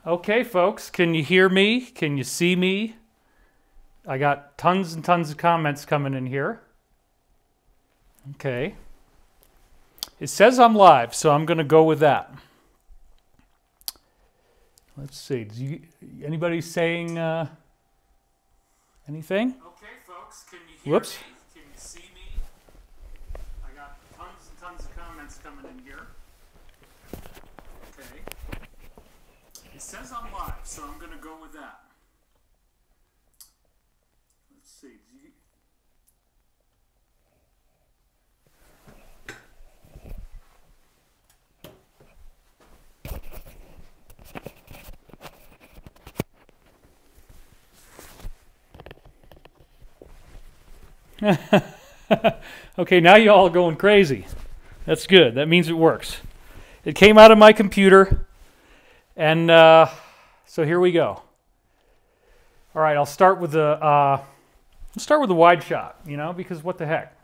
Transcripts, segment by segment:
Okay, folks, can you hear me? Can you see me? I got tons and tons of comments coming in here. Okay. It says I'm live, so I'm going to go with that. Let's see. Anybody saying anything? Okay, folks, can you hear Whoops. me? Can you see me? I got tons and tons of comments coming in here. Okay. It says I'm live, so I'm going to go with that. Let's see. Okay, now you all are going crazy. That's good. That means it works. It came out of my computer, and so here we go. All right, I'll start with the wide shot, because what the heck.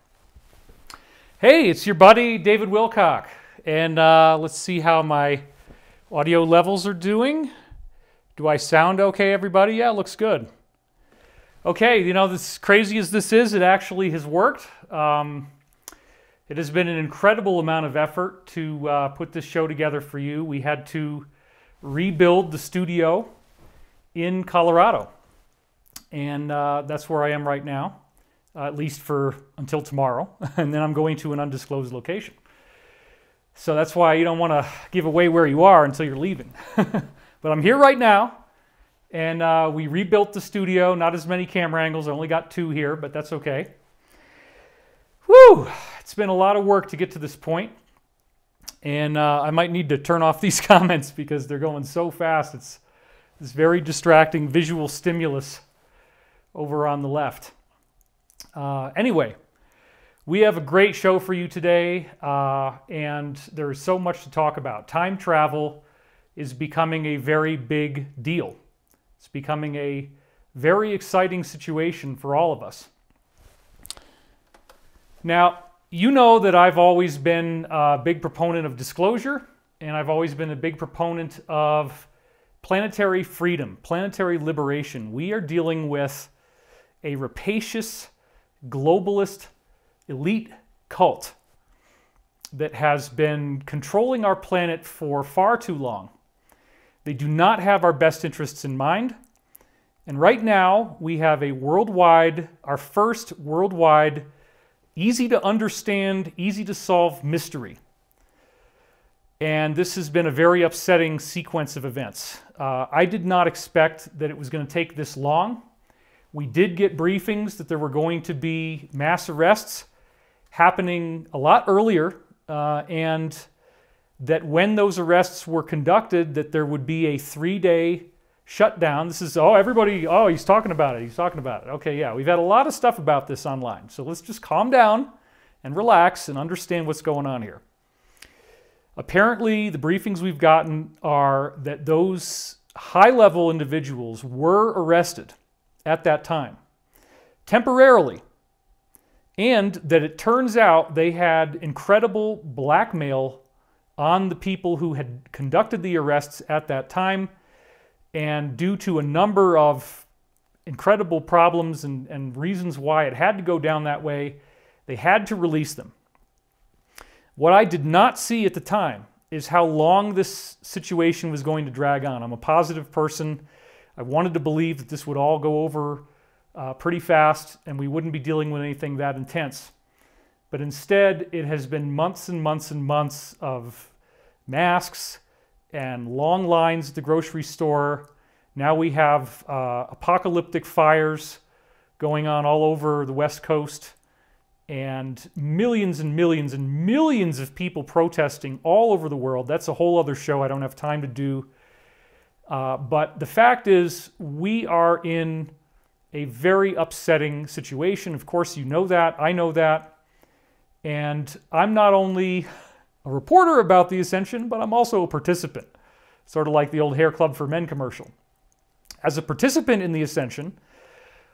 Hey, it's your buddy David Wilcock, and let's see how my audio levels are doing. Do I sound okay, everybody? Yeah, it looks good. Okay, as crazy as this is, it actually has worked. It has been an incredible amount of effort to put this show together for you. We had to rebuild the studio in Colorado, and that's where I am right now, at least for until tomorrow, and then I'm going to an undisclosed location. So that's why you don't want to give away where you are until you're leaving. But I'm here right now. And we rebuilt the studio. Not as many camera angles. I only got 2 here, but that's okay. Whew! It's been a lot of work to get to this point. And I might need to turn off these comments because they're going so fast. It's this very distracting visual stimulus over on the left. Anyway, we have a great show for you today. And there is so much to talk about. Time travel is becoming a very big deal. It's becoming a very exciting situation for all of us. Now, you know that I've always been a big proponent of disclosure, and I've always been a big proponent of planetary freedom, planetary liberation. We are dealing with a rapacious, globalist, elite cult that has been controlling our planet for far too long. They do not have our best interests in mind. And right now, we have our first worldwide, easy to understand, easy to solve mystery. And this has been a very upsetting sequence of events. I did not expect that it was going to take this long. We did get briefings that there were going to be mass arrests happening a lot earlier, and that when those arrests were conducted, that there would be a 3-day shutdown. This is, he's talking about it. Okay, yeah, we've had a lot of stuff about this online. So let's just calm down and relax and understand what's going on here. Apparently, the briefings we've gotten are that those high-level individuals were arrested at that time, temporarily, and that it turns out they had incredible blackmail on the people who had conducted the arrests at that time, and due to a number of incredible problems and reasons why it had to go down that way, they had to release them. What I did not see at the time is how long this situation was going to drag on. I'm a positive person. I wanted to believe that this would all go over pretty fast and we wouldn't be dealing with anything that intense. But instead, it has been months and months and months of masks and long lines at the grocery store. Now we have apocalyptic fires going on all over the West Coast, and millions and millions and millions of people protesting all over the world. That's a whole other show I don't have time to do. But the fact is, we are in a very upsetting situation. Of course, you know that. I know that. And I'm not only a reporter about the Ascension, but I'm also a participant, sort of like the old Hair Club for Men commercial. As a participant in the Ascension,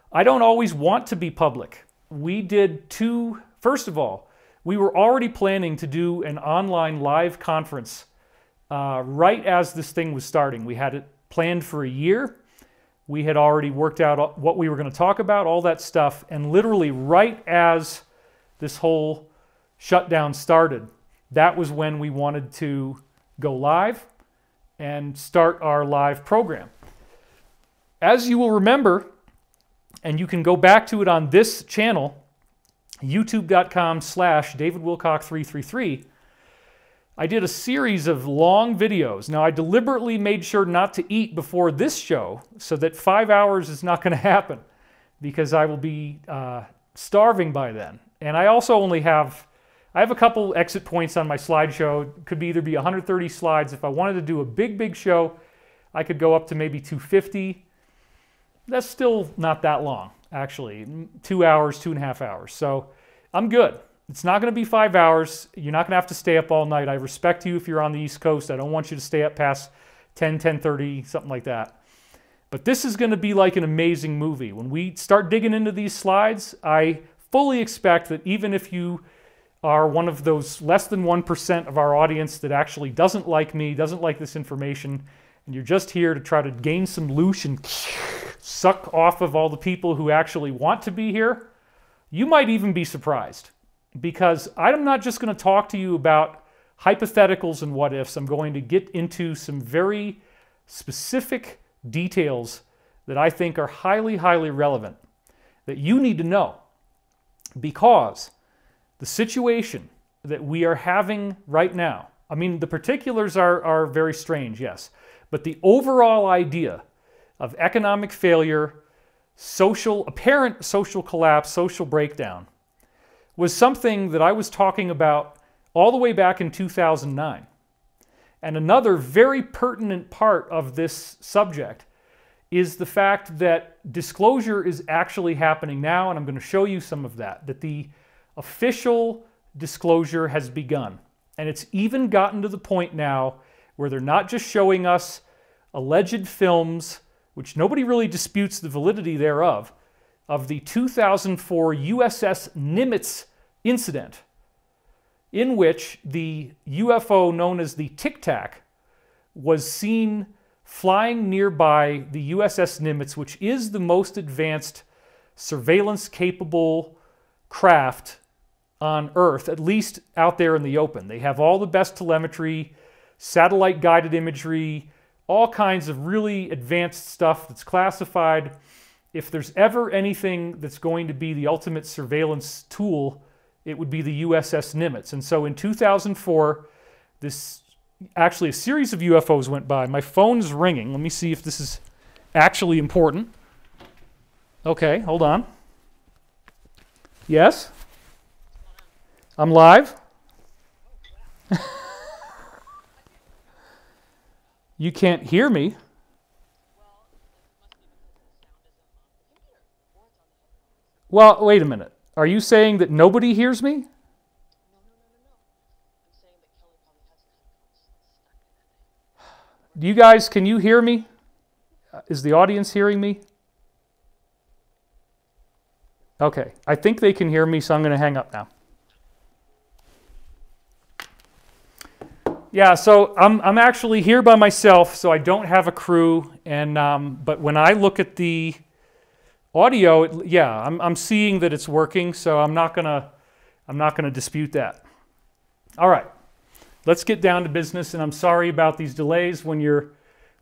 I don't always want to be public. We did first of all, we were already planning to do an online live conference right as this thing was starting. We had it planned for a year. We had already worked out what we were going to talk about, all that stuff, and literally right as this whole shutdown started, that was when we wanted to go live and start our live program. As you will remember, and you can go back to it on this channel, youtube.com/DavidWilcock333, I did a series of long videos. Now, I deliberately made sure not to eat before this show so that 5 hours is not going to happen because I will be starving by then. And I also only have, I have a couple exit points on my slideshow. It could either be 130 slides. If I wanted to do a big show, I could go up to maybe 250. That's still not that long, actually. 2 hours, 2.5 hours. So I'm good. It's not going to be 5 hours. You're not going to have to stay up all night. I respect you if you're on the East Coast. I don't want you to stay up past 10, 10:30, something like that. But this is going to be like an amazing movie. When we start digging into these slides, I fully expect that even if you are one of those less than 1% of our audience that actually doesn't like me, doesn't like this information, and you're just here to try to gain some loosh and suck off of all the people who actually want to be here, you might even be surprised. Because I'm not just going to talk to you about hypotheticals and what ifs. I'm going to get into some very specific details that I think are highly relevant that you need to know. Because the situation that we are having right now, I mean, the particulars are very strange, yes. But the overall idea of economic failure, apparent social collapse, social breakdown, was something that I was talking about all the way back in 2009. And another very pertinent part of this subject is the fact that disclosure is actually happening now, and I'm going to show you some of that the official disclosure has begun. And it's even gotten to the point now where they're not just showing us alleged films, which nobody really disputes the validity thereof, of the 2004 USS Nimitz incident, in which the UFO known as the Tic Tac was seen flying nearby the USS Nimitz, which is the most advanced surveillance-capable craft on Earth, at least out there in the open. They have all the best telemetry, satellite-guided imagery, all kinds of really advanced stuff that's classified. If there's ever anything that's going to be the ultimate surveillance tool, it would be the USS Nimitz. And so in 2004, actually a series of UFOs went by. My phone's ringing. Let me see if this is actually important. Okay, hold on. Yes? I'm live? You can't hear me. Well, wait a minute. Are you saying that nobody hears me? No. I'm saying that Kelly probably has headphones stuck in it. You guys, can you hear me? Is the audience hearing me? Okay, I think they can hear me, so I'm going to hang up now. Yeah, so I'm actually here by myself, so I don't have a crew. And but when I look at the audio, I'm seeing that it's working, so I'm not gonna dispute that. All right, let's get down to business. And I'm sorry about these delays. When you're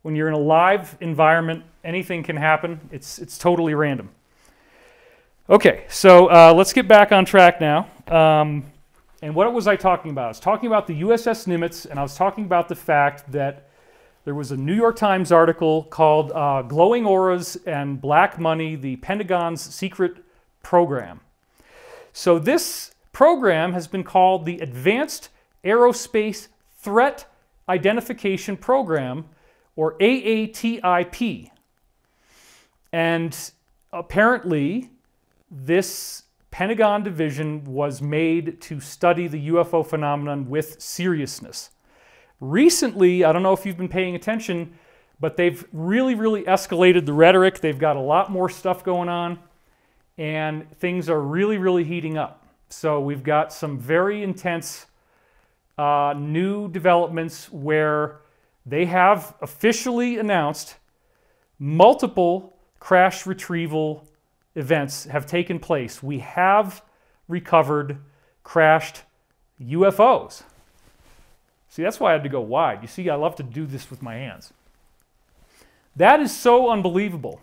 in a live environment, anything can happen. It's totally random. Okay, so let's get back on track now. And what was I talking about? I was talking about the USS Nimitz, and I was talking about the fact that there was a New York Times article called Glowing Auras and Black Money, the Pentagon's Secret Program. So this program has been called the Advanced Aerospace Threat Identification Program, or AATIP. And apparently this Pentagon division was made to study the UFO phenomenon with seriousness. Recently, I don't know if you've been paying attention, but they've really escalated the rhetoric. They've got a lot more stuff going on, and things are really heating up. So we've got some very intense new developments where they have officially announced multiple crash retrieval events have taken place. We have recovered crashed UFOs. See, that's why I had to go wide. You see, I love to do this with my hands. That is so unbelievable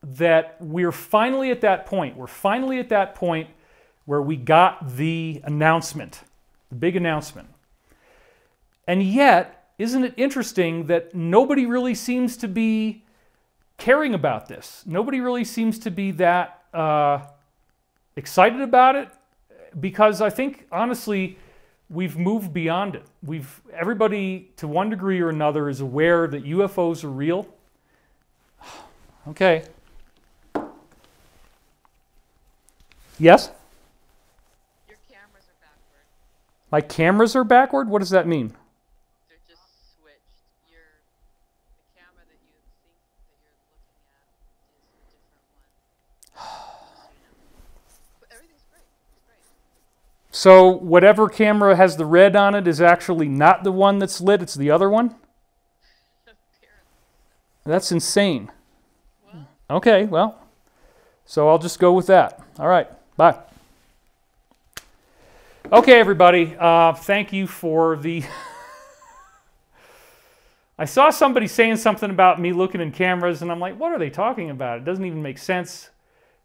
that we're finally at that point. We're finally at that point where we got the announcement, the big announcement. And yet, isn't it interesting that nobody really seems to be caring about this? Nobody really seems to be that excited about it, because I think, honestly, we've moved beyond it. Everybody, to one degree or another, is aware that UFOs are real. Okay. Yes? Your cameras are backward. My cameras are backward? What does that mean? They're just switched. The camera that you think that you're looking at is a different one. But everything's great. It's great. So whatever camera has the red on it is actually not the one that's lit, it's the other one? Apparently. That's insane. Well, Okay, well, so I'll just go with that. All right, bye. Okay, everybody, thank you for the... I saw somebody saying something about me looking in cameras, and I'm like, what are they talking about? It doesn't even make sense.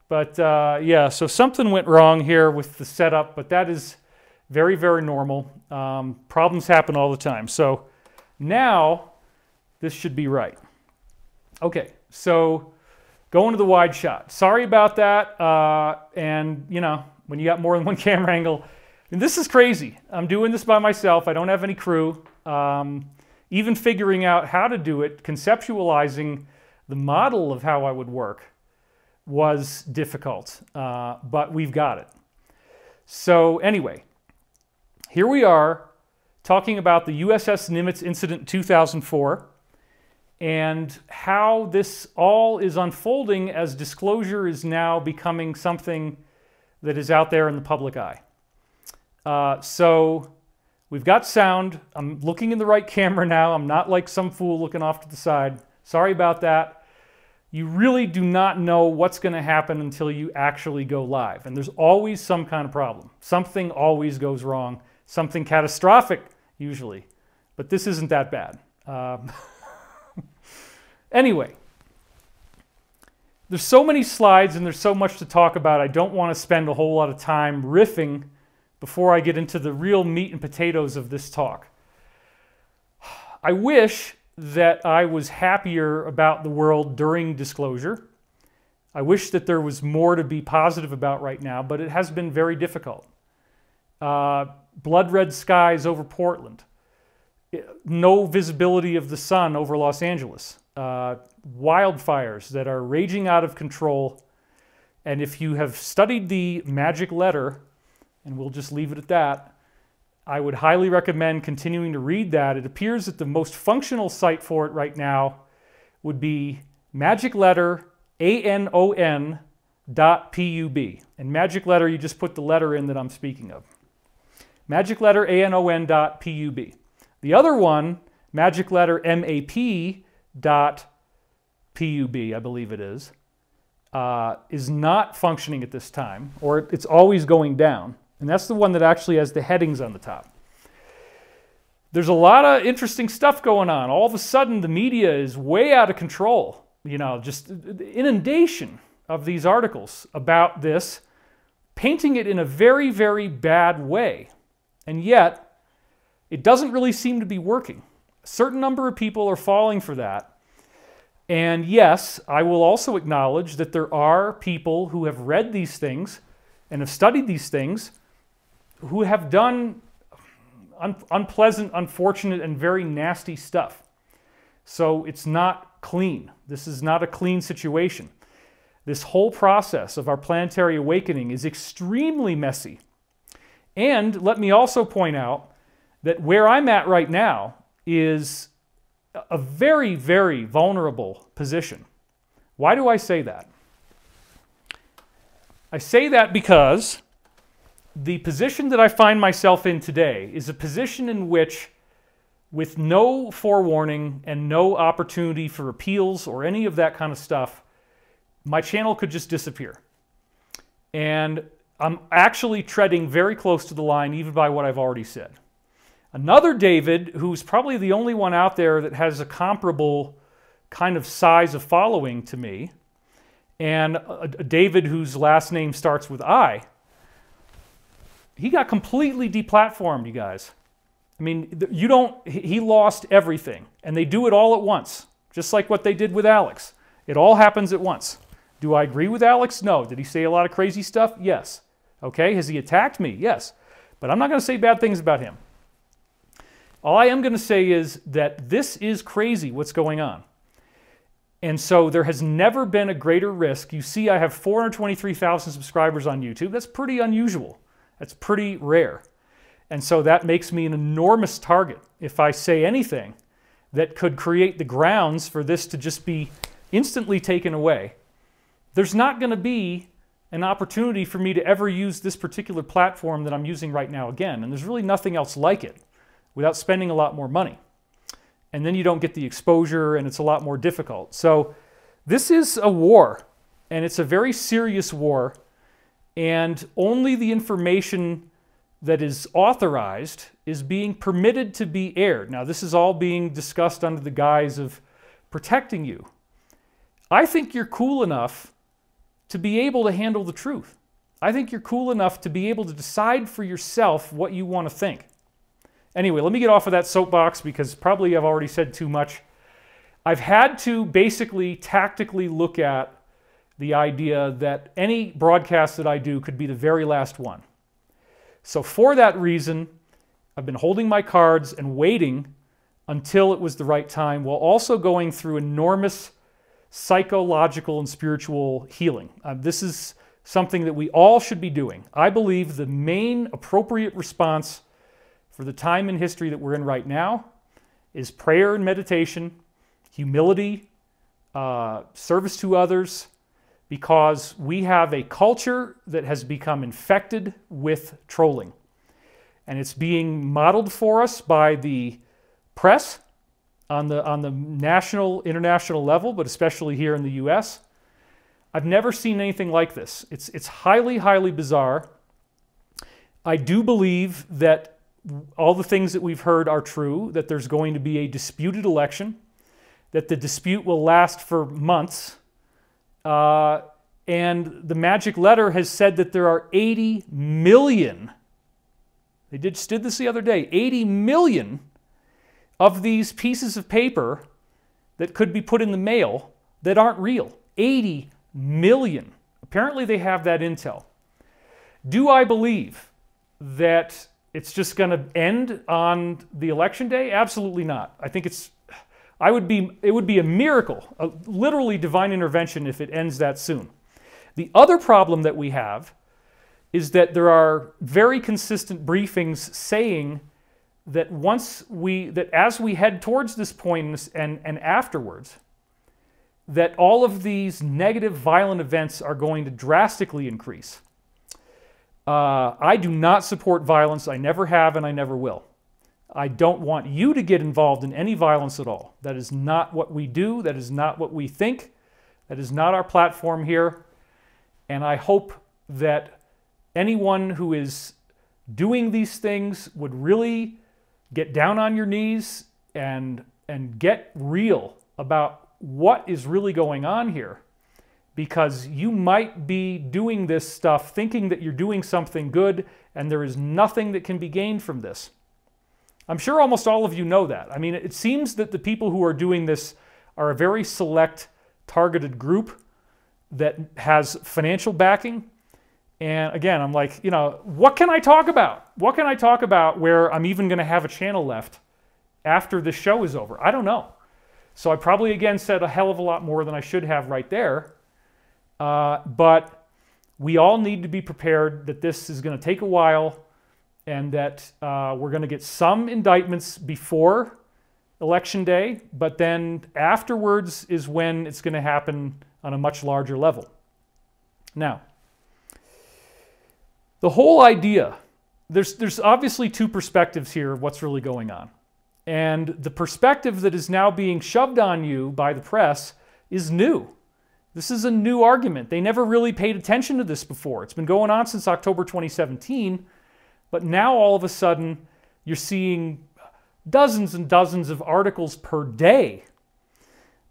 But yeah, so something went wrong here with the setup, but that is very, very normal. Problems happen all the time. So now this should be right. Okay, so going to the wide shot. Sorry about that. And, you know, when you got more than one camera angle, and this is crazy. I'm doing this by myself. I don't have any crew. Even figuring out how to do it, conceptualizing the model of how I would work was difficult, but we've got it. So anyway, here we are talking about the USS Nimitz incident 2004 and how this all is unfolding as disclosure is now becoming something that is out there in the public eye. So we've got sound. I'm looking in the right camera now. I'm not like some fool looking off to the side. Sorry about that. You really do not know what's going to happen until you actually go live. And there's always some kind of problem. Something always goes wrong. Something catastrophic, usually. But this isn't that bad. Anyway, there's so many slides and there's so much to talk about. I don't want to spend a whole lot of time riffing before I get into the real meat and potatoes of this talk. I wish that I was happier about the world during disclosure. I wish that there was more to be positive about right now, but it has been very difficult. Blood red skies over Portland. No visibility of the sun over Los Angeles. Wildfires that are raging out of control. And if you have studied the magic letter, and we'll just leave it at that, I would highly recommend continuing to read that. It appears that the most functional site for it right now would be magic letter ANON.pub. And magic letter, you just put the letter in that I'm speaking of. Magic letter ANON.pub. The other one, magic letter MAP.pub, I believe it is not functioning at this time, or it's always going down. And that's the one that actually has the headings on the top. There's a lot of interesting stuff going on. All of a sudden, the media is way out of control. You know, just inundation of these articles about this, painting it in a very, very bad way. And yet, it doesn't really seem to be working. A certain number of people are falling for that. And yes, I will also acknowledge that there are people who have read these things and have studied these things who have done unpleasant, unfortunate, and very nasty stuff. So it's not clean. This is not a clean situation. This whole process of our planetary awakening is extremely messy. And let me also point out that where I'm at right now is a very, very vulnerable position. Why do I say that? I say that because the position that I find myself in today is a position in which with no forewarning and no opportunity for appeals or any of that kind of stuff, my channel could just disappear. And I'm actually treading very close to the line, even by what I've already said. Another David, who's probably the only one out there that has a comparable kind of size of following to me, and a David whose last name starts with I, he got completely deplatformed, you guys. I mean, he lost everything, and they do it all at once, just like what they did with Alex. It all happens at once. Do I agree with Alex? No. Did he say a lot of crazy stuff? Yes. Okay, has he attacked me? Yes. But I'm not going to say bad things about him. All I am going to say is that this is crazy what's going on. And so there has never been a greater risk. You see, I have 423,000 subscribers on YouTube. That's pretty unusual. That's pretty rare. And so that makes me an enormous target if I say anything that could create the grounds for this to just be instantly taken away. There's not going to be an opportunity for me to ever use this particular platform that I'm using right now again. And there's really nothing else like it without spending a lot more money. And then you don't get the exposure, and it's a lot more difficult. So this is a war, and it's a very serious war. And only the information that is authorized is being permitted to be aired. Now, this is all being discussed under the guise of protecting you. I think you're cool enough to be able to handle the truth. I think you're cool enough to be able to decide for yourself what you want to think. Anyway, let me get off of that soapbox because probably I've already said too much. I've had to basically tactically look at the idea that any broadcast that I do could be the very last one. So for that reason, I've been holding my cards and waiting until it was the right time, while also going through enormous psychological and spiritual healing. This is something that we all should be doing. I believe the main appropriate response for the time in history that we're in right now is prayer and meditation, humility, service to others, because we have a culture that has become infected with trolling. And it's being modeled for us by the press on the national, international level, but especially here in the US. I've never seen anything like this. It's highly, highly bizarre. I do believe that all the things that we've heard are true, that there's going to be a disputed election, that the dispute will last for months, and the magic letter has said that there are 80 million, they just did this the other day, 80 million of these pieces of paper that could be put in the mail that aren't real. 80 million. Apparently they have that intel. Do I believe that it's just going to end on the election day? Absolutely not. I think it would be a miracle, a literally divine intervention if it ends that soon. The other problem that we have is that there are very consistent briefings saying that as we head towards this point and afterwards, that all of these negative violent events are going to drastically increase. I do not support violence. I never have and I never will. I don't want you to get involved in any violence at all. That is not what we do. That is not what we think. That is not our platform here. And I hope that anyone who is doing these things would really get down on your knees and get real about what is really going on here. Because you might be doing this stuff thinking that you're doing something good, and there is nothing that can be gained from this. I'm sure almost all of you know that. I mean, it seems that the people who are doing this are a very select, targeted group that has financial backing. And again, I'm like, you know, what can I talk about? What can I talk about where I'm even going to have a channel left after this show is over? I don't know. So I probably, again, said a hell of a lot more than I should have right there. But we all need to be prepared that this is going to take a while, and that we're going to get some indictments before Election Day, but then afterwards is when it's going to happen on a much larger level. Now, the whole idea, there's obviously two perspectives here of what's really going on. And the perspective that is now being shoved on you by the press is new. This is a new argument. They never really paid attention to this before. It's been going on since October 2017, but now all of a sudden you're seeing dozens and dozens of articles per day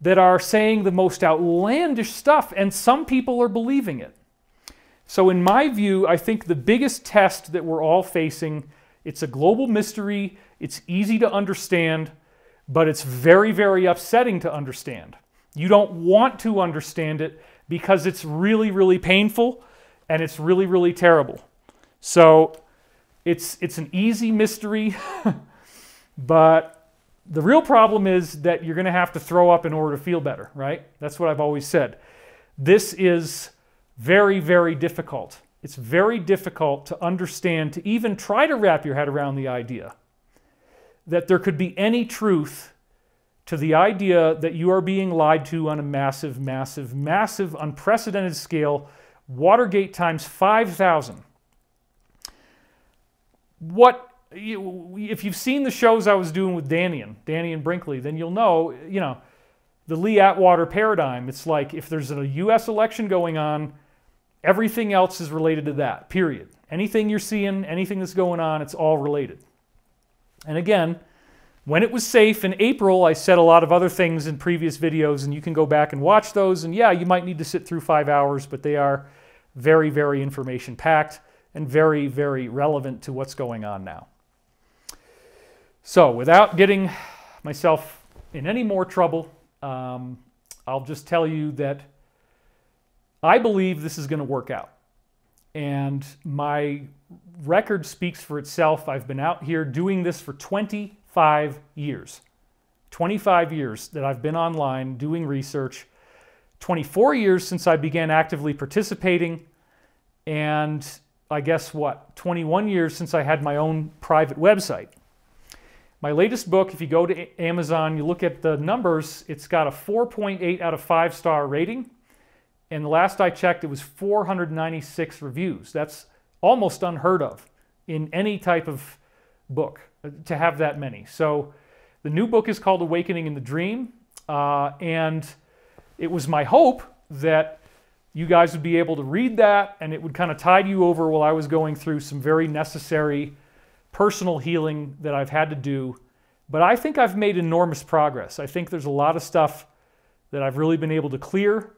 that are saying the most outlandish stuff, and some people are believing it. So in my view, I think the biggest test that we're all facing, it's a global mystery, it's easy to understand, but it's very, very upsetting to understand. You don't want to understand it because it's really, really painful and it's really, really terrible. So it's an easy mystery, but the real problem is that you're going to have to throw up in order to feel better, right? That's what I've always said. This is very, very difficult. It's very difficult to understand, to even try to wrap your head around the idea that there could be any truth to the idea that you are being lied to on a massive, massive, massive, unprecedented scale, Watergate times 5,000. If you've seen the shows I was doing with Danny and Brinkley, then you'll know, the Lee Atwater paradigm. It's like if there's a U.S. election going on, everything else is related to that, period. Anything you're seeing, anything that's going on, it's all related. And again, when it was safe in April, I said a lot of other things in previous videos, and you can go back and watch those. And yeah, you might need to sit through 5 hours, but they are very, very information-packed and very, very relevant to what's going on now. So without getting myself in any more trouble, I'll just tell you that I believe this is going to work out. And my record speaks for itself. I've been out here doing this for 25 years. 25 years that I've been online doing research. 24 years since I began actively participating. And I guess what? 21 years since I had my own private website. My latest book, if you go to Amazon, you look at the numbers, it's got a 4.8 out of 5-star rating. And the last I checked, it was 496 reviews. That's almost unheard of in any type of book, to have that many. So the new book is called Awakening in the Dream. And it was my hope that you guys would be able to read that and it would kind of tide you over while I was going through some very necessary personal healing that I've had to do. But I think I've made enormous progress. I think there's a lot of stuff that I've really been able to clear.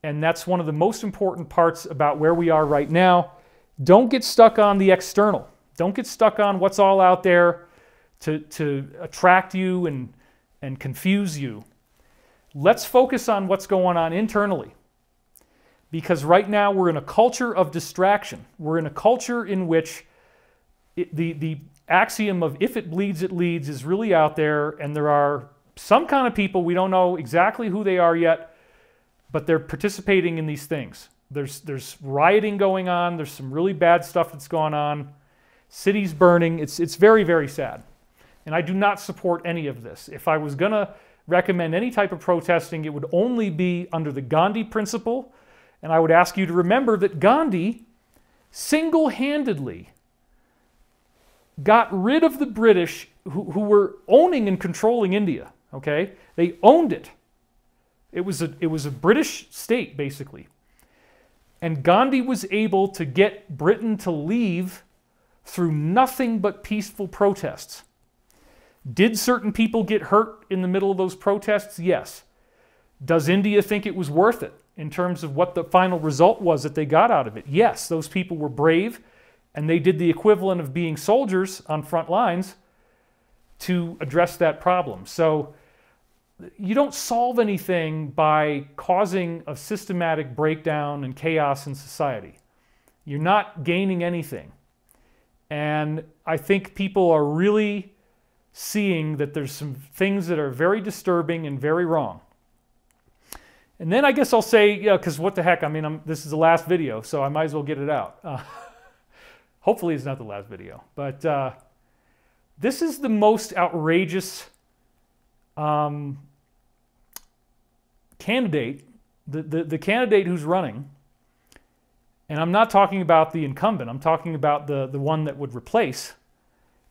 And that's one of the most important parts about where we are right now. Don't get stuck on the external. Don't get stuck on what's all out there to attract you and confuse you. Let's focus on what's going on internally. Because right now we're in a culture of distraction. We're in a culture in which the axiom of if it bleeds, it leads is really out there. And there are some kind of people, we don't know exactly who they are yet, but they're participating in these things. There's rioting going on. There's some really bad stuff that's gone on. Cities burning. It's very, very sad. And I do not support any of this. If I was going to recommend any type of protesting, it would only be under the Gandhi principle. And I would ask you to remember that Gandhi single-handedly got rid of the British who were owning and controlling India. Okay? They owned it. It was a British state, basically. And Gandhi was able to get Britain to leave through nothing but peaceful protests. Did certain people get hurt in the middle of those protests? Yes. Does India think it was worth it in terms of what the final result was that they got out of it? Yes, those people were brave, and they did the equivalent of being soldiers on front lines to address that problem. So you don't solve anything by causing a systematic breakdown and chaos in society. You're not gaining anything. And I think people are really seeing that there's some things that are very disturbing and very wrong. And then I guess I'll say, because what the heck, I mean, this is the last video, so I might as well get it out. Hopefully it's not the last video. But this is the most outrageous candidate, the candidate who's running, and I'm not talking about the incumbent, I'm talking about the one that would replace.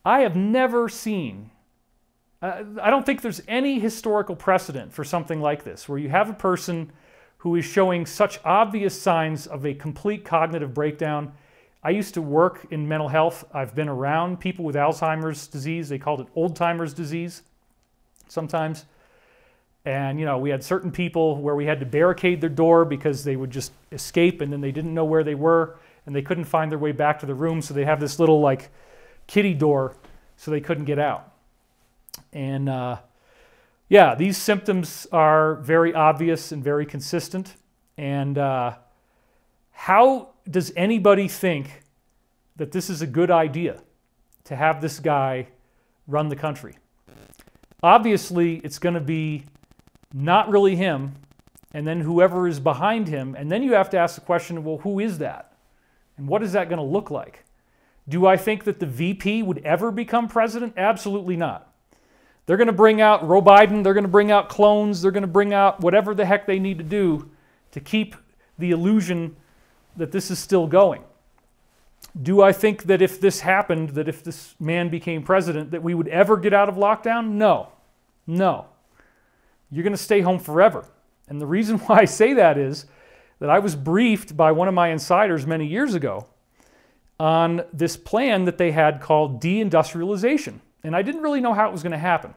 I have never seen I don't think there's any historical precedent for something like this, where you have a person who is showing such obvious signs of a complete cognitive breakdown. I used to work in mental health. I've been around people with Alzheimer's disease. They called it old-timers disease sometimes. And, you know, we had certain people where we had to barricade their door because they would just escape and then they didn't know where they were and they couldn't find their way back to the room. So they have this little, like, kiddie door so they couldn't get out. And, yeah, these symptoms are very obvious and very consistent. And how does anybody think that this is a good idea to have this guy run the country? Obviously, it's going to be not really him, and then whoever is behind him, and then you have to ask the question, well, who is that? And what is that going to look like? Do I think that the VP would ever become president? Absolutely not. They're going to bring out Joe Biden, they're going to bring out clones, they're going to bring out whatever the heck they need to do to keep the illusion that this is still going. Do I think that if this happened, that if this man became president, that we would ever get out of lockdown? No. No. You're going to stay home forever. And the reason why I say that is that I was briefed by one of my insiders many years ago on this plan that they had called deindustrialization. And I didn't really know how it was going to happen.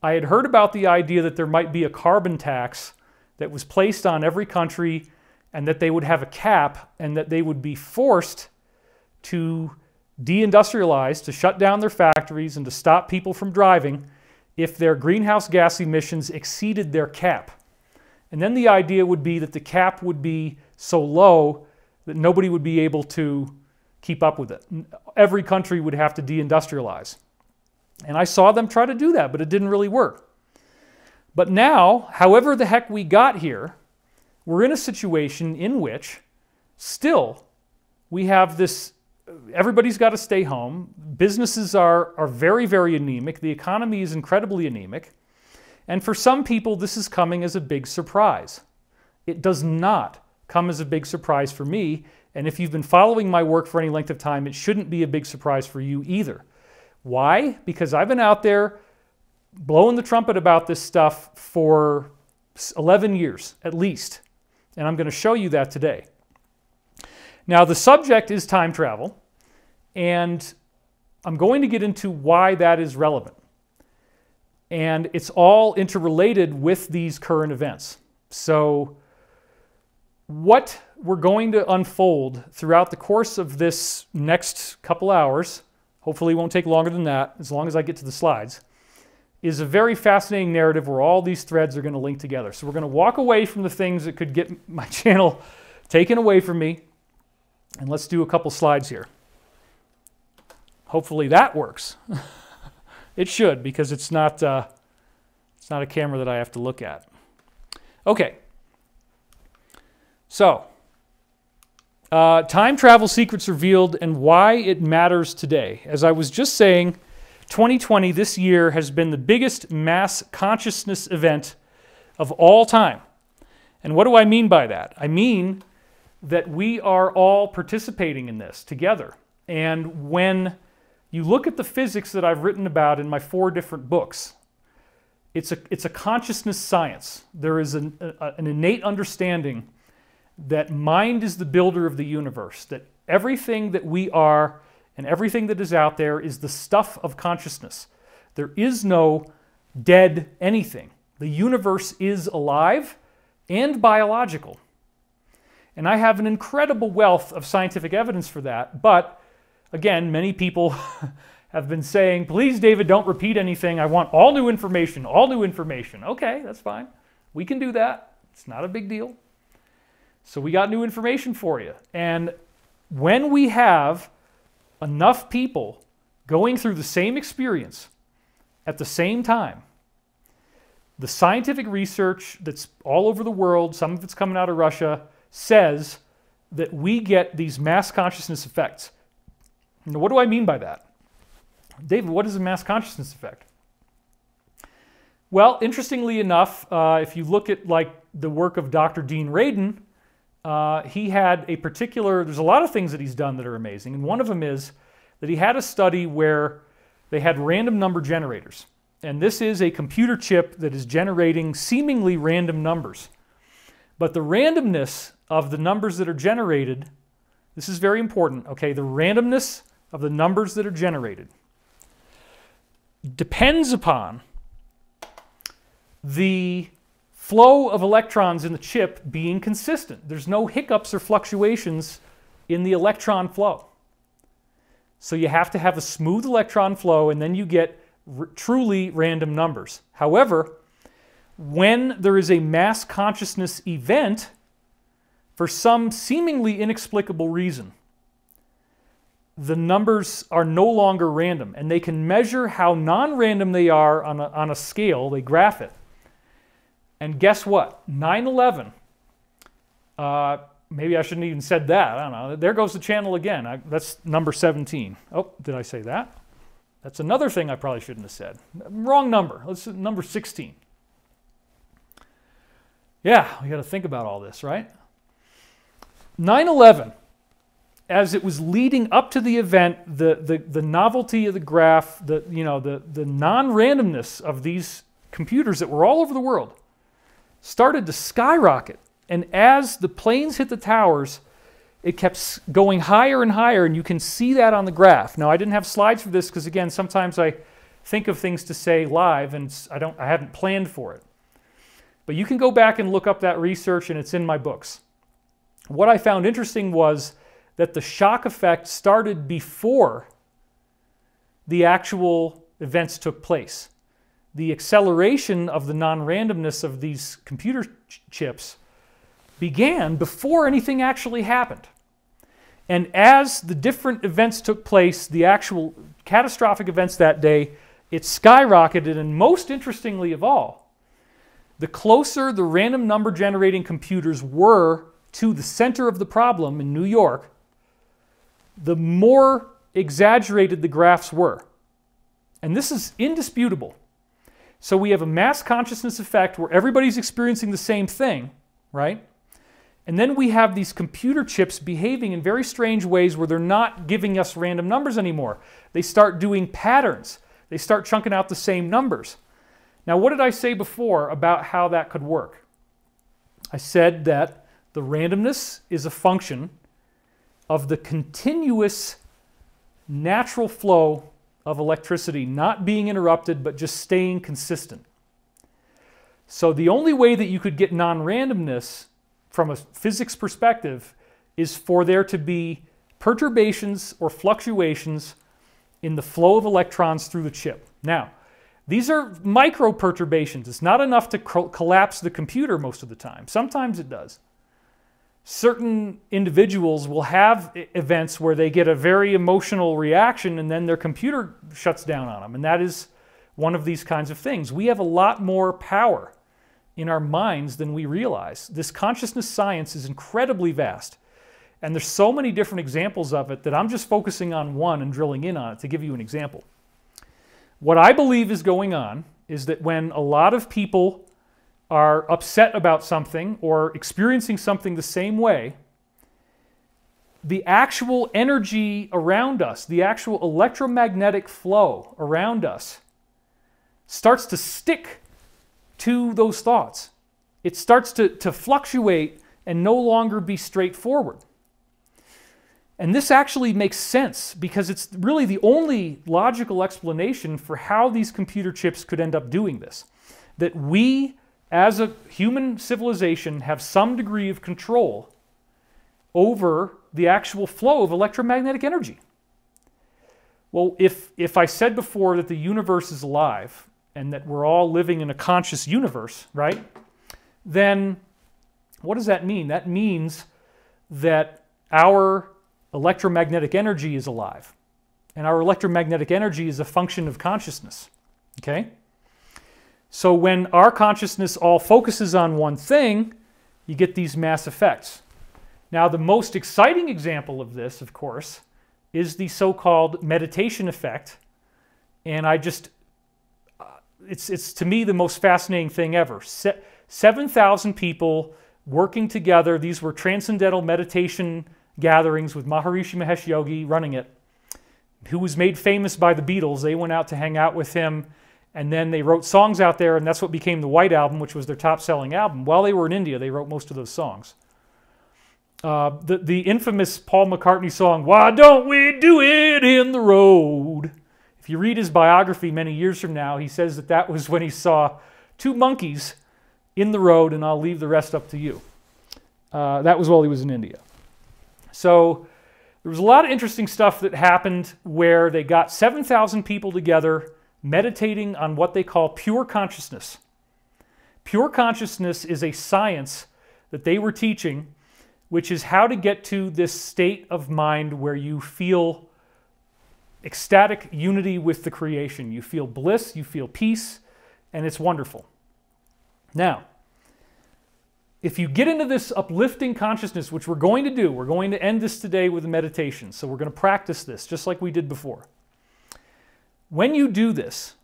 I had heard about the idea that there might be a carbon tax that was placed on every country and that they would have a cap and that they would be forced to deindustrialize, to shut down their factories and to stop people from driving if their greenhouse gas emissions exceeded their cap. And then the idea would be that the cap would be so low that nobody would be able to keep up with it. Every country would have to deindustrialize. And I saw them try to do that, but it didn't really work. But now, however the heck we got here, we're in a situation in which still we have this, everybody's got to stay home. Businesses are very, very anemic. The economy is incredibly anemic. And for some people, this is coming as a big surprise. It does not come as a big surprise for me. And if you've been following my work for any length of time, it shouldn't be a big surprise for you either. Why? Because I've been out there blowing the trumpet about this stuff for 11 years at least. And I'm going to show you that today. Now, the subject is time travel, and I'm going to get into why that is relevant. And it's all interrelated with these current events. So what we're going to unfold throughout the course of this next couple hours, hopefully it won't take longer than that, as long as I get to the slides, is a very fascinating narrative where all these threads are going to link together. So we're going to walk away from the things that could get my channel taken away from me, and let's do a couple slides here. Hopefully that works. It should, because it's not a camera that I have to look at. Okay. So, time travel secrets revealed and why it matters today. As I was just saying, 2020, this year, has been the biggest mass consciousness event of all time. And what do I mean by that? I mean that we are all participating in this together. And when you look at the physics that I've written about in my 4 different books, it's a consciousness science. There is an innate understanding that mind is the builder of the universe, that everything that we are and everything that is out there is the stuff of consciousness. There is no dead anything. The universe is alive and biological. And I have an incredible wealth of scientific evidence for that, but again, many people have been saying, please, David, don't repeat anything. I want all new information, all new information. Okay, that's fine. We can do that. It's not a big deal. So we got new information for you. And when we have enough people going through the same experience at the same time, the scientific research that's all over the world, some of it's coming out of Russia, says that we get these mass consciousness effects. Now, what do I mean by that? David, what is a mass consciousness effect? Well, interestingly enough, if you look at like the work of Dr. Dean Radin, he had a particular, there's a lot of things that he's done that are amazing, and one of them is that he had a study where they had random number generators. And this is a computer chip that is generating seemingly random numbers. But the randomness of the numbers that are generated, this is very important, okay? The randomness of the numbers that are generated depends upon the flow of electrons in the chip being consistent. There's no hiccups or fluctuations in the electron flow. So you have to have a smooth electron flow, and then you get truly random numbers. However, when there is a mass consciousness event, for some seemingly inexplicable reason, the numbers are no longer random, and they can measure how non-random they are on a scale. They graph it. And guess what? 9/11. Maybe I shouldn't even said that. I don't know. There goes the channel again. That's number 17. Oh, did I say that? That's another thing I probably shouldn't have said. Wrong number. Let's number 16. Yeah, we got to think about all this, right? 9/11. As it was leading up to the event, the novelty of the graph, the non-randomness of these computers that were all over the world started to skyrocket. And as the planes hit the towers, it kept going higher and higher, and you can see that on the graph. Now, I didn't have slides for this because, again, sometimes I think of things to say live, and I haven't planned for it. But you can go back and look up that research, and it's in my books. What I found interesting was that the shock effect started before the actual events took place. The acceleration of the non-randomness of these computer chips began before anything actually happened. And as the different events took place, the actual catastrophic events that day, it skyrocketed, and most interestingly of all, the closer the random number generating computers were to the center of the problem in New York, the more exaggerated the graphs were. And this is indisputable. So we have a mass consciousness effect where everybody's experiencing the same thing, right? And then we have these computer chips behaving in very strange ways where they're not giving us random numbers anymore. They start doing patterns. They start chunking out the same numbers. Now, what did I say before about how that could work? I said that the randomness is a function of the continuous natural flow of electricity not being interrupted but just staying consistent. So the only way that you could get non-randomness from a physics perspective is for there to be perturbations or fluctuations in the flow of electrons through the chip. Now, these are micro perturbations. It's not enough to collapse the computer most of the time. Sometimes it does. Certain individuals will have events where they get a very emotional reaction and then their computer shuts down on them. And that is one of these kinds of things. We have a lot more power in our minds than we realize. This consciousness science is incredibly vast. And there's so many different examples of it that I'm just focusing on one and drilling in on it to give you an example. What I believe is going on is that when a lot of people are upset about something or experiencing something the same way, the actual energy around us, the actual electromagnetic flow around us starts to stick to those thoughts. It starts to fluctuate and no longer be straightforward. And this actually makes sense because it's really the only logical explanation for how these computer chips could end up doing this. That we, as a human civilization, have some degree of control over the actual flow of electromagnetic energy. Well, if I said before that the universe is alive and that we're all living in a conscious universe, right? Then what does that mean? That means that our electromagnetic energy is alive. And our electromagnetic energy is a function of consciousness. Okay? So when our consciousness all focuses on one thing, you get these mass effects. Now, the most exciting example of this, of course, is the so-called meditation effect. And it's to me the most fascinating thing ever. 7,000 people working together. These were transcendental meditation gatherings with Maharishi Mahesh Yogi running it, who was made famous by the Beatles. They went out to hang out with him, And then they wrote songs out there, and that's what became the White Album, which was their top-selling album. While they were in India, they wrote most of those songs. The infamous Paul McCartney song, "Why Don't We Do It in the Road?" If you read his biography many years from now, he says that that was when he saw two monkeys in the road, and I'll leave the rest up to you. That was while he was in India. So there was a lot of interesting stuff that happened where they got 7,000 people together meditating on what they call pure consciousness. Pure consciousness is a science that they were teaching, which is how to get to this state of mind where you feel ecstatic unity with the creation. You feel bliss, you feel peace, and it's wonderful. Now, if you get into this uplifting consciousness, which we're going to do, we're going to end this today with a meditation, so we're going to practice this just like we did before. When you do this,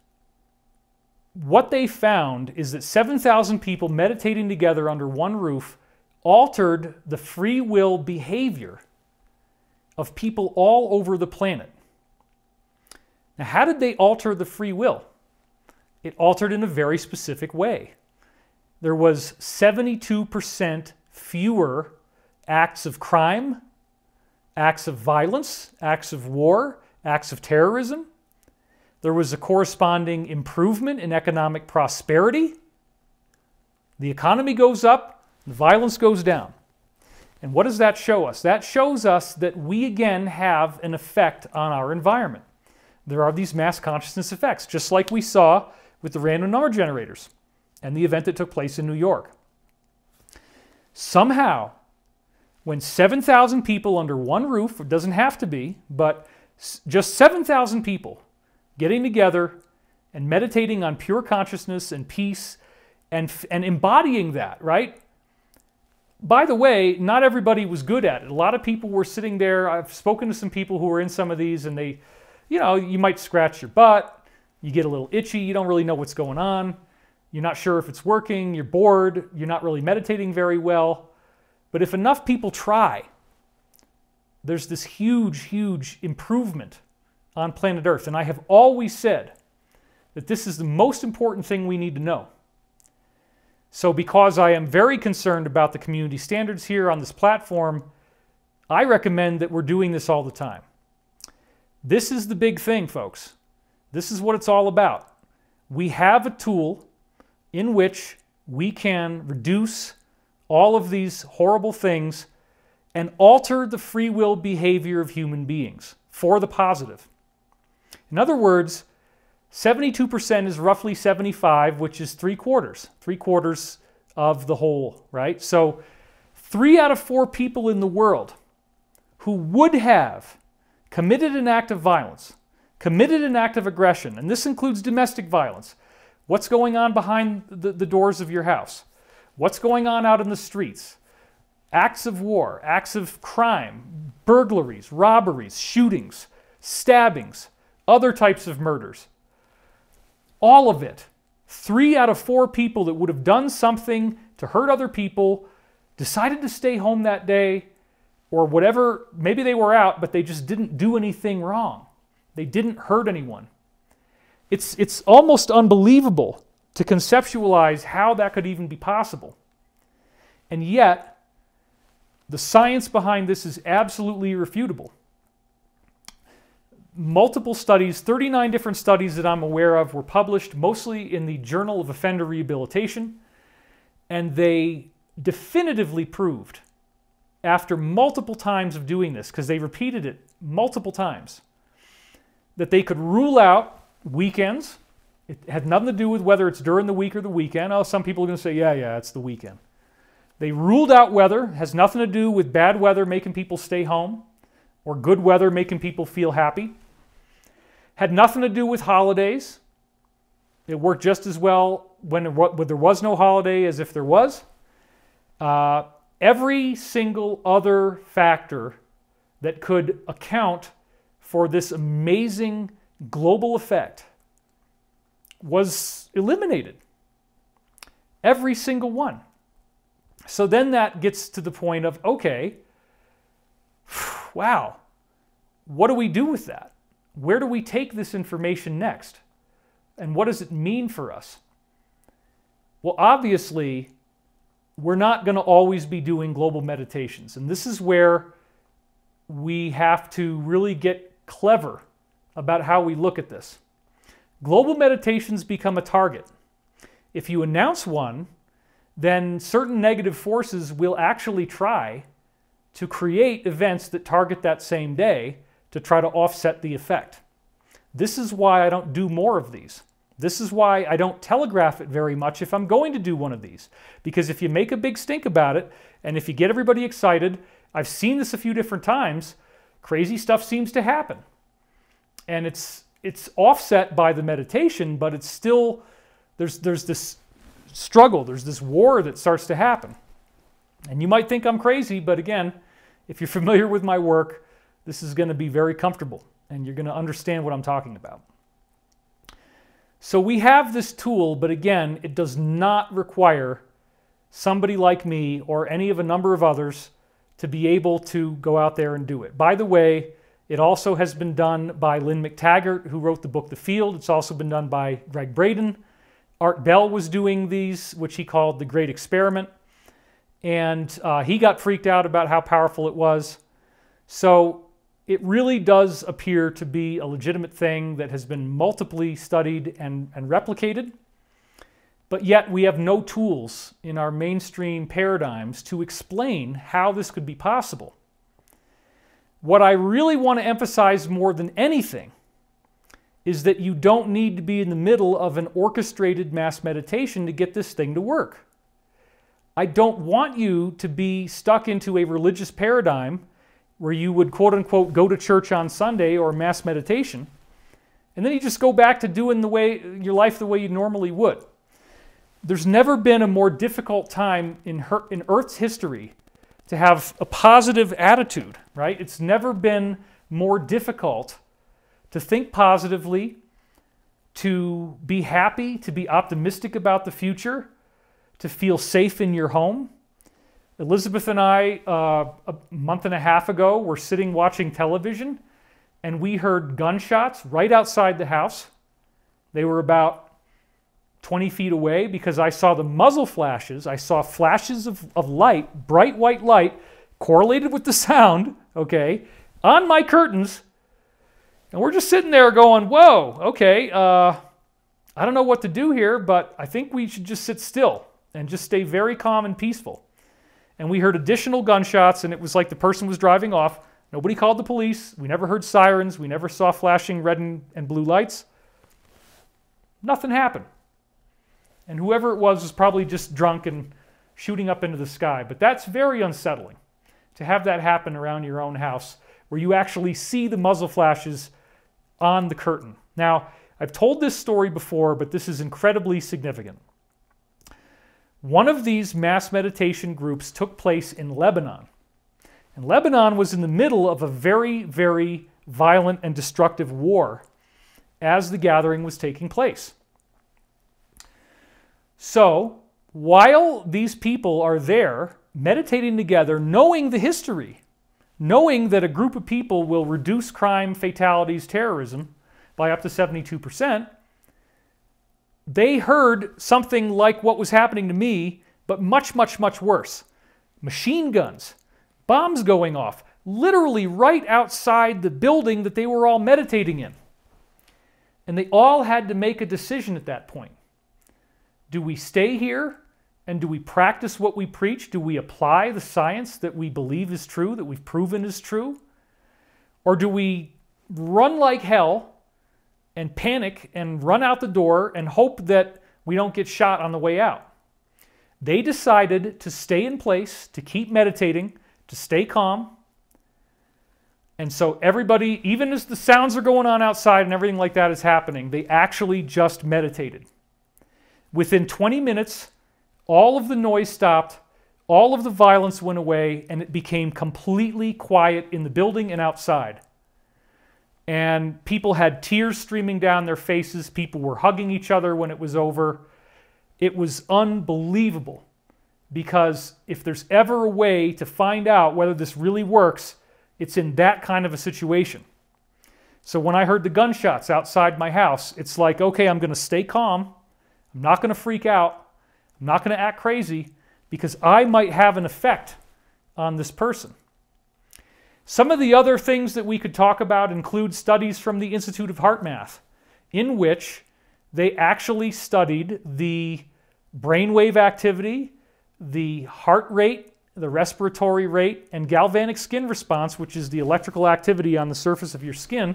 what they found is that 7,000 people meditating together under one roof altered the free will behavior of people all over the planet. Now, how did they alter the free will? It altered in a very specific way. There was 72% fewer acts of crime, acts of violence, acts of war, acts of terrorism. There was a corresponding improvement in economic prosperity. The economy goes up, the violence goes down. And what does that show us? That shows us that we again have an effect on our environment. There are these mass consciousness effects, just like we saw with the random number generators and the event that took place in New York. Somehow, when 7,000 people under one roof, it doesn't have to be, but just 7,000 people getting together and meditating on pure consciousness and peace and embodying that, right? By the way, not everybody was good at it. A lot of people were sitting there. I've spoken to some people who were in some of these, and they, you know, you might scratch your butt, you get a little itchy, you don't really know what's going on, you're not sure if it's working, you're bored, you're not really meditating very well. But if enough people try, there's this huge, huge improvement on planet Earth. And I have always said that this is the most important thing we need to know. So because I am very concerned about the community standards here on this platform, I recommend that we're doing this all the time. This is the big thing, folks. This is what it's all about. We have a tool in which we can reduce all of these horrible things and alter the free will behavior of human beings for the positive. In other words, 72% is roughly 75, which is 3/4 of the whole, right? So 3 out of 4 people in the world who would have committed an act of violence, committed an act of aggression, and this includes domestic violence. What's going on behind the doors of your house? What's going on out in the streets? Acts of war, acts of crime, burglaries, robberies, shootings, stabbings, other types of murders. All of it. 3 out of 4 people that would have done something to hurt other people decided to stay home that day, or whatever. Maybe they were out, but they just didn't do anything wrong. They didn't hurt anyone. It's almost unbelievable to conceptualize how that could even be possible. And yet, the science behind this is absolutely irrefutable. Multiple studies, 39 different studies that I'm aware of, were published mostly in the Journal of Offender Rehabilitation, and they definitively proved, after multiple times of doing this, because they repeated it multiple times, that they could rule out weekends. It had nothing to do with whether it's during the week or the weekend. Oh, some people are going to say, yeah, it's the weekend. They ruled out weather. It has nothing to do with bad weather making people stay home or good weather making people feel happy. Had nothing to do with holidays. It worked just as well when there was no holiday as if there was. Every single other factor that could account for this amazing global effect was eliminated. Every single one. So then that gets to the point of, okay, wow, what do we do with that? Where do we take this information next? And what does it mean for us? Well, obviously, we're not going to always be doing global meditations. And this is where we have to really get clever about how we look at this. Global meditations become a target. If you announce one, then certain negative forces will actually try to create events that target that same day to try to offset the effect. This is why I don't do more of these. This is why I don't telegraph it very much if I'm going to do one of these. Because if you make a big stink about it, and if you get everybody excited, I've seen this a few different times, crazy stuff seems to happen. And it's offset by the meditation, but it's still, there's this struggle, there's this war that starts to happen. And you might think I'm crazy, but again, if you're familiar with my work, this is going to be very comfortable, and you're going to understand what I'm talking about. So we have this tool, but again, it does not require somebody like me or any of a number of others to be able to go out there and do it. By the way, it also has been done by Lynn McTaggart, who wrote the book The Field. It's also been done by Greg Braden. Art Bell was doing these, which he called The Great Experiment. And he got freaked out about how powerful it was. So it really does appear to be a legitimate thing that has been multiply studied and replicated. But yet we have no tools in our mainstream paradigms to explain how this could be possible. What I really want to emphasize more than anything is that you don't need to be in the middle of an orchestrated mass meditation to get this thing to work. I don't want you to be stuck into a religious paradigm where you would, quote unquote, go to church on Sunday or mass meditation, and then you just go back to doing your life the way you normally would. There's never been a more difficult time in Earth's history to have a positive attitude, right? It's never been more difficult to think positively, to be happy, to be optimistic about the future, to feel safe in your home. Elizabeth and I, a month and a half ago, were sitting watching television, and we heard gunshots right outside the house. They were about 20 feet away because I saw the muzzle flashes. I saw flashes of light, bright white light, correlated with the sound, okay, on my curtains. And we're just sitting there going, whoa, okay, I don't know what to do here, but I think we should just sit still and just stay very calm and peaceful. And we heard additional gunshots, and it was like the person was driving off. Nobody called the police. We never heard sirens. We never saw flashing red and blue lights. Nothing happened. And whoever it was probably just drunk and shooting up into the sky. But that's very unsettling to have that happen around your own house where you actually see the muzzle flashes on the curtain. Now, I've told this story before, but this is incredibly significant. One of these mass meditation groups took place in Lebanon. And Lebanon was in the middle of a very, very violent and destructive war as the gathering was taking place. So, while these people are there meditating together, knowing the history, knowing that a group of people will reduce crime, fatalities, terrorism by up to 72%, they heard something like what was happening to me, but much, much, much worse. Machine guns, bombs going off, literally right outside the building that they were all meditating in. And they all had to make a decision at that point. Do we stay here and do we practice what we preach? Do we apply the science that we believe is true, that we've proven is true? Or do we run like hell and panic and run out the door and hope that we don't get shot on the way out? They decided to stay in place, to keep meditating, to stay calm. And so everybody, even as the sounds are going on outside and everything like that is happening, they actually just meditated. Within 20 minutes, all of the noise stopped, all of the violence went away, and it became completely quiet in the building and outside. And people had tears streaming down their faces. People were hugging each other when it was over. It was unbelievable, because if there's ever a way to find out whether this really works, it's in that kind of a situation. So when I heard the gunshots outside my house, it's like, okay, I'm going to stay calm. I'm not going to freak out. I'm not going to act crazy because I might have an effect on this person. Some of the other things that we could talk about include studies from the Institute of Heart Math, in which they actually studied the brainwave activity, the heart rate, the respiratory rate, and galvanic skin response, which is the electrical activity on the surface of your skin,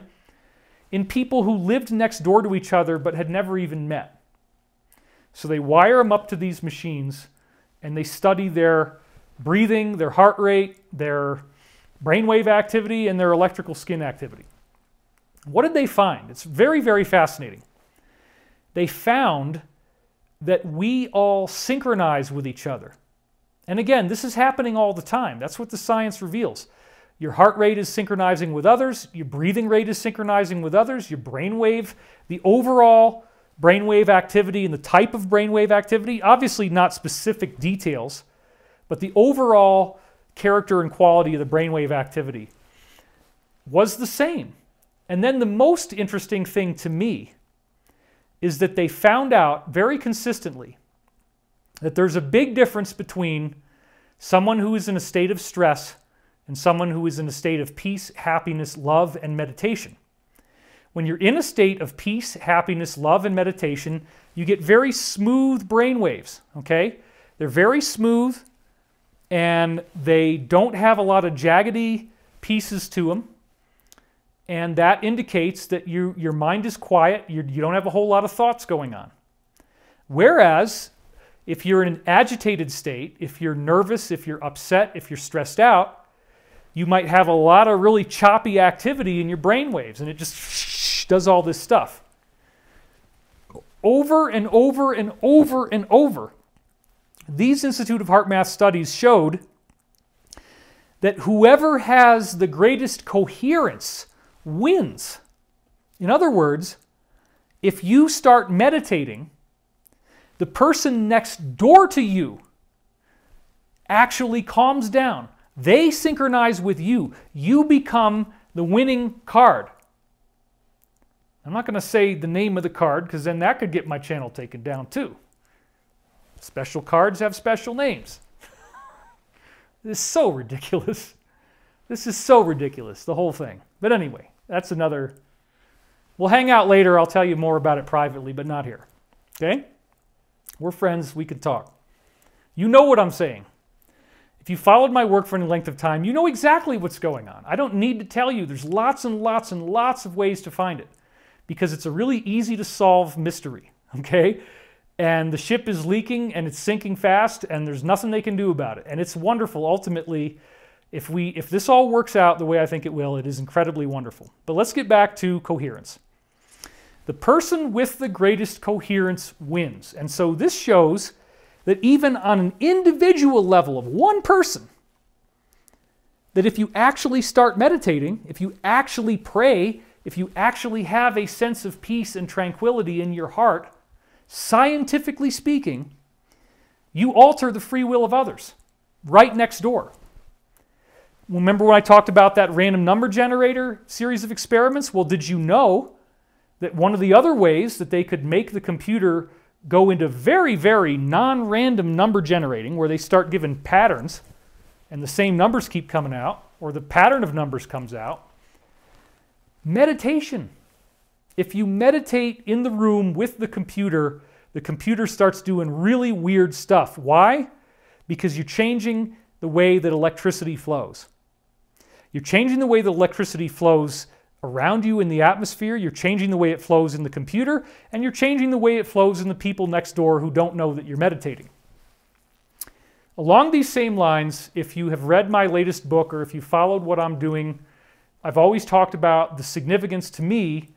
in people who lived next door to each other but had never even met. So they wire them up to these machines and they study their breathing, their heart rate, their brainwave activity, and their electrical skin activity. What did they find? It's very, very fascinating. They found that we all synchronize with each other. And again, this is happening all the time. That's what the science reveals. Your heart rate is synchronizing with others. Your breathing rate is synchronizing with others. Your brainwave, the overall brainwave activity and the type of brainwave activity, obviously not specific details, but the overall character and quality of the brainwave activity was the same. And then the most interesting thing to me is that they found out very consistently that there's a big difference between someone who is in a state of stress and someone who is in a state of peace, happiness, love, and meditation. When you're in a state of peace, happiness, love, and meditation, you get very smooth brain waves, okay? They're very smooth, and they don't have a lot of jaggedy pieces to them, and that indicates that your mind is quiet, you don't have a whole lot of thoughts going on. Whereas, if you're in an agitated state, if you're nervous, if you're upset, if you're stressed out, you might have a lot of really choppy activity in your brain waves, and it just does all this stuff. Over and over and over and over, these Institute of Heart Math studies showed that whoever has the greatest coherence wins. In other words, if you start meditating, the person next door to you actually calms down. They synchronize with you. You become the winning card. I'm not going to say the name of the card because then that could get my channel taken down too. Special cards have special names. This is so ridiculous. This is so ridiculous, the whole thing. But anyway, that's another... We'll hang out later. I'll tell you more about it privately, but not here. Okay? We're friends. We could talk. You know what I'm saying. If you followed my work for any length of time, you know exactly what's going on. I don't need to tell you. There's lots and lots and lots of ways to find it because it's a really easy to solve mystery, okay? And the ship is leaking and it's sinking fast and there's nothing they can do about it. And it's wonderful. Ultimately, if this all works out the way I think it will, it is incredibly wonderful. But let's get back to coherence. The person with the greatest coherence wins. And so this shows that even on an individual level of one person, that if you actually start meditating, if you actually pray, if you actually have a sense of peace and tranquility in your heart, scientifically speaking, you alter the free will of others right next door. Remember when I talked about that random number generator series of experiments? Well, did you know that one of the other ways that they could make the computer go into very, very non-random number generating, where they start giving patterns and the same numbers keep coming out, or the pattern of numbers comes out? Meditation. If you meditate in the room with the computer starts doing really weird stuff. Why? Because you're changing the way that electricity flows. You're changing the way that electricity flows around you in the atmosphere, you're changing the way it flows in the computer, and you're changing the way it flows in the people next door who don't know that you're meditating. Along these same lines, if you have read my latest book or if you followed what I'm doing, I've always talked about the significance to me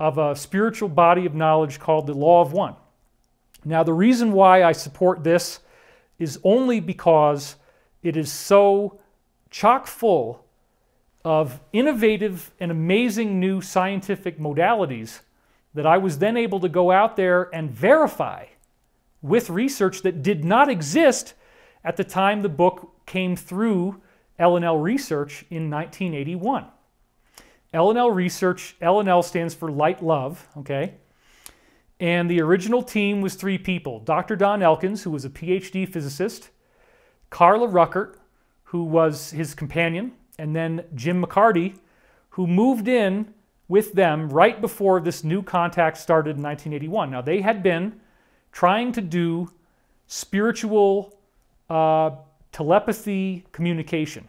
of a spiritual body of knowledge called the Law of One. Now, the reason why I support this is only because it is so chock full of innovative and amazing new scientific modalities that I was then able to go out there and verify with research that did not exist at the time the book came through L&L Research in 1981. L&L Research. L&L stands for Light Love, okay? And the original team was 3 people. Dr. Don Elkins, who was a PhD physicist, Carla Ruckert, who was his companion, and then Jim McCarty, who moved in with them right before this new contact started in 1981. Now, they had been trying to do spiritual telepathy communication,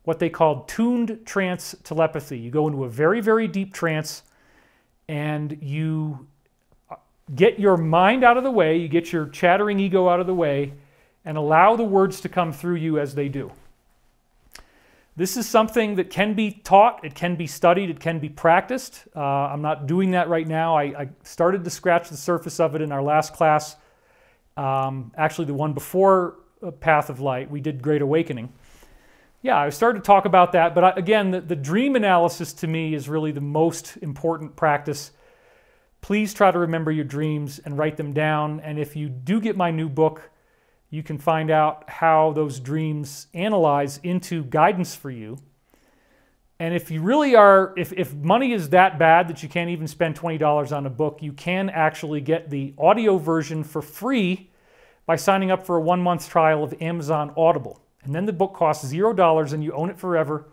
what they called tuned trance telepathy. You go into a very, very deep trance and you get your mind out of the way, you get your chattering ego out of the way, and allow the words to come through you as they do. This is something that can be taught, it can be studied, it can be practiced. I'm not doing that right now. I started to scratch the surface of it in our last class. Actually, the one before Path of Light, we did Great Awakening. Yeah, I started to talk about that, but again, the dream analysis to me is really the most important practice. Please try to remember your dreams and write them down, and if you do get my new book, you can find out how those dreams analyze into guidance for you. And if you really are, if money is that bad that you can't even spend $20 on a book, you can actually get the audio version for free by signing up for a 1-month trial of Amazon Audible. And then the book costs $0 and you own it forever.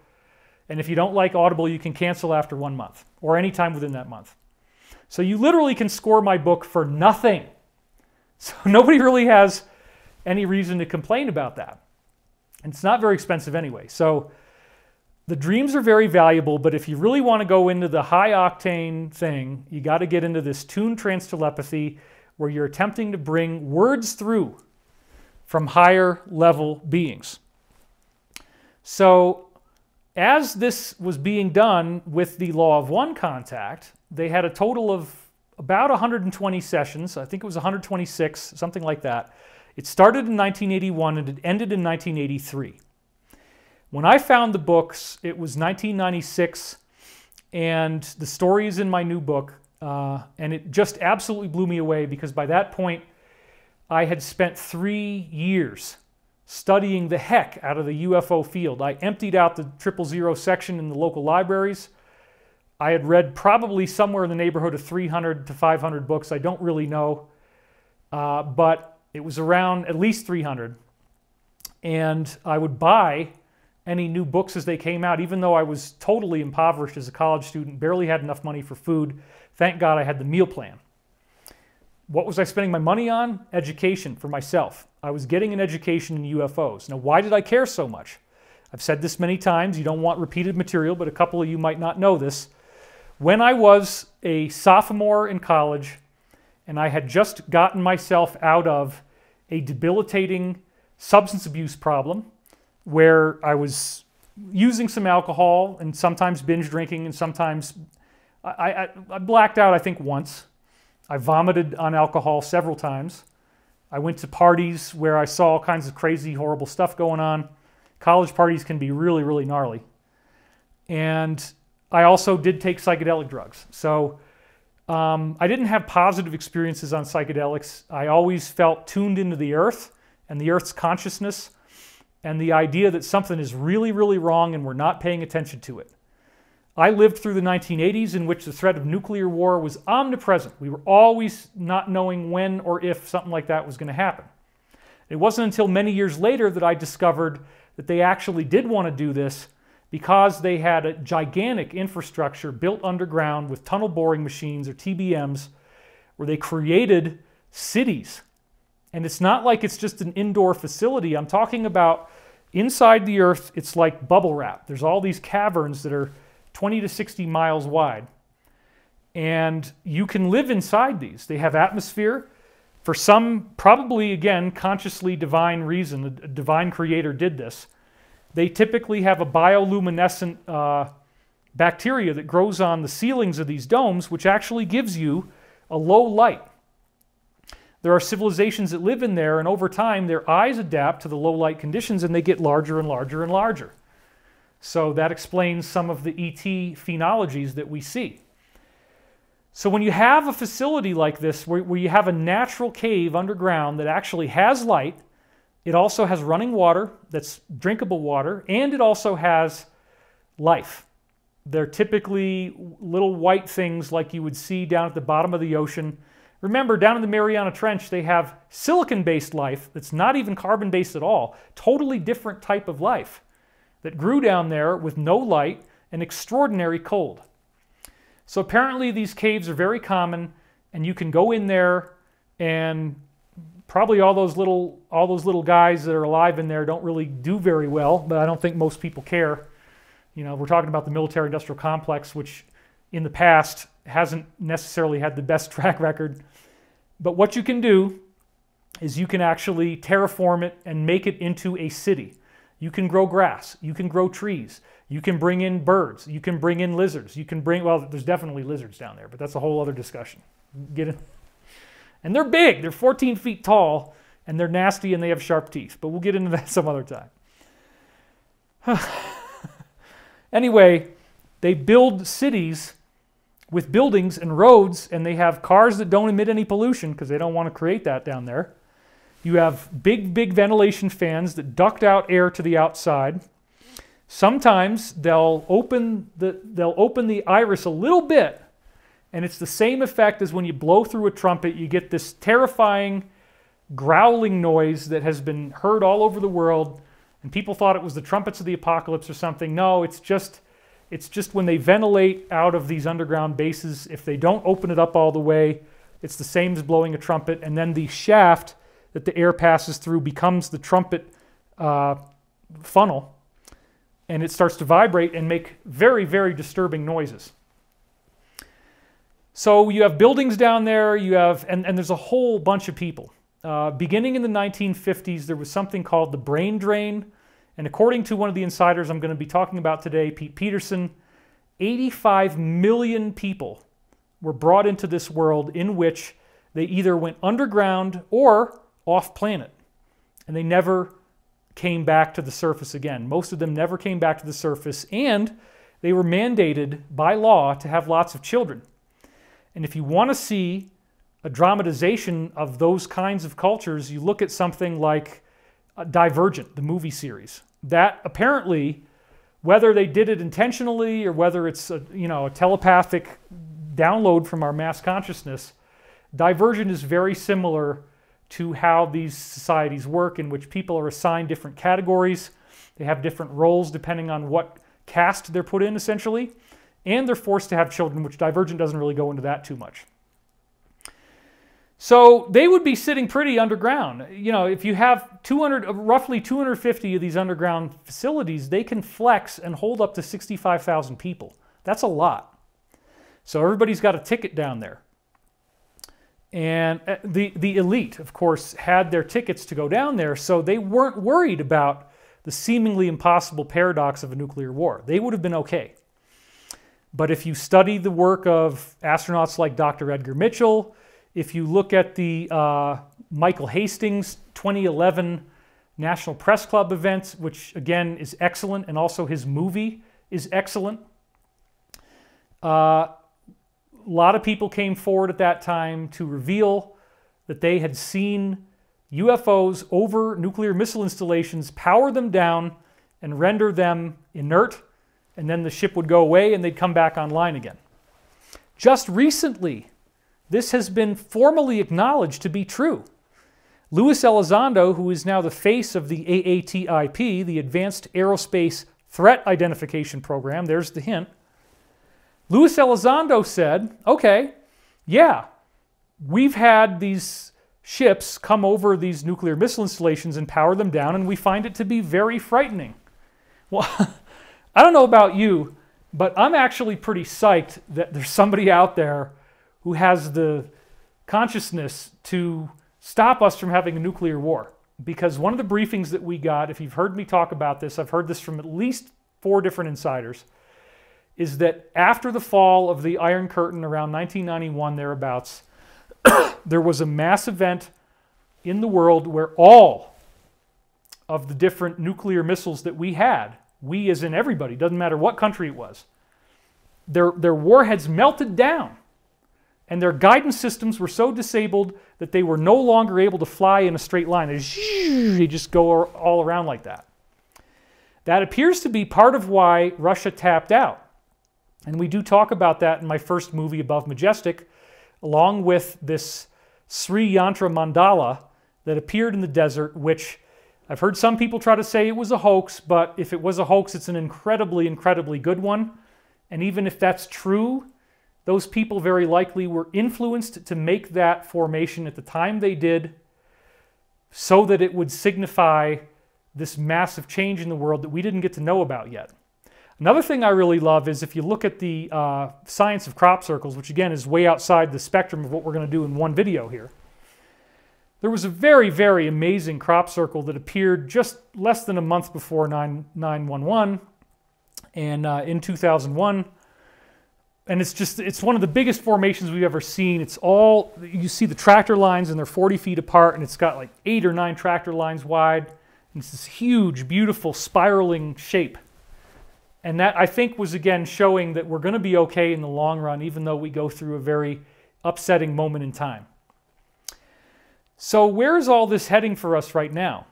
And if you don't like Audible, you can cancel after 1 month or any time within that month. So you literally can score my book for nothing. So nobody really has any reason to complain about that. And it's not very expensive anyway. So the dreams are very valuable, but if you really want to go into the high octane thing, you got to get into this tuned trance telepathy where you're attempting to bring words through from higher level beings. So as this was being done with the Law of One contact, they had a total of about 120 sessions. I think it was 126, something like that. It started in 1981 and it ended in 1983. When I found the books, it was 1996, and the story is in my new book, and it just absolutely blew me away because by that point, I had spent 3 years studying the heck out of the UFO field. I emptied out the 000 section in the local libraries. I had read probably somewhere in the neighborhood of 300 to 500 books. I don't really know, but it was around at least 300. And I would buy any new books as they came out, even though I was totally impoverished as a college student, barely had enough money for food. Thank God I had the meal plan. What was I spending my money on? Education for myself. I was getting an education in UFOs. Now, why did I care so much? I've said this many times. You don't want repeated material, but a couple of you might not know this. When I was a sophomore in college, and I had just gotten myself out of a debilitating substance abuse problem where I was using some alcohol and sometimes binge drinking and sometimes I blacked out, I think, once. I vomited on alcohol several times. I went to parties where I saw all kinds of crazy, horrible stuff going on. College parties can be really, really gnarly. And I also did take psychedelic drugs. So I didn't have positive experiences on psychedelics. I always felt tuned into the earth and the earth's consciousness and the idea that something is really, really wrong and we're not paying attention to it. I lived through the 1980s in which the threat of nuclear war was omnipresent. We were always not knowing when or if something like that was going to happen. It wasn't until many years later that I discovered that they actually did want to do this because they had a gigantic infrastructure built underground with tunnel boring machines, or TBMs, where they created cities. And it's not like it's just an indoor facility. I'm talking about inside the earth, it's like bubble wrap. There's all these caverns that are 20 to 60 miles wide. And you can live inside these. They have atmosphere. For some, probably, again, consciously divine reason, a divine creator did this. They typically have a bioluminescent bacteria that grows on the ceilings of these domes, which actually gives you a low light. There are civilizations that live in there, and over time, their eyes adapt to the low light conditions, and they get larger and larger and larger. So that explains some of the ET phenologies that we see. So when you have a facility like this, where you have a natural cave underground that actually has light, it also has running water that's drinkable water, and it also has life. They're typically little white things like you would see down at the bottom of the ocean. Remember, down in the Mariana Trench, they have silicon-based life that's not even carbon-based at all. Totally different type of life that grew down there with no light and extraordinary cold. So apparently these caves are very common, and you can go in there, and probably all those little guys that are alive in there don't really do very well, but I don't think most people care. You know, we're talking about the military-industrial complex, which in the past hasn't necessarily had the best track record. But what you can do is you can actually terraform it and make it into a city. You can grow grass, you can grow trees, you can bring in birds, you can bring in lizards, you can bring, well, there's definitely lizards down there, but that's a whole other discussion. Get it? And they're big, they're 14 feet tall, and they're nasty and they have sharp teeth, but we'll get into that some other time. Anyway, they build cities with buildings and roads, and they have cars that don't emit any pollution because they don't want to create that down there. You have big, big ventilation fans that duct out air to the outside. Sometimes they'll open the iris a little bit, and it's the same effect as when you blow through a trumpet. You get this terrifying growling noise that has been heard all over the world, and people thought it was the trumpets of the apocalypse or something. No, it's just when they ventilate out of these underground bases. If they don't open it up all the way, it's the same as blowing a trumpet, and then the shaft that the air passes through becomes the trumpet funnel, and it starts to vibrate and make very, very disturbing noises. So you have buildings down there, you have, and there's a whole bunch of people. Beginning in the 1950s, there was something called the brain drain. And according to one of the insiders I'm going to be talking about today, Pete Peterson, 85 million people were brought into this world in which they either went underground or off-planet. And they never came back to the surface again. Most of them never came back to the surface, and they were mandated by law to have lots of children. And if you want to see a dramatization of those kinds of cultures, you look at something like Divergent, the movie series. That apparently, whether they did it intentionally or whether it's a telepathic download from our mass consciousness, Divergent is very similar to how these societies work, in which people are assigned different categories. They have different roles depending on what caste they're put in, essentially, and they're forced to have children, which Divergent doesn't really go into that too much. So they would be sitting pretty underground. You know, if you have roughly 250 of these underground facilities, they can flex and hold up to 65,000 people. That's a lot. So everybody's got a ticket down there. And the elite, of course, had their tickets to go down there, so they weren't worried about the seemingly impossible paradox of a nuclear war. They would have been okay. But if you study the work of astronauts like Dr. Edgar Mitchell, if you look at the Michael Hastings 2011 National Press Club event, which again is excellent, and also his movie is excellent. A lot of people came forward at that time to reveal that they had seen UFOs over nuclear missile installations, power them down and render them inert, and then the ship would go away and they'd come back online again. Just recently, this has been formally acknowledged to be true. Luis Elizondo, who is now the face of the AATIP, the Advanced Aerospace Threat Identification Program, there's the hint. Luis Elizondo said, okay, yeah, we've had these ships come over these nuclear missile installations and power them down, and we find it to be very frightening. Well, I don't know about you, but I'm actually pretty psyched that there's somebody out there who has the consciousness to stop us from having a nuclear war. Because one of the briefings that we got, if you've heard me talk about this, I've heard this from at least 4 different insiders, is that after the fall of the Iron Curtain around 1991, thereabouts, there was a mass event in the world where all of the different nuclear missiles that we had, we as in everybody, doesn't matter what country it was, their warheads melted down. And their guidance systems were so disabled that they were no longer able to fly in a straight line. They just go all around like that. That appears to be part of why Russia tapped out. And we do talk about that in my first movie, Above Majestic, along with this Sri Yantra mandala that appeared in the desert, which I've heard some people try to say it was a hoax, but if it was a hoax, it's an incredibly, incredibly good one. And even if that's true, those people very likely were influenced to make that formation at the time they did so that it would signify this massive change in the world that we didn't get to know about yet. Another thing I really love is if you look at the science of crop circles, which again is way outside the spectrum of what we're going to do in one video here. There was a very, very amazing crop circle that appeared just less than a month before 9/11 and in 2001. And it's one of the biggest formations we've ever seen. It's all, you see the tractor lines and they're 40 feet apart, and it's got like 8 or 9 tractor lines wide. And it's this huge, beautiful, spiraling shape. And that, I think, was again showing that we're going to be okay in the long run, even though we go through a very upsetting moment in time. So where is all this heading for us right now?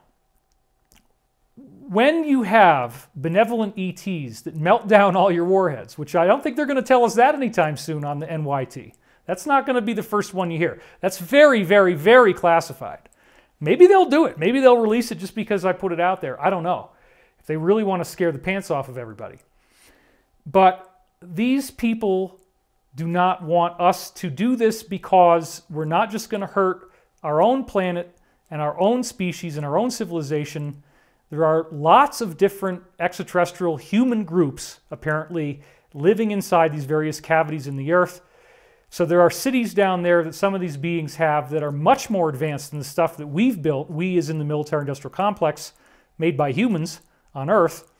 When you have benevolent ETs that melt down all your warheads, which I don't think they're going to tell us that anytime soon on the NYT. That's not going to be the first one you hear. That's very, very, very classified. Maybe they'll do it. Maybe they'll release it just because I put it out there. I don't know. If they really want to scare the pants off of everybody. But these people do not want us to do this because we're not just going to hurt our own planet and our own species and our own civilization. There are lots of different extraterrestrial human groups apparently living inside these various cavities in the earth. So there are cities down there that some of these beings have that are much more advanced than the stuff that we've built, we as in the military-industrial complex, made by humans on Earth.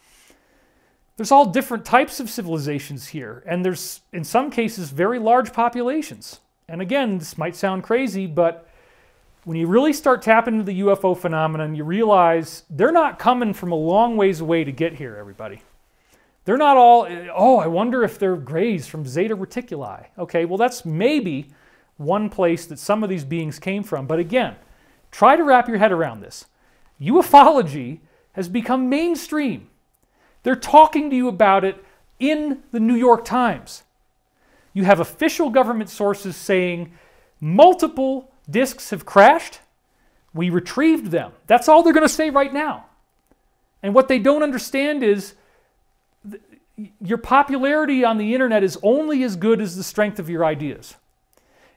There's all different types of civilizations here, and there's, in some cases, very large populations. And again, this might sound crazy, but when you really start tapping into the UFO phenomenon, you realize they're not coming from a long ways away to get here, everybody. They're not all, oh, I wonder if they're grays from Zeta Reticuli. Okay, well, that's maybe one place that some of these beings came from. But again, try to wrap your head around this. Ufology has become mainstream. They're talking to you about it in the New York Times. You have official government sources saying multiple disks have crashed. We retrieved them. That's all they're going to say right now. And what they don't understand is your popularity on the internet is only as good as the strength of your ideas.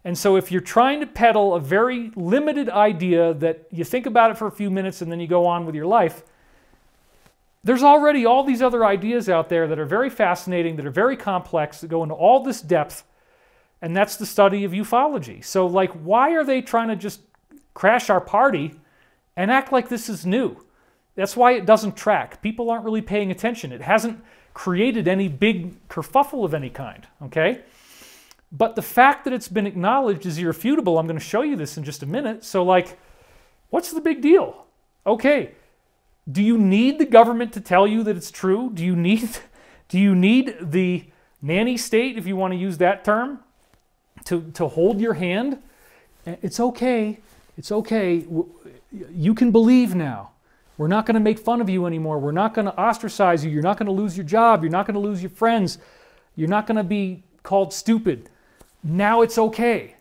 And so if you're trying to peddle a very limited idea that you think about it for a few minutes and then you go on with your life, there's already all these other ideas out there that are very fascinating, that are very complex, that go into all this depth, and that's the study of ufology. So, like, why are they trying to just crash our party and act like this is new? That's why it doesn't track. People aren't really paying attention. It hasn't created any big kerfuffle of any kind, okay? But the fact that it's been acknowledged is irrefutable. I'm going to show you this in just a minute. So, like, what's the big deal? Okay, do you need the government to tell you that it's true? Do you need the nanny state, if you want to use that term, to hold your hand? It's okay. It's okay. You can believe now. We're not going to make fun of you anymore. We're not going to ostracize you. You're not going to lose your job. You're not going to lose your friends. You're not going to be called stupid. Now it's okay.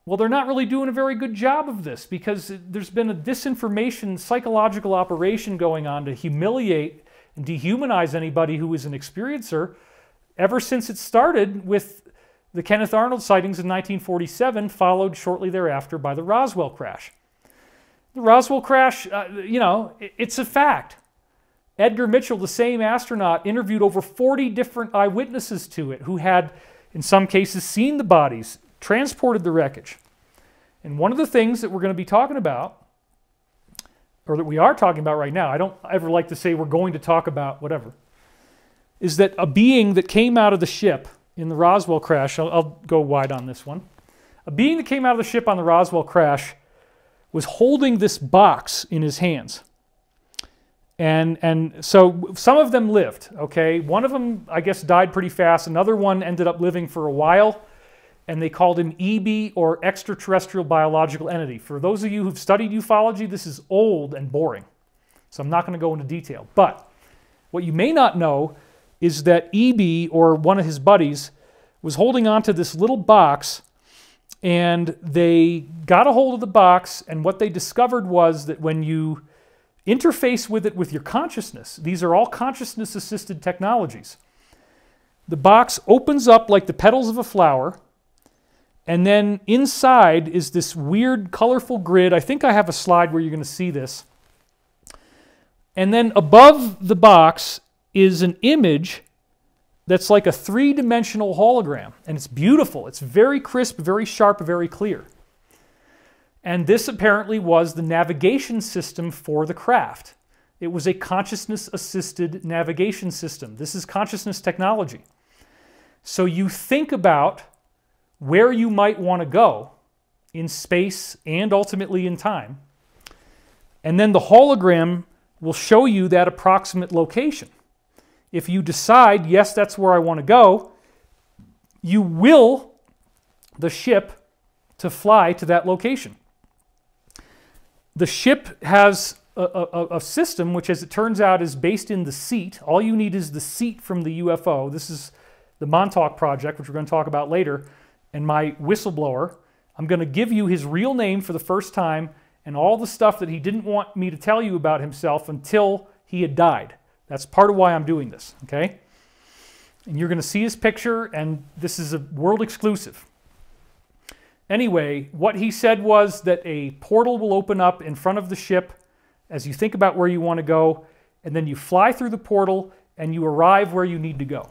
Well, they're not really doing a very good job of this because there's been a disinformation psychological operation going on to humiliate and dehumanize anybody who is an experiencer ever since it started with the Kenneth Arnold sightings in 1947, followed shortly thereafter by the Roswell crash. The Roswell crash, it's a fact. Edgar Mitchell, the same astronaut, interviewed over 40 different eyewitnesses to it who had, in some cases, seen the bodies, transported the wreckage. And one of the things that we're going to be talking about, or that we are talking about right now, I don't ever like to say we're going to talk about whatever, is that a being that came out of the ship in the Roswell crash, I'll go wide on this one, a being that came out of the ship on the Roswell crash was holding this box in his hands. And so some of them lived, okay? One of them, I guess, died pretty fast. Another one ended up living for a while, and they called him EB, or extraterrestrial biological entity. For those of you who've studied ufology, this is old and boring, so I'm not going to go into detail. But what you may not know is that EB, or one of his buddies, was holding on to this little box, and they got a hold of the box, and what they discovered was that when you interface with it with your consciousness, these are all consciousness-assisted technologies, the box opens up like the petals of a flower, and then inside is this weird, colorful grid. I think I have a slide where you're going to see this. And then above the box is an image that's like a three-dimensional hologram. And it's beautiful. It's very crisp, very sharp, very clear. And this apparently was the navigation system for the craft. It was a consciousness-assisted navigation system. This is consciousness technology. So you think about where you might want to go in space and ultimately in time. And then the hologram will show you that approximate location. If you decide, yes, that's where I want to go, you will the ship to fly to that location. The ship has a system which, as it turns out, is based in the seat. All you need is the seat from the UFO. This is the Montauk Project, which we're going to talk about later, and my whistleblower. I'm going to give you his real name for the first time and all the stuff that he didn't want me to tell you about himself until he had died. That's part of why I'm doing this, okay? And you're going to see his picture, and this is a world exclusive. Anyway, what he said was that a portal will open up in front of the ship as you think about where you want to go, and then you fly through the portal and you arrive where you need to go.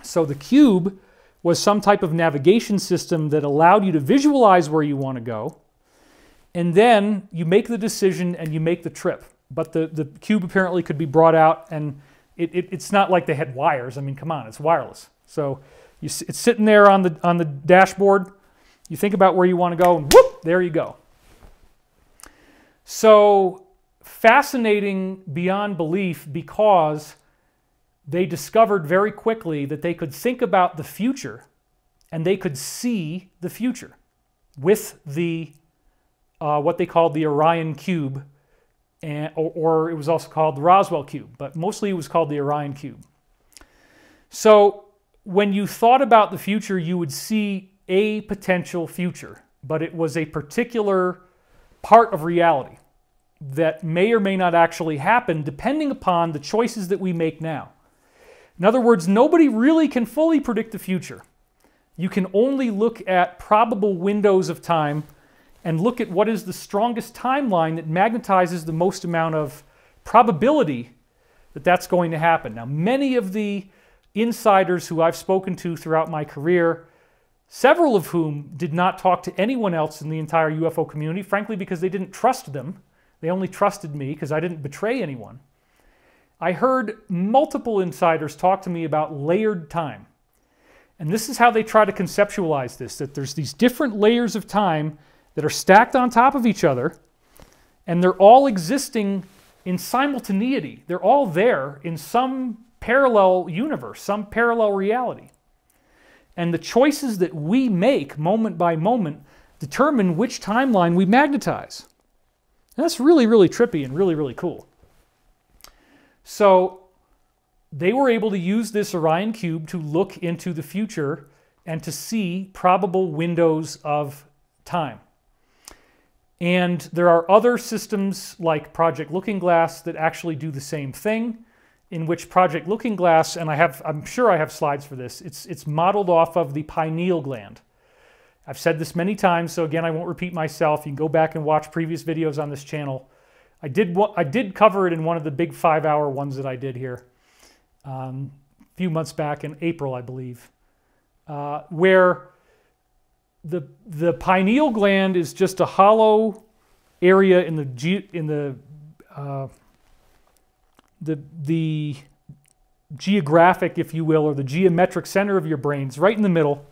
So the cube was some type of navigation system that allowed you to visualize where you want to go, and then you make the decision and you make the trip. But the cube apparently could be brought out, and it's not like they had wires. I mean, come on, it's wireless. So it's sitting there on the dashboard. You think about where you want to go, and whoop, there you go. So fascinating beyond belief, because they discovered very quickly that they could think about the future and they could see the future with the what they called the Orion Cube, or it was also called the Roswell Cube, but mostly it was called the Orion Cube. So when you thought about the future, you would see a potential future, but it was a particular part of reality that may or may not actually happen depending upon the choices that we make now. In other words, nobody really can fully predict the future. You can only look at probable windows of time and look at what is the strongest timeline that magnetizes the most amount of probability that that's going to happen. Now, many of the insiders who I've spoken to throughout my career, several of whom did not talk to anyone else in the entire UFO community, frankly, because they didn't trust them. They only trusted me because I didn't betray anyone. I heard multiple insiders talk to me about layered time. And this is how they try to conceptualize this, that there's these different layers of time that are stacked on top of each other, and they're all existing in simultaneity. They're all there in some parallel universe, some parallel reality. And the choices that we make moment by moment determine which timeline we magnetize. And that's really, really trippy and really, really cool. So they were able to use this Orion Cube to look into the future and to see probable windows of time. And there are other systems like Project Looking Glass that actually do the same thing, in which Project Looking Glass, and I'm sure I have slides for this, it's modeled off of the pineal gland. I've said this many times, so again, I won't repeat myself. You can go back and watch previous videos on this channel. I did cover it in one of the big 5-hour ones that I did here a few months back in April, I believe, where the pineal gland is just a hollow area in the geographic, if you will, or the geometric center of your brain. It's right in the middle.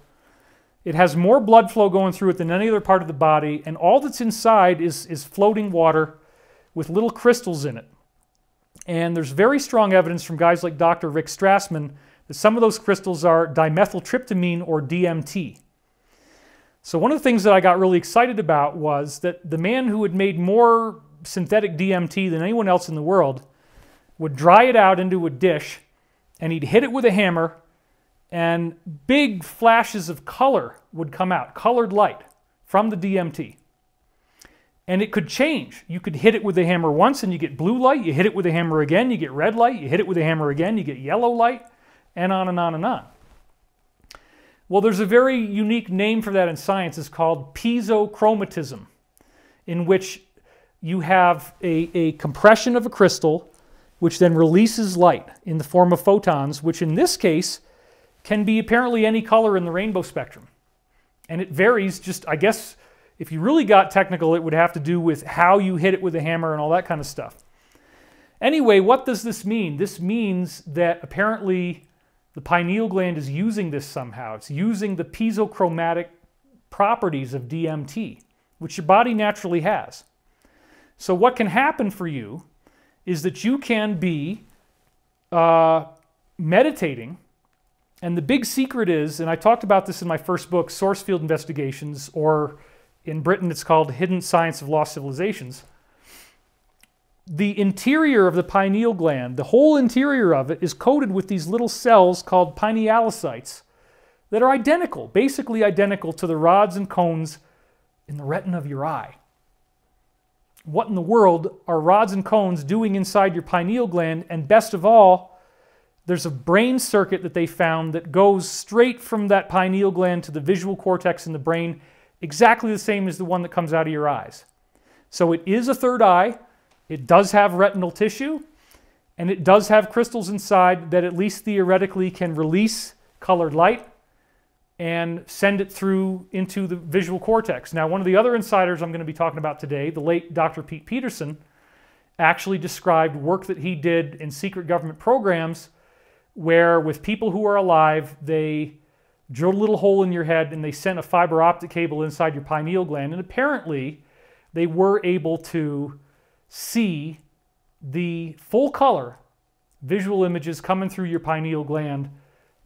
It has more blood flow going through it than any other part of the body, and all that's inside is floating water with little crystals in it. And there's very strong evidence from guys like Dr. Rick Strassman that some of those crystals are dimethyltryptamine, or DMT. So one of the things that I got really excited about was that the man who had made more synthetic DMT than anyone else in the world would dry it out into a dish and he'd hit it with a hammer, and big flashes of color would come out, colored light from the DMT. And it could change. You could hit it with a hammer once and you get blue light. You hit it with a hammer again, you get red light. You hit it with a hammer again, you get yellow light, and on and on and on. Well, there's a very unique name for that in science. It's called piezochromatism, in which you have a compression of a crystal, which then releases light in the form of photons, which in this case can be apparently any color in the rainbow spectrum. And it varies just, I guess, if you really got technical, it would have to do with how you hit it with a hammer and all that kind of stuff. Anyway, what does this mean? This means that apparently the pineal gland is using this somehow. It's using the piezochromatic properties of DMT, which your body naturally has. So what can happen for you is that you can be meditating, and the big secret is, and I talked about this in my first book, Source Field Investigations, or in Britain it's called Hidden Science of Lost Civilizations. The interior of the pineal gland, the whole interior of it, is coated with these little cells called pinealocytes that are identical, basically identical to the rods and cones in the retina of your eye. What in the world are rods and cones doing inside your pineal gland? And best of all, there's a brain circuit that they found that goes straight from that pineal gland to the visual cortex in the brain, exactly the same as the one that comes out of your eyes. So it is a third eye, it does have retinal tissue, and it does have crystals inside that at least theoretically can release colored light and send it through into the visual cortex. Now, one of the other insiders I'm going to be talking about today, the late Dr. Pete Peterson, actually described work that he did in secret government programs where with people who are alive, they drilled a little hole in your head and they sent a fiber optic cable inside your pineal gland, and apparently they were able to see the full color visual images coming through your pineal gland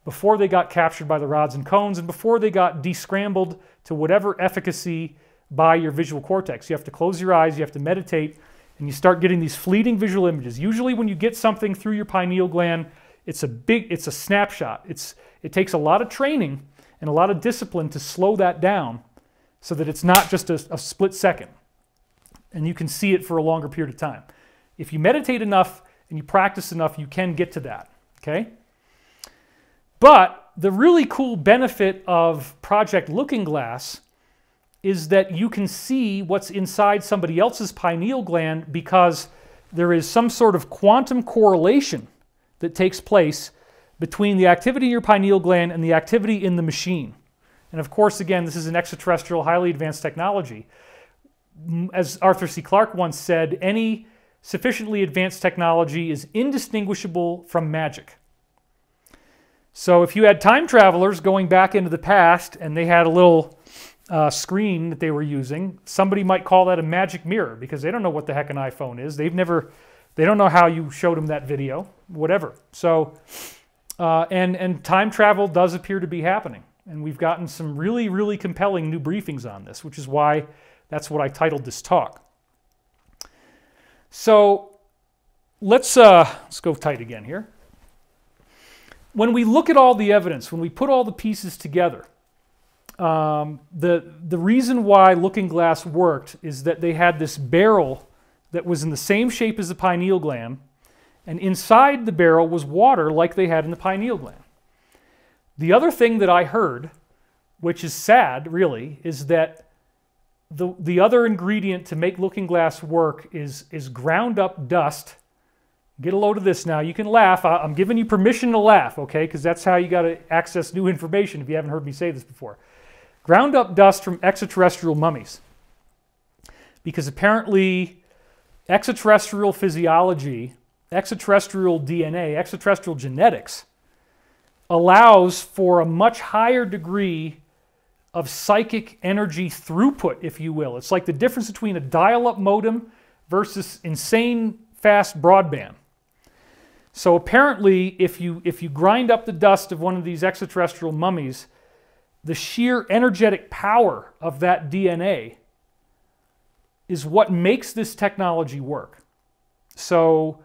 before they got captured by the rods and cones and before they got descrambled to whatever efficacy by your visual cortex. You have to close your eyes, you have to meditate, and you start getting these fleeting visual images. Usually when you get something through your pineal gland, it's a snapshot. It takes a lot of training and a lot of discipline to slow that down so that it's not just a split second and you can see it for a longer period of time. If you meditate enough and you practice enough, you can get to that, okay? But the really cool benefit of Project Looking Glass is that you can see what's inside somebody else's pineal gland because there is some sort of quantum correlation that takes place between the activity in your pineal gland and the activity in the machine. And of course, again, this is an extraterrestrial, highly advanced technology. As Arthur C. Clarke once said, any sufficiently advanced technology is indistinguishable from magic. So if you had time travelers going back into the past and they had a little screen that they were using, somebody might call that a magic mirror because they don't know what the heck an iPhone is. They don't know how you showed them that video, whatever. So, and time travel does appear to be happening. And we've gotten some really, really compelling new briefings on this, which is why that's what I titled this talk. So let's go tight again here. When we look at all the evidence, when we put all the pieces together, the reason why Looking Glass worked is that they had this barrel that was in the same shape as the pineal gland, and inside the barrel was water like they had in the pineal gland. The other thing that I heard, which is sad really, is that the other ingredient to make Looking Glass work is ground up dust. Get a load of this now. You can laugh. I'm giving you permission to laugh, okay? Because that's how you got to access new information if you haven't heard me say this before. Ground up dust from extraterrestrial mummies. Because apparently extraterrestrial physiology, extraterrestrial DNA, extraterrestrial genetics allows for a much higher degree of psychic energy throughput, if you will. It's like the difference between a dial-up modem versus insane fast broadband. So apparently, if you grind up the dust of one of these extraterrestrial mummies, the sheer energetic power of that DNA is what makes this technology work. So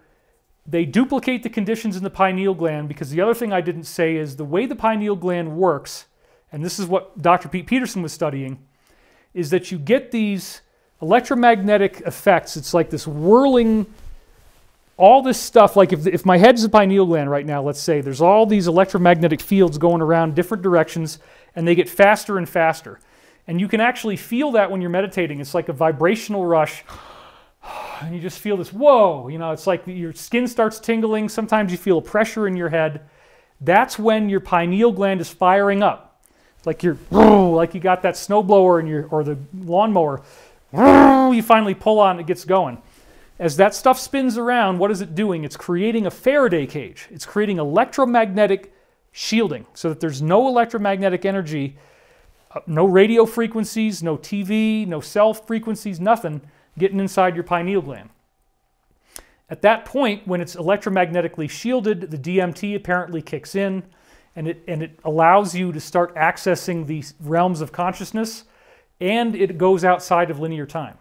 They duplicate the conditions in the pineal gland, because the other thing I didn't say is the way the pineal gland works, and this is what Dr. Pete Peterson was studying, is that you get these electromagnetic effects. It's like this whirling, all this stuff. Like if my head's the pineal gland right now, let's say, there's all these electromagnetic fields going around different directions, and they get faster and faster. And you can actually feel that when you're meditating. It's like a vibrational rush. And you just feel this, whoa, you know, it's like your skin starts tingling. Sometimes you feel a pressure in your head. That's when your pineal gland is firing up. It's like like you got that snowblower in your, or the lawnmower. You finally pull on, it gets going. As that stuff spins around, what is it doing? It's creating a Faraday cage. It's creating electromagnetic shielding so that there's no electromagnetic energy, no radio frequencies, no TV, no cell frequencies, nothing getting inside your pineal gland. At that point, when it's electromagnetically shielded, the DMT apparently kicks in, and it allows you to start accessing these realms of consciousness, and it goes outside of linear time.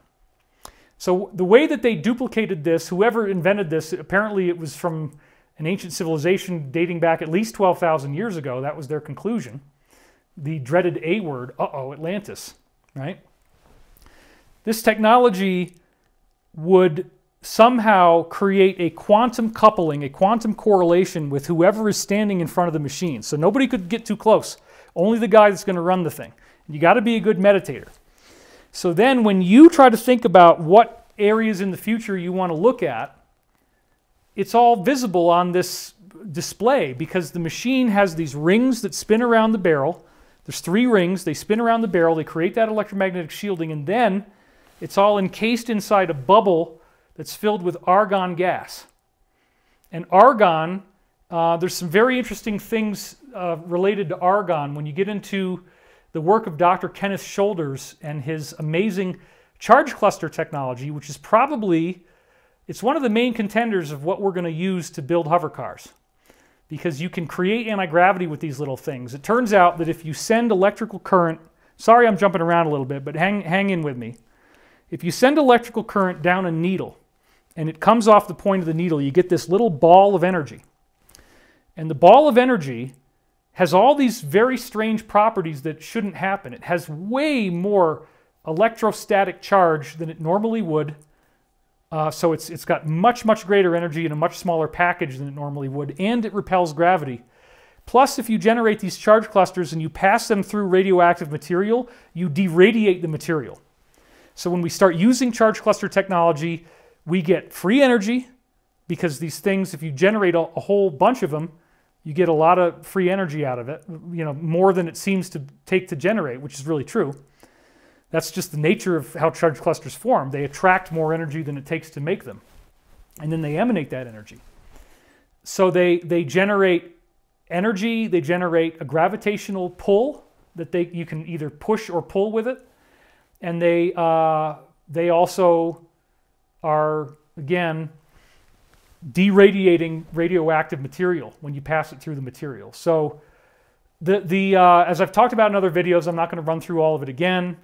So the way that they duplicated this, whoever invented this, apparently it was from an ancient civilization dating back at least 12,000 years ago. That was their conclusion. The dreaded A word, Atlantis, right? This technology would somehow create a quantum coupling, a quantum correlation with whoever is standing in front of the machine. So nobody could get too close. Only the guy that's going to run the thing. You got to be a good meditator. So then when you try to think about what areas in the future you want to look at, it's all visible on this display, because the machine has these rings that spin around the barrel. There's 3 rings. They spin around the barrel. They create that electromagnetic shielding, and then it's all encased inside a bubble that's filled with argon gas. And argon, there's some very interesting things related to argon when you get into the work of Dr. Kenneth Shoulders and his amazing charge cluster technology, which is probably, it's one of the main contenders of what we're going to use to build hover cars, because you can create anti-gravity with these little things. It turns out that if you send electrical current, sorry I'm jumping around a little bit, but hang in with me. If you send electrical current down a needle and it comes off the point of the needle, you get this little ball of energy. And the ball of energy has all these very strange properties that shouldn't happen. It has way more electrostatic charge than it normally would. So it's got much, much greater energy in a much smaller package than it normally would, and it repels gravity. Plus, if you generate these charge clusters and you pass them through radioactive material, you deradiate the material. So when we start using charge cluster technology, we get free energy, because these things, if you generate a whole bunch of them, you get a lot of free energy out of it, you know, more than it seems to take to generate, which is really true. That's just the nature of how charge clusters form. They attract more energy than it takes to make them, and then they emanate that energy. So they generate energy, they generate a gravitational pull that you can either push or pull with it. And they also are, again, deradiating radioactive material when you pass it through the material. So as I've talked about in other videos, I'm not going to run through all of it again.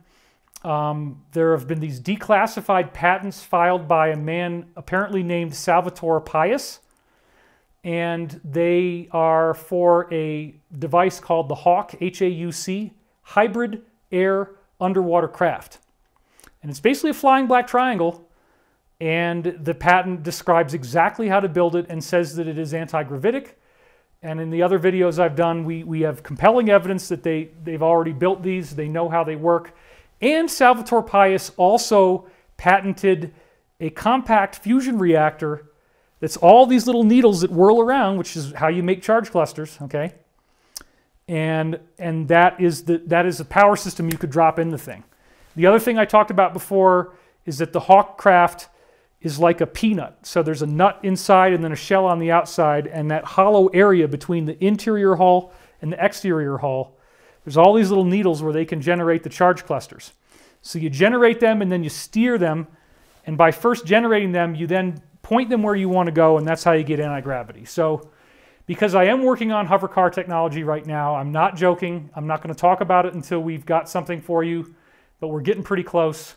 There have been these declassified patents filed by a man apparently named Salvatore Pais, and they are for a device called the HAUC, H-A-U-C, Hybrid Air Underwater Craft. And it's basically a flying black triangle, and the patent describes exactly how to build it and says that it is anti-gravitic. And in the other videos I've done, we have compelling evidence that they've already built these, they know how they work. And Salvatore Pais also patented a compact fusion reactor that's all these little needles that whirl around, which is how you make charge clusters, okay? And that is a power system you could drop in the thing. The other thing I talked about before is that the HAUC craft is like a peanut. So there's a nut inside and then a shell on the outside, and that hollow area between the interior hull and the exterior hull, there's all these little needles where they can generate the charge clusters. So you generate them and then you steer them, and by first generating them, you then point them where you want to go, and that's how you get anti-gravity. So because I am working on hover car technology right now, I'm not joking. I'm not going to talk about it until we've got something for you, but we're getting pretty close.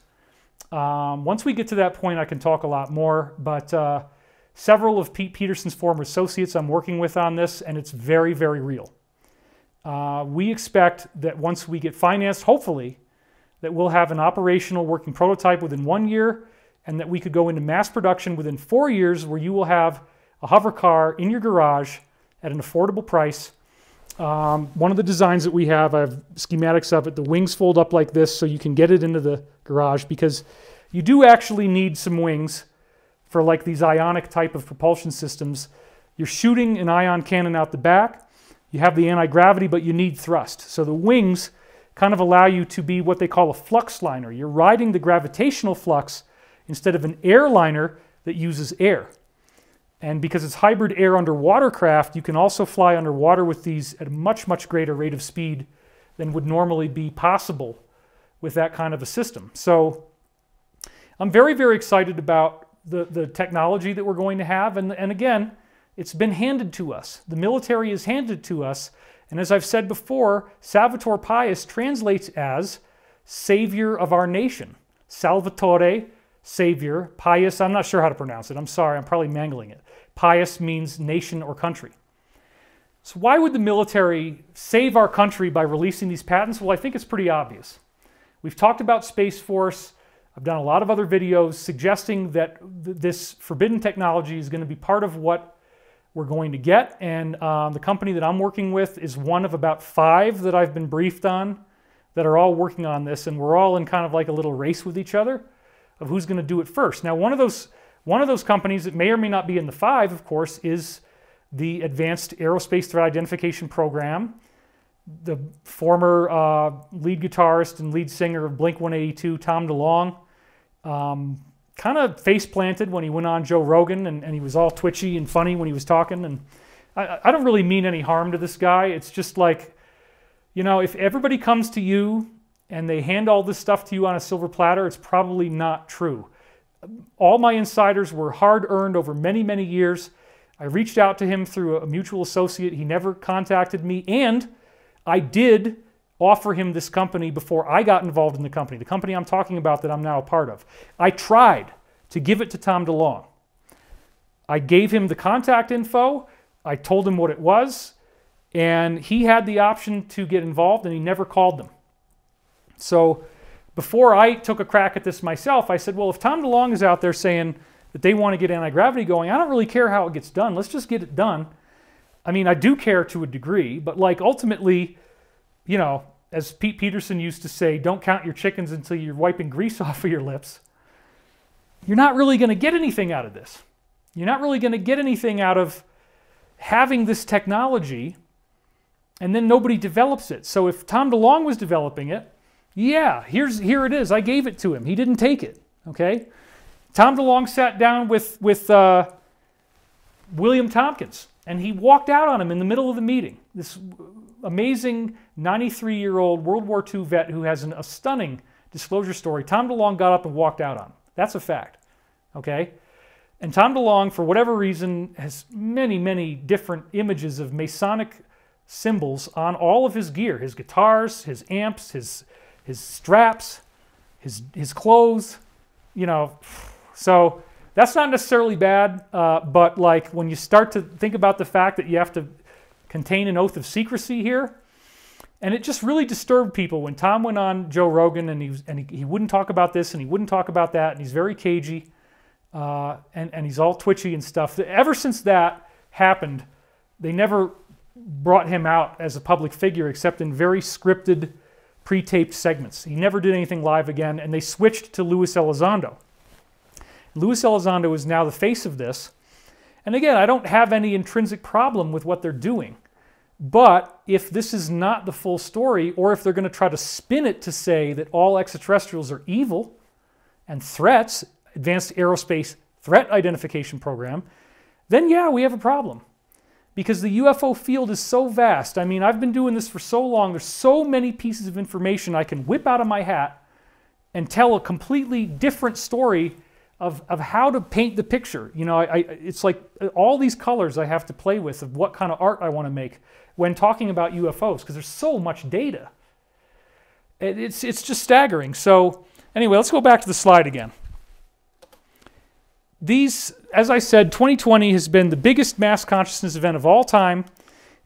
Once we get to that point, I can talk a lot more, but several of Pete Peterson's former associates I'm working with on this, and it's very, very real. We expect that once we get financed, hopefully, that we'll have an operational working prototype within 1 year, and that we could go into mass production within 4 years, where you will have a hover car in your garage at an affordable price. One of the designs that we have, I have schematics of it, the wings fold up like this so you can get it into the garage, because you do actually need some wings for like these ionic type of propulsion systems. You're shooting an ion cannon out the back, you have the anti-gravity, but you need thrust. So the wings kind of allow you to be what they call a flux liner. You're riding the gravitational flux instead of an airliner that uses air. And because it's hybrid air underwater craft, you can also fly underwater with these at a much, much greater rate of speed than would normally be possible with that kind of a system. So I'm very, very excited about the technology that we're going to have. And again, it's been handed to us. The military is handed to us. And as I've said before, Salvator Pius translates as Savior of our nation. Salvatore, Savior. Pius, I'm not sure how to pronounce it. I'm sorry, I'm probably mangling it. Pius means nation or country. So why would the military save our country by releasing these patents? Well, I think it's pretty obvious. We've talked about Space Force. I've done a lot of other videos suggesting that this forbidden technology is going to be part of what we're going to get. And the company that I'm working with is one of about 5 that I've been briefed on that are all working on this. And we're all in kind of like a little race with each other of who's going to do it first. Now, one of those companies that may or may not be in the 5, of course, is the Advanced Aerospace Threat Identification Program. The former lead guitarist and lead singer of Blink-182, Tom DeLonge, kind of face-planted when he went on Joe Rogan, and he was all twitchy and funny when he was talking. And I don't really mean any harm to this guy. It's just like, you know, if everybody comes to you and they hand all this stuff to you on a silver platter, it's probably not true. All my insiders were hard-earned over many, many years. I reached out to him through a mutual associate. He never contacted me, and I did offer him this company before I got involved in the company I'm talking about that I'm now a part of. I tried to give it to Tom DeLonge. I gave him the contact info. I told him what it was, and he had the option to get involved, and he never called them. So before I took a crack at this myself, I said, well, if Tom DeLonge is out there saying that they want to get anti-gravity going, I don't really care how it gets done. Let's just get it done. I mean, I do care to a degree, but like ultimately, you know, as Pete Peterson used to say, don't count your chickens until you're wiping grease off of your lips. You're not really going to get anything out of this. You're not really going to get anything out of having this technology and then nobody develops it. So if Tom DeLonge was developing it, yeah, here it is. I gave it to him. He didn't take it, okay? Tom DeLonge sat down with William Tompkins, and he walked out on him in the middle of the meeting. This amazing 93-year-old World War II vet who has a stunning disclosure story. Tom DeLonge got up and walked out on him. That's a fact, okay? And Tom DeLonge, for whatever reason, has many, many different images of Masonic symbols on all of his gear, his guitars, his amps, his straps, his clothes, you know. So that's not necessarily bad, but like when you start to think about the fact that you have to contain an oath of secrecy here, and it just really disturbed people when Tom went on Joe Rogan and he wouldn't talk about this and he wouldn't talk about that, and he's very cagey, and he's all twitchy and stuff. Ever since that happened, they never brought him out as a public figure except in very scripted, pre-taped segments. He never did anything live again, and they switched to Luis Elizondo. Luis Elizondo is now the face of this. And again, I don't have any intrinsic problem with what they're doing. But if this is not the full story, or if they're going to try to spin it to say that all extraterrestrials are evil and threats, Advanced Aerospace Threat Identification Program, then yeah, we have a problem. Because the UFO field is so vast. I mean, I've been doing this for so long. There's so many pieces of information I can whip out of my hat and tell a completely different story of how to paint the picture. You know, it's like all these colors I have to play with of what kind of art I want to make when talking about UFOs, because there's so much data. It's just staggering. So anyway, let's go back to the slide again. these, as I said, 2020 has been the biggest mass consciousness event of all time,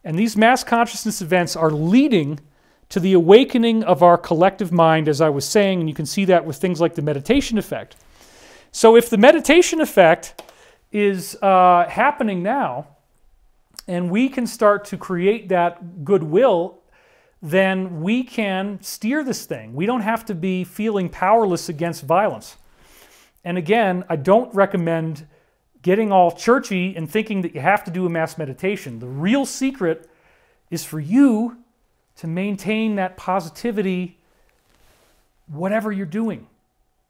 and these mass consciousness events are leading to the awakening of our collective mind, as I was saying, and you can see that with things like the meditation effect. So if the meditation effect is happening now, and we can start to create that goodwill, then we can steer this thing. We don't have to be feeling powerless against violence. And again, I don't recommend getting all churchy and thinking that you have to do a mass meditation. The real secret is for you to maintain that positivity, whatever you're doing.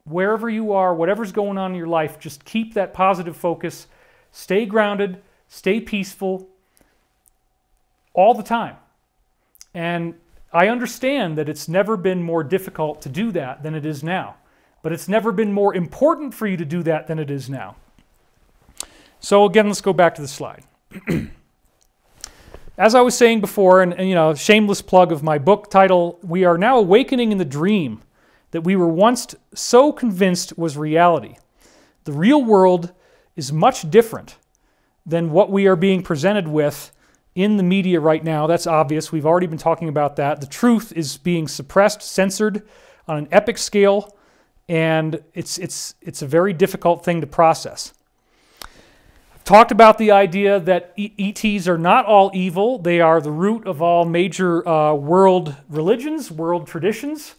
Wherever you are, whatever's going on in your life, just keep that positive focus. Stay grounded, stay peaceful all the time. And I understand that it's never been more difficult to do that than it is now. But it's never been more important for you to do that than it is now. So again, let's go back to the slide. As I was saying before, and you know, shameless plug of my book title, we are now awakening in the dream that we were once so convinced was reality. The real world is much different than what we are being presented with in the media right now. That's obvious. We've already been talking about that. The truth is being suppressed, censored on an epic scale, and it's a very difficult thing to process. I've talked about the idea that ETs are not all evil. They are the root of all major world religions, world traditions.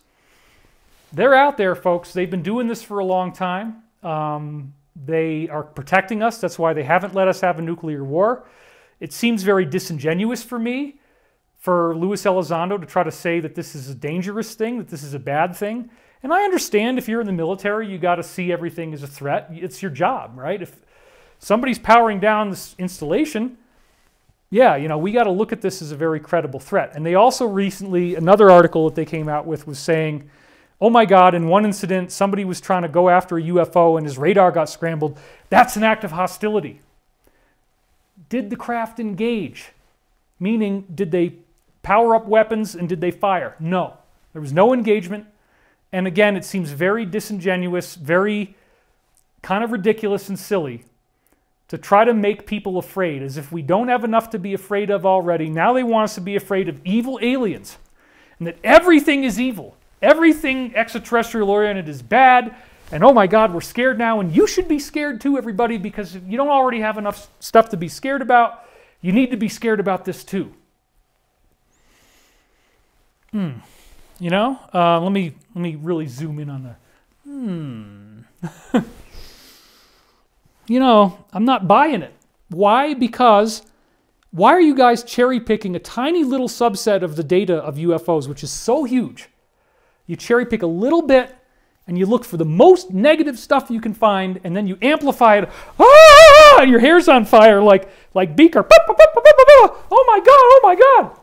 They're out there, folks. They've been doing this for a long time. They are protecting us. That's why they haven't let us have a nuclear war. It seems very disingenuous for me, for Luis Elizondo to try to say that this is a dangerous thing, that this is a bad thing. And I understand if you're in the military, you got to see everything as a threat. It's your job, right? If somebody's powering down this installation, yeah, you know, we got to look at this as a very credible threat. And they also recently, another article that they came out with was saying, oh my God, in one incident, somebody was trying to go after a UFO and his radar got scrambled. That's an act of hostility. Did the craft engage? Meaning, did they power up weapons and did they fire? No. There was no engagement. And again, it seems very disingenuous, very kind of ridiculous and silly to try to make people afraid, as if we don't have enough to be afraid of already. Now they want us to be afraid of evil aliens, and that everything is evil. Everything extraterrestrial oriented is bad, and oh my God, we're scared now, and you should be scared too, everybody, because if you don't already have enough stuff to be scared about, you need to be scared about this too. You know, let me really zoom in on the You know, I'm not buying it. Why? Because why are you guys cherry picking a tiny little subset of the data of UFOs, which is so huge? You cherry pick a little bit and you look for the most negative stuff you can find, and then you amplify it. Ah! And your hair's on fire like Beaker. Oh my God! Oh my God!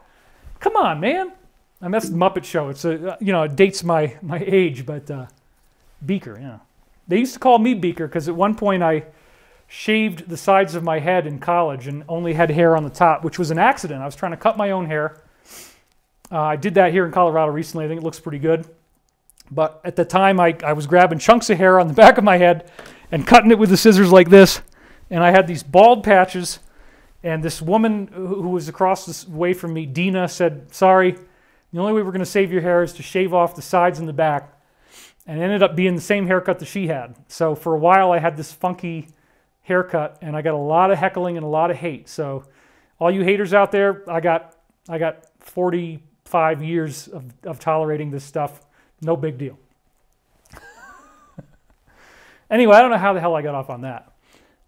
Come on, man. And that's the Muppet Show. It's a, you know, it dates my age, but Beaker, yeah. They used to call me Beaker because at one point I shaved the sides of my head in college and only had hair on the top, which was an accident. I was trying to cut my own hair. I did that here in Colorado recently. I think it looks pretty good. But at the time, I was grabbing chunks of hair on the back of my head and cutting it with the scissors like this. And I had these bald patches. And this woman who was across the way from me, Dina, said, sorry, the only way we're going to save your hair is to shave off the sides and the back. And it ended up being the same haircut that she had. So for a while, I had this funky haircut, and I got a lot of heckling and a lot of hate. So all you haters out there, I got 45 years of tolerating this stuff. No big deal. Anyway, I don't know how the hell I got off on that.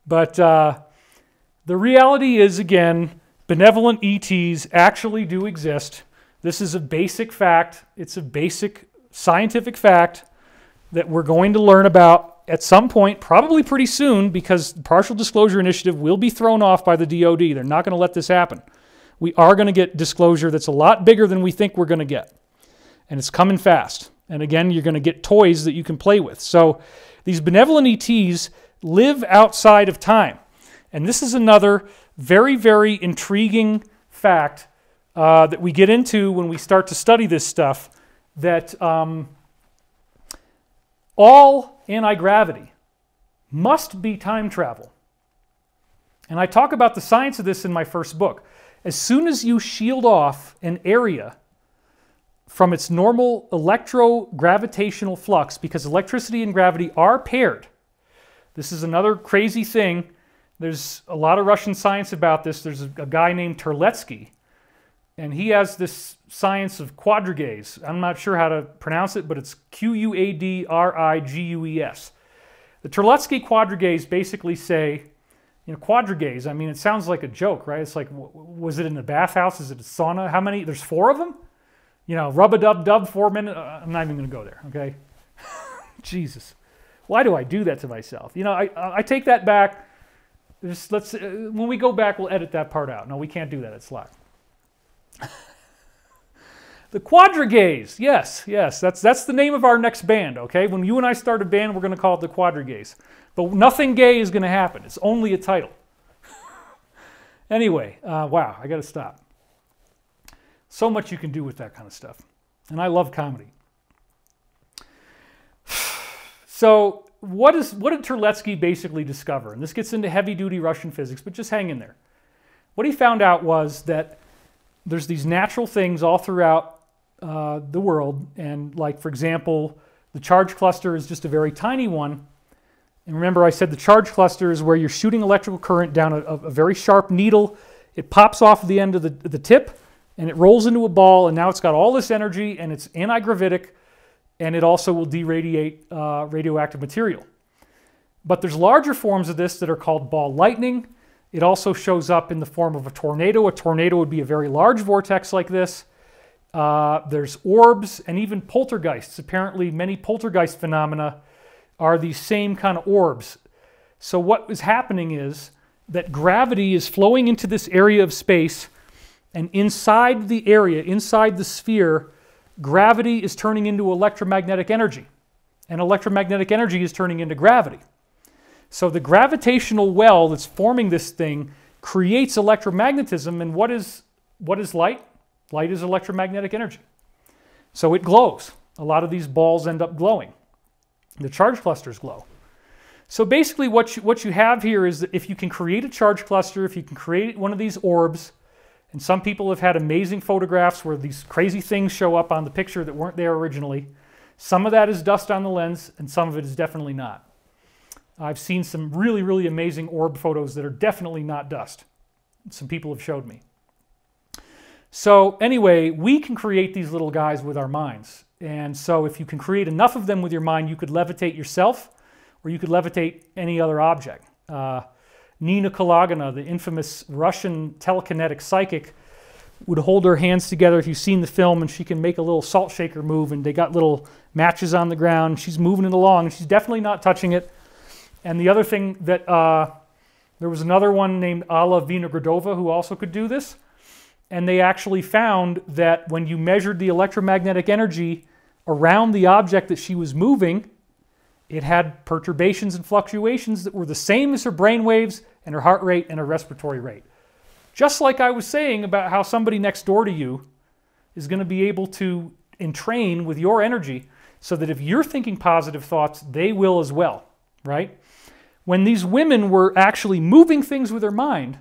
But the reality is, again, benevolent ETs actually do exist. This is a basic fact. It's a basic scientific fact that we're going to learn about at some point, probably pretty soon, because the Partial Disclosure Initiative will be thrown off by the DoD. They're not going to let this happen. We are going to get disclosure that's a lot bigger than we think we're going to get. And it's coming fast. And again, you're going to get toys that you can play with. So these benevolent ETs live outside of time. And this is another very, very intriguing fact that we get into when we start to study this stuff, that all anti-gravity, must be time travel. And I talk about the science of this in my first book. As soon as you shield off an area from its normal electrogravitational flux, because electricity and gravity are paired. This is another crazy thing. There's a lot of Russian science about this. There's a guy named Terletsky, and he has this science of quadrigays. I'm not sure how to pronounce it, but it's Quadriges. The Terletsky quadrigays basically say, you know, quadrigays, I mean, it sounds like a joke, right? It's like, was it in a bathhouse? Is it a sauna? How many? There's 4 of them? You know, rub-a-dub-dub, 4 minutes. I'm not even going to go there, okay? Jesus. Why do I do that to myself? You know, I take that back. Just when we go back, we'll edit that part out. No, we can't do that. It's live. The Quadrigays. Yes, that's the name of our next band, okay? When you and I start a band, we're going to call it the Quadrigays. But nothing gay is going to happen. It's only a title. Anyway, wow, I got to stop. So much you can do with that kind of stuff. And I love comedy. So what did Terletsky basically discover? And this gets into heavy-duty Russian physics, but just hang in there. What he found out was that there's these natural things all throughout the world. And like, for example, the charge cluster is just a very tiny one. And remember I said the charge cluster is where you're shooting electrical current down a very sharp needle. It pops off the end of the tip, and it rolls into a ball, and now it's got all this energy, and it's anti-gravitic, and it also will deradiate radioactive material. But there's larger forms of this that are called ball lightning. It also shows up in the form of a tornado. A tornado would be a very large vortex like this. There's orbs and even poltergeists. Apparently, many poltergeist phenomena are these same kind of orbs. So what is happening is that gravity is flowing into this area of space, and inside the area, inside the sphere, gravity is turning into electromagnetic energy. And electromagnetic energy is turning into gravity. So the gravitational well that's forming this thing creates electromagnetism. And what is light? Light is electromagnetic energy. So it glows. A lot of these balls end up glowing. The charge clusters glow. So basically what you have here is that if you can create a charge cluster, if you can create one of these orbs, and some people have had amazing photographs where these crazy things show up on the picture that weren't there originally. Some of that is dust on the lens, and some of it is definitely not. I've seen some really, really amazing orb photos that are definitely not dust. Some people have showed me. So anyway, we can create these little guys with our minds. And so if you can create enough of them with your mind, you could levitate yourself, or you could levitate any other object. Nina Kalagina, the infamous Russian telekinetic psychic, would hold her hands together if you've seen the film, and she can make a little salt shaker move, and they got little matches on the ground. She's moving it along, and she's definitely not touching it. And the other thing that, there was another one named Alla Vinogradova who also could do this. And they actually found that when you measured the electromagnetic energy around the object that she was moving, it had perturbations and fluctuations that were the same as her brain waves and her heart rate and her respiratory rate. Just like I was saying about how somebody next door to you is going to be able to entrain with your energy so that if you're thinking positive thoughts, they will as well, right? When these women were actually moving things with their mind,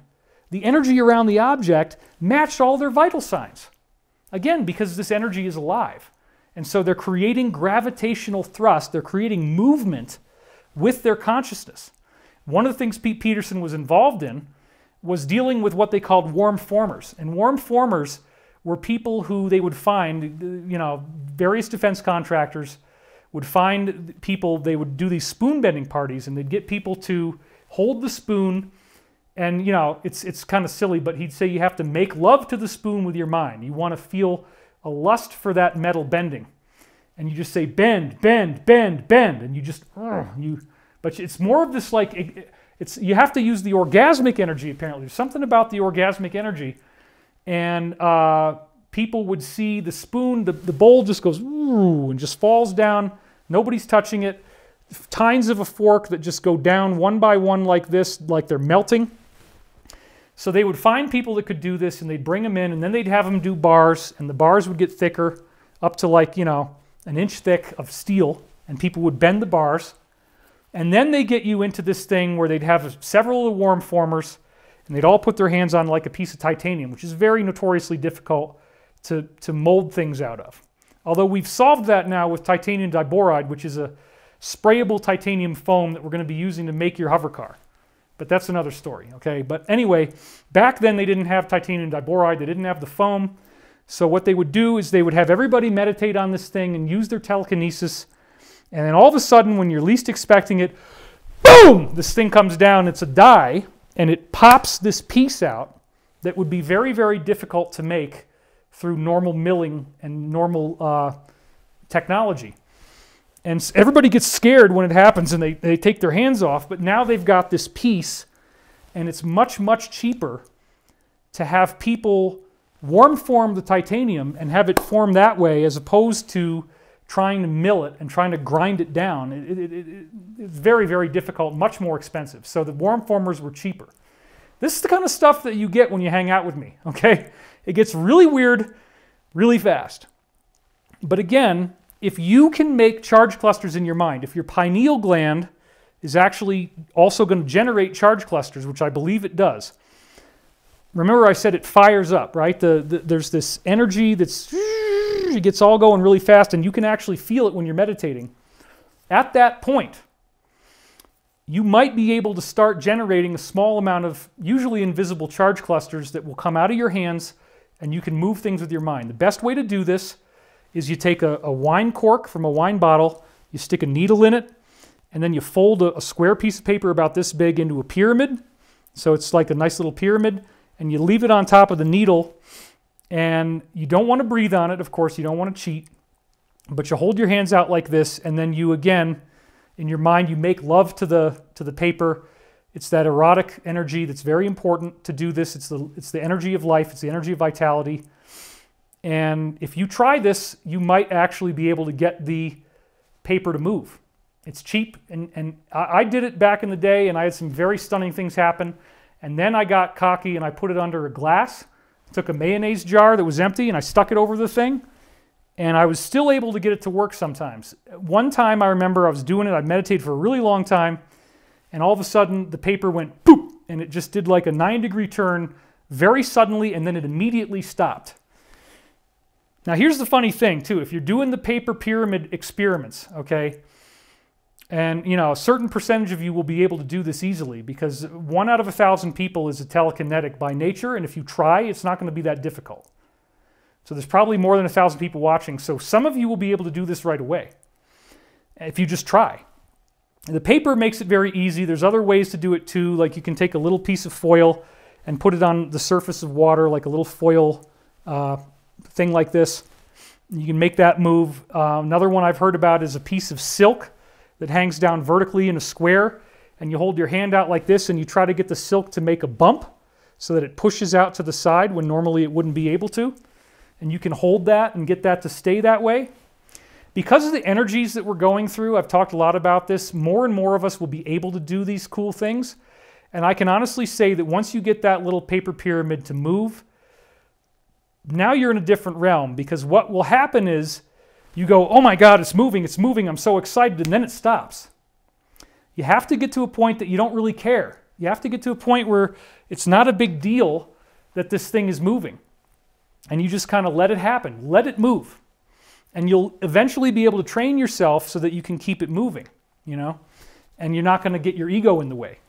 the energy around the object matched all their vital signs. Again, because this energy is alive. And so they're creating gravitational thrust, they're creating movement with their consciousness. One of the things Pete Peterson was involved in was dealing with what they called warm formers. And warm formers were people who they would find, you know, various defense contractors would find people, they would do these spoon bending parties, and they'd get people to hold the spoon. And, you know, it's kind of silly, but he'd say you have to make love to the spoon with your mind. You want to feel a lust for that metal bending. And you just say, bend, bend, bend, bend. And you just, but it's more of this like, you have to use the orgasmic energy, apparently. There's something about the orgasmic energy. And people would see the spoon, the bowl just goes, ooh, and just falls down. Nobody's touching it. Tines of a fork that just go down one by one like this, like they're melting. So they would find people that could do this, and they'd bring them in, and then they'd have them do bars, and the bars would get thicker, up to like, you know, an inch thick of steel, and people would bend the bars, And then they get you into this thing where they'd have several of the warm formers, and they'd all put their hands on like a piece of titanium, which is very notoriously difficult to mold things out of. Although we've solved that now with titanium diboride, which is a sprayable titanium foam that we're going to be using to make your hover car. But that's another story, okay? But anyway, back then they didn't have titanium diboride, they didn't have the foam. So what they would do is they would have everybody meditate on this thing and use their telekinesis. And then all of a sudden, when you're least expecting it, boom! This thing comes down, it's a die, and it pops this piece out that would be very, very difficult to make through normal milling and normal technology. And everybody gets scared when it happens and they take their hands off, but now they've got this piece, and it's much, much cheaper to have people warm form the titanium and have it form that way as opposed to trying to mill it and trying to grind it down. It's very, very difficult, much more expensive. So the warm formers were cheaper. This is the kind of stuff that you get when you hang out with me, okay? It gets really weird really fast. But again, if you can make charge clusters in your mind, if your pineal gland is actually also going to generate charge clusters, which I believe it does. Remember I said it fires up, right? There's this energy it gets all going really fast, and you can actually feel it when you're meditating. At that point, you might be able to start generating a small amount of usually invisible charge clusters that will come out of your hands, and you can move things with your mind. The best way to do this is you take a wine cork from a wine bottle, you stick a needle in it, and then you fold a square piece of paper about this big into a pyramid. So it's like a nice little pyramid, and you leave it on top of the needle, and you don't want to breathe on it, of course, you don't want to cheat, but you hold your hands out like this, and then you again, in your mind, you make love to the paper. It's that erotic energy that's very important to do this. It's the energy of life, it's the energy of vitality. And if you try this, you might actually be able to get the paper to move. It's cheap, and I did it back in the day, and I had some very stunning things happen. And then I got cocky, and I put it under a glass, took a mayonnaise jar that was empty, and I stuck it over the thing, and I was still able to get it to work sometimes. One time I remember I was doing it, I meditated for a really long time, and all of a sudden the paper went boop, and it just did like a 9-degree turn very suddenly, and then it immediately stopped. Now here's the funny thing too, if you're doing the paper pyramid experiments, okay, and you know, a certain percentage of you will be able to do this easily because 1 out of 1,000 people is a telekinetic by nature, and if you try, it's not going to be that difficult. So there's probably more than 1,000 people watching, so some of you will be able to do this right away if you just try. The paper makes it very easy. There's other ways to do it too, like you can take a little piece of foil and put it on the surface of water, like a little foil thing like this. You can make that move. Another one I've heard about is a piece of silk that hangs down vertically in a square, and you hold your hand out like this and you try to get the silk to make a bump so that it pushes out to the side when normally it wouldn't be able to. And you can hold that and get that to stay that way. Because of the energies that we're going through, I've talked a lot about this, more and more of us will be able to do these cool things. And I can honestly say that once you get that little paper pyramid to move, now you're in a different realm, because what will happen is you go, oh my God, it's moving, I'm so excited, and then it stops. You have to get to a point that you don't really care. You have to get to a point where it's not a big deal that this thing is moving. And you just kind of let it happen, let it move. And you'll eventually be able to train yourself so that you can keep it moving, you know, and you're not going to get your ego in the way.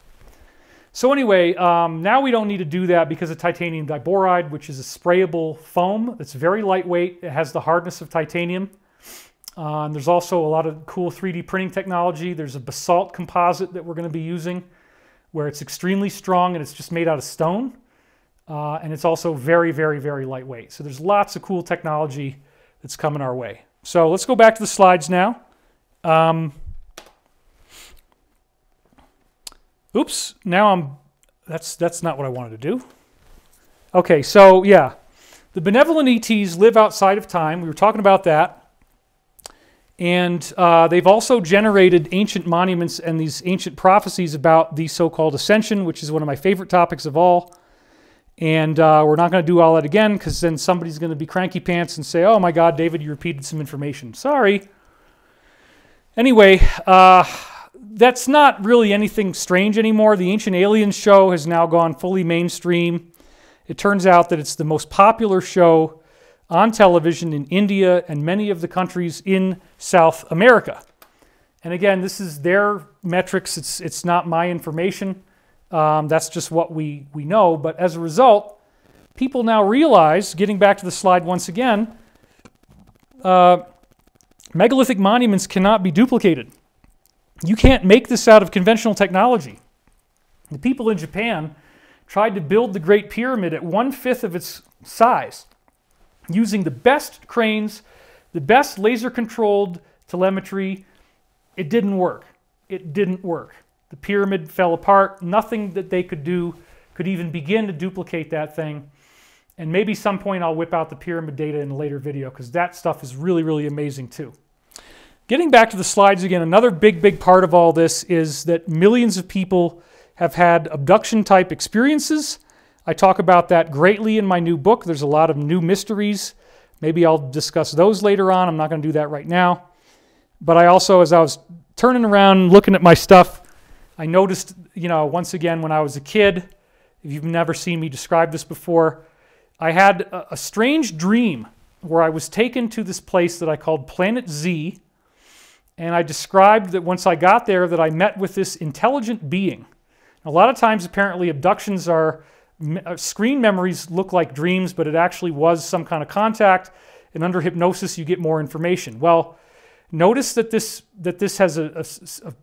So anyway, now we don't need to do that because of titanium diboride, which is a sprayable foam that's very lightweight. It has the hardness of titanium. And there's also a lot of cool 3D printing technology. There's a basalt composite that we're going to be using where it's extremely strong and it's just made out of stone. And it's also very, very, very lightweight. So there's lots of cool technology that's coming our way. So let's go back to the slides now. Oops, now that's not what I wanted to do. Okay, so yeah, the benevolent ETs live outside of time. We were talking about that. And they've also generated ancient monuments and these ancient prophecies about the so-called ascension, which is one of my favorite topics of all. And we're not going to do all that again because then somebody's going to be cranky pants and say, oh my God, David, you repeated some information. Sorry. Anyway, that's not really anything strange anymore. The Ancient Aliens show has now gone fully mainstream. It turns out that it's the most popular show on television in India and many of the countries in South America. And again, this is their metrics. It's not my information. That's just what we know. But as a result, people now realize, getting back to the slide once again, megalithic monuments cannot be duplicated. You can't make this out of conventional technology. The people in Japan tried to build the Great Pyramid at 1/5 of its size, using the best cranes, the best laser-controlled telemetry. It didn't work. It didn't work. The pyramid fell apart. Nothing that they could do could even begin to duplicate that thing. And maybe some point I'll whip out the pyramid data in a later video, because that stuff is really, really amazing too. Getting back to the slides again, another big part of all this is that millions of people have had abduction-type experiences. I talk about that greatly in my new book. There's a lot of new mysteries. Maybe I'll discuss those later on. I'm not going to do that right now. But I also, as I was turning around looking at my stuff, I noticed, once again, when I was a kid, if you've never seen me describe this before, I had a strange dream where I was taken to this place that I called Planet Z. And I described that once I got there that I met with this intelligent being. A lot of times, apparently, abductions are, screen memories look like dreams, but it actually was some kind of contact. And under hypnosis, you get more information. Well, notice that this has a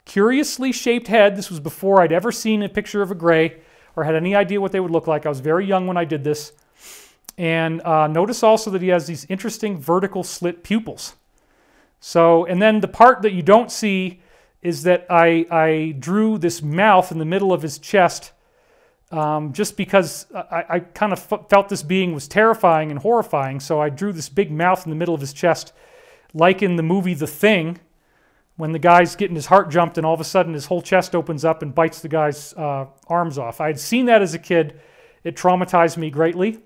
curiously shaped head. This was before I'd ever seen a picture of a gray or had any idea what they would look like. I was very young when I did this. And notice also that he has these interesting vertical slit pupils. So, and then the part that you don't see is that I drew this mouth in the middle of his chest just because I kind of felt this being was terrifying and horrifying. So I drew this big mouth in the middle of his chest, like in the movie The Thing, when the guy's getting his heart jumped and all of a sudden his whole chest opens up and bites the guy's arms off. I had seen that as a kid. It traumatized me greatly.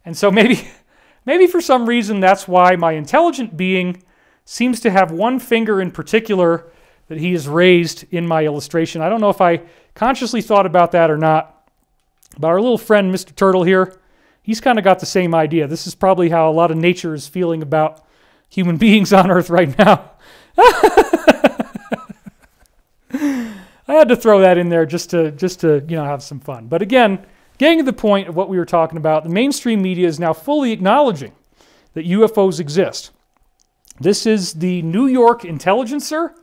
And so maybe for some reason that's why my intelligent being seems to have one finger in particular that he has raised in my illustration. I don't know if I consciously thought about that or not, but our little friend, Mr. Turtle here, he's kind of got the same idea. This is probably how a lot of nature is feeling about human beings on Earth right now. I had to throw that in there just to have some fun. But again, getting to the point of what we were talking about, the mainstream media is now fully acknowledging that UFOs exist. This is the New York Intelligencer,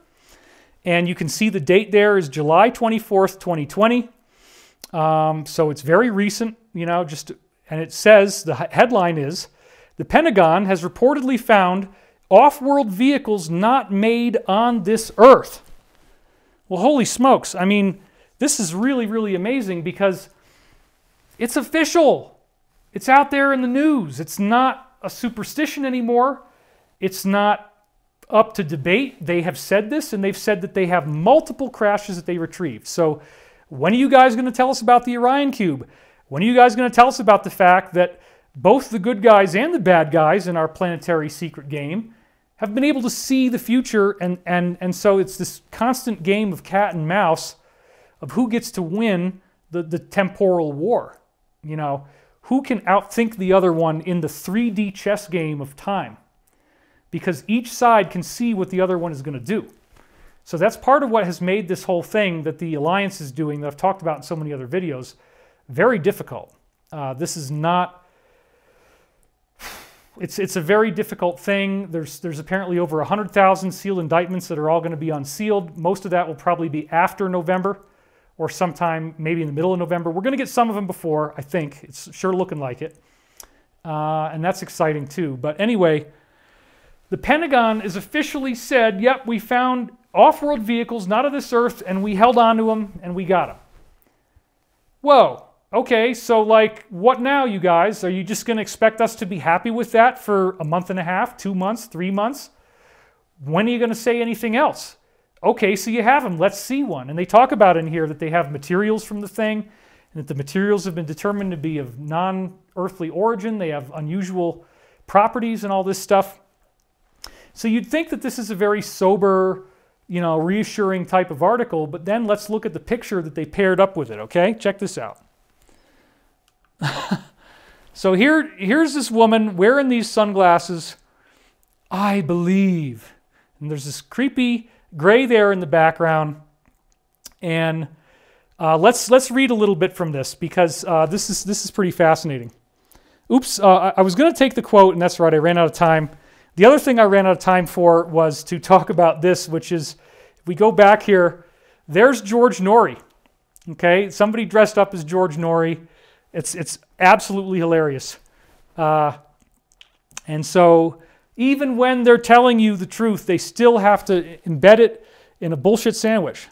and you can see the date there is July 24th, 2020. So it's very recent, and it says, the headline is, the Pentagon has reportedly found off-world vehicles not made on this Earth. Well, holy smokes. I mean, this is really, really amazing because it's official. It's out there in the news. It's not a superstition anymore. It's not up to debate. They have said this, and they've said that they have multiple crashes that they retrieved. So when are you guys going to tell us about the Orion Cube? When are you guys going to tell us about the fact that both the good guys and the bad guys in our planetary secret game have been able to see the future, and so it's this constant game of cat and mouse of who gets to win the temporal war. Who can outthink the other one in the 3D chess game of time? Because each side can see what the other one is going to do. So that's part of what has made this whole thing that the Alliance is doing, that I've talked about in so many other videos, very difficult. This is not... It's a very difficult thing. There's apparently over 100,000 sealed indictments that are all going to be unsealed. Most of that will probably be after November or sometime maybe in the middle of November. We're going to get some of them before, I think. It's sure looking like it. And that's exciting too. But anyway, the Pentagon has officially said, yep, we found off-world vehicles not of this Earth, and we held on to them, and we got them. Whoa. Okay, so what now, you guys? Are you just going to expect us to be happy with that for a month and a half, 2 months, 3 months? When are you going to say anything else? Okay, so you have them. Let's see one. And they talk about in here that they have materials from the thing, and that the materials have been determined to be of non-earthly origin. They have unusual properties and all this stuff. So you'd think that this is a very sober, you know, reassuring type of article, but then let's look at the picture that they paired up with it, okay? Check this out. So here's this woman wearing these sunglasses. I believe. And there's this creepy gray there in the background. And let's read a little bit from this, because this is pretty fascinating. Oops, I was going to take the quote, and that's right, I ran out of time. The other thing I ran out of time for was to talk about this, which is, if we go back here, there's George Norrie. Okay, somebody dressed up as George Norrie. It's absolutely hilarious. And so even when they're telling you the truth, they still have to embed it in a bullshit sandwich.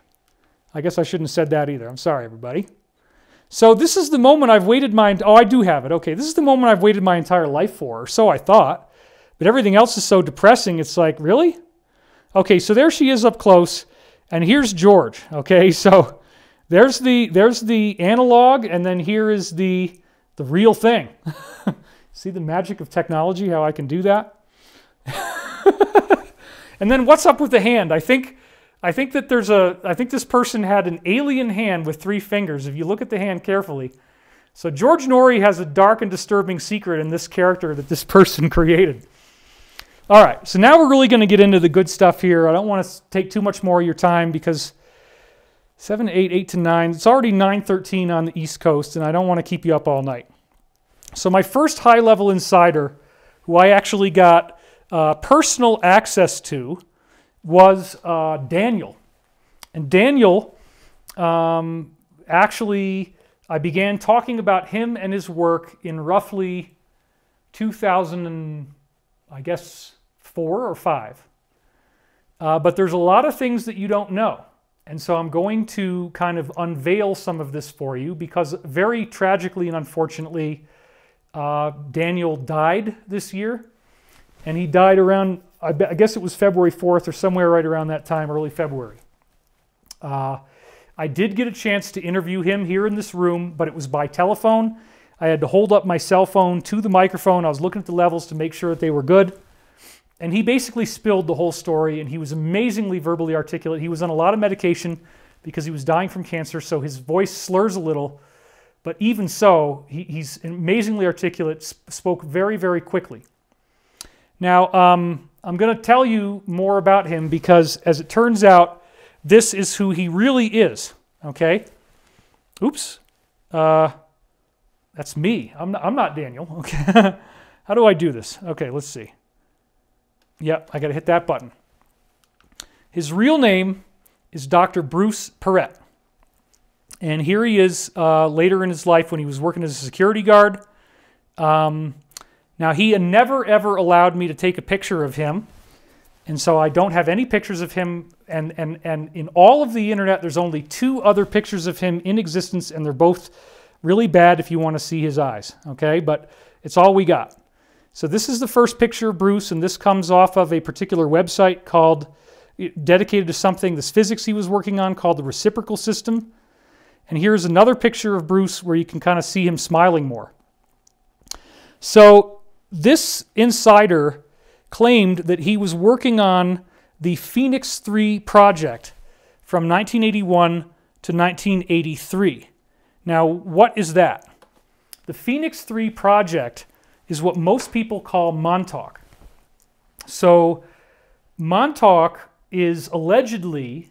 I guess I shouldn't have said that either. I'm sorry, everybody. So this is the moment I've waited oh, I do have it. Okay, this is the moment I've waited my entire life for, or so I thought. But everything else is so depressing, it's like, really? Okay, so there she is up close, and here's George. Okay, so there's the analog, and then here is the real thing. See the magic of technology, how I can do that? And then what's up with the hand? I think that I think this person had an alien hand with 3 fingers, if you look at the hand carefully. So George Norrie has a dark and disturbing secret in this character that this person created. All right, so now we're really going to get into the good stuff here. I don't want to take too much more of your time, because 7 to 8, 8 to 9, it's already 9:13 on the East Coast, and I don't want to keep you up all night. So my first high-level insider, who I actually got personal access to, was Daniel. And Daniel, actually, I began talking about him and his work in roughly 2000 and, I guess, 4 or 5. But there's a lot of things that you don't know. And so I'm going to kind of unveil some of this for you, because very tragically and unfortunately, Daniel died this year. And he died around, I guess it was February 4th or somewhere right around that time, early February. I did get a chance to interview him here in this room, but it was by telephone. I had to hold up my cell phone to the microphone. I was looking at the levels to make sure that they were good. And he basically spilled the whole story, and he was amazingly verbally articulate. He was on a lot of medication because he was dying from cancer, so his voice slurs a little. But even so, he's amazingly articulate, spoke very, very quickly. Now, I'm going to tell you more about him, because as it turns out, this is who he really is, okay? Oops. That's me. I'm not Daniel, okay? How do I do this? Okay, let's see. Yep, I got to hit that button. His real name is Dr. Bruce Perrett. And here he is later in his life when he was working as a security guard. Now, he never, ever allowed me to take a picture of him. And so I don't have any pictures of him. And in all of the internet, there's only 2 other pictures of him in existence, and they're both really bad if you want to see his eyes, okay? But it's all we got. So this is the first picture of Bruce, and this comes off of a particular website dedicated to something, this physics he was working on, called the reciprocal system. And here's another picture of Bruce where you can kind of see him smiling more. So this insider claimed that he was working on the Phoenix 3 project from 1981 to 1983. Now, what is that? The Phoenix 3 project is what most people call Montauk. So Montauk is allegedly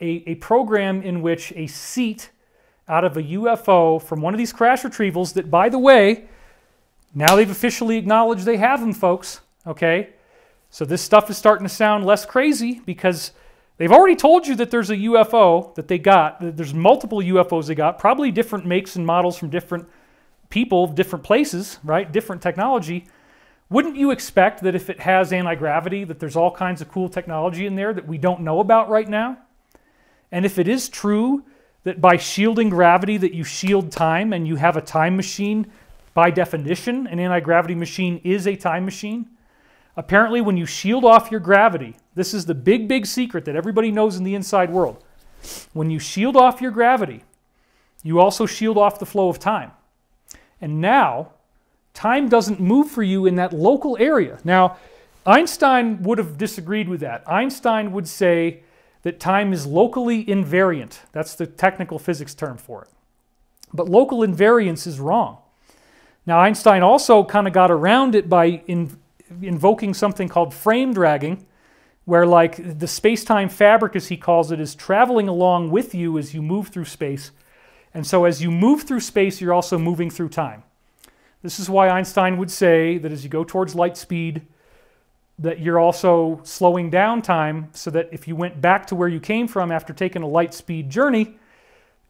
a program in which a seat out of a UFO from one of these crash retrievals that, by the way, now they've officially acknowledged they have them, folks, okay? So this stuff is starting to sound less crazy, because they've already told you that there's a UFO that they got. There's multiple UFOs they got, probably different makes and models from different people, different places, right? Different technology. Wouldn't you expect that if it has anti-gravity, that there's all kinds of cool technology in there that we don't know about right now? And if it is true that by shielding gravity that you shield time and you have a time machine, by definition, an anti-gravity machine is a time machine. Apparently, when you shield off your gravity, this is the big, big secret that everybody knows in the inside world. When you shield off your gravity, you also shield off the flow of time. And now, time doesn't move for you in that local area. Now, Einstein would have disagreed with that. Einstein would say that time is locally invariant. That's the technical physics term for it. But local invariance is wrong. Now, Einstein also kind of got around it by invoking something called frame dragging, where like the space-time fabric, as he calls it, is traveling along with you as you move through space. And so as you move through space, you're also moving through time. This is why Einstein would say that as you go towards light speed, that you're also slowing down time, so that if you went back to where you came from after taking a light speed journey,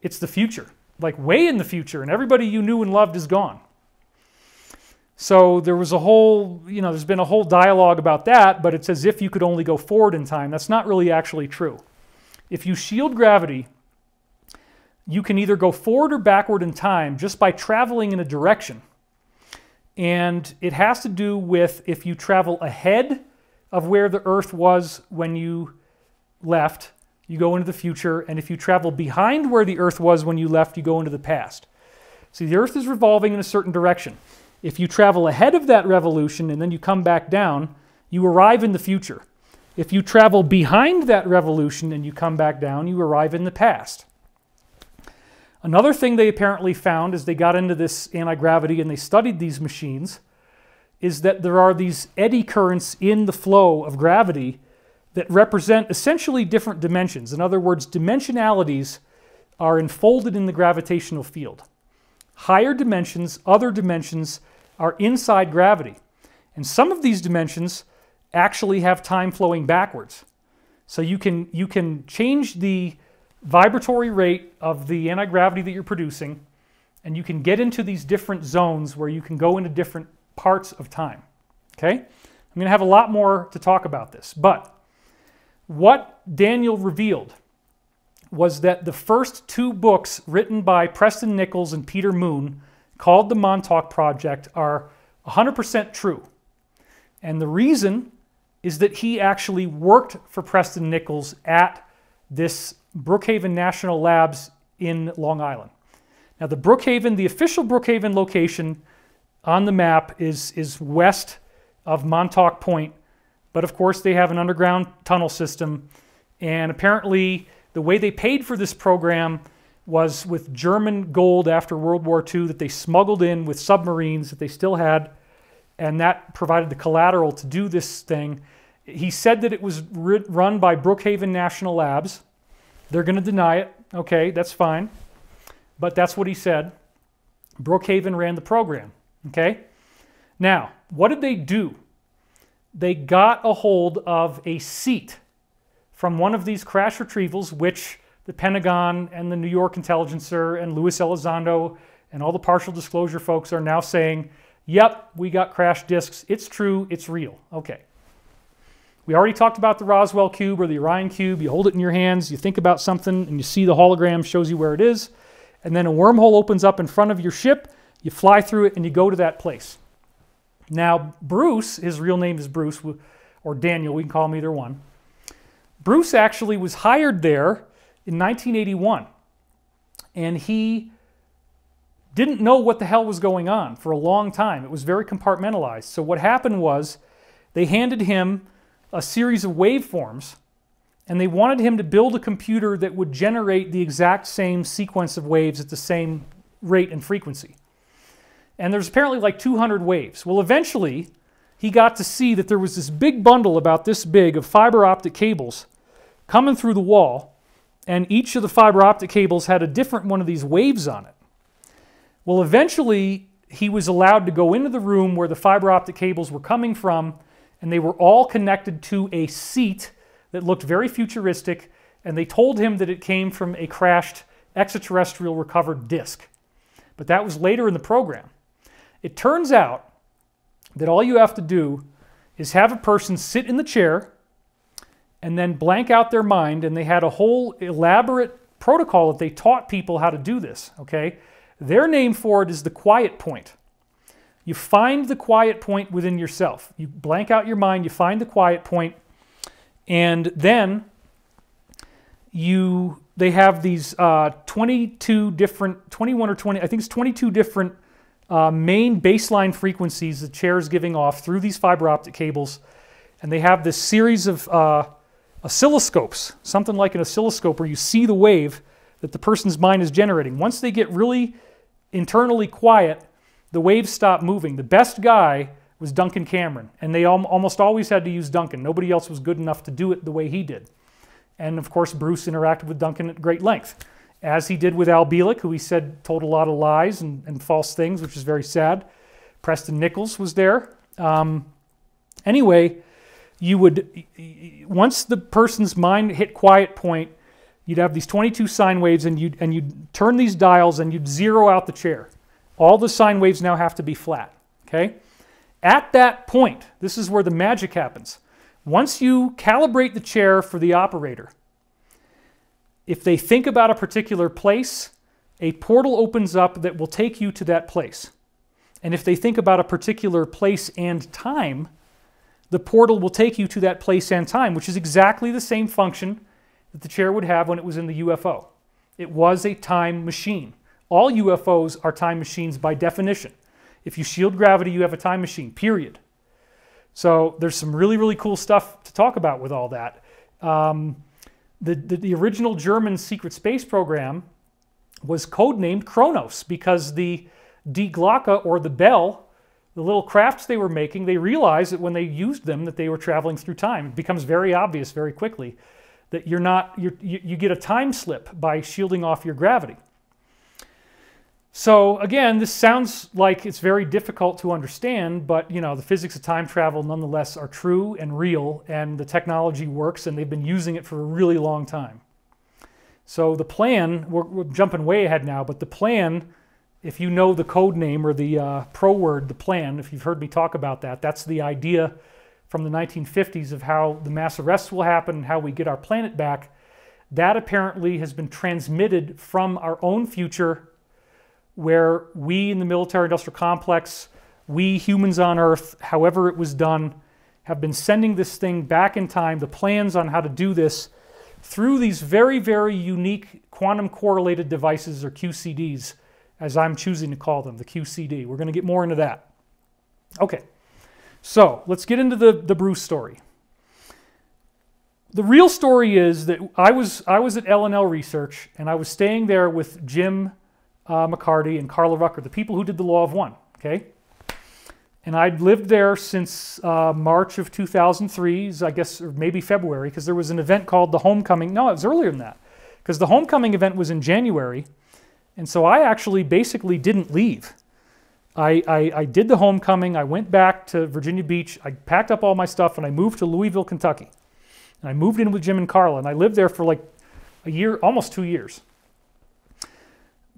it's the future, like way in the future, and everybody you knew and loved is gone. So there was a whole, there's been a whole dialogue about that, but it's as if you could only go forward in time. That's not really actually true. If you shield gravity, you can either go forward or backward in time just by traveling in a direction. And it has to do with if you travel ahead of where the Earth was when you left, you go into the future. And if you travel behind where the Earth was when you left, you go into the past. See, the Earth is revolving in a certain direction. If you travel ahead of that revolution and then you come back down, you arrive in the future. If you travel behind that revolution and you come back down, you arrive in the past. Another thing they apparently found as they got into this anti-gravity and they studied these machines is that there are these eddy currents in the flow of gravity that represent essentially different dimensions. In other words, dimensionalities are enfolded in the gravitational field. Higher dimensions, other dimensions, are inside gravity. And some of these dimensions actually have time flowing backwards. So you can change the vibratory rate of the anti-gravity that you're producing, and you can get into these different zones where you can go into different parts of time. Okay? I'm going to have a lot more to talk about this, but what Daniel revealed was that the first two books written by Preston Nichols and Peter Moon, called the Montauk Project, are 100% true. And the reason is that he actually worked for Preston Nichols at this Brookhaven National Labs in Long Island. Now the official Brookhaven location on the map is west of Montauk Point, but of course they have an underground tunnel system, and apparently the way they paid for this program was with German gold after World War II that they smuggled in with submarines that they still had, and that provided the collateral to do this thing. He said that it was run by Brookhaven National Labs. They're going to deny it. Okay, that's fine. But that's what he said. Brookhaven ran the program. Okay? Now, what did they do? They got a hold of a seat from one of these crash retrievals, which the Pentagon and the New York Intelligencer and Luis Elizondo and all the partial disclosure folks are now saying, yep, we got crash disks. It's true. It's real. Okay. We already talked about the Roswell Cube or the Orion Cube. You hold it in your hands, you think about something, and you see the hologram shows you where it is. And then a wormhole opens up in front of your ship. You fly through it and you go to that place. Now, Bruce, his real name is Bruce, or Daniel, we can call him either one. Bruce actually was hired there in 1981, and he didn't know what the hell was going on for a long time. It was very compartmentalized. So what happened was they handed him a series of waveforms, and they wanted him to build a computer that would generate the exact same sequence of waves at the same rate and frequency. And there's apparently like 200 waves. Well, eventually, he got to see that there was this big bundle about this big of fiber optic cables coming through the wall, and each of the fiber optic cables had a different one of these waves on it. Well, eventually, he was allowed to go into the room where the fiber optic cables were coming from, and they were all connected to a seat that looked very futuristic, and they told him that it came from a crashed extraterrestrial recovered disk. But that was later in the program. It turns out that all you have to do is have a person sit in the chair and then blank out their mind, and they had a whole elaborate protocol that they taught people how to do this, okay? Their name for it is the quiet point. You find the quiet point within yourself. You blank out your mind, you find the quiet point, and then they have these 22 different, 21 or 20, I think it's 22 different main baseline frequencies the chair is giving off through these fiber optic cables, and they have this series of oscilloscopes, something like an oscilloscope where you see the wave that the person's mind is generating. Once they get really internally quiet, the waves stop moving. The best guy was Duncan Cameron, and they almost always had to use Duncan. Nobody else was good enough to do it the way he did. And of course, Bruce interacted with Duncan at great length, as he did with Al Bielek, who he said told a lot of lies and false things, which is very sad. Preston Nichols was there. Anyway, you would, once the person's mind hit quiet point, you'd have these 22 sine waves, and you'd turn these dials and you'd zero out the chair. All the sine waves now have to be flat, okay? At that point, this is where the magic happens. Once you calibrate the chair for the operator, if they think about a particular place, a portal opens up that will take you to that place. And if they think about a particular place and time, the portal will take you to that place and time, which is exactly the same function that the chair would have when it was in the UFO. It was a time machine. All UFOs are time machines by definition. If you shield gravity, you have a time machine, period. So there's some really, really cool stuff to talk about with all that. The original German secret space program was codenamed Kronos because the Die Glocke, or the bell, the little crafts they were making, they realized that when they used them that they were traveling through time. It becomes very obvious very quickly that you get a time slip by shielding off your gravity. So again, this sounds like it's very difficult to understand, but you know, the physics of time travel nonetheless are true and real, and the technology works, and they've been using it for a really long time. So the plan, we're jumping way ahead now, but the plan, if you know the code name or the pro word, the plan, if you've heard me talk about that, that's the idea from the 1950s of how the mass arrests will happen and how we get our planet back. That apparently has been transmitted from our own future, where we in the military-industrial complex, we humans on Earth, however it was done, have been sending this thing back in time, the plans on how to do this, through these very, very unique quantum correlated devices, or QCDs, as I'm choosing to call them, the QCD. We're going to get more into that. Okay, so let's get into the Bruce story. The real story is that I was at L&L Research, and I was staying there with Jim McCarty and Carla Rucker, the people who did the Law of One, okay? And I'd lived there since March of 2003, I guess, or maybe February, because there was an event called the Homecoming. No, it was earlier than that, because the Homecoming event was in January, and so I actually basically didn't leave. I did the Homecoming, I went back to Virginia Beach, I packed up all my stuff, and I moved to Louisville, Kentucky. And I moved in with Jim and Carla, and I lived there for like a year, almost 2 years.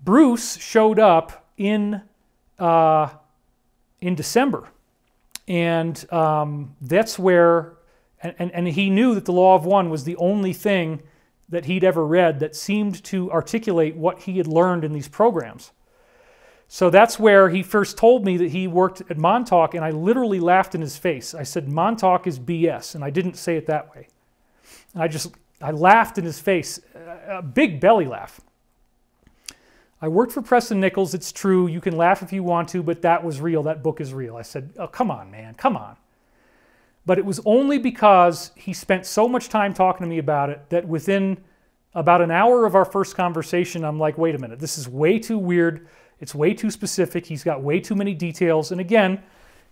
Bruce showed up in December, and that's where, and he knew that the Law of One was the only thing that he'd ever read that seemed to articulate what he had learned in these programs. So that's where he first told me that he worked at Montauk, and I literally laughed in his face. I said, Montauk is BS, and I didn't say it that way. And I laughed in his face, a big belly laugh. I worked for Preston Nichols, it's true, you can laugh if you want to, but that was real, that book is real. I said, oh, come on, man, come on. But it was only because he spent so much time talking to me about it that within about an hour of our first conversation, I'm like, wait a minute, this is way too weird, it's way too specific, he's got way too many details, and again,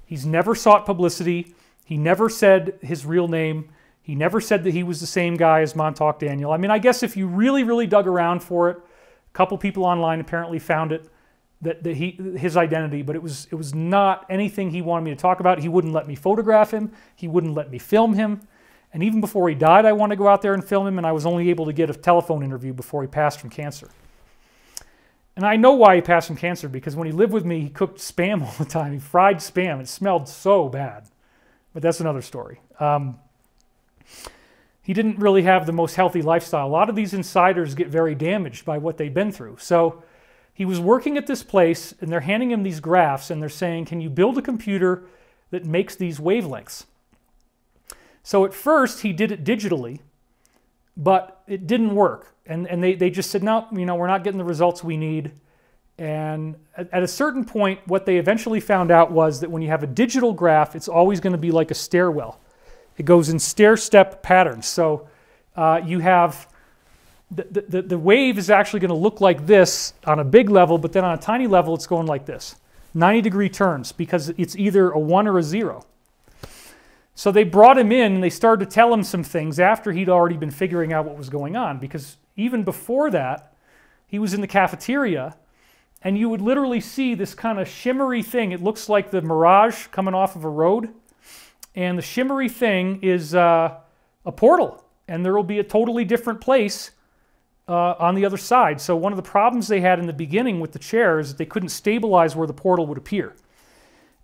he's never sought publicity, he never said his real name, he never said that he was the same guy as Montauk Daniel. I mean, I guess if you really, really dug around for it, a couple people online apparently found it, his identity, but it was not anything he wanted me to talk about. He wouldn't let me photograph him. He wouldn't let me film him. And even before he died, I wanted to go out there and film him, and I was only able to get a telephone interview before he passed from cancer. And I know why he passed from cancer, because when he lived with me, he cooked Spam all the time. He fried Spam. It smelled so bad. But that's another story. He didn't really have the most healthy lifestyle. A lot of these insiders get very damaged by what they've been through. So he was working at this place, and they're handing him these graphs, and they're saying, can you build a computer that makes these wavelengths? So at first, he did it digitally, but it didn't work. And they just said, no, you know, we're not getting the results we need. And at a certain point, what they eventually found out was that when you have a digital graph, it's always going to be like a stairwell. It goes in stair-step patterns. So you have the wave is actually going to look like this on a big level, but then on a tiny level it's going like this. 90-degree turns, because it's either a 1 or a 0. So they brought him in and they started to tell him some things after he'd already been figuring out what was going on, because even before that, he was in the cafeteria and you would literally see this kind of shimmery thing. It looks like the mirage coming off of a road, and the shimmery thing is a portal, and there will be a totally different place on the other side. So one of the problems they had in the beginning with the chair is that they couldn't stabilize where the portal would appear.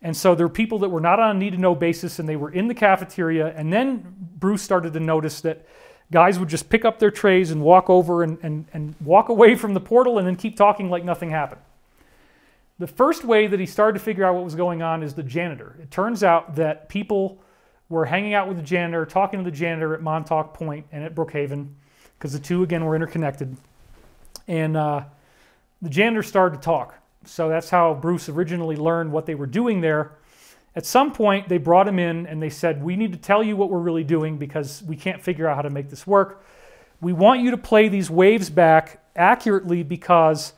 And so there were people that were not on a need-to-know basis, and they were in the cafeteria, and then Bruce started to notice that guys would just pick up their trays and walk over and walk away from the portal and then keep talking like nothing happened. The first way that he started to figure out what was going on is the janitor. It turns out that people were hanging out with the janitor, talking to the janitor at Montauk Point and at Brookhaven, because the two, again, were interconnected. And the janitor started to talk. So that's how Bruce originally learned what they were doing there. At some point, they brought him in and they said, we need to tell you what we're really doing because we can't figure out how to make this work. We want you to play these waves back accurately because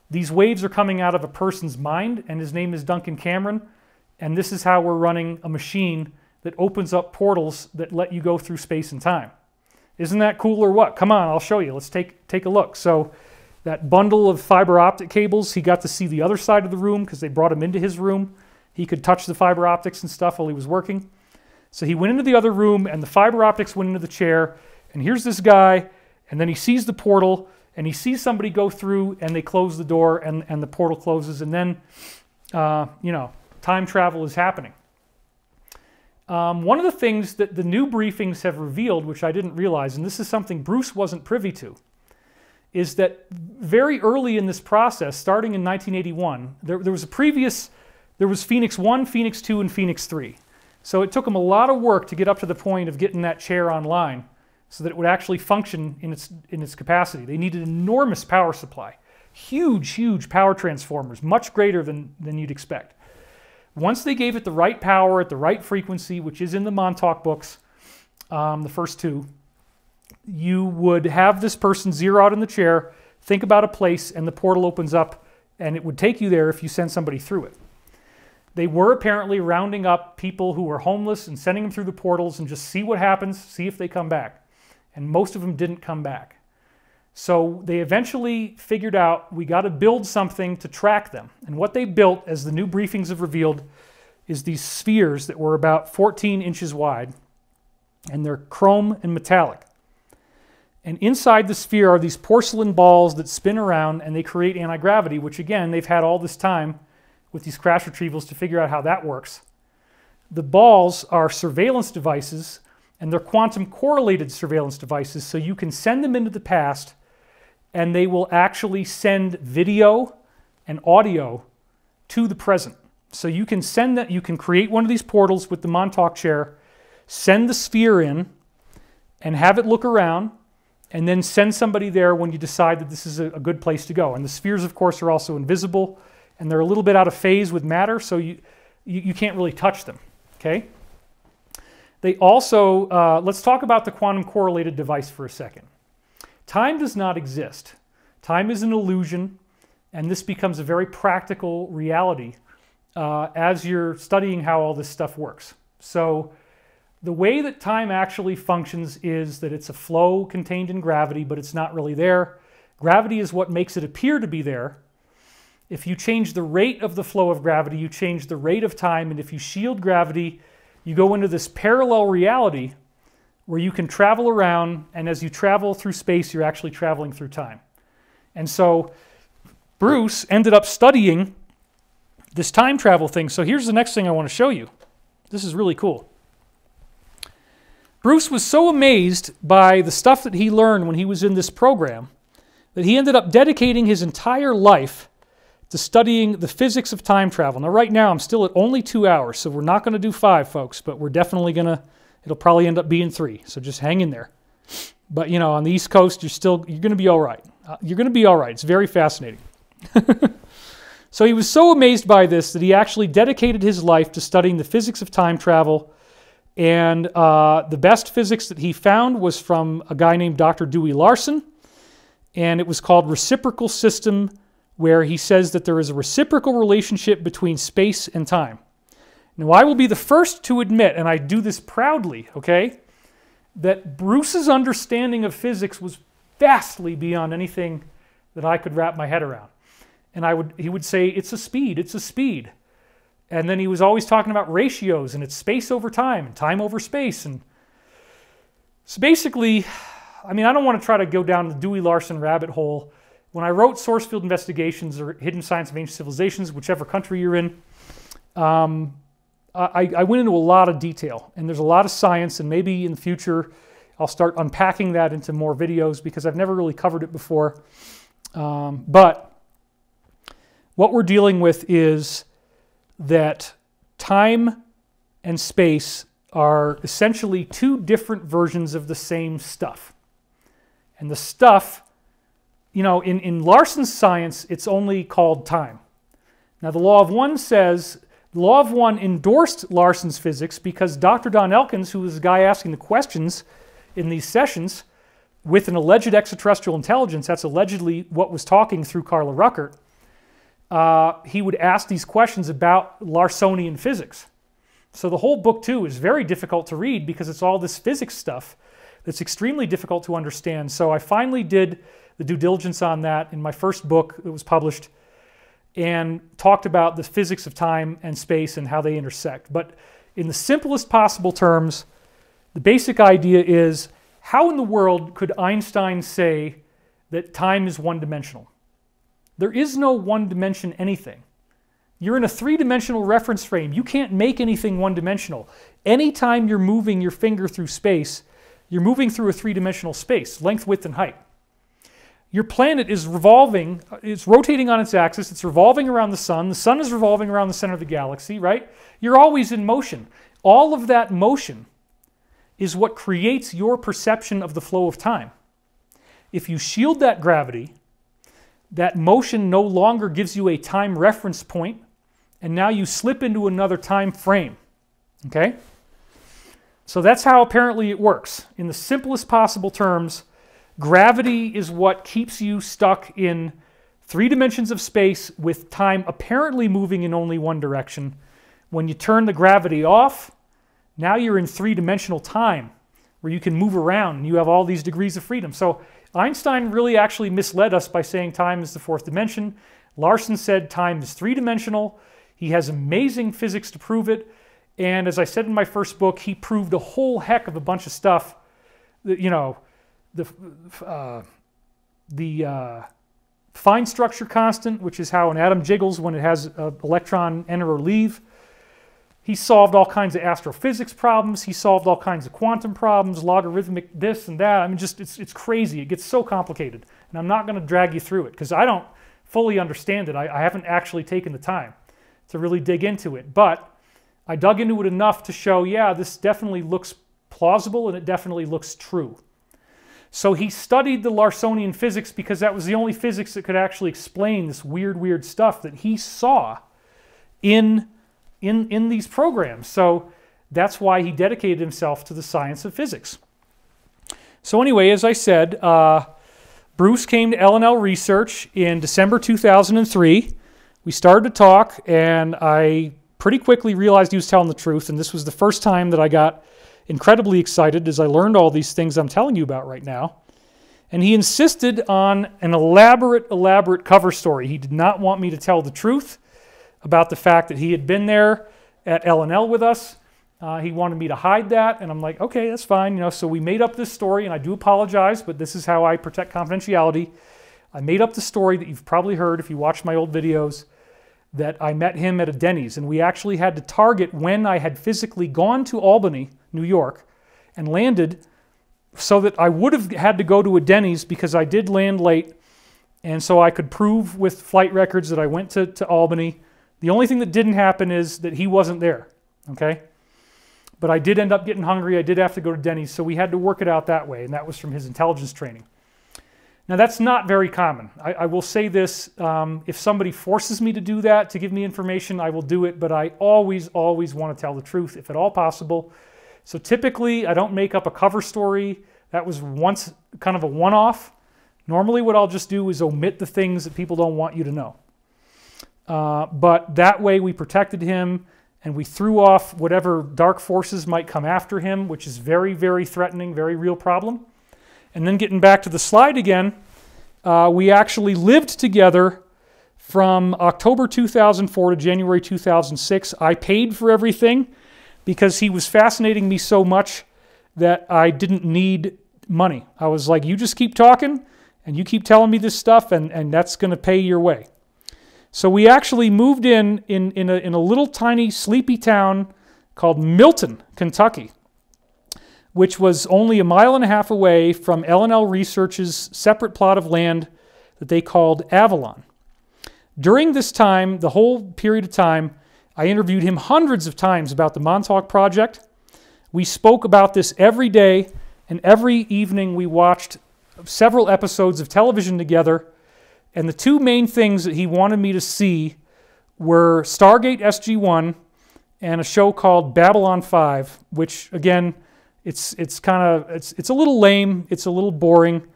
these waves are coming out of a person's mind, and his name is Duncan Cameron, and this is how we're running a machine that opens up portals that let you go through space and time. Isn't that cool or what? Come on, I'll show you. Let's take a look. So that bundle of fiber optic cables, he got to see the other side of the room because they brought him into his room. He could touch the fiber optics and stuff while he was working. So he went into the other room, and the fiber optics went into the chair, and here's this guy, and then he sees the portal, and he sees somebody go through, and they close the door, and the portal closes, and then, time travel is happening. One of the things that the new briefings have revealed, which I didn't realize, and this is something Bruce wasn't privy to, is that very early in this process, starting in 1981, there was Phoenix 1, Phoenix 2, and Phoenix 3. So it took them a lot of work to get up to the point of getting that chair online so that it would actually function in its capacity. They needed an enormous power supply, huge power transformers, much greater than you'd expect. Once they gave it the right power at the right frequency, which is in the Montauk books, the first two, you would have this person zero out in the chair, think about a place, and the portal opens up, and it would take you there if you send somebody through it. They were apparently rounding up people who were homeless and sending them through the portals and just see what happens, see if they come back. And most of them didn't come back. So they eventually figured out we got to build something to track them. And what they built, as the new briefings have revealed, is these spheres that were about 14 inches wide, and they're chrome and metallic. And inside the sphere are these porcelain balls that spin around, and they create anti-gravity, which again, they've had all this time with these crash retrievals to figure out how that works. The balls are surveillance devices, and they're quantum correlated surveillance devices, so you can send them into the past, and they will actually send video and audio to the present. So you can send that, you can create one of these portals with the Montauk chair, send the sphere in, and have it look around, and then send somebody there when you decide that this is a good place to go. And the spheres, of course, are also invisible, and they're a little bit out of phase with matter, so you can't really touch them, okay? They also, let's talk about the quantum correlated device for a second. Time does not exist. Time is an illusion, and this becomes a very practical reality as you're studying how all this stuff works. So the way that time actually functions is that it's a flow contained in gravity, but it's not really there. Gravity is what makes it appear to be there. If you change the rate of the flow of gravity, you change the rate of time, and if you shield gravity, you go into this parallel reality where you can travel around, and as you travel through space, you're actually traveling through time. And so Bruce ended up studying this time travel thing. So here's the next thing I want to show you. This is really cool. Bruce was so amazed by the stuff that he learned when he was in this program that he ended up dedicating his entire life to studying the physics of time travel. Now right now I'm still at only 2 hours, so we're not going to do 5, folks, but we're definitely going to, it'll probably end up being 3, so just hang in there. But you know, on the East Coast, you're going to be all right. You're going to be all right. It's very fascinating. So he was so amazed by this that he actually dedicated his life to studying the physics of time travel, And the best physics that he found was from a guy named Dr. Dewey Larson, and it was called reciprocal system, where he says that there is a reciprocal relationship between space and time. Now, I will be the first to admit, and I do this proudly, okay, that Bruce's understanding of physics was vastly beyond anything that I could wrap my head around. And he would say, it's a speed, it's a speed. And then he was always talking about ratios, and it's space over time, and time over space. And so basically, I mean, I don't want to try to go down the Dewey Larson rabbit hole. When I wrote Source Field Investigations or Hidden Science of Ancient Civilizations, whichever country you're in, I went into a lot of detail, and there's a lot of science, and maybe in the future I'll start unpacking that into more videos because I've never really covered it before. But what we're dealing with is that time and space are essentially two different versions of the same stuff. And the stuff, you know, in Larson's science, it's only called time. Now, the law of one says, the law of one endorsed Larson's physics because Dr. Don Elkins, who was the guy asking the questions in these sessions with an alleged extraterrestrial intelligence, that's allegedly what was talking through Carla Ruckert, he would ask these questions about Larsonian physics. So the whole book, too, is very difficult to read because it's all this physics stuff that's extremely difficult to understand. So I finally did the due diligence on that in my first book that was published and talked about the physics of time and space and how they intersect. But in the simplest possible terms, the basic idea is, how in the world could Einstein say that time is one-dimensional? There is no one-dimension anything. You're in a three-dimensional reference frame. You can't make anything one-dimensional. Anytime you're moving your finger through space, you're moving through a three-dimensional space, length, width, and height. Your planet is revolving, it's rotating on its axis, it's revolving around the sun is revolving around the center of the galaxy, right? You're always in motion. All of that motion is what creates your perception of the flow of time. If you shield that gravity, that motion no longer gives you a time reference point, and now you slip into another time frame, okay? So that's how apparently it works. In the simplest possible terms, gravity is what keeps you stuck in 3 dimensions of space with time apparently moving in only one direction. When you turn the gravity off, now you're in 3-dimensional time where you can move around and you have all these degrees of freedom. So Einstein really actually misled us by saying time is the 4th dimension. Larson said time is 3-dimensional. He has amazing physics to prove it. And as I said in my first book, he proved a whole heck of a bunch of stuff that, you know, the fine structure constant, which is how an atom jiggles when it has an electron enter or leave. He solved all kinds of astrophysics problems. He solved all kinds of quantum problems, logarithmic this and that. I mean, just it's crazy. It gets so complicated. And I'm not going to drag you through it because I don't fully understand it. I haven't actually taken the time to really dig into it. But I dug into it enough to show, yeah, this definitely looks plausible and it definitely looks true. So he studied the Larsonian physics because that was the only physics that could actually explain this weird stuff that he saw in these programs. So that's why he dedicated himself to the science of physics. So anyway, as I said, Bruce came to L&L Research in December 2003. We started to talk, and I pretty quickly realized he was telling the truth, and this was the first time that I got incredibly excited as I learned all these things I'm telling you about right now. And he insisted on an elaborate cover story. He did not want me to tell the truth about the fact that he had been there at L&L with us. He wanted me to hide that, and I'm like, okay, that's fine. You know, so we made up this story, and I do apologize, but this is how I protect confidentiality. I made up the story that you've probably heard if you watched my old videos, that I met him at a Denny's, and we actually had to target when I had physically gone to Albany, New York, and landed, so that I would have had to go to a Denny's because I did land late, and so I could prove with flight records that I went to Albany. The only thing that didn't happen is that he wasn't there, okay? But I did end up getting hungry. I did have to go to Denny's, so we had to work it out that way, and that was from his intelligence training. Now, that's not very common. I will say this, if somebody forces me to do that, to give me information, I will do it, but I always want to tell the truth, if at all possible. So typically, I don't make up a cover story. That was once kind of a one-off. Normally, what I'll just do is omit the things that people don't want you to know. But that way, we protected him, and we threw off whatever dark forces might come after him, which is very, very threatening, very real problem. And then getting back to the slide again, we actually lived together from October 2004 to January 2006. I paid for everything because he was fascinating me so much that I didn't need money. I was like, you just keep talking and you keep telling me this stuff, and that's going to pay your way. So we actually moved in a little tiny sleepy town called Milton, Kentucky, which was only a mile and a half away from L&L Research's separate plot of land that they called Avalon. During this time, the whole period of time, I interviewed him hundreds of times about the Montauk Project. We spoke about this every day, and every evening we watched several episodes of television together. And the two main things that he wanted me to see were Stargate SG-1 and a show called Babylon 5, which, again, it's a little lame, it's a little boring,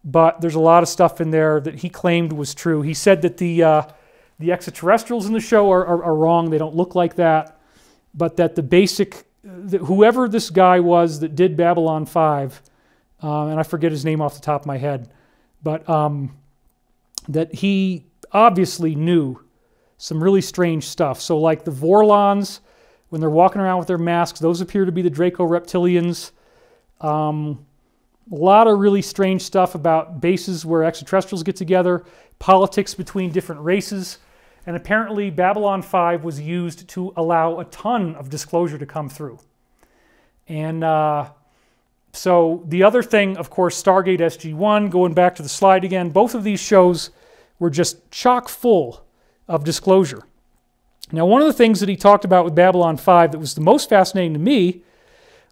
but there's a lot of stuff in there that he claimed was true. He said that the extraterrestrials in the show are wrong, they don't look like that, but that the basic, whoever this guy was that did Babylon 5, and I forget his name off the top of my head, but that he obviously knew some really strange stuff. So like the Vorlons, when they're walking around with their masks, those appear to be the Draco reptilians. A lot of really strange stuff about bases where extraterrestrials get together, politics between different races, and apparently Babylon 5 was used to allow a ton of disclosure to come through. And so the other thing, of course, Stargate SG-1, going back to the slide again, both of these shows were just chock full of disclosure. Now, one of the things that he talked about with Babylon 5 that was the most fascinating to me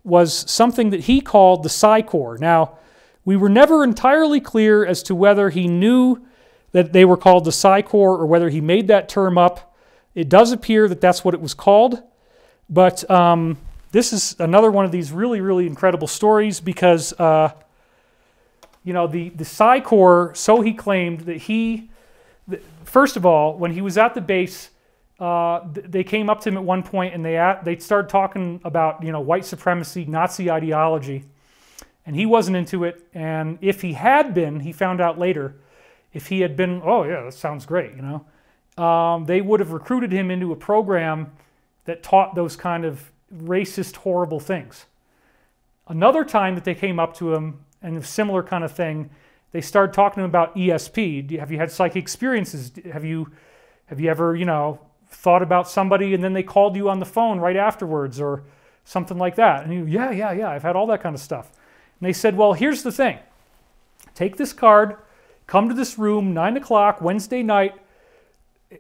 was something that he called the Psi-Core. Now, we were never entirely clear as to whether he knew that they were called the Psi-Core or whether he made that term up. It does appear that that's what it was called, but this is another one of these really, really incredible stories because, you know, the Psi-Core, so he claimed that first of all, when he was at the base, they came up to him at one point and they started talking about, you know, white supremacy, Nazi ideology, and he wasn't into it. And if he had been, he found out later, if he had been, oh yeah, that sounds great, you know, they would have recruited him into a program that taught those kind of racist, horrible things. Another time that they came up to him and a similar kind of thing, they started talking to him about ESP. Have you had psychic experiences? Have you ever, you know, thought about somebody and then they called you on the phone right afterwards or something like that? And you, yeah, I've had all that kind of stuff. And they said, well, here's the thing. Take this card, come to this room, 9 o'clock, Wednesday night.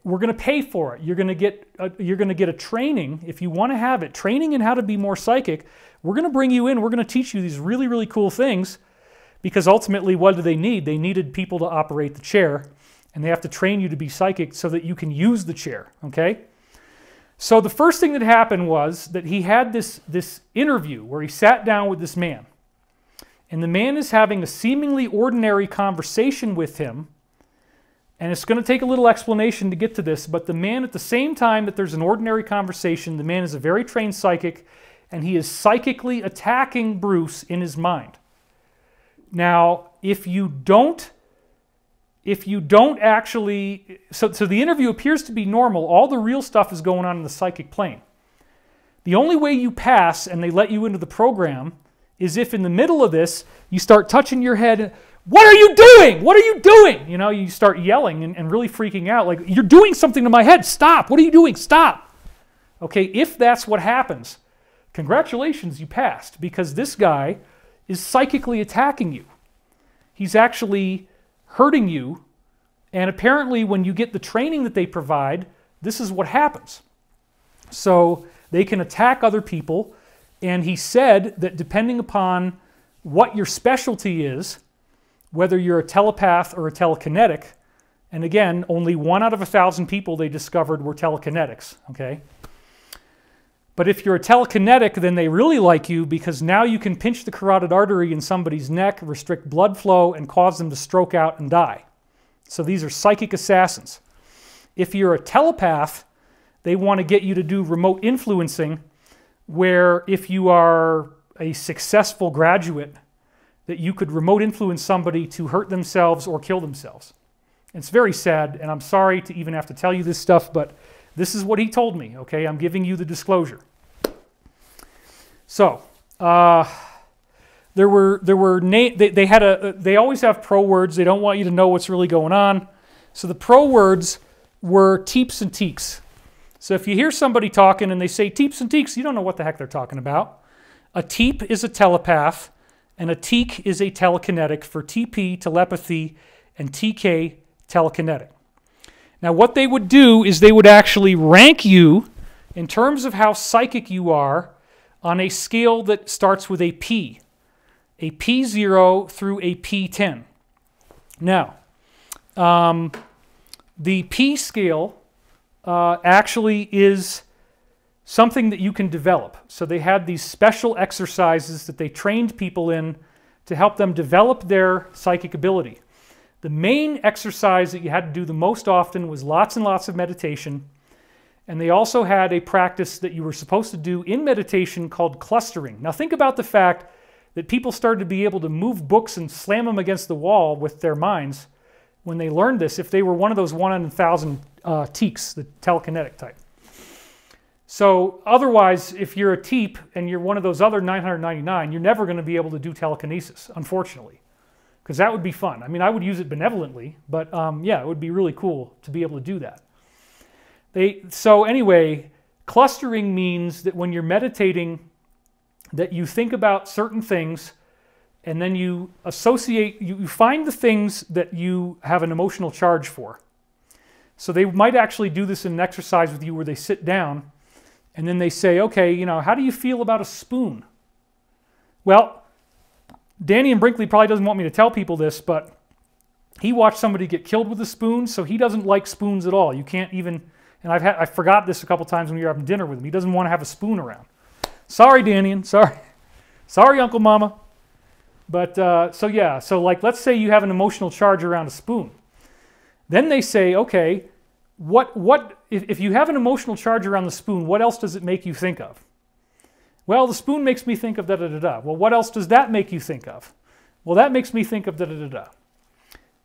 We're going to pay for it. You're going to get a training, if you want to have it, training in how to be more psychic. We're going to bring you in. We're going to teach you these really, really cool things because ultimately, what do they need? They needed people to operate the chair, and they have to train you to be psychic so that you can use the chair, okay? So the first thing that happened was that he had this interview where he sat down with this man, and the man is having a seemingly ordinary conversation with him. And it's going to take a little explanation to get to this, but the man, at the same time that there's an ordinary conversation, the man is a very trained psychic, and he is psychically attacking Bruce in his mind. Now, if you don't actually, so the interview appears to be normal, all the real stuff is going on in the psychic plane. The only way you pass and they let you into the program is if in the middle of this, you start touching your head. What are you doing? What are you doing? You know, you start yelling and really freaking out. Like, you're doing something to my head. Stop. What are you doing? Stop. Okay, if that's what happens, congratulations, you passed. Because this guy is psychically attacking you. He's actually hurting you. And apparently when you get the training that they provide, this is what happens. So they can attack other people. And he said that depending upon what your specialty is, whether you're a telepath or a telekinetic, and again, only 1 out of 1,000 people they discovered were telekinetics, okay? But if you're a telekinetic, then they really like you because now you can pinch the carotid artery in somebody's neck, restrict blood flow, and cause them to stroke out and die. So these are psychic assassins. If you're a telepath, they want to get you to do remote influencing, where if you are a successful graduate, that you could remote influence somebody to hurt themselves or kill themselves. It's very sad, and I'm sorry to even have to tell you this stuff, but this is what he told me, okay? I'm giving you the disclosure. So, they always have pro words. They don't want you to know what's really going on. So the pro words were teeps and teeks. So if you hear somebody talking and they say teeps and teeks, you don't know what the heck they're talking about. A teep is a telepath, and a teek is a telekinetic for TP, telepathy, and TK, telekinetic. Now what they would do is they would actually rank you in terms of how psychic you are on a scale that starts with a P0 through a P10. Now, the P scale actually is something that you can develop. So they had these special exercises that they trained people in to help them develop their psychic ability. The main exercise that you had to do the most often was lots and lots of meditation. And they also had a practice that you were supposed to do in meditation called clustering. Now think about the fact that people started to be able to move books and slam them against the wall with their minds when they learned this, if they were one of those 1 in 1,000 teeks, the telekinetic type. So otherwise, if you're a teep and you're one of those other 999, you're never going to be able to do telekinesis, unfortunately. Because that would be fun. I mean, I would use it benevolently, but yeah, it would be really cool to be able to do that. So anyway, clustering means that when you're meditating, that you think about certain things and then you associate, you find the things that you have an emotional charge for. So they might actually do this in an exercise with you where they sit down and then they say, okay, you know, how do you feel about a spoon? Well, Danny and Brinkley probably doesn't want me to tell people this, but he watched somebody get killed with a spoon, so he doesn't like spoons at all. You can't even, and I forgot this a couple times when we were having dinner with him. He doesn't want to have a spoon around. Sorry, Danny, sorry. Sorry, Uncle Mama. But, so yeah, so like let's say you have an emotional charge around a spoon. Then they say, okay, if you have an emotional charge around the spoon, what else does it make you think of? Well, the spoon makes me think of da-da-da-da. Well, what else does that make you think of? Well, that makes me think of da-da-da-da.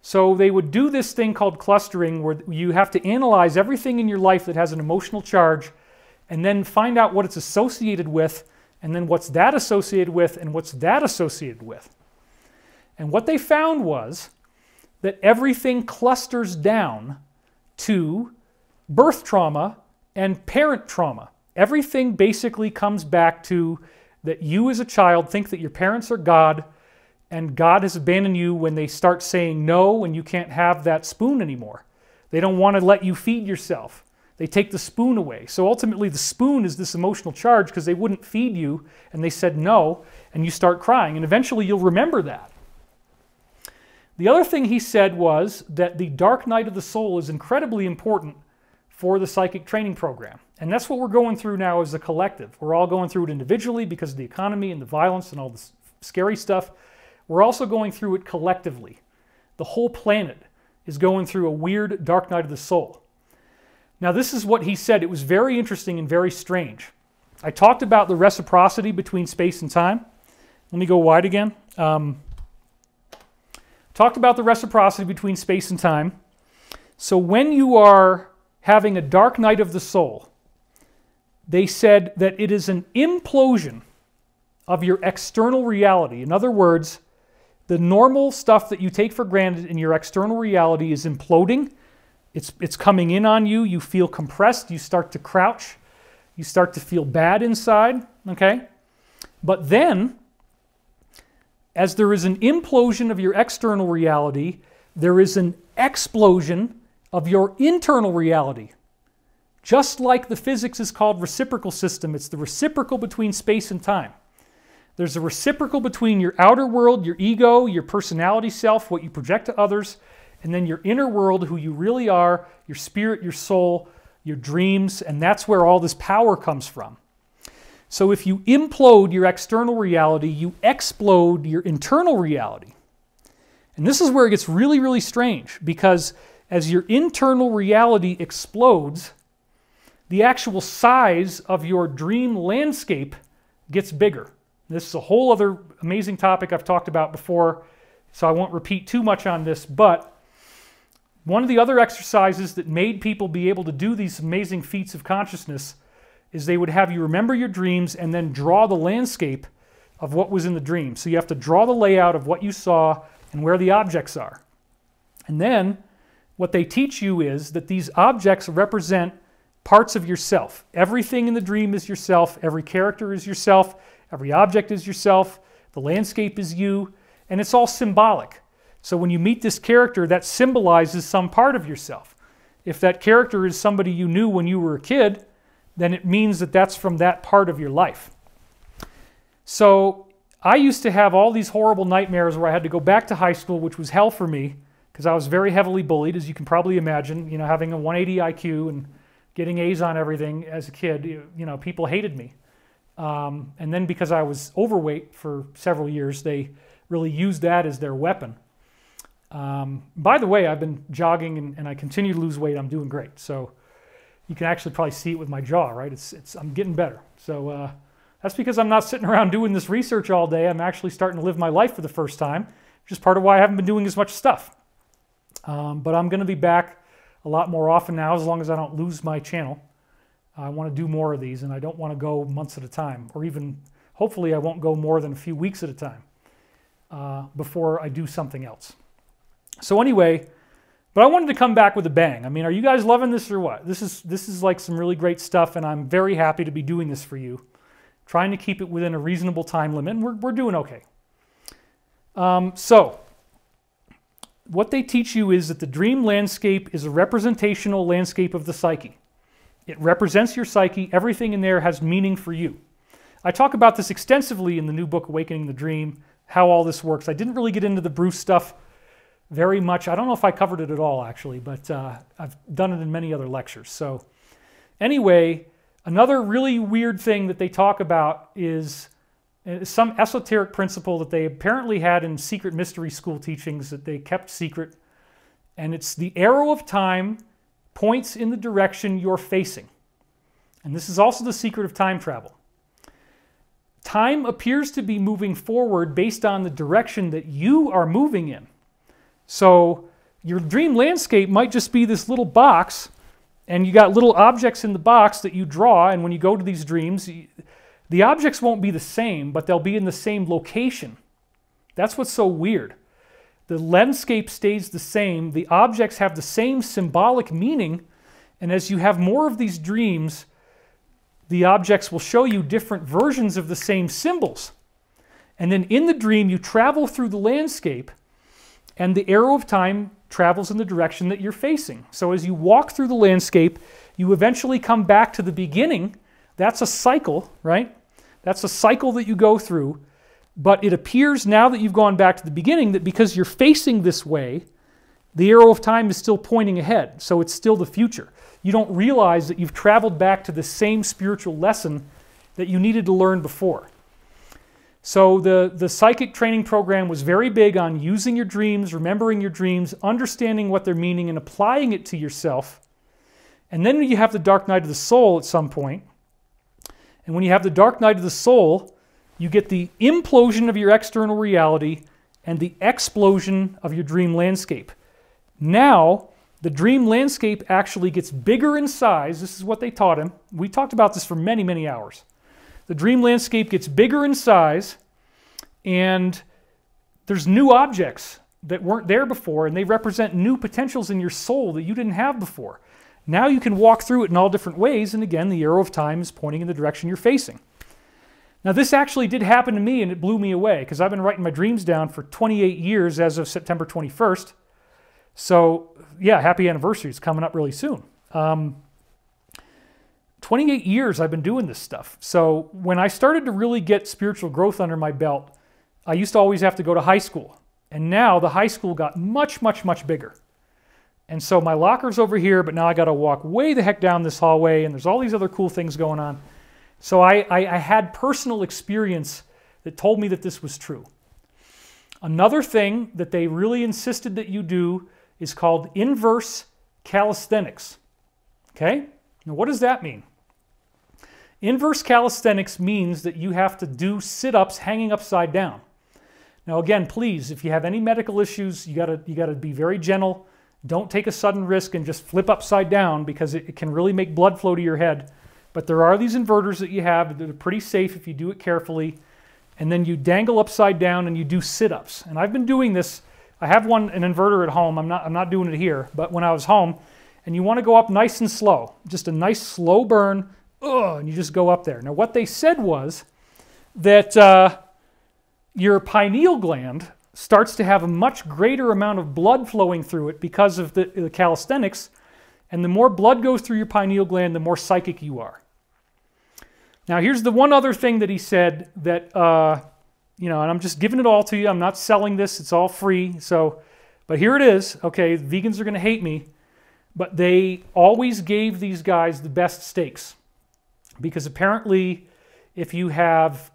So they would do this thing called clustering where you have to analyze everything in your life that has an emotional charge and then find out what it's associated with and then what's that associated with and what's that associated with. And what they found was that everything clusters down to birth trauma and parent trauma. Everything basically comes back to that you as a child think that your parents are God and God has abandoned you when they start saying no and you can't have that spoon anymore. They don't want to let you feed yourself. They take the spoon away. So ultimately the spoon is this emotional charge because they wouldn't feed you and they said no and you start crying and eventually you'll remember that. The other thing he said was that the dark night of the soul is incredibly important for the psychic training program. And that's what we're going through now as a collective. We're all going through it individually because of the economy and the violence and all this scary stuff. We're also going through it collectively. The whole planet is going through a weird dark night of the soul. Now this is what he said. It was very interesting and very strange. I talked about the reciprocity between space and time. Let me go wide again. Talked about the reciprocity between space and time. So when you are having a dark night of the soul, they said that it is an implosion of your external reality. In other words, the normal stuff that you take for granted in your external reality is imploding. It's coming in on you. You feel compressed. You start to crouch. You start to feel bad inside. Okay? But then, as there is an implosion of your external reality, there is an explosion of your internal reality. Just like the physics is called reciprocal system, it's the reciprocal between space and time. There's a reciprocal between your outer world, your ego, your personality self, what you project to others, and then your inner world, who you really are, your spirit, your soul, your dreams, and that's where all this power comes from. So if you implode your external reality, you explode your internal reality. And this is where it gets really, really strange, because as your internal reality explodes, the actual size of your dream landscape gets bigger. This is a whole other amazing topic I've talked about before, so I won't repeat too much on this, but one of the other exercises that made people be able to do these amazing feats of consciousness is they would have you remember your dreams and then draw the landscape of what was in the dream. So you have to draw the layout of what you saw and where the objects are. And then what they teach you is that these objects represent parts of yourself. Everything in the dream is yourself. Every character is yourself. Every object is yourself. The landscape is you. And it's all symbolic. So when you meet this character, that symbolizes some part of yourself. If that character is somebody you knew when you were a kid, then it means that that's from that part of your life. So I used to have all these horrible nightmares where I had to go back to high school, which was hell for me, because I was very heavily bullied, as you can probably imagine. You know, having a 180 IQ and getting A's on everything as a kid, you know, people hated me. And then because I was overweight for several years, they really used that as their weapon. By the way, I've been jogging and I continue to lose weight. I'm doing great. So you can actually probably see it with my jaw, right? I'm getting better. So that's because I'm not sitting around doing this research all day. I'm actually starting to live my life for the first time, which is part of why I haven't been doing as much stuff. But I'm going to be back a lot more often now, as long as I don't lose my channel. I want to do more of these, and I don't want to go months at a time, or even, hopefully I won't go more than a few weeks at a time before I do something else. So anyway, but I wanted to come back with a bang. I mean, are you guys loving this or what? This is like some really great stuff, and I'm very happy to be doing this for you. Trying to keep it within a reasonable time limit, and we're doing okay. So what they teach you is that the dream landscape is a representational landscape of the psyche. It represents your psyche. Everything in there has meaning for you. I talk about this extensively in the new book, Awakening the Dream, how all this works. I didn't really get into the Bruce stuff very much. I don't know if I covered it at all, actually, but I've done it in many other lectures. So anyway, another really weird thing that they talk about is some esoteric principle that they apparently had in secret mystery school teachings that they kept secret. And it's the arrow of time points in the direction you're facing. And this is also the secret of time travel. Time appears to be moving forward based on the direction that you are moving in. So your dream landscape might just be this little box, and you got little objects in the box that you draw, and when you go to these dreams, the objects won't be the same, but they'll be in the same location. That's what's so weird. The landscape stays the same, the objects have the same symbolic meaning, and as you have more of these dreams, the objects will show you different versions of the same symbols. And then in the dream, you travel through the landscape, and the arrow of time travels in the direction that you're facing. So as you walk through the landscape, you eventually come back to the beginning. That's a cycle, right? That's a cycle that you go through. But it appears now that you've gone back to the beginning that because you're facing this way, the arrow of time is still pointing ahead. So it's still the future. You don't realize that you've traveled back to the same spiritual lesson that you needed to learn before. So the psychic training program was very big on using your dreams, remembering your dreams, understanding what they're meaning, and applying it to yourself. And then you have the dark night of the soul at some point. And when you have the dark night of the soul, you get the implosion of your external reality and the explosion of your dream landscape. Now, the dream landscape actually gets bigger in size. This is what they taught him. We talked about this for many, many hours. The dream landscape gets bigger in size, and there's new objects that weren't there before, and they represent new potentials in your soul that you didn't have before. Now you can walk through it in all different ways, and again, the arrow of time is pointing in the direction you're facing. Now, this actually did happen to me, and it blew me away, because I've been writing my dreams down for 28 years as of September 21st. So, yeah, happy anniversary. It's coming up really soon. 28 years I've been doing this stuff. So when I started to really get spiritual growth under my belt, I used to always have to go to high school. And now the high school got much, much, much bigger. And so my locker's over here, but now I got to walk way the heck down this hallway, and there's all these other cool things going on. So I had personal experience that told me that this was true. Another thing that they really insisted that you do is called inverse calisthenics. Okay? Now what does that mean? Inverse calisthenics means that you have to do sit-ups hanging upside down. Now again, please, if you have any medical issues, you gotta be very gentle. Don't take a sudden risk and just flip upside down, because it can really make blood flow to your head. But there are these inverters that you have that are pretty safe if you do it carefully. And then you dangle upside down and you do sit-ups. And I've been doing this. I have an inverter at home. I'm not doing it here, but when I was home, and you want to go up nice and slow, just a nice slow burn, and you just go up there. Now what they said was that your pineal gland starts to have a much greater amount of blood flowing through it because of the calisthenics, and the more blood goes through your pineal gland, the more psychic you are. Now here's the one other thing that he said that, and I'm just giving it all to you. I'm not selling this. It's all free. But here it is. Okay, vegans are going to hate me, but they always gave these guys the best steaks, because apparently if you have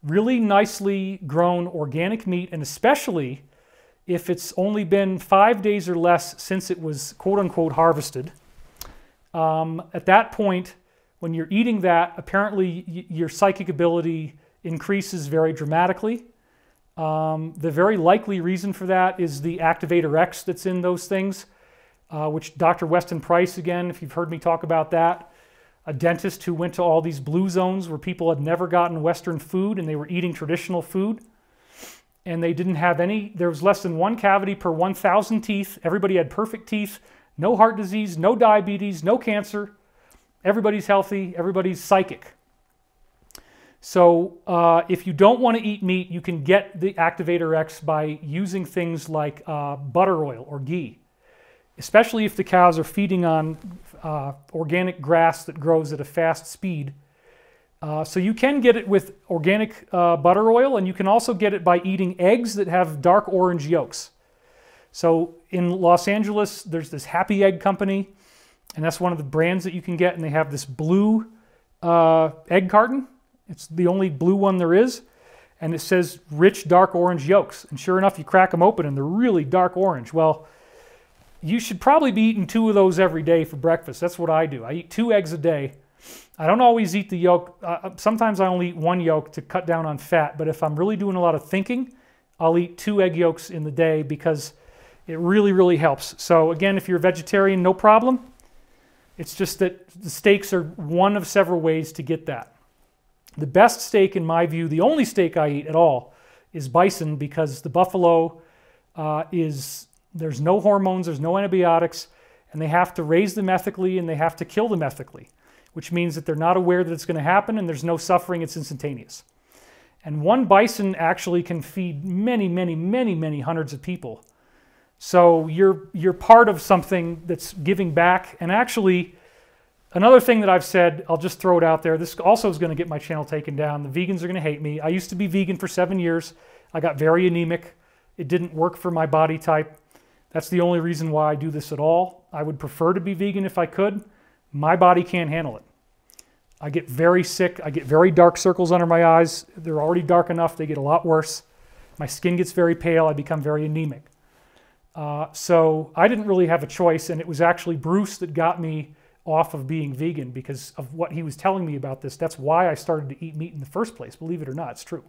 really nicely grown organic meat, and especially if it's only been 5 days or less since it was quote-unquote harvested, at that point, when you're eating that, apparently your psychic ability increases very dramatically. The very likely reason for that is the activator X that's in those things, which Dr. Weston Price, again, if you've heard me talk about that, a dentist who went to all these blue zones where people had never gotten Western food and they were eating traditional food, and they didn't have there was less than 1 cavity per 1,000 teeth. Everybody had perfect teeth, no heart disease, no diabetes, no cancer. Everybody's healthy, everybody's psychic. So if you don't want to eat meat, you can get the activator X by using things like butter oil or ghee, especially if the cows are feeding on organic grass that grows at a fast speed. So you can get it with organic butter oil, and you can also get it by eating eggs that have dark orange yolks. So in Los Angeles, there's this Happy Egg company, and that's one of the brands that you can get, and they have this blue egg carton. It's the only blue one there is, and it says rich dark orange yolks. And sure enough, you crack them open and they're really dark orange. Well, you should probably be eating 2 of those every day for breakfast. That's what I do. I eat 2 eggs a day. I don't always eat the yolk. Sometimes I only eat 1 yolk to cut down on fat, but if I'm really doing a lot of thinking, I'll eat 2 egg yolks in the day, because it really, really helps. So again, if you're a vegetarian, no problem. It's just that the steaks are one of several ways to get that. The best steak, in my view, the only steak I eat at all, is bison, because the buffalo there's no hormones, there's no antibiotics, and they have to raise them ethically and they have to kill them ethically, which means that they're not aware that it's going to happen and there's no suffering, it's instantaneous. And 1 bison actually can feed many, many, many, many hundreds of people. So you're part of something that's giving back. And actually, another thing that I've said, I'll just throw it out there, this also is going to get my channel taken down. The vegans are going to hate me. I used to be vegan for 7 years. I got very anemic. It didn't work for my body type. That's the only reason why I do this at all. I would prefer to be vegan if I could. My body can't handle it. I get very sick. I get very dark circles under my eyes. They're already dark enough. They get a lot worse. My skin gets very pale. I become very anemic. So I didn't really have a choice, and it was actually Bruce that got me off of being vegan because of what he was telling me about this. That's why I started to eat meat in the first place. Believe it or not, it's true.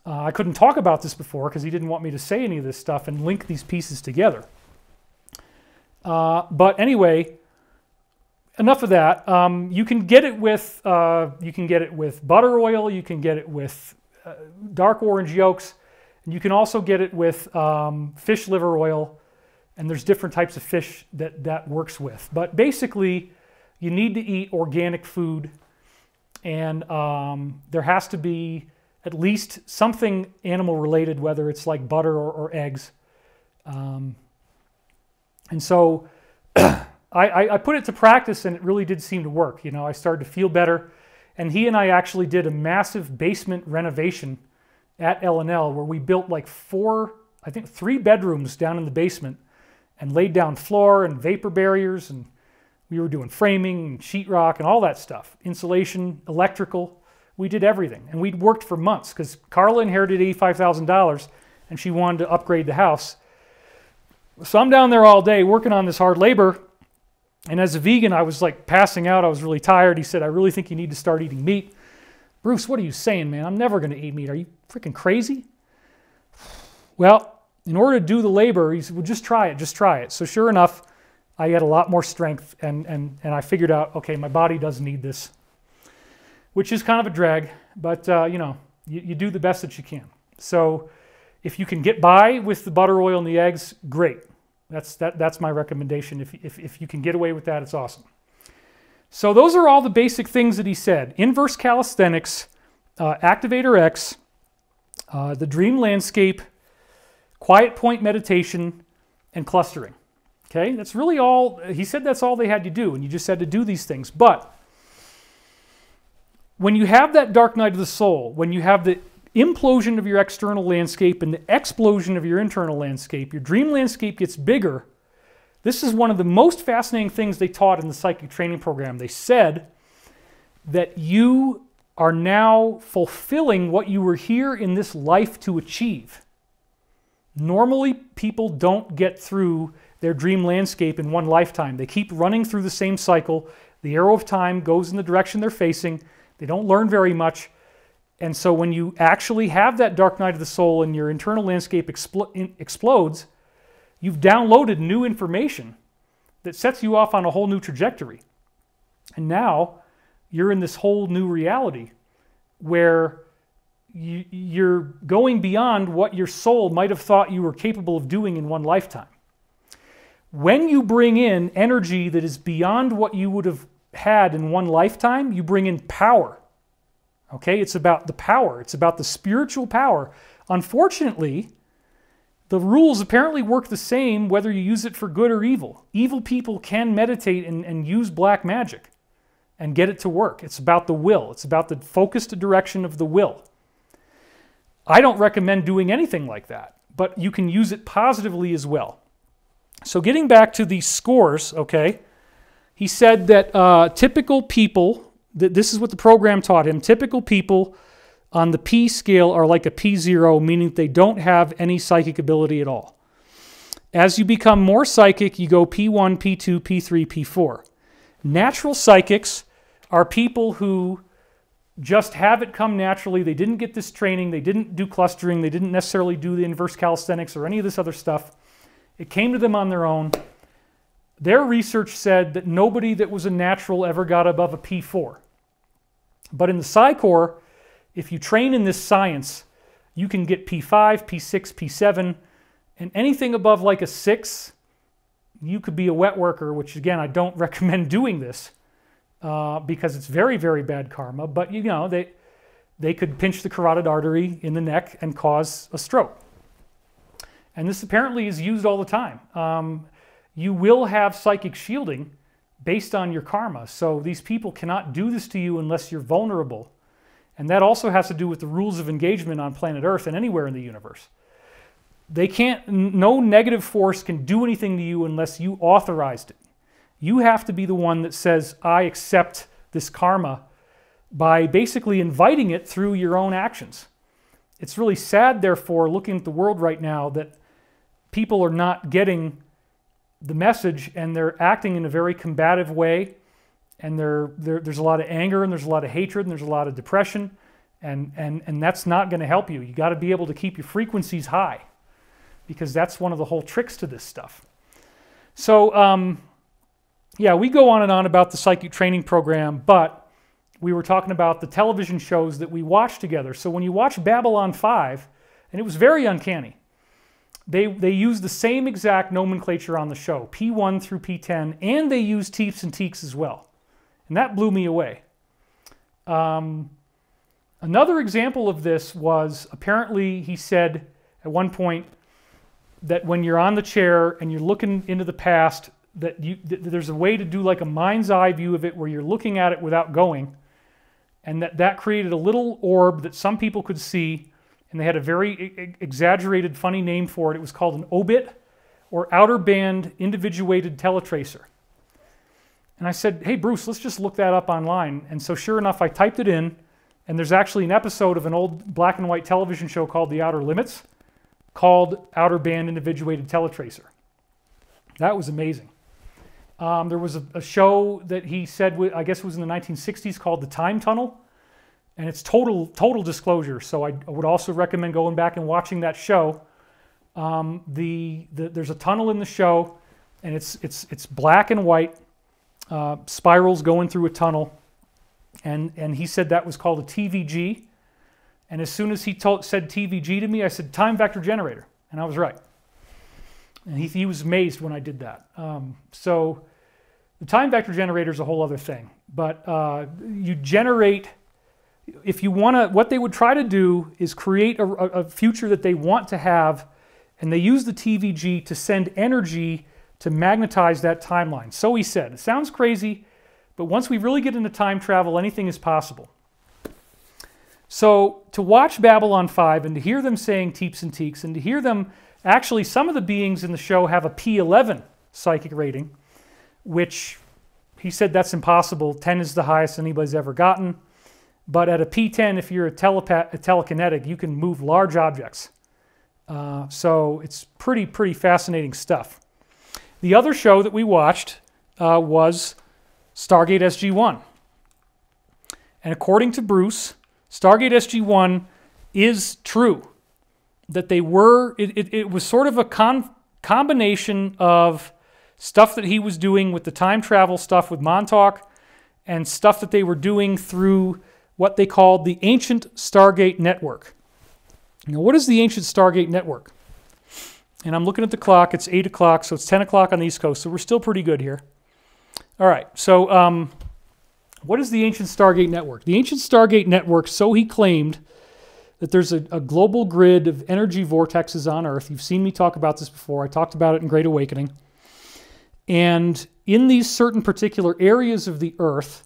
I couldn't talk about this before because he didn't want me to say any of this stuff and link these pieces together. But anyway, enough of that. You can get it with butter oil. You can get it with dark orange yolks, and you can also get it with fish liver oil. And there's different types of fish that works with. But basically, you need to eat organic food, and there has to be at least something animal related, whether it's like butter or eggs. And so I put it to practice, and it really did seem to work. You know, I started to feel better. And he and I actually did a massive basement renovation at L&L where we built like 3 bedrooms down in the basement and laid down floor and vapor barriers and We were doing framing, sheetrock, and all that stuff. Insulation, electrical. We did everything. And we'd worked for months because Carla inherited $85,000 and she wanted to upgrade the house. So I'm down there all day working on this hard labor. And as a vegan, I was like passing out. I was really tired. He said, I really think you need to start eating meat. Bruce, what are you saying, man? I'm never going to eat meat. Are you freaking crazy? Well, in order to do the labor, he said, well, just try it. Just try it. So sure enough, I had a lot more strength, and I figured out, okay, my body does need this, which is kind of a drag, but you know, you do the best that you can. So if you can get by with the butter, oil, and the eggs, great. That's my recommendation. If you can get away with that, it's awesome. So those are all the basic things that he said. Inverse calisthenics, Activator X, the dream landscape, quiet point meditation, and clustering. Okay, that's really all, he said that's all they had to do, and you just had to do these things. But when you have that dark night of the soul, when you have the implosion of your external landscape and the explosion of your internal landscape, your dream landscape gets bigger. This is one of the most fascinating things they taught in the psychic training program. They said that you are now fulfilling what you were here in this life to achieve. Normally, people don't get through their dream landscape in one lifetime. They keep running through the same cycle. The arrow of time goes in the direction they're facing. They don't learn very much. And so when you actually have that dark night of the soul and your internal landscape explodes, you've downloaded new information that sets you off on a whole new trajectory. And now you're in this whole new reality where you're going beyond what your soul might have thought you were capable of doing in one lifetime. When you bring in energy that is beyond what you would have had in one lifetime, you bring in power. Okay, it's about the power. It's about the spiritual power. Unfortunately, the rules apparently work the same whether you use it for good or evil. Evil people can meditate and use black magic and get it to work. It's about the will. It's about the focused direction of the will. I don't recommend doing anything like that, but you can use it positively as well. So getting back to these scores, okay, he said that typical people, this is what the program taught him, typical people on the P scale are like a P0, meaning they don't have any psychic ability at all. As you become more psychic, you go P1, P2, P3, P4. Natural psychics are people who just have it come naturally. They didn't get this training. They didn't do clustering. They didn't necessarily do the inverse calisthenics or any of this other stuff. It came to them on their own. Their research said that nobody that was a natural ever got above a P4. But in the Psy-Corps, if you train in this science, you can get P5, P6, P7, and anything above like a 6, you could be a wet worker, which again, I don't recommend doing this because it's very, very bad karma. But you know, they could pinch the carotid artery in the neck and cause a stroke. And this apparently is used all the time. You will have psychic shielding based on your karma. So these people cannot do this to you unless you're vulnerable. And that also has to do with the rules of engagement on planet Earth and anywhere in the universe. They can't, no negative force can do anything to you unless you authorized it. You have to be the one that says, I accept this karma by basically inviting it through your own actions. It's really sad, therefore, looking at the world right now, that people are not getting the message and they're acting in a very combative way, and there's a lot of anger and there's a lot of hatred and there's a lot of depression, and that's not going to help you. You got to be able to keep your frequencies high, because that's one of the whole tricks to this stuff. So yeah, we go on and on about the psychic training program, but we were talking about the television shows that we watch together. So when you watch Babylon 5, and it was very uncanny, they use the same exact nomenclature on the show, P1 through P10, and they use teeps and teaks as well. And that blew me away. Another example of this was, apparently he said at one point that when you're on the chair and you're looking into the past, that there's a way to do like a mind's eye view of it where you're looking at it without going, and that created a little orb that some people could see. And they had a very exaggerated, funny name for it. It was called an obit, or outer band individuated teletracer. And I said, hey, Bruce, let's just look that up online. And so sure enough, I typed it in, and there's actually an episode of an old black and white television show called The Outer Limits, called Outer Band Individuated Teletracer. That was amazing. There was a show that he said, I guess it was in the 1960s, called The Time Tunnel. And it's total disclosure. So I would also recommend going back and watching that show. There's a tunnel in the show, and it's black and white, spirals going through a tunnel. And he said that was called a TVG. And as soon as he said TVG to me, I said time vector generator. And I was right. And he was amazed when I did that. So the time vector generator is a whole other thing. But you generate, if you want to, what they would try to do is create a future that they want to have, and they use the TVG to send energy to magnetize that timeline. So he said, it sounds crazy, but once we really get into time travel, anything is possible. So to watch Babylon 5 and to hear them saying teeps and teeks, and to hear them, actually some of the beings in the show have a P11 psychic rating, which he said that's impossible. 10 is the highest anybody's ever gotten. But at a P10, if you're a telekinetic, you can move large objects. So it's pretty fascinating stuff. The other show that we watched was Stargate SG-1. And according to Bruce, Stargate SG-1 is true. That they were, it was sort of a combination of stuff that he was doing with the time travel stuff with Montauk, and stuff that they were doing through what they called the Ancient Stargate Network. Now, what is the Ancient Stargate Network? And I'm looking at the clock. It's 8 o'clock, so it's 10 o'clock on the East Coast, so we're still pretty good here. All right, so what is the Ancient Stargate Network? The Ancient Stargate Network, so he claimed, that there's a global grid of energy vortexes on Earth. You've seen me talk about this before. I talked about it in Great Awakening. And in these certain particular areas of the Earth,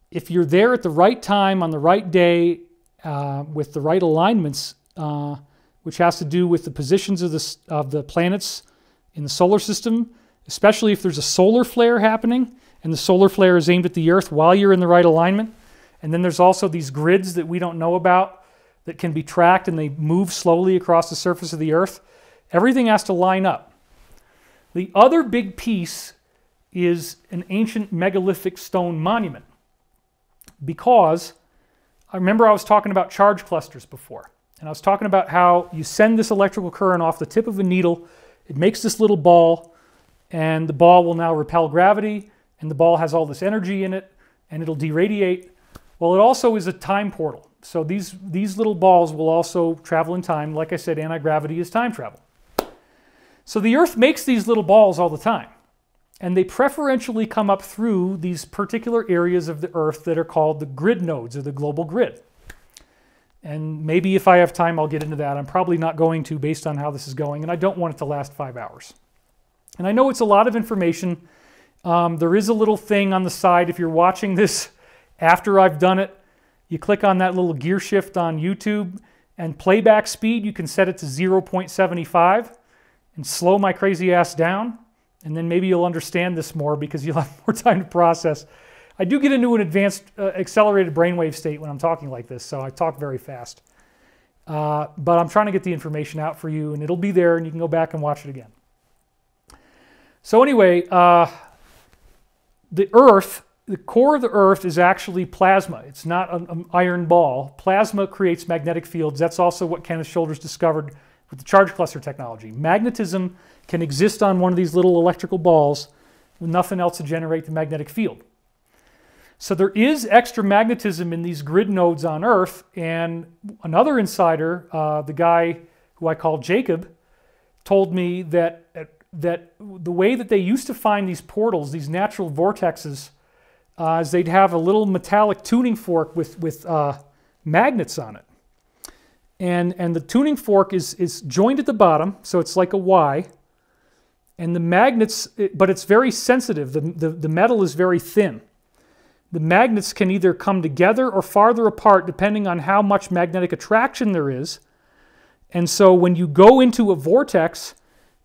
if you're there at the right time, on the right day, with the right alignments, which has to do with the positions of the planets in the solar system, especially if there's a solar flare happening, and the solar flare is aimed at the Earth while you're in the right alignment. And then there's also these grids that we don't know about that can be tracked, and they move slowly across the surface of the Earth. Everything has to line up. The other big piece is an ancient megalithic stone monument. Because, I remember I was talking about charge clusters before. And I was talking about how you send this electrical current off the tip of a needle, it makes this little ball, and the ball will now repel gravity, and the ball has all this energy in it, and it'll deradiate. Well, it also is a time portal. So these little balls will also travel in time. Like I said, anti-gravity is time travel. So the Earth makes these little balls all the time. And they preferentially come up through these particular areas of the Earth that are called the grid nodes, or the global grid. And maybe if I have time, I'll get into that. I'm probably not going to, based on how this is going. And I don't want it to last 5 hours. And I know it's a lot of information. There is a little thing on the side. If you're watching this after I've done it, you click on that little gear shift on YouTube, and playback speed, you can set it to 0.75 and slow my crazy ass down. And then maybe you'll understand this more because you'll have more time to process. I do get into an advanced accelerated brainwave state when I'm talking like this, so I talk very fast. But I'm trying to get the information out for you, and it'll be there, and you can go back and watch it again. So anyway, the Earth, the core of the Earth is actually plasma. It's not an iron ball. Plasma creates magnetic fields. That's also what Kenneth Shoulders discovered with the charge cluster technology. Magnetism can exist on one of these little electrical balls with nothing else to generate the magnetic field. So there is extra magnetism in these grid nodes on Earth, and another insider, the guy who I call Jacob, told me that the way that they used to find these portals, these natural vortexes, is they'd have a little metallic tuning fork with magnets on it. And the tuning fork is joined at the bottom, so it's like a Y. And the magnets, but it's very sensitive. The metal is very thin. The magnets can either come together or farther apart depending on how much magnetic attraction there is. And so when you go into a vortex,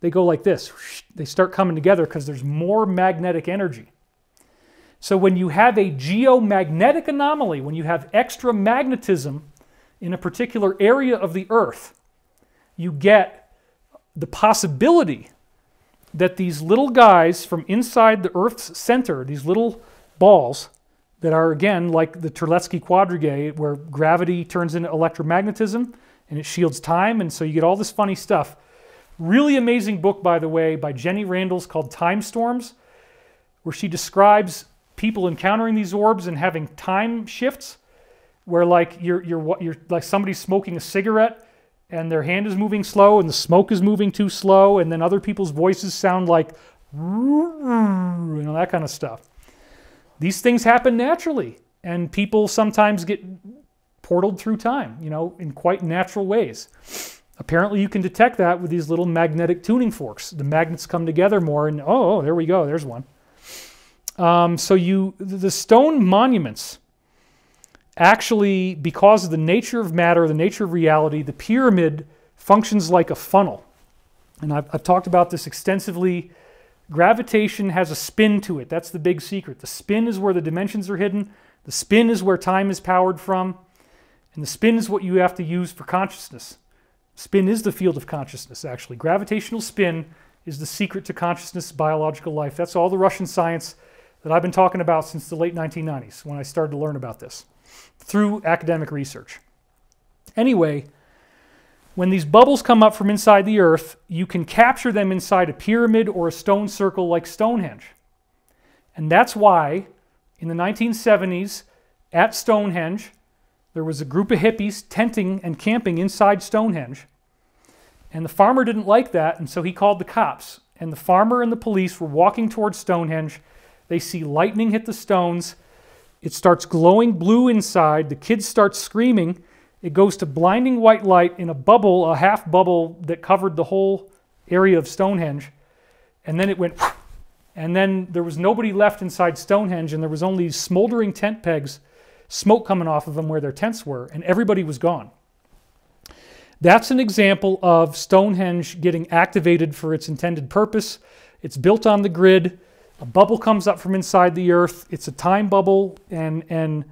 they go like this. They start coming together because there's more magnetic energy. So when you have a geomagnetic anomaly, when you have extra magnetism in a particular area of the Earth, you get the possibility that these little guys from inside the Earth's center, these little balls that are, again, like the Terletsky quadrigae, where gravity turns into electromagnetism and it shields time, and so you get all this funny stuff. Really amazing book, by the way, by Jenny Randles called Time Storms, where she describes people encountering these orbs and having time shifts, where like you're like somebody's smoking a cigarette and their hand is moving slow and the smoke is moving too slow, and then other people's voices sound like, you know, that kind of stuff. These things happen naturally, and people sometimes get portaled through time, you know, in quite natural ways. Apparently you can detect that with these little magnetic tuning forks. The magnets come together more, and oh, there we go, there's one. So the stone monuments, actually, because of the nature of matter, the nature of reality, the pyramid functions like a funnel. And I've talked about this extensively. Gravitation has a spin to it. That's the big secret. The spin is where the dimensions are hidden. The spin is where time is powered from. And the spin is what you have to use for consciousness. Spin is the field of consciousness, actually. Gravitational spin is the secret to consciousness, biological life. That's all the Russian science that I've been talking about since the late 1990s, when I started to learn about this through academic research. Anyway, when these bubbles come up from inside the Earth, you can capture them inside a pyramid or a stone circle like Stonehenge. And that's why in the 1970s at Stonehenge, there was a group of hippies tenting and camping inside Stonehenge. And the farmer didn't like that, and so he called the cops. And the farmer and the police were walking towards Stonehenge. They see lightning hit the stones. It starts glowing blue inside. The kids start screaming. It goes to blinding white light in a bubble, a half bubble that covered the whole area of Stonehenge. And then it went, and then there was nobody left inside Stonehenge, and there was only smoldering tent pegs, smoke coming off of them where their tents were, and everybody was gone. That's an example of Stonehenge getting activated for its intended purpose. It's built on the grid. A bubble comes up from inside the Earth. It's a time bubble, and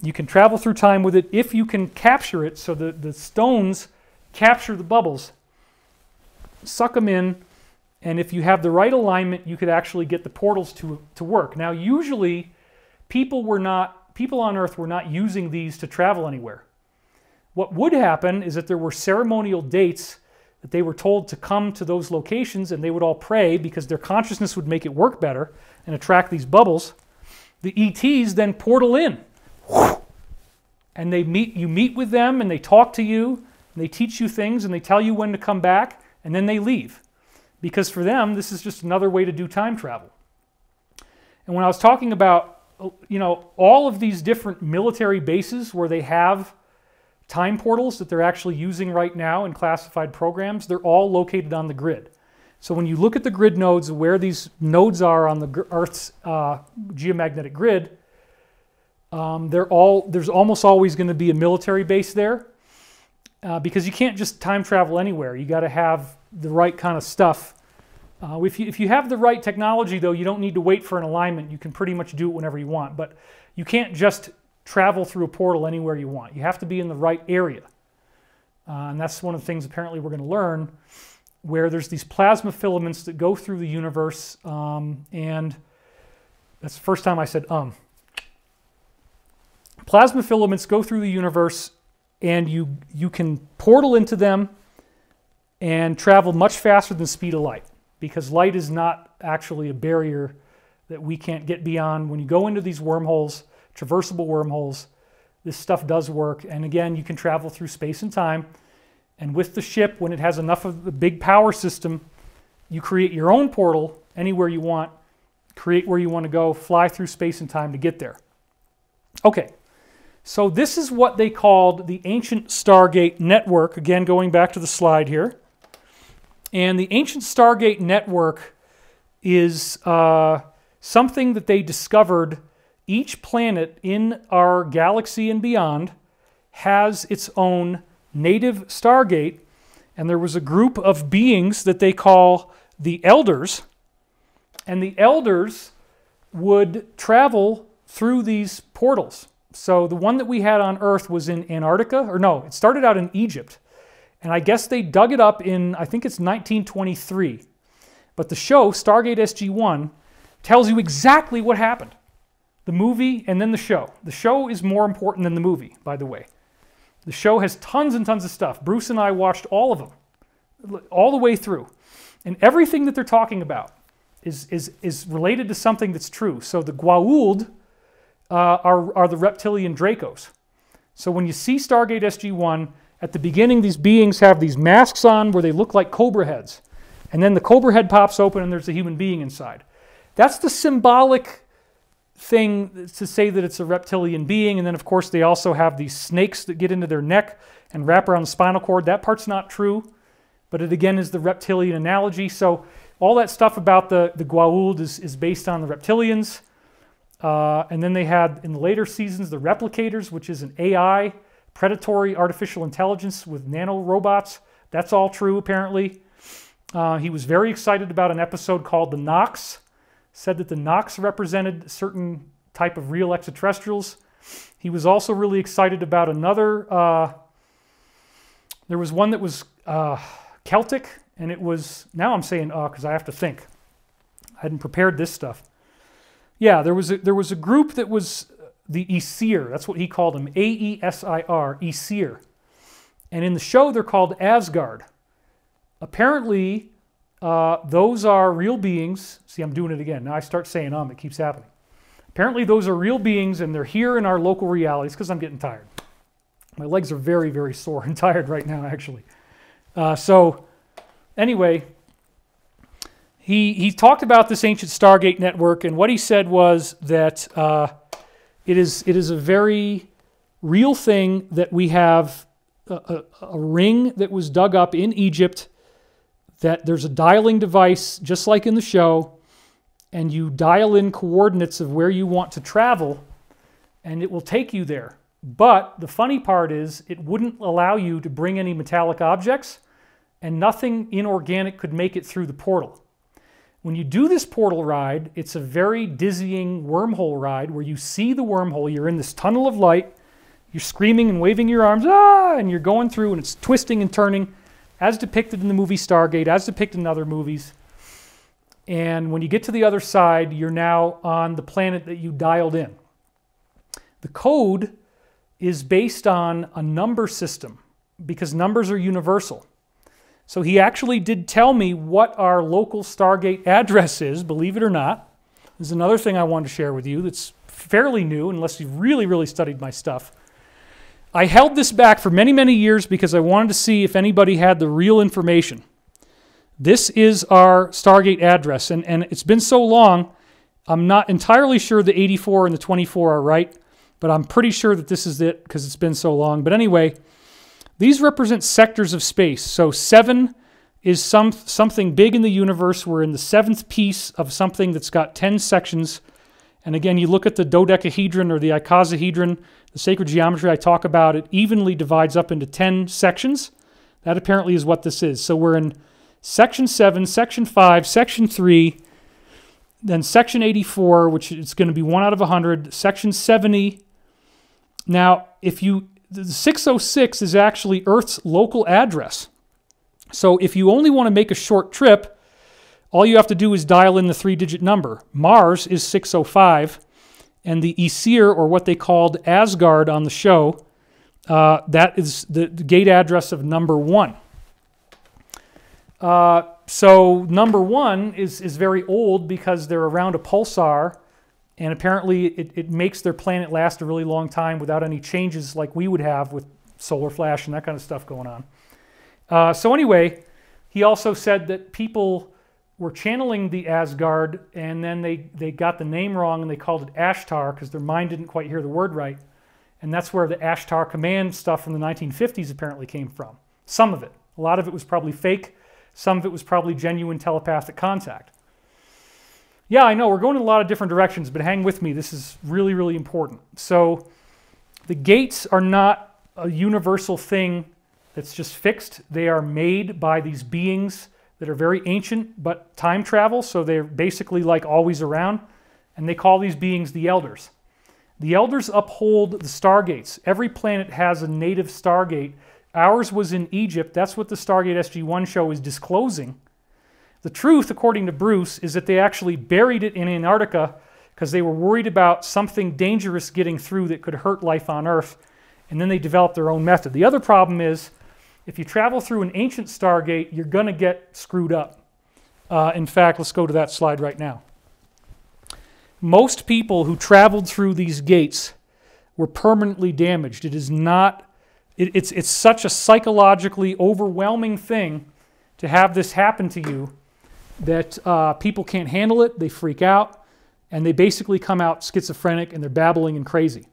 you can travel through time with it if you can capture it, so the stones capture the bubbles, suck them in, and if you have the right alignment, you could actually get the portals to work. Now, usually, people on Earth were not using these to travel anywhere. What would happen is that there were ceremonial dates that they were told to come to those locations, and they would all pray because their consciousness would make it work better and attract these bubbles. The ETs then portal in. And you meet with them, and they talk to you, and they teach you things, and they tell you when to come back, and then they leave. Because for them, this is just another way to do time travel. And when I was talking about, you know, all of these different military bases where they have time portals that they're actually using right now in classified programs, they're all located on the grid. So when you look at the grid nodes, where these nodes are on the Earth's geomagnetic grid, there's almost always going to be a military base there, because you can't just time travel anywhere. You got to have the right kind of stuff. If you have the right technology, though, you don't need to wait for an alignment. You can pretty much do it whenever you want. But you can't just travel through a portal anywhere you want. You have to be in the right area. And that's one of the things apparently we're going to learn, where there's these plasma filaments that go through the universe. And that's the first time I said Plasma filaments go through the universe, and you can portal into them and travel much faster than the speed of light, because light is not actually a barrier that we can't get beyond. When you go into these wormholes, traversable wormholes, this stuff does work. And again, you can travel through space and time. And with the ship, when it has enough of the big power system, you create your own portal anywhere you want, create where you want to go, fly through space and time to get there. Okay. So this is what they called the ancient Stargate network. Again, going back to the slide here. And the ancient Stargate network is something that they discovered. Each planet in our galaxy and beyond has its own native Stargate. And there was a group of beings that they call the Elders. And the Elders would travel through these portals. So the one that we had on Earth was in Antarctica, or no, it started out in Egypt. And I guess they dug it up in, I think it's 1923. But the show, Stargate SG-1, tells you exactly what happened. The movie and then the show. The show is more important than the movie, by the way. The show has tons and tons of stuff. Bruce and I watched all of them, all the way through. And everything that they're talking about is related to something that's true. So the Goa'uld are the reptilian Dracos. So when you see Stargate SG-1, at the beginning these beings have these masks on where they look like cobra heads. And then the cobra head pops open and there's a human being inside. That's the symbolic thing to say that it's a reptilian being. And then of course they also have these snakes that get into their neck and wrap around the spinal cord. That part's not true, but it again is the reptilian analogy. So all that stuff about the Goa'uld is based on the reptilians. And then they had in the later seasons the replicators, which is an AI, predatory artificial intelligence with nanorobots. That's all true apparently. He was very excited about an episode called The Nox. Said that the Nox represented a certain type of real extraterrestrials. He was also really excited about another, there was one that was Celtic, and it was, now I'm saying because I have to think. I hadn't prepared this stuff. Yeah, there was a group that was the Aesir. That's what he called them, A-E-S-I-R, Aesir. And in the show they're called Asgard. Apparently, those are real beings. See, I'm doing it again. Now I start saying it keeps happening. Apparently those are real beings and they're here in our local realities because I'm getting tired. My legs are very, very sore and tired right now, actually. So anyway, he talked about this ancient Stargate network, and what he said was that it is a very real thing that we have a ring that was dug up in Egypt, that there's a dialing device, just like in the show, and you dial in coordinates of where you want to travel, and it will take you there. But the funny part is, it wouldn't allow you to bring any metallic objects, and nothing inorganic could make it through the portal. When you do this portal ride, it's a very dizzying wormhole ride where you see the wormhole, you're in this tunnel of light, you're screaming and waving your arms, and you're going through, and it's twisting and turning, as depicted in the movie Stargate, as depicted in other movies. And when you get to the other side, you're now on the planet that you dialed in. The code is based on a number system, because numbers are universal. So he actually did tell me what our local Stargate address is, believe it or not. There's another thing I wanted to share with you that's fairly new, unless you've really, really studied my stuff. I held this back for many, many years because I wanted to see if anybody had the real information. This is our Stargate address, and it's been so long, I'm not entirely sure the 84 and the 24 are right, but I'm pretty sure that this is it because it's been so long. But anyway, these represent sectors of space. So 7 is something big in the universe. We're in the 7th piece of something that's got 10 sections. And again, you look at the dodecahedron or the icosahedron, the sacred geometry I talk about, it evenly divides up into 10 sections. That apparently is what this is. So we're in section 7, section 5, section 3, then section 84, which is going to be 1 out of 100, section 70. Now, the 606 is actually Earth's local address. So if you only want to make a short trip, all you have to do is dial in the 3-digit number. Mars is 605, and the Aesir, or what they called Asgard on the show, that is the gate address of number 1. So number 1 is very old because they're around a pulsar, and apparently it makes their planet last a really long time without any changes like we would have with solar flash and that kind of stuff going on. So anyway, he also said that people were channeling the Asgard, and then they got the name wrong and they called it Ashtar because their mind didn't quite hear the word right. And that's where the Ashtar command stuff from the 1950s apparently came from. Some of it. A lot of it was probably fake. Some of it was probably genuine telepathic contact. Yeah, I know, we're going in a lot of different directions, but hang with me. This is really, really important. So the gates are not a universal thing that's just fixed. They are made by these beings that are very ancient, but time travel, so they're basically like always around. and they call these beings the elders. The elders uphold the stargates. Every planet has a native stargate. Ours was in Egypt. That's what the Stargate SG-1 show is disclosing. The truth, according to Bruce, is that they actually buried it in Antarctica because they were worried about something dangerous getting through that could hurt life on Earth, and then they developed their own method. The other problem is, if you travel through an ancient stargate, you're going to get screwed up. In fact, let's go to that slide right now. Most people who traveled through these gates were permanently damaged. It is not, it's such a psychologically overwhelming thing to have this happen to you that people can't handle it, they freak out, and they basically come out schizophrenic and they're babbling and crazy.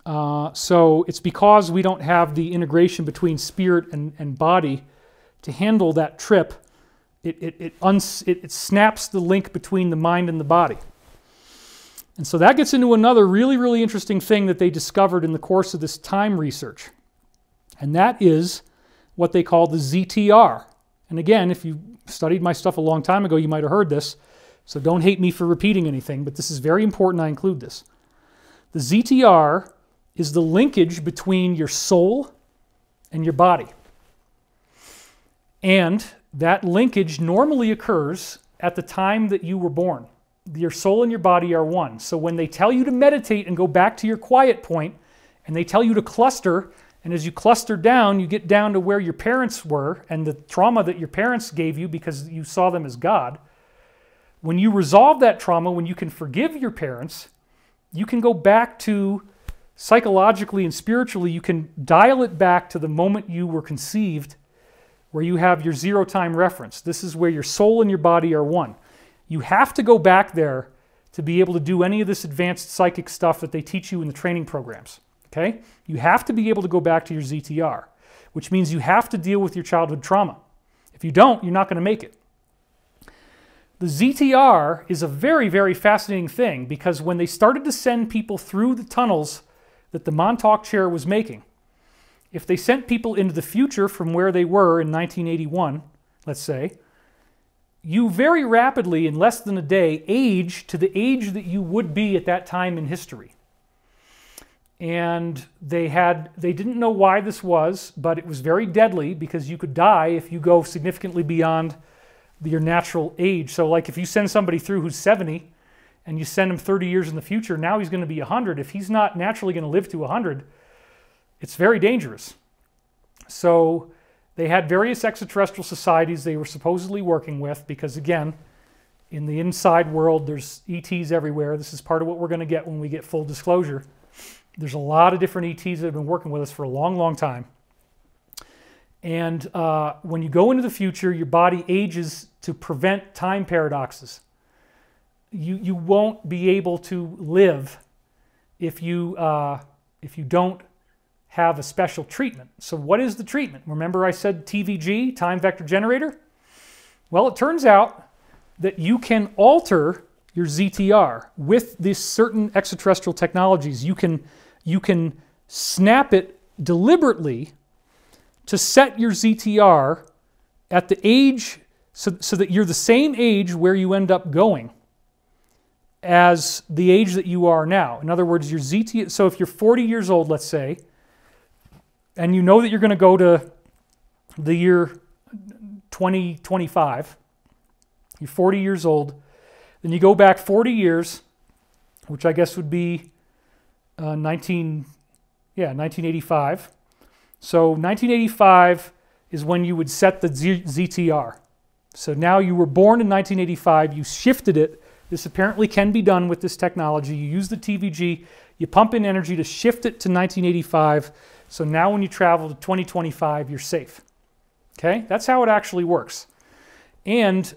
So it's because we don't have the integration between spirit and body to handle that trip. It snaps the link between the mind and the body. And so that gets into another really, really interesting thing that they discovered in the course of this time research. And that is what they call the ZTR. And again, if you studied my stuff a long time ago, you might have heard this. So don't hate me for repeating anything, but this is very important I include this. The ZTR is the linkage between your soul and your body. And that linkage normally occurs at the time that you were born. Your soul and your body are one. So when they tell you to meditate and go back to your quiet point, and they tell you to cluster, and as you cluster down, you get down to where your parents were and the trauma that your parents gave you because you saw them as God. When you resolve that trauma, when you can forgive your parents, you can go back to, psychologically and spiritually, you can dial it back to the moment you were conceived, where you have your zero time reference. This is where your soul and your body are one. You have to go back there to be able to do any of this advanced psychic stuff that they teach you in the training programs. Okay? You have to be able to go back to your ZTR, which means you have to deal with your childhood trauma. If you don't, you're not going to make it. The ZTR is a very, very fascinating thing because when they started to send people through the tunnels that the Montauk chair was making, if they sent people into the future from where they were in 1981, let's say, you very rapidly, in less than a day, age to the age that you would be at that time in history. And they didn't know why this was, but it was very deadly because you could die if you go significantly beyond your natural age. So like if you send somebody through who's 70 and you send him 30 years in the future, now he's going to be 100. If he's not naturally going to live to 100, it's very dangerous. So they had various extraterrestrial societies they were supposedly working with because, again, in the inside world, there's ETs everywhere. This is part of what we're going to get when we get full disclosure. There's a lot of different ETs that have been working with us for a long, long time. And when you go into the future, your body ages to prevent time paradoxes. You won't be able to live if you don't have a special treatment. So what is the treatment? Remember I said TVG, time vector generator? Well, it turns out that you can alter your ZTR with these certain extraterrestrial technologies. You can snap it deliberately to set your ZTR at the age so that you're the same age where you end up going as the age that you are now. In other words, your ZTR, so if you're 40 years old, let's say, and you know that you're going to go to the year 2025, you're 40 years old, then you go back 40 years, which I guess would be 1985. So 1985 is when you would set the ZTR. So now you were born in 1985, you shifted it. This apparently can be done with this technology. You use the TVG, you pump in energy to shift it to 1985. So now when you travel to 2025, you're safe. Okay? That's how it actually works. And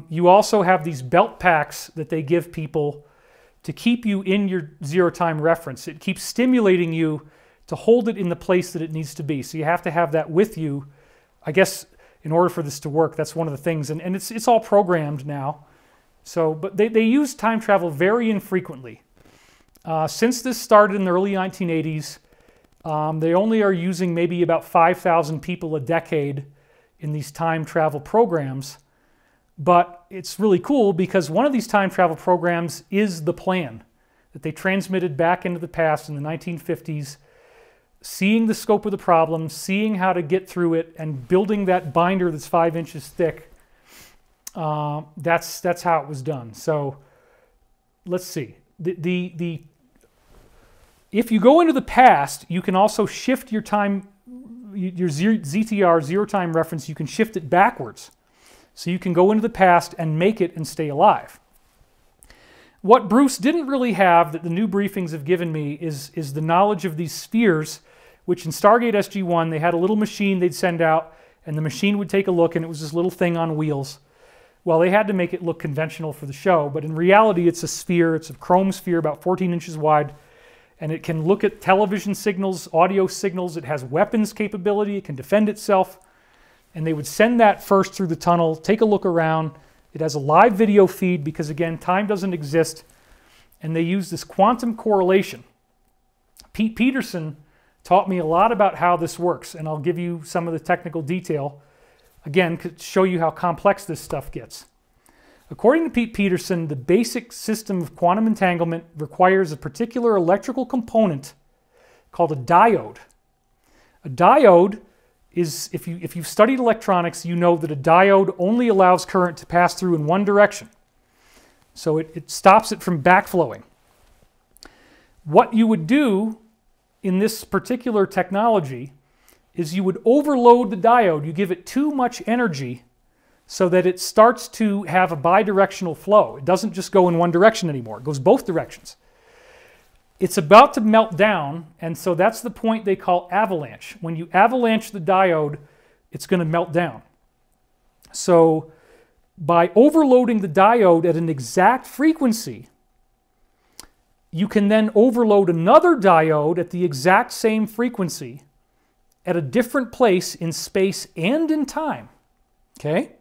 you also have these belt packs that they give people to keep you in your zero time reference. It keeps stimulating you to hold it in the place that it needs to be. So you have to have that with you, I guess, in order for this to work. That's one of the things. And it's all programmed now. So, but they use time travel very infrequently. Since this started in the early 1980s, they only are using maybe about 5,000 people a decade in these time travel programs. But it's really cool because one of these time travel programs is the plan that they transmitted back into the past in the 1950s, seeing the scope of the problem, seeing how to get through it, and building that binder that's 5 inches thick. That's how it was done. So let's see. If you go into the past, you can also shift your time, your ZTR, zero time reference, you can shift it backwards. So you can go into the past and make it and stay alive. What Bruce didn't really have that the new briefings have given me is the knowledge of these spheres, which in Stargate SG-1, they had a little machine they'd send out, and the machine would take a look, and it was this little thing on wheels. Well, they had to make it look conventional for the show, but in reality, it's a sphere. It's a chrome sphere about 14 inches wide, and it can look at television signals, audio signals. It has weapons capability. It can defend itself. And they would send that first through the tunnel, take a look around. It has a live video feed because, again, time doesn't exist. And they use this quantum correlation. Pete Peterson taught me a lot about how this works, and I'll give you some of the technical detail, again, to show you how complex this stuff gets. According to Pete Peterson, the basic system of quantum entanglement requires a particular electrical component called a diode. A diode is, if you've studied electronics, you know that a diode only allows current to pass through in one direction. So it stops it from backflowing. What you would do in this particular technology is you would overload the diode. You give it too much energy so that it starts to have a bidirectional flow. It doesn't just go in one direction anymore. It goes both directions. It's about to melt down, and so that's the point they call avalanche. When you avalanche the diode, it's going to melt down. So by overloading the diode at an exact frequency, you can then overload another diode at the exact same frequency at a different place in space and in time. Okay?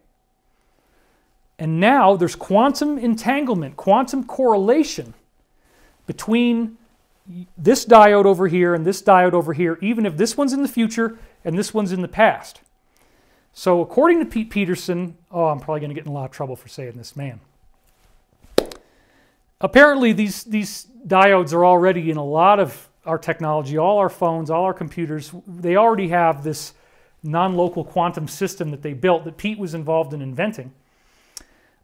And now there's quantum entanglement, quantum correlation between this diode over here and this diode over here, even if this one's in the future and this one's in the past. So according to Pete Peterson, oh, I'm probably going to get in a lot of trouble for saying this, man. Apparently these diodes are already in a lot of our technology, all our phones, all our computers. They already have this non-local quantum system that they built that Pete was involved in inventing.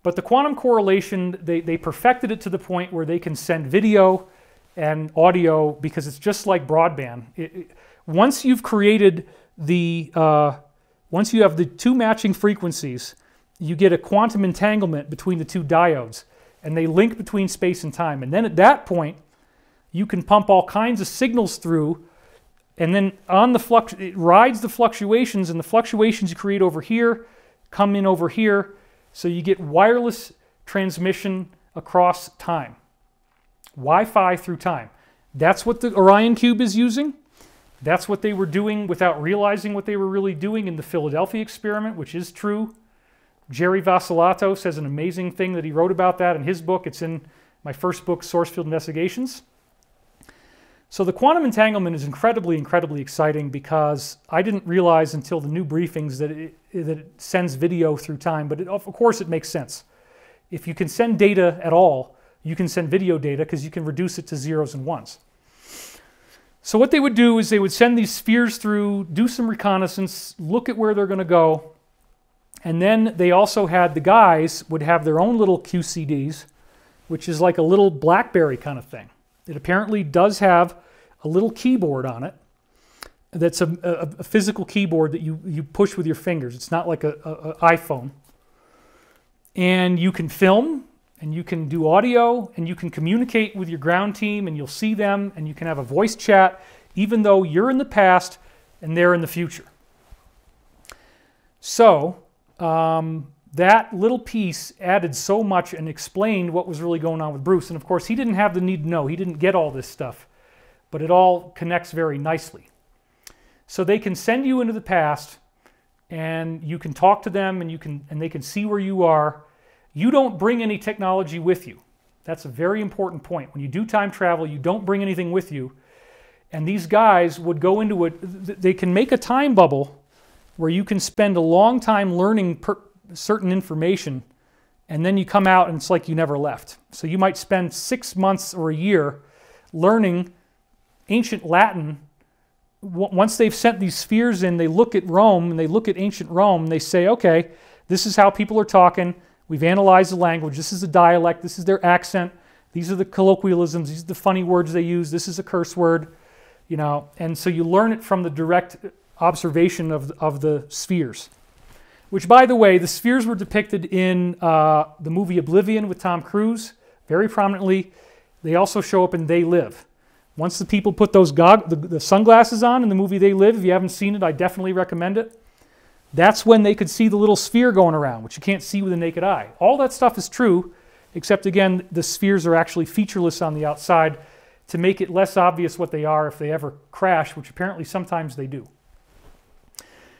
But the quantum correlation, they perfected it to the point where they can send video and audio because it's just like broadband. Once you've created once you have the two matching frequencies, you get a quantum entanglement between the two diodes, and they link between space and time. And then at that point, you can pump all kinds of signals through, and then on the it rides the fluctuations, and the fluctuations you create over here come in over here, so you get wireless transmission across time. Wi-Fi through time. That's what the Orion Cube is using. That's what they were doing without realizing what they were really doing in the Philadelphia experiment, which is true. Jerry Vassilatos has an amazing thing that he wrote about that in his book. It's in my first book, Source Field Investigations. So the quantum entanglement is incredibly, incredibly exciting because I didn't realize until the new briefings that it sends video through time, but of course it makes sense. If you can send data at all, you can send video data because you can reduce it to zeros and ones. So what they would do is they would send these spheres through, do some reconnaissance, look at where they're going to go, and then they also had, the guys would have their own little QCDs, which is like a little BlackBerry kind of thing. It apparently does have a little keyboard on it that's a physical keyboard that you push with your fingers. It's not like an iPhone. And you can film, and you can do audio, and you can communicate with your ground team, and you'll see them, and you can have a voice chat, even though you're in the past and they're in the future. So that little piece added so much and explained what was really going on with Bruce. And of course, he didn't have the need to know. He didn't get all this stuff, but it all connects very nicely. So they can send you into the past, and you can talk to them, and they can see where you are. You don't bring any technology with you. That's a very important point. When you do time travel, you don't bring anything with you. And these guys would go into it. They can make a time bubble where you can spend a long time learning certain information and then you come out and it's like you never left. So you might spend 6 months or a year learning ancient Latin. Once they've sent these spheres in, they look at Rome and they look at ancient Rome and they say, okay, this is how people are talking. We've analyzed the language. This is the dialect. This is their accent. These are the colloquialisms. These are the funny words they use. This is a curse word, you know. And so you learn it from the direct observation of the spheres. Which, by the way, the spheres were depicted in the movie Oblivion with Tom Cruise very prominently. They also show up in They Live. Once the people put those the sunglasses on in the movie They Live, if you haven't seen it, I definitely recommend it. That's when they could see the little sphere going around, which you can't see with the naked eye. All that stuff is true, except again, the spheres are actually featureless on the outside to make it less obvious what they are if they ever crash, which apparently sometimes they do.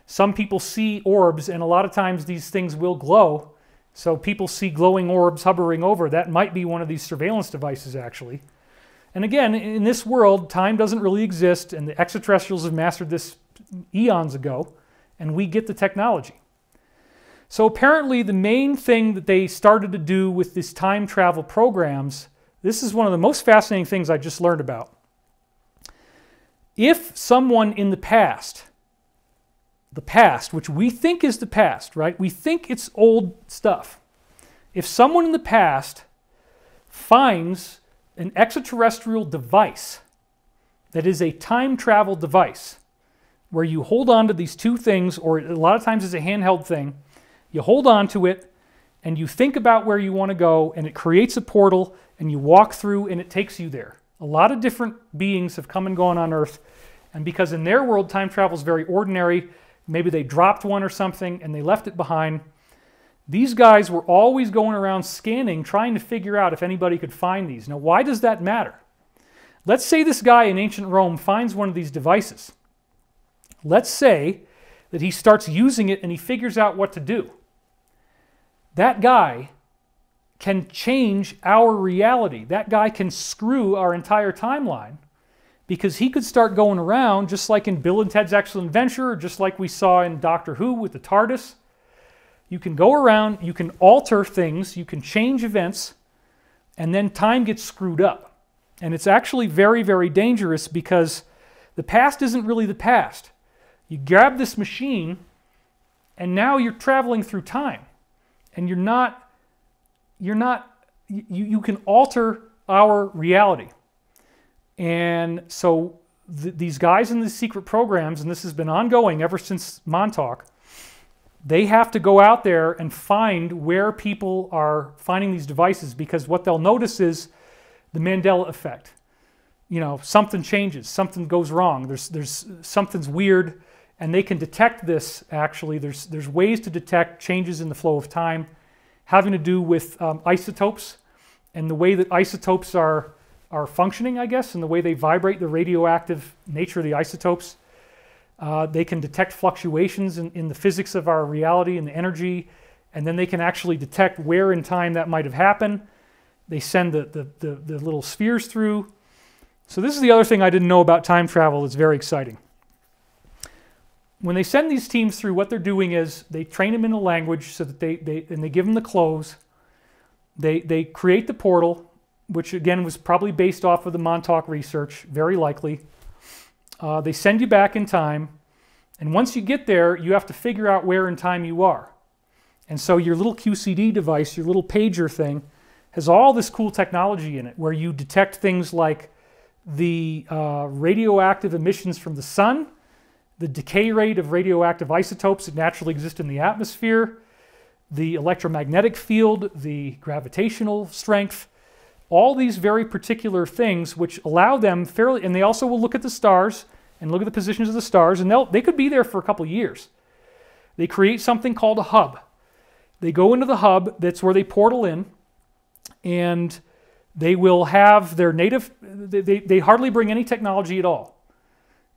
Some people see orbs, and a lot of times these things will glow. So people see glowing orbs hovering over. That might be one of these surveillance devices, actually. And again, in this world, time doesn't really exist, and the extraterrestrials have mastered this eons ago, and we get the technology. So apparently the main thing that they started to do with these time travel programs, this is one of the most fascinating things I just learned about. If someone in the past, which we think is the past, right? We think it's old stuff. If someone in the past finds an extraterrestrial device that is a time travel device where you hold on to these two things, or a lot of times it's a handheld thing, you hold on to it and you think about where you want to go and it creates a portal and you walk through and it takes you there. A lot of different beings have come and gone on Earth, and because in their world time travel is very ordinary, maybe they dropped one or something and they left it behind. These guys were always going around scanning, trying to figure out if anybody could find these. Now, why does that matter? Let's say this guy in ancient Rome finds one of these devices. Let's say that he starts using it and he figures out what to do. That guy can change our reality. That guy can screw our entire timeline, because he could start going around just like in Bill and Ted's Excellent Adventure, or just like we saw in Doctor Who with the TARDIS. You can go around, you can alter things, you can change events, and then time gets screwed up. And it's actually very, very dangerous, because the past isn't really the past. You grab this machine, and now you're traveling through time. And you can alter our reality. And so these guys in the secret programs, and this has been ongoing ever since Montauk, they have to go out there and find where people are finding these devices, because what they'll notice is the Mandela effect. You know, something changes, something goes wrong, there's something's weird, and they can detect this. Actually, there's ways to detect changes in the flow of time having to do with isotopes and the way that isotopes are functioning, I guess, and the way they vibrate, the radioactive nature of the isotopes. They can detect fluctuations in the physics of our reality and the energy, and then they can actually detect where in time that might have happened. They send the little spheres through. So this is the other thing I didn't know about time travel that's very exciting. When they send these teams through, what they're doing is they train them in a language so that they give them the clothes. They create the portal, which again was probably based off of the Montauk research, very likely. They send you back in time, and once you get there, you have to figure out where in time you are. And so your little QCD device, your little pager thing, has all this cool technology in it, where you detect things like the radioactive emissions from the sun, the decay rate of radioactive isotopes that naturally exist in the atmosphere, the electromagnetic field, the gravitational strength, all these very particular things which allow them fairly, and they also will look at the stars and look at the positions of the stars, and they could be there for a couple of years. They create something called a hub. They go into the hub, that's where they portal in, and they will have their native, they hardly bring any technology at all,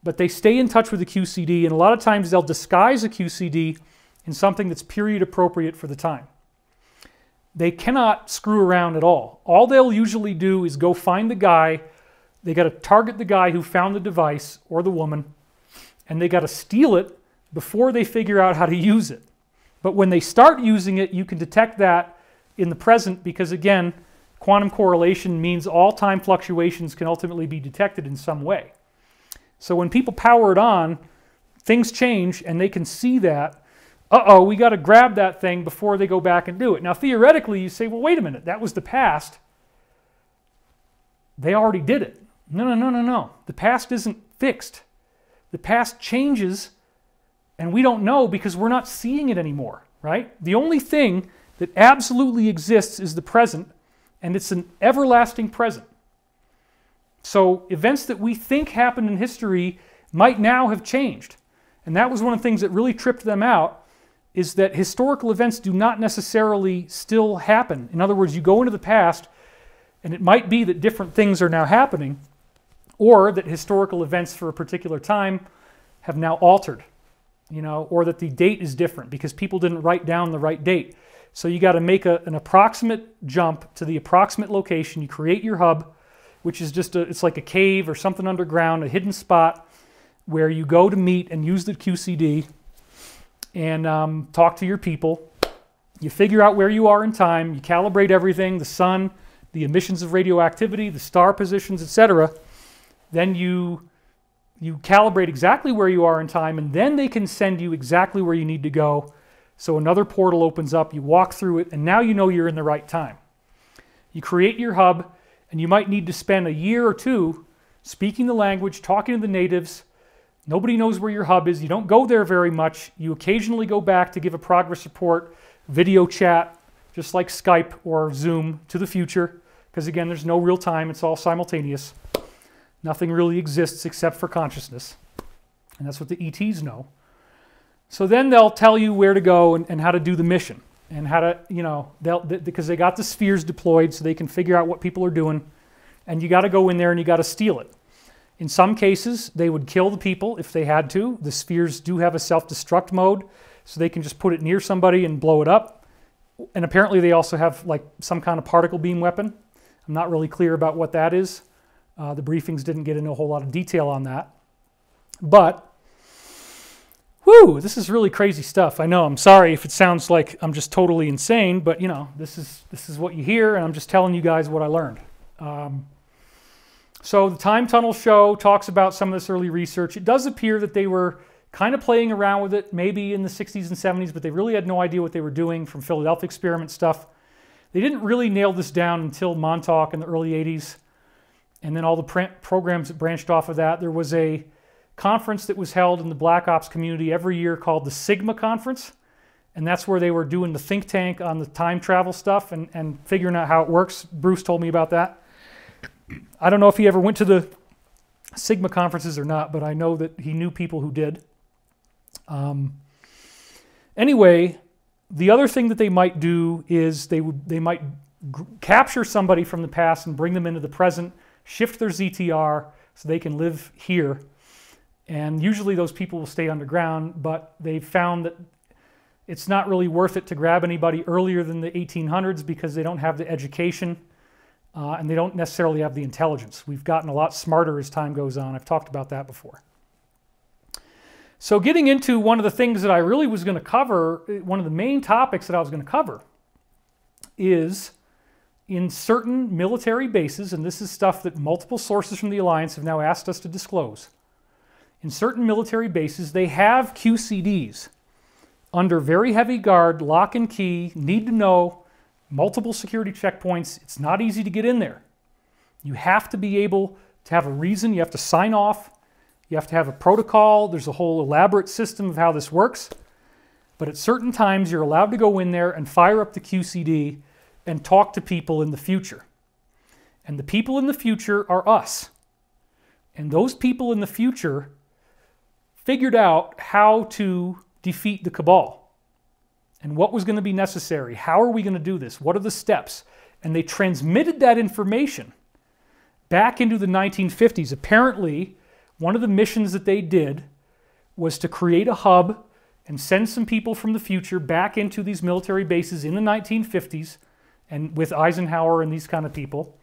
but they stay in touch with the QCD, and a lot of times they'll disguise a QCD in something that's period appropriate for the time. They cannot screw around at all. All they'll usually do is go find the guy. They got to target the guy who found the device, or the woman, and they got to steal it before they figure out how to use it. But when they start using it, you can detect that in the present because, again, quantum correlation means all time fluctuations can ultimately be detected in some way. So when people power it on, things change and they can see that, uh-oh, we got to grab that thing before they go back and do it. Now, theoretically, you say, well, wait a minute, that was the past. They already did it. No, no, no, no, no. The past isn't fixed. The past changes, and we don't know because we're not seeing it anymore, right? The only thing that absolutely exists is the present, and it's an everlasting present. So events that we think happened in history might now have changed. And that was one of the things that really tripped them out, is that historical events do not necessarily still happen. In other words, you go into the past, and it might be that different things are now happening, or that historical events for a particular time have now altered, you know, or that the date is different because people didn't write down the right date. So you got to make an approximate jump to the approximate location. You create your hub, which is just it's like a cave or something underground, a hidden spot where you go to meet and use the QCD and talk to your people. You figure out where you are in time. You calibrate everything, the sun, the emissions of radioactivity, the star positions, etc. Then you calibrate exactly where you are in time, and then they can send you exactly where you need to go. So another portal opens up, you walk through it, and now you know you're in the right time. You create your hub, and you might need to spend a year or two speaking the language, talking to the natives. Nobody knows where your hub is. You don't go there very much. You occasionally go back to give a progress report, video chat, just like Skype or Zoom to the future, because again, there's no real time. It's all simultaneous. Nothing really exists except for consciousness. And that's what the ETs know. So then they'll tell you where to go and how to do the mission. And how to, you know, because they got the spheres deployed so they can figure out what people are doing. And you got to go in there and you got to steal it. In some cases, they would kill the people if they had to. The spheres do have a self-destruct mode, so they can just put it near somebody and blow it up. And apparently they also have like some kind of particle beam weapon. I'm not really clear about what that is. The briefings didn't get into a whole lot of detail on that. But, whew, this is really crazy stuff. I know, I'm sorry if it sounds like I'm just totally insane, but you know, this is what you hear, and I'm just telling you guys what I learned. So the Time Tunnel show talks about some of this early research. It does appear that they were kind of playing around with it, maybe in the 60s and 70s, but they really had no idea what they were doing from Philadelphia experiment stuff. They didn't really nail this down until Montauk in the early 80s. And then all the programs that branched off of that. There was a conference that was held in the Black Ops community every year called the Sigma Conference. And that's where they were doing the think tank on the time travel stuff and figuring out how it works. Bruce told me about that. I don't know if he ever went to the Sigma conferences or not, but I know that he knew people who did. Anyway, the other thing that they might do is they might capture somebody from the past and bring them into the present, shift their ZTR so they can live here. And usually those people will stay underground, but they've found that it's not really worth it to grab anybody earlier than the 1800s because they don't have the education and they don't necessarily have the intelligence. We've gotten a lot smarter as time goes on. I've talked about that before. So getting into one of the things that I really was going to cover, one of the main topics that I was going to cover is in certain military bases, and this is stuff that multiple sources from the Alliance have now asked us to disclose. In certain military bases, they have QCDs under very heavy guard, lock and key, need to know, multiple security checkpoints. It's not easy to get in there. You have to be able to have a reason. You have to sign off. You have to have a protocol. There's a whole elaborate system of how this works. But at certain times, you're allowed to go in there and fire up the QCD and talk to people in the future. And the people in the future are us. And those people in the future figured out how to defeat the Cabal and what was going to be necessary. How are we going to do this? What are the steps? And they transmitted that information back into the 1950s. Apparently, one of the missions that they did was to create a hub and send some people from the future back into these military bases in the 1950s, and with Eisenhower and these kind of people,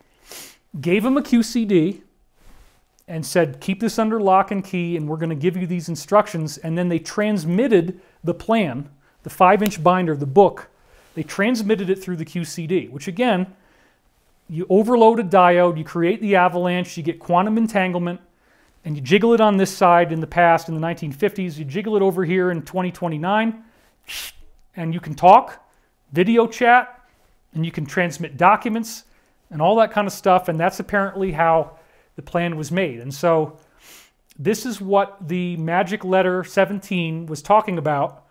gave them a QCD and said, keep this under lock and key, and we're going to give you these instructions. And then they transmitted the plan, the 5-inch binder, the book, They transmitted it through the QCD, which again, you overload a diode, you create the avalanche, you get quantum entanglement, and you jiggle it on this side in the past, in the 1950s, you jiggle it over here in 2029, and you can talk, video chat, and you can transmit documents, and all that kind of stuff, and that's apparently how the plan was made. And so this is what the magic letter 17 was talking about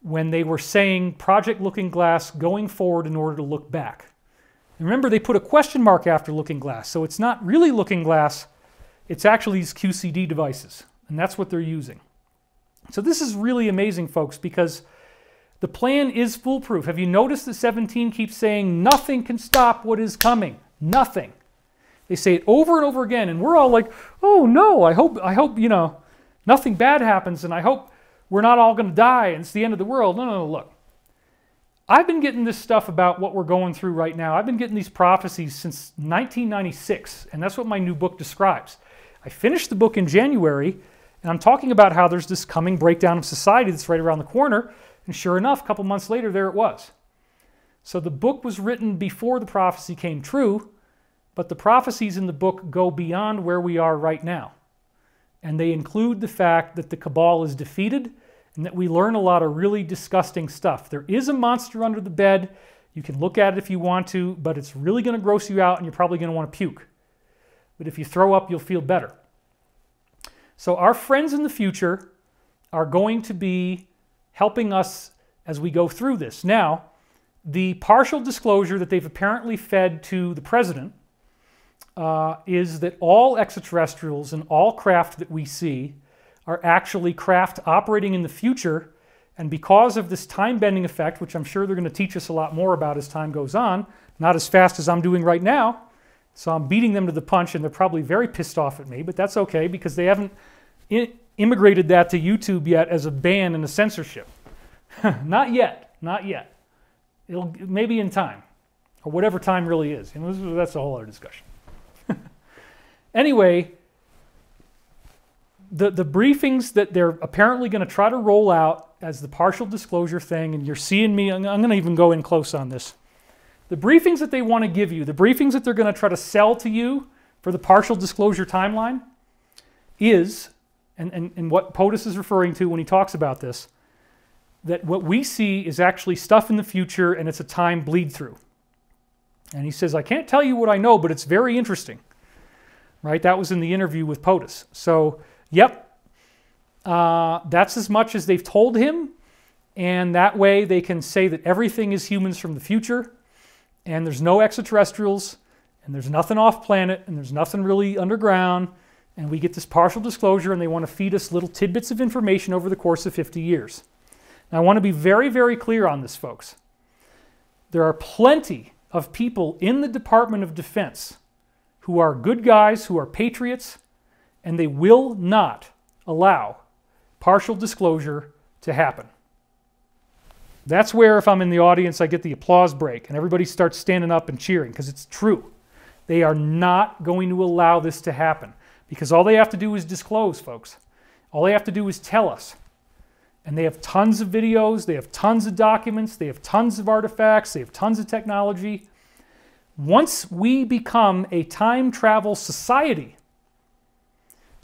when they were saying Project Looking Glass going forward in order to look back. And remember, they put a question mark after Looking Glass, so it's not really Looking Glass, it's actually these QCD devices, and that's what they're using. So this is really amazing, folks, because the plan is foolproof. Have you noticed that 17 keeps saying nothing can stop what is coming? Nothing. They say it over and over again, and we're all like, oh no, I hope, you know, nothing bad happens, and I hope we're not all going to die, and it's the end of the world. No, look. I've been getting this stuff about what we're going through right now. I've been getting these prophecies since 1996, and that's what my new book describes. I finished the book in January, and I'm talking about how there's this coming breakdown of society that's right around the corner, and sure enough, a couple months later, there it was. So the book was written before the prophecy came true, but the prophecies in the book go beyond where we are right now. And they include the fact that the cabal is defeated and that we learn a lot of really disgusting stuff. There is a monster under the bed. You can look at it if you want to, but it's really going to gross you out and you're probably going to want to puke. But if you throw up, you'll feel better. So our friends in the future are going to be helping us as we go through this. Now, the partial disclosure that they've apparently fed to the president is that all extraterrestrials and all craft that we see are actually craft operating in the future, and because of this time-bending effect, which I'm sure they're going to teach us a lot more about as time goes on, not as fast as I'm doing right now, so I'm beating them to the punch, and they're probably very pissed off at me, but that's okay, because they haven't immigrated that to YouTube yet as a ban and a censorship. Not yet, not yet. It'll maybe in time, or whatever time really is. You know, that's a whole other discussion. Anyway, the briefings that they're apparently going to try to roll out as the partial disclosure thing, and you're seeing me, I'm going to even go in close on this. The briefings that they want to give you, the briefings that they're going to try to sell to you for the partial disclosure timeline is, and what POTUS is referring to when he talks about this, that what we see is actually stuff in the future and it's a time bleed through. And he says, I can't tell you what I know, but it's very interesting. Right? That was in the interview with POTUS. So, yep, that's as much as they've told him, and that way they can say that everything is humans from the future, and there's no extraterrestrials, and there's nothing off planet, and there's nothing really underground, and we get this partial disclosure, and they want to feed us little tidbits of information over the course of 50 years. Now, I want to be very, very clear on this, folks. There are plenty of people in the Department of Defense who are good guys, who are patriots, and they will not allow partial disclosure to happen. That's where, if I'm in the audience, I get the applause break, and everybody starts standing up and cheering, because it's true. They are not going to allow this to happen, because all they have to do is disclose, folks. All they have to do is tell us. And they have tons of videos, they have tons of documents, they have tons of artifacts, they have tons of technology. Once we become a time travel society,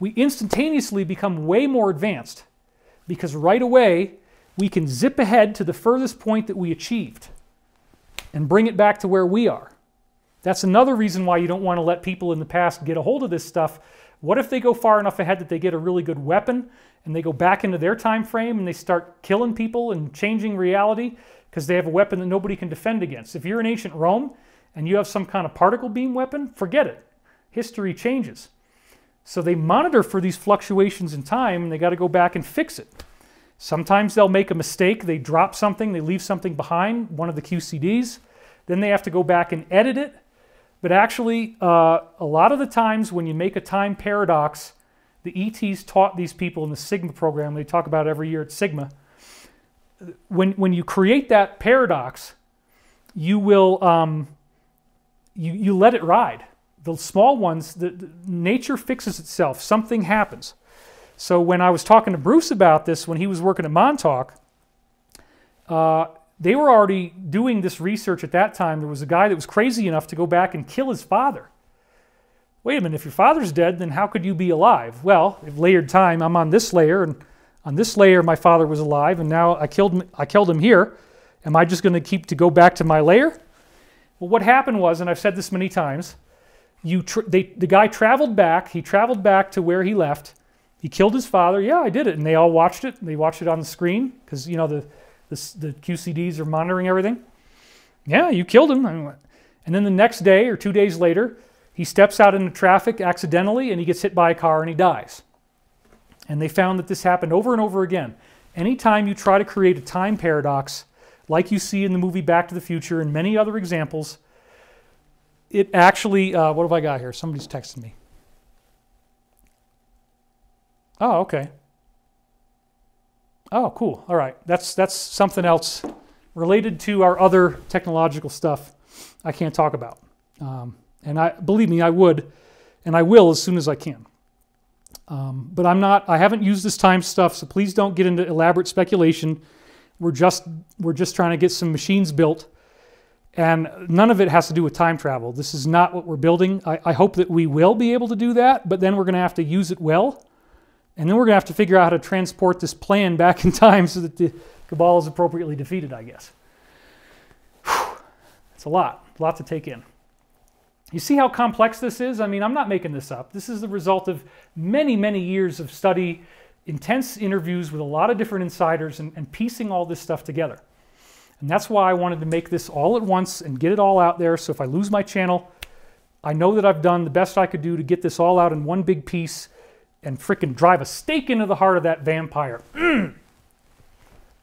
we instantaneously become way more advanced, because right away we can zip ahead to the furthest point that we achieved and bring it back to where we are. That's another reason why you don't want to let people in the past get a hold of this stuff. What if they go far enough ahead that they get a really good weapon and they go back into their time frame and they start killing people and changing reality because they have a weapon that nobody can defend against? If you're in ancient Rome and you have some kind of particle beam weapon, forget it. History changes. So they monitor for these fluctuations in time, and they got to go back and fix it. Sometimes they'll make a mistake. They drop something. They leave something behind, one of the QCDs. Then they have to go back and edit it. But actually, a lot of the times when you make a time paradox, the ETs taught these people in the Sigma program, they talk about it every year at Sigma, when you create that paradox, you will you let it ride. The small ones, the nature fixes itself. Something happens. So when I was talking to Bruce about this, when he was working at Montauk, they were already doing this research at that time. There was a guy that was crazy enough to go back and kill his father. Wait a minute, if your father's dead, then how could you be alive? Well, if layered time, I'm on this layer, and on this layer my father was alive, and now I killed him here. Am I just going to go back to my layer? Well, what happened was, and I've said this many times, the guy traveled back. He traveled back to where he left. He killed his father. Yeah, I did it, and they all watched it. They watched it on the screen because you know the QCDs are monitoring everything. Yeah, you killed him. And then the next day or 2 days later, he steps out into traffic accidentally, and he gets hit by a car, and he dies. And they found that this happened over and over again. Anytime you try to create a time paradox, like you see in the movie Back to the Future and many other examples, it actually, what have I got here? Somebody's texting me. Oh, okay. Oh, cool. All right. That's something else related to our other technological stuff I can't talk about. And believe me, I would, and I will as soon as I can. But I haven't used this time stuff, so please don't get into elaborate speculation. We're just trying to get some machines built, and none of it has to do with time travel. This is not what we're building. I hope that we will be able to do that, but then we're going to have to use it well, and then we're going to have to figure out how to transport this plan back in time so that the Cabal is appropriately defeated, I guess. It's a lot to take in. You see how complex this is? I mean, I'm not making this up. This is the result of many, many years of study, intense interviews with a lot of different insiders, and piecing all this stuff together. And that's why I wanted to make this all at once and get it all out there, so if I lose my channel, I know that I've done the best I could do to get this all out in one big piece and frickin' drive a stake into the heart of that vampire.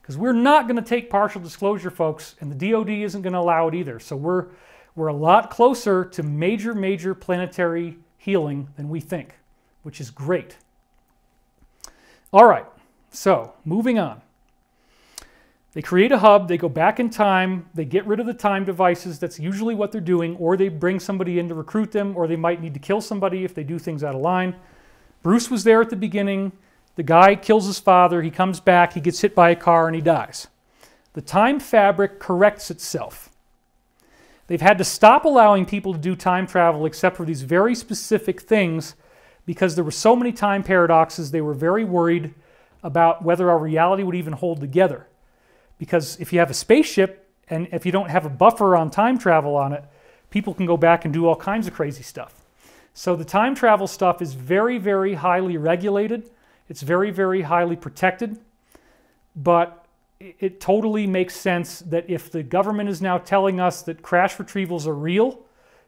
Because we're not going to take partial disclosure, folks, and the DoD isn't going to allow it either. So we're a lot closer to major planetary healing than we think, which is great. All right, so moving on. They create a hub, they go back in time, they get rid of the time devices, that's usually what they're doing, or they bring somebody in to recruit them, or they might need to kill somebody if they do things out of line. Bruce was there at the beginning, the guy kills his father, he comes back, he gets hit by a car, and he dies. The time fabric corrects itself. They've had to stop allowing people to do time travel except for these very specific things because there were so many time paradoxes, they were very worried about whether our reality would even hold together. Because if you have a spaceship and if you don't have a buffer on time travel on it, people can go back and do all kinds of crazy stuff. So the time travel stuff is very highly regulated. It's very highly protected. But it totally makes sense that if the government is now telling us that crash retrievals are real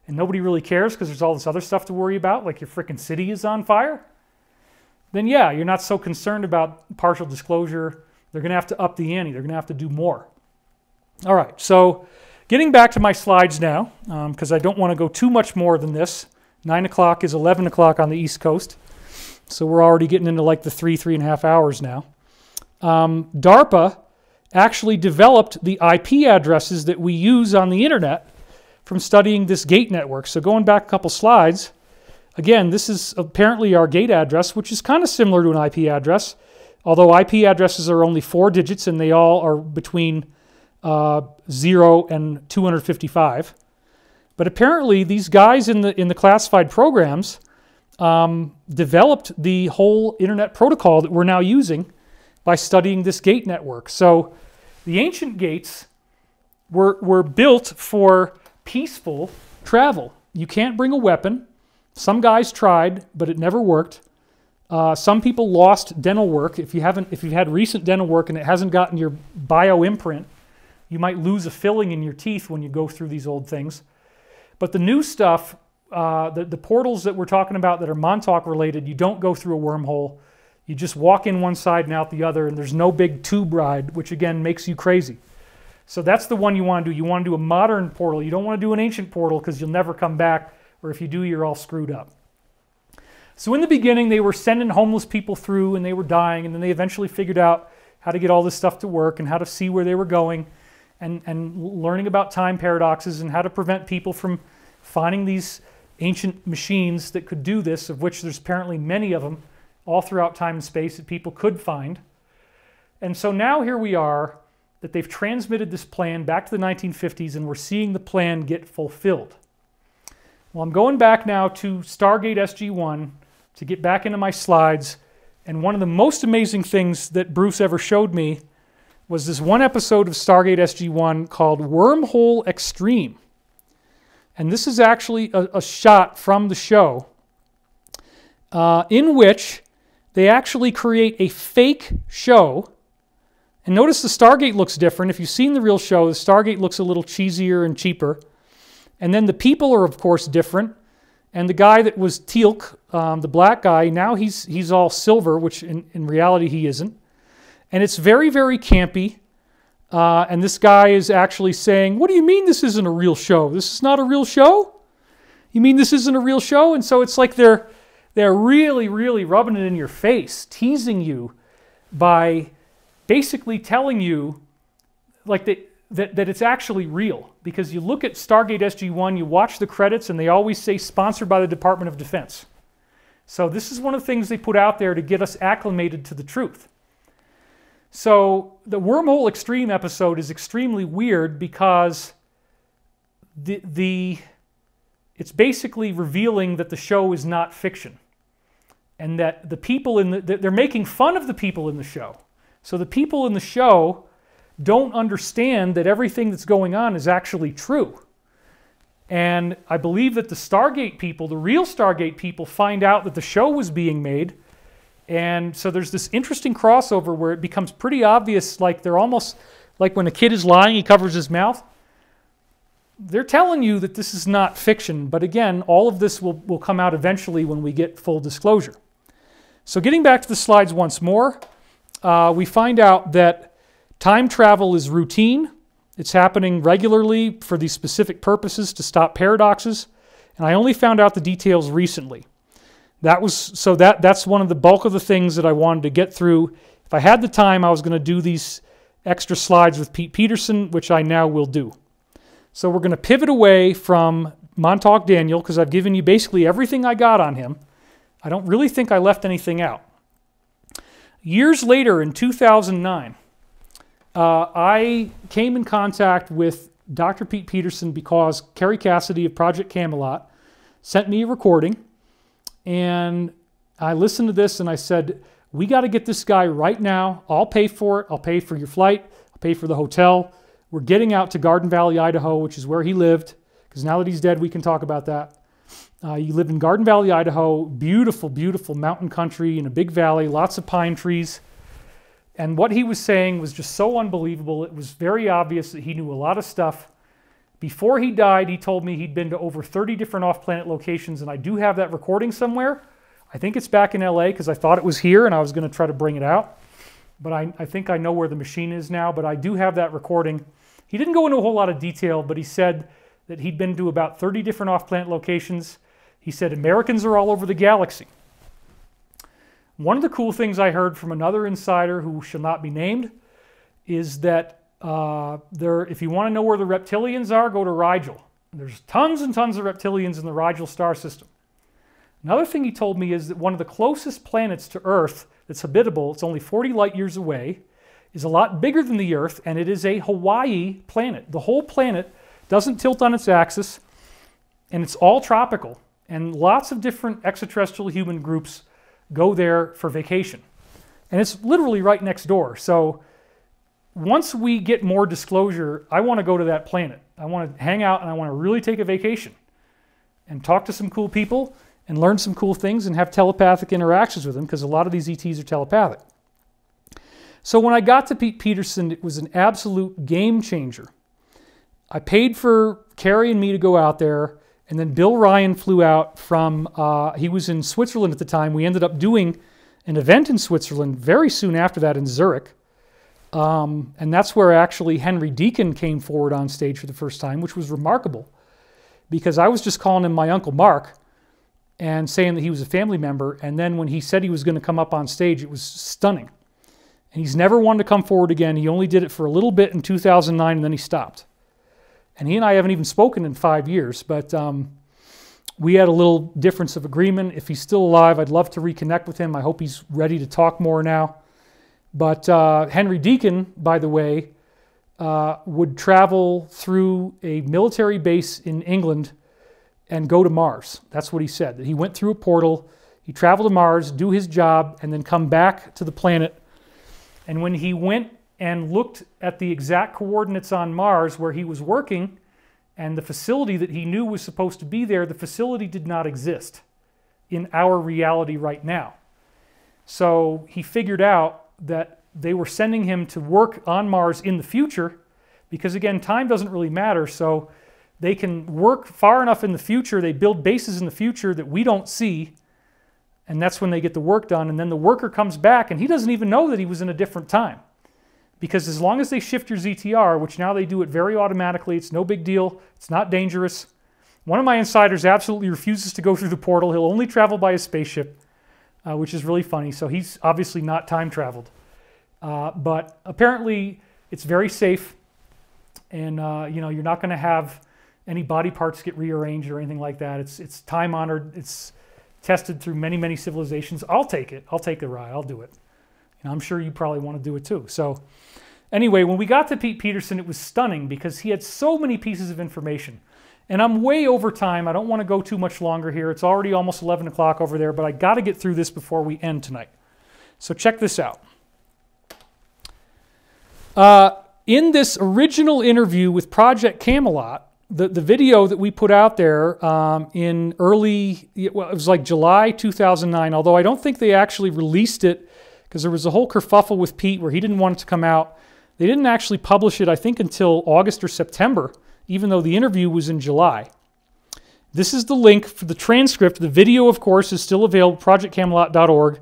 and nobody really cares because there's all this other stuff to worry about, like your frickin' city is on fire, then yeah, you're not so concerned about partial disclosure. They're going to have to up the ante. They're going to have to do more. All right, so getting back to my slides now, because I don't want to go too much more than this. 9 o'clock is 11 o'clock on the East Coast, so we're already getting into like the 3.5 hours now. DARPA actually developed the IP addresses that we use on the internet from studying this gate network. So going back a couple slides, again, this is apparently our gate address, which is kind of similar to an IP address, although IP addresses are only 4 digits and they all are between 0 and 255. But apparently these guys in the classified programs developed the whole internet protocol that we're now using by studying this gate network. So the ancient gates were built for peaceful travel. You can't bring a weapon. Some guys tried, but it never worked. Some people lost dental work. If you've had recent dental work and it hasn't gotten your bio imprint, you might lose a filling in your teeth when you go through these old things. But the new stuff, the portals that we're talking about that are Montauk related, you don't go through a wormhole. You just walk in one side and out the other, and there's no big tube ride, which again makes you crazy. So that's the one you want to do. You want to do a modern portal. You don't want to do an ancient portal because you'll never come back, or if you do, you're all screwed up. So in the beginning, they were sending homeless people through, and they were dying, and then they eventually figured out how to get all this stuff to work and how to see where they were going, and learning about time paradoxes and how to prevent people from finding these ancient machines that could do this, of which there's apparently many of them all throughout time and space that people could find. And so now here we are, that they've transmitted this plan back to the 1950s, and we're seeing the plan get fulfilled. Well, I'm going back now to Stargate SG-1 to get back into my slides, and one of the most amazing things that Bruce ever showed me was this one episode of Stargate SG-1 called Wormhole Extreme. And this is actually a shot from the show in which they actually create a fake show. And notice the Stargate looks different. If you've seen the real show, the Stargate looks a little cheesier and cheaper. And then the people are, of course, different. And the guy that was Teal'c, the black guy, now he's all silver, which in reality he isn't. And it's very, very campy. And this guy is actually saying, what do you mean this isn't a real show? This is not a real show? You mean this isn't a real show? And so it's like they're really, really rubbing it in your face, teasing you by basically telling you like that it's actually real. Because you look at Stargate SG-1, you watch the credits, and they always say sponsored by the Department of Defense. So this is one of the things they put out there to get us acclimated to the truth. So the Wormhole Extreme episode is extremely weird because it's basically revealing that the show is not fiction, and that the people they're making fun of the people in the show. So the people in the show don't understand that everything that's going on is actually true. And I believe that the Stargate people, the real Stargate people, find out that the show was being made. And so there's this interesting crossover where it becomes pretty obvious, like they're almost like when a kid is lying, he covers his mouth. They're telling you that this is not fiction, but again, all of this will come out eventually when we get full disclosure. So getting back to the slides once more, we find out that time travel is routine. It's happening regularly for these specific purposes to stop paradoxes, and I only found out the details recently. That's one of the bulk of the things that I wanted to get through. If I had the time, I was going to do these extra slides with Pete Peterson, which I now will do. So we're going to pivot away from Montauk Daniel, because I've given you basically everything I got on him. I don't really think I left anything out. Years later, in 2009, I came in contact with Dr. Pete Peterson because Kerry Cassidy of Project Camelot sent me a recording. And I listened to this and I said, we got to get this guy right now. I'll pay for it. I'll pay for your flight. I'll pay for the hotel. We're getting out to Garden Valley, Idaho, which is where he lived. Because now that he's dead, we can talk about that. He lived in Garden Valley, Idaho. Beautiful, beautiful mountain country in a big valley. Lots of pine trees. And what he was saying was just so unbelievable. It was very obvious that he knew a lot of stuff. Before he died, he told me he'd been to over 30 different off-planet locations, and I do have that recording somewhere. I think it's back in LA because I thought it was here and I was going to try to bring it out. But I think I know where the machine is now, but I do have that recording. He didn't go into a whole lot of detail, but he said that he'd been to about 30 different off-planet locations. He said Americans are all over the galaxy. One of the cool things I heard from another insider who shall not be named is that if you want to know where the reptilians are, go to Rigel. There's tons and tons of reptilians in the Rigel star system. Another thing he told me is that one of the closest planets to Earth that's habitable, it's only 40 light years away, is a lot bigger than the Earth, and it is a Hawaii planet. The whole planet doesn't tilt on its axis, and it's all tropical. And lots of different extraterrestrial human groups go there for vacation. And it's literally right next door. So once we get more disclosure, I want to go to that planet. I want to hang out and I want to really take a vacation and talk to some cool people and learn some cool things and have telepathic interactions with them, because a lot of these ETs are telepathic. So when I got to Pete Peterson, it was an absolute game changer. I paid for Carrie and me to go out there, and then Bill Ryan flew out from, he was in Switzerland at the time. We ended up doing an event in Switzerland very soon after that in Zurich. And that's where actually Henry Deacon came forward on stage for the first time, which was remarkable because I was just calling him my Uncle Mark and saying that he was a family member. And then when he said he was going to come up on stage, it was stunning. And he's never wanted to come forward again. He only did it for a little bit in 2009 and then he stopped. And he and I haven't even spoken in 5 years, but we had a little difference of agreement. If he's still alive, I'd love to reconnect with him. I hope he's ready to talk more now. But Henry Deacon, by the way, would travel through a military base in England and go to Mars. That's what he said, that he went through a portal, he traveled to Mars, do his job, and then come back to the planet. And when he went and looked at the exact coordinates on Mars where he was working and the facility that he knew was supposed to be there, the facility did not exist in our reality right now. So he figured out that they were sending him to work on Mars in the future because, again, time doesn't really matter. So they can work far enough in the future, they build bases in the future that we don't see, and that's when they get the work done. And then the worker comes back and he doesn't even know that he was in a different time. Because as long as they shift your ZTR, which now they do it very automatically, it's no big deal, it's not dangerous. One of my insiders absolutely refuses to go through the portal. He'll only travel by a spaceship, which is really funny. So he's obviously not time traveled. But apparently it's very safe, and you know, you're not going to have any body parts get rearranged or anything like that. It's time honored. It's tested through many, many civilizations. I'll take it. I'll take the ride. I'll do it. And I'm sure you probably want to do it too. So anyway, when we got to Pete Peterson, it was stunning because he had so many pieces of information. And I'm way over time. I don't want to go too much longer here. It's already almost 11 o'clock over there, but I got to get through this before we end tonight. So check this out. In this original interview with Project Camelot, the video that we put out there in early, well, it was like July 2009, although I don't think they actually released it because there was a whole kerfuffle with Pete where he didn't want it to come out. They didn't actually publish it, I think, until August or September, even though the interview was in July. This is the link for the transcript. The video, of course, is still available, projectcamelot.org.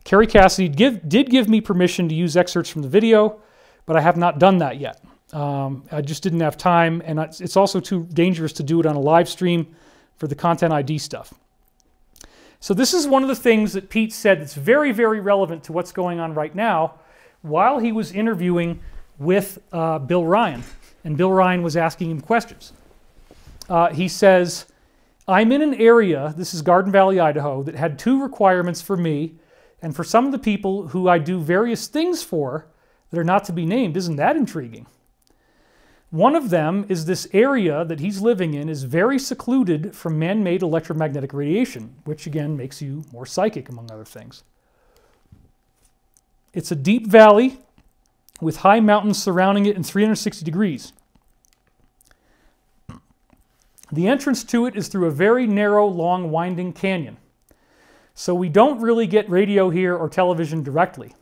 Kerry Cassidy did give me permission to use excerpts from the video, but I have not done that yet. I just didn't have time, and it's also too dangerous to do it on a live stream for the Content ID stuff. So this is one of the things that Pete said that's very, very relevant to what's going on right now while he was interviewing with Bill Ryan, and Bill Ryan was asking him questions. He says, I'm in an area, this is Garden Valley, Idaho, that had two requirements for me and for some of the people who I do various things for that are not to be named. Isn't that intriguing? One of them is this area that he's living in is very secluded from man-made electromagnetic radiation, which again makes you more psychic, among other things. It's a deep valley with high mountains surrounding it in 360 degrees. The entrance to it is through a very narrow, long, winding canyon. So we don't really get radio here or television directly.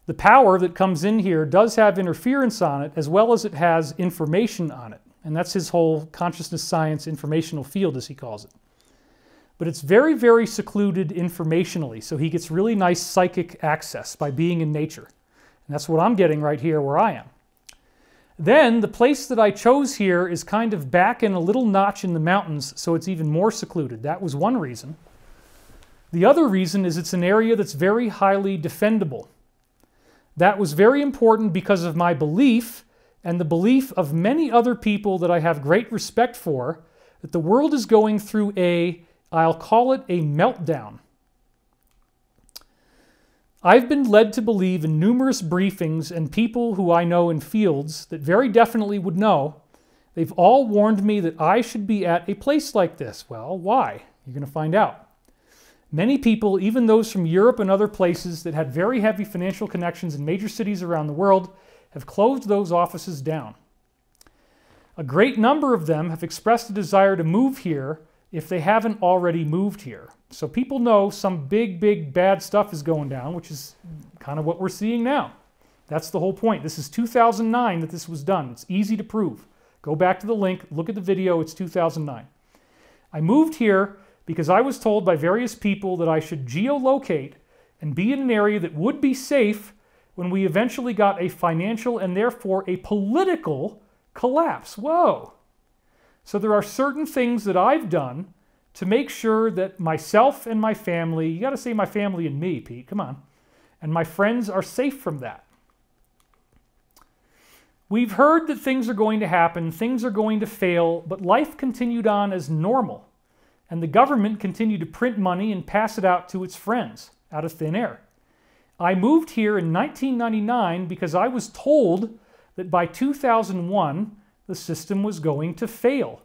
The power that comes in here does have interference on it, as well as it has information on it. And that's his whole consciousness science informational field, as he calls it. But it's very, very secluded informationally, so he gets really nice psychic access by being in nature. And that's what I'm getting right here where I am. Then the place that I chose here is kind of back in a little notch in the mountains, so it's even more secluded. That was one reason. The other reason is it's an area that's very highly defendable. That was very important because of my belief and the belief of many other people that I have great respect for, that the world is going through I'll call it a meltdown. I've been led to believe in numerous briefings and people who I know in fields that very definitely would know, they've all warned me that I should be at a place like this. Well, why? You're going to find out. Many people, even those from Europe and other places that had very heavy financial connections in major cities around the world, have closed those offices down. A great number of them have expressed a desire to move here if they haven't already moved here. So people know some big, big bad stuff is going down, which is kind of what we're seeing now. That's the whole point. This is 2009 that this was done. It's easy to prove. Go back to the link, look at the video, it's 2009. I moved here because I was told by various people that I should geolocate and be in an area that would be safe when we eventually got a financial and therefore a political collapse. Whoa! So there are certain things that I've done to make sure that myself and my family, you got to say my family and me, Pete, come on, and my friends are safe from that. We've heard that things are going to happen, things are going to fail, but life continued on as normal. And the government continued to print money and pass it out to its friends out of thin air. I moved here in 1999 because I was told that by 2001, the system was going to fail.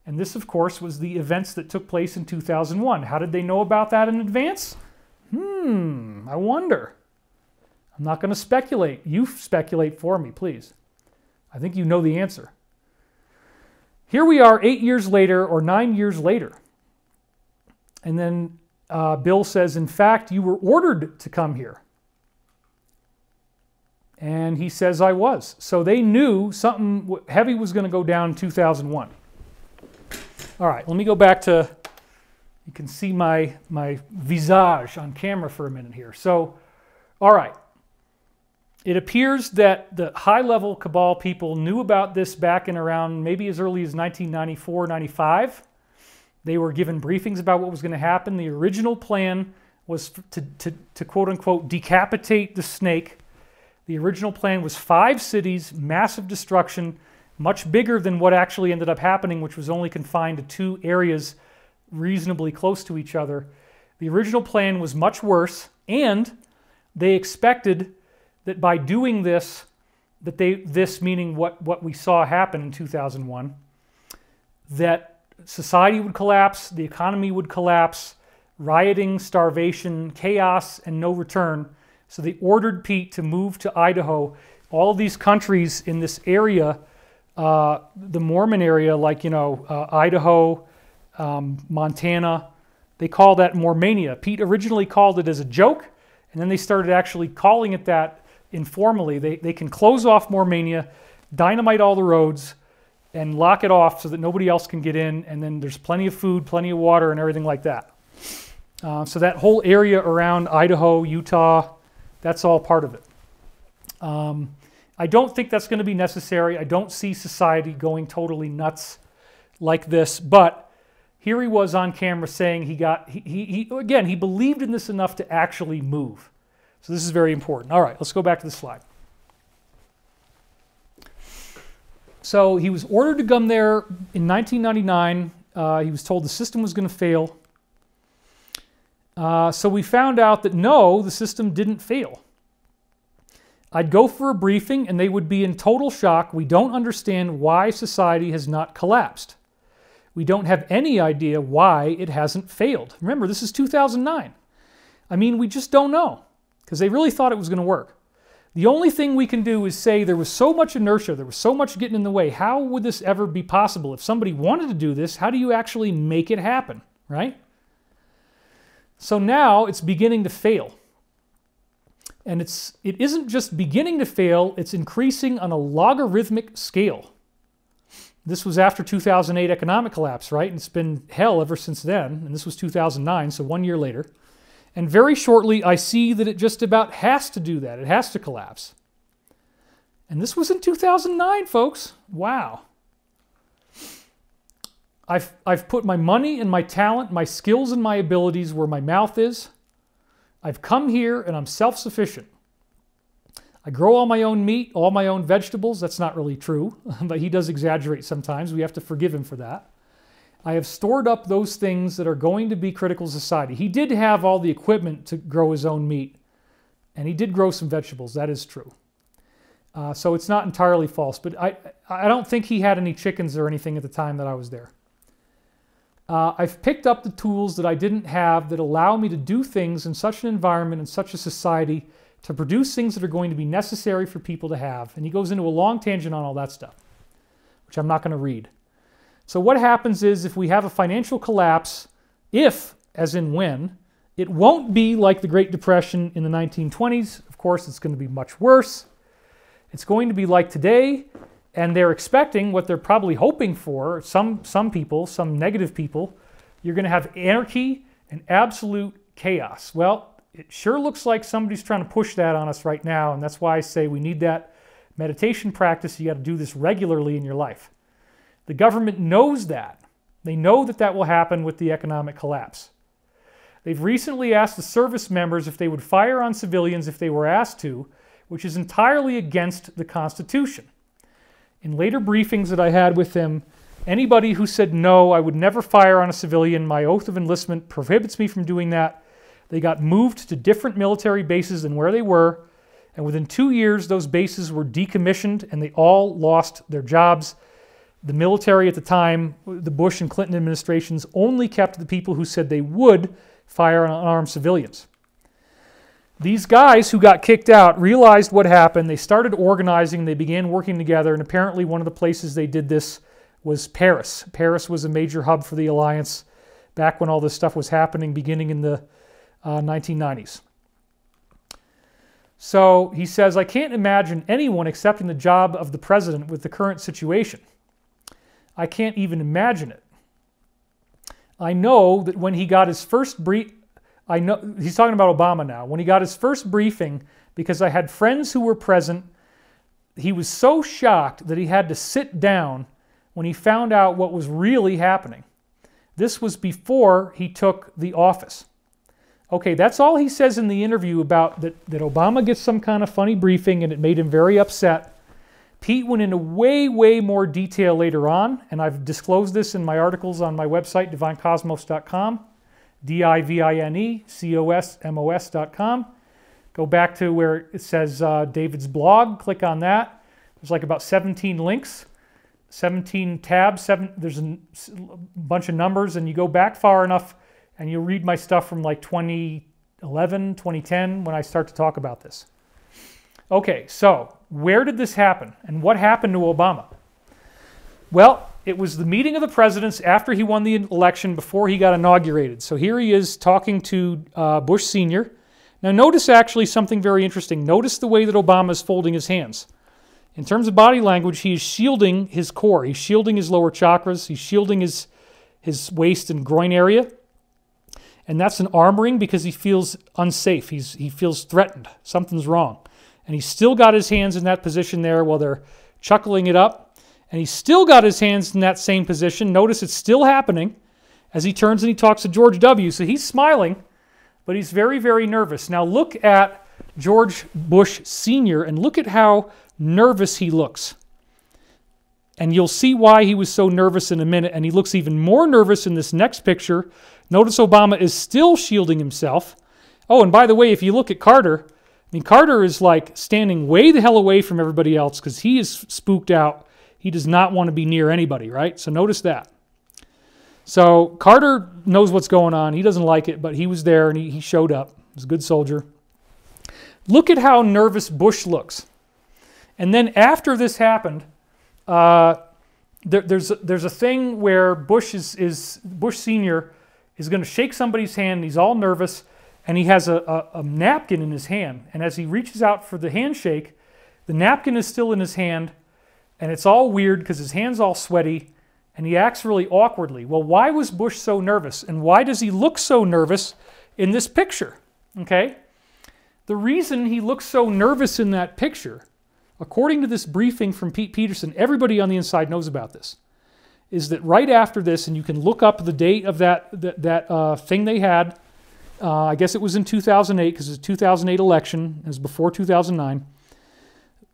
And this, of course, was the events that took place in 2001. How did they know about that in advance? I wonder. I'm not going to speculate. You speculate for me, please. I think you know the answer. Here we are 8 years later or 9 years later. And then Bill says, in fact, you were ordered to come here. And he says, I was. So they knew something heavy was going to go down in 2001. All right, let me go back to, you can see my visage on camera for a minute here. So, all right. It appears that the high-level cabal people knew about this back in around maybe as early as 1994, 95. They were given briefings about what was going to happen. The original plan was to quote-unquote decapitate the snake. The original plan was 5 cities, massive destruction, much bigger than what actually ended up happening, which was only confined to 2 areas reasonably close to each other. The original plan was much worse, and they expected that by doing this, this meaning what we saw happen in 2001, that society would collapse, the economy would collapse, rioting, starvation, chaos, and no return. So they ordered Pete to move to Idaho. All of these countries in this area, the Mormon area, like, you know, Idaho, Montana, they call that Mormania. Pete originally called it as a joke, and then they started actually calling it that informally. They can close off Mormania, dynamite all the roads, and lock it off so that nobody else can get in, and then there's plenty of food, plenty of water, and everything like that. So that whole area around Idaho, Utah, that's all part of it. I don't think that's going to be necessary. I don't see society going totally nuts like this, but here he was on camera saying he believed in this enough to actually move. So this is very important. All right, let's go back to the slide. So he was ordered to come there in 1999. He was told the system was going to fail. So we found out that no, the system didn't fail. I'd go for a briefing and they would be in total shock. We don't understand why society has not collapsed. We don't have any idea why it hasn't failed. Remember, this is 2009. I mean, we just don't know because they really thought it was going to work. The only thing we can do is say there was so much inertia, there was so much getting in the way. How would this ever be possible? If somebody wanted to do this, how do you actually make it happen, right? So now it's beginning to fail. And it isn't just beginning to fail, it's increasing on a logarithmic scale. This was after 2008 economic collapse, right? And it's been hell ever since then. And this was 2009, so 1 year later. And very shortly, I see that it just about has to do that. It has to collapse. And this was in 2009, folks. Wow. I've put my money and my talent, my skills and my abilities where my mouth is. I've come here and I'm self-sufficient. I grow all my own meat, all my own vegetables. That's not really true, but he does exaggerate sometimes. We have to forgive him for that. I have stored up those things that are going to be critical to society. He did have all the equipment to grow his own meat, and he did grow some vegetables. That is true. So it's not entirely false, but I don't think he had any chickens or anything at the time that I was there. I've picked up the tools that I didn't have that allow me to do things in such an environment, in such a society, to produce things that are going to be necessary for people to have. And he goes into a long tangent on all that stuff, which I'm not going to read. So what happens is if we have a financial collapse, if, as in when, it won't be like the Great Depression in the 1920s. Of course, it's going to be much worse. It's going to be like today, and they're expecting what they're probably hoping for, some people, some negative people, you're going to have anarchy and absolute chaos. Well, it sure looks like somebody's trying to push that on us right now, and that's why I say we need that meditation practice. You got to do this regularly in your life. The government knows that. They know that that will happen with the economic collapse. They've recently asked the service members if they would fire on civilians if they were asked to, which is entirely against the Constitution. In later briefings that I had with them, anybody who said, no, I would never fire on a civilian, my oath of enlistment prohibits me from doing that, they got moved to different military bases than where they were, And within 2 years, those bases were decommissioned and they all lost their jobs. The military at the time, the Bush and Clinton administrations, only kept the people who said they would fire on unarmed civilians. These guys who got kicked out realized what happened. They started organizing. They began working together. And apparently one of the places they did this was Paris. Paris was a major hub for the alliance back when all this stuff was happening, beginning in the 1990s. So he says, I can't imagine anyone accepting the job of the president with the current situation. I can't even imagine it. I know that when he got his first brief, he's talking about Obama now. When he got his first briefing, because I had friends who were present, he was so shocked that he had to sit down when he found out what was really happening. This was before he took the office. Okay, that's all he says in the interview about that Obama gets some kind of funny briefing and it made him very upset. Pete went into way, way more detail later on, and I've disclosed this in my articles on my website, divinecosmos.com, DIVINECOSMOS.com. Go back to where it says David's blog, click on that. There's like about 17 links, 17 tabs, there's a bunch of numbers, and you go back far enough and you read my stuff from like 2011, 2010, when I start to talk about this. Okay, so where did this happen? And what happened to Obama? Well, it was the meeting of the presidents after he won the election, before he got inaugurated. So here he is talking to Bush Sr. Now notice actually something very interesting. Notice the way that Obama is folding his hands. In terms of body language, he is shielding his core. He's shielding his lower chakras. He's shielding his waist and groin area. And that's an armoring because he feels unsafe. He feels threatened. Something's wrong. And he's still got his hands in that position there while they're chuckling it up. And he's still got his hands in that same position. Notice it's still happening as he turns and he talks to George W. So he's smiling, but he's very, very nervous. Now look at George Bush Sr. and look at how nervous he looks. And you'll see why he was so nervous in a minute. And he looks even more nervous in this next picture. Notice Obama is still shielding himself. Oh, and by the way, if you look at Carter, I mean, Carter is like standing way the hell away from everybody else because he is spooked out. He does not want to be near anybody, right? So notice that. So Carter knows what's going on. He doesn't like it, but he was there and he showed up. He was a good soldier. Look at how nervous Bush looks. And then after this happened, there's a thing where Bush Sr. is going to shake somebody's hand. He's all nervous. And he has a napkin in his hand. And as he reaches out for the handshake, the napkin is still in his hand. And it's all weird because his hand's all sweaty. And he acts really awkwardly. Well, why was Bush so nervous? And why does he look so nervous in this picture? Okay? The reason he looks so nervous in that picture, according to this briefing from Pete Peterson, everybody on the inside knows about this, is that right after this, and you can look up the date of that thing they had, I guess it was in 2008 because it was a 2008 election. It was before 2009.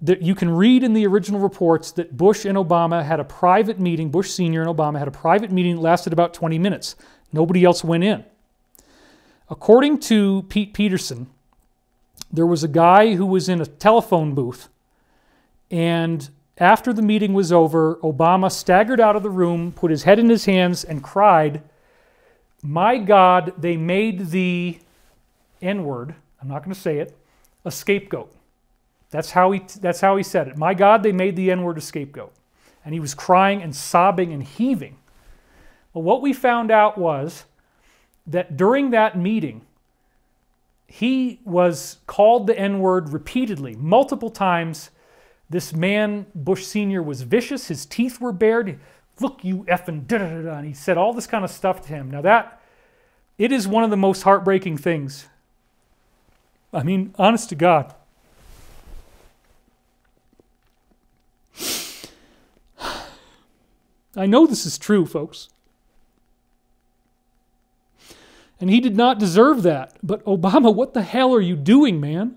That you can read in the original reports that Bush and Obama had a private meeting, Bush Sr. and Obama had a private meeting that lasted about 20 minutes. Nobody else went in. According to Pete Peterson, there was a guy who was in a telephone booth, and after the meeting was over, Obama staggered out of the room, put his head in his hands, and cried, "My God, they made the N-word," I'm not going to say it, "a scapegoat." That's how he said it. "My God, they made the N-word a scapegoat." And he was crying and sobbing and heaving. Well, what we found out was that during that meeting, he was called the N-word repeatedly, multiple times. This man, Bush Sr., was vicious. His teeth were bared. "Look, you effing da-da-da-da." And he said all this kind of stuff to him. Now it is one of the most heartbreaking things. I mean, honest to God. I know this is true, folks. And he did not deserve that. But Obama, what the hell are you doing, man?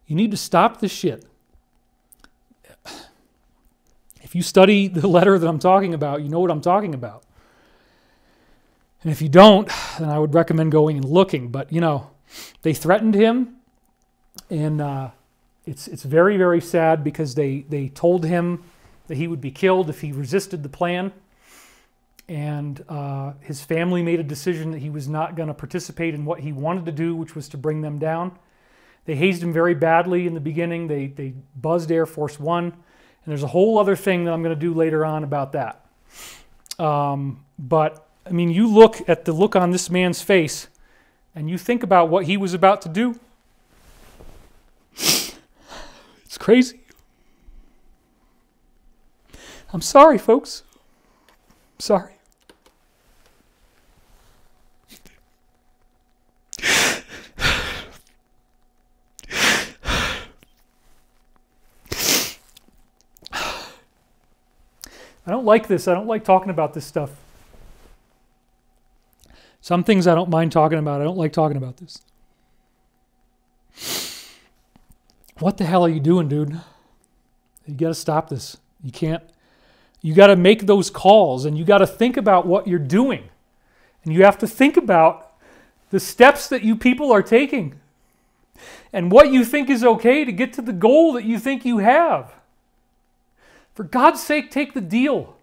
You need to stop this shit. If you study the letter that I'm talking about, you know what I'm talking about. And if you don't, then I would recommend going and looking. But, you know, they threatened him. And it's very, very sad because they told him that he would be killed if he resisted the plan. And his family made a decision that he was not going to participate in what he wanted to do, which was to bring them down. They hazed him very badly in the beginning. They buzzed Air Force One. And there's a whole other thing that I'm going to do later on about that. But, I mean, you look at the look on this man's face, and you think about what he was about to do. It's crazy. I'm sorry, folks. I'm sorry. I don't like this. I don't like talking about this stuff. Some things I don't mind talking about. I don't like talking about this. What the hell are you doing, dude? You got to stop this. You can't. You got to make those calls, and you got to think about what you're doing. And you have to think about the steps that you people are taking and what you think is okay to get to the goal that you think you have. For God's sake, take the deal.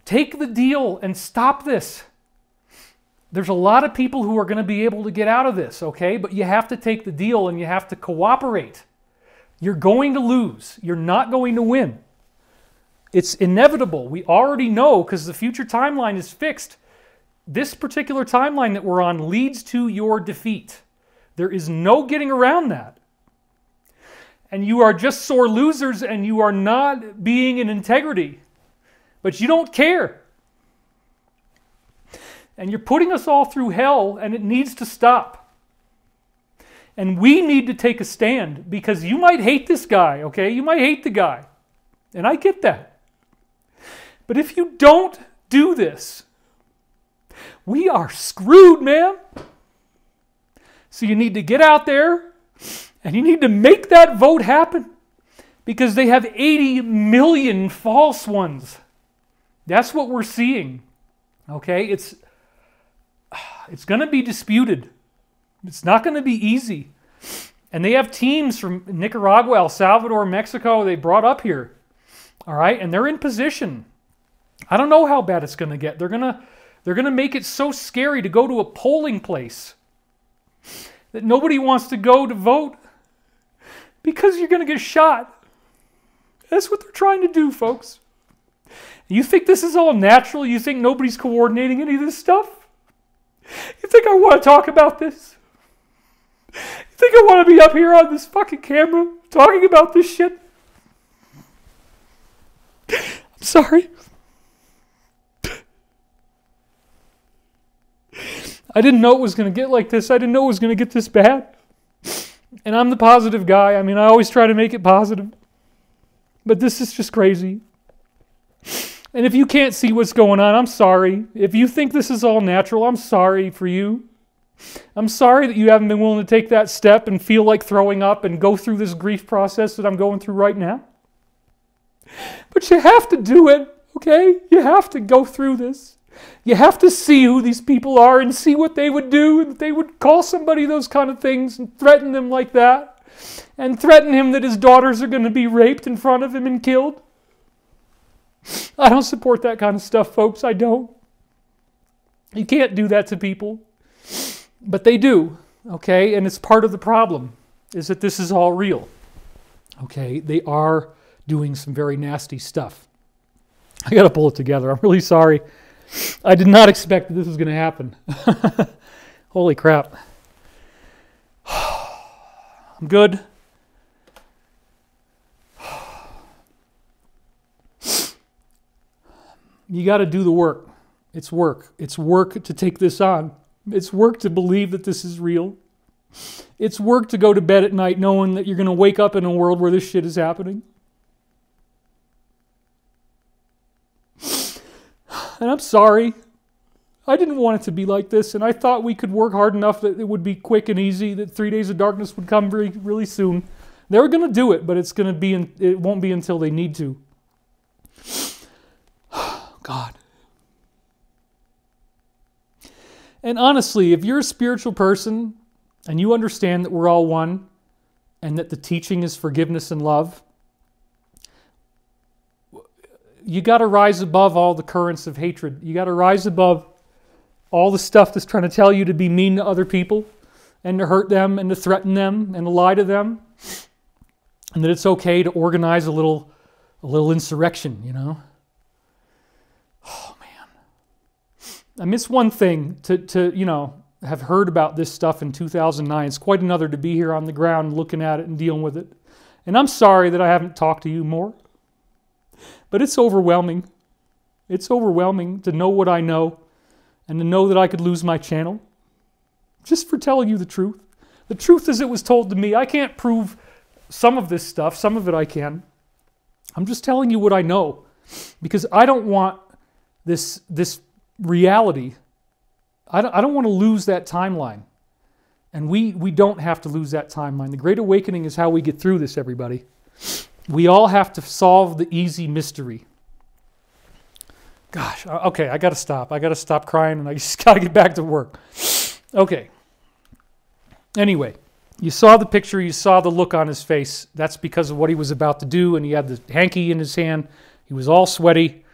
Take the deal and stop this. There's a lot of people who are going to be able to get out of this, okay? But you have to take the deal and you have to cooperate. You're going to lose. You're not going to win. It's inevitable. We already know because the future timeline is fixed. This particular timeline that we're on leads to your defeat. There is no getting around that. And you are just sore losers and you are not being in integrity. But you don't care. And you're putting us all through hell, and it needs to stop. And we need to take a stand, because you might hate this guy, okay? You might hate the guy. And I get that. But if you don't do this, we are screwed, man. So you need to get out there, and you need to make that vote happen, because they have 80 million false ones. That's what we're seeing. Okay? It's going to be disputed. It's not going to be easy. And they have teams from Nicaragua, El Salvador, Mexico, they brought up here. All right? And they're in position. I don't know how bad it's going to get. They're going to make it so scary to go to a polling place that nobody wants to go to vote because you're going to get shot. That's what they're trying to do, folks. You think this is all natural? You think nobody's coordinating any of this stuff? You think I want to talk about this? You think I want to be up here on this fucking camera talking about this shit? I'm sorry. I didn't know it was going to get like this. I didn't know it was going to get this bad. And I'm the positive guy. I mean, I always try to make it positive. But this is just crazy. And if you can't see what's going on, I'm sorry. If you think this is all natural, I'm sorry for you. I'm sorry that you haven't been willing to take that step and feel like throwing up and go through this grief process that I'm going through right now. But you have to do it, okay? You have to go through this. You have to see who these people are and see what they would do, and they would call somebody those kind of things and threaten them like that, and threaten him that his daughters are going to be raped in front of him and killed. I don't support that kind of stuff, folks. I don't. You can't do that to people. But they do, okay? And it's part of the problem, is that this is all real. Okay? They are doing some very nasty stuff. I got to pull it together. I'm really sorry. I did not expect that this was going to happen. Holy crap. I'm good. You got to do the work. It's work. It's work to take this on. It's work to believe that this is real. It's work to go to bed at night knowing that you're going to wake up in a world where this shit is happening. And I'm sorry. I didn't want it to be like this, and I thought we could work hard enough that it would be quick and easy, that 3 days of darkness would come really, really soon. They were going to do it, but it won't be until they need to. God. And honestly, if you're a spiritual person and you understand that we're all one, and that the teaching is forgiveness and love, you got to rise above all the currents of hatred. You got to rise above all the stuff that's trying to tell you to be mean to other people and to hurt them and to threaten them and to lie to them, and that it's okay to organize a little insurrection, you know? Oh, man. I miss one thing to you know, have heard about this stuff in 2009. It's quite another to be here on the ground looking at it and dealing with it. And I'm sorry that I haven't talked to you more. But it's overwhelming. It's overwhelming to know what I know and to know that I could lose my channel just for telling you the truth. The truth as it was told to me. I can't prove some of this stuff. Some of it I can. I'm just telling you what I know, because I don't want this reality. I don't want to lose that timeline. And we don't have to lose that timeline. The Great Awakening is how we get through this, everybody. We all have to solve the easy mystery. Gosh, okay, I got to stop. I got to stop crying, and I just got to get back to work. Okay. Anyway, you saw the picture. You saw the look on his face. That's because of what he was about to do, and he had the hanky in his hand. He was all sweaty,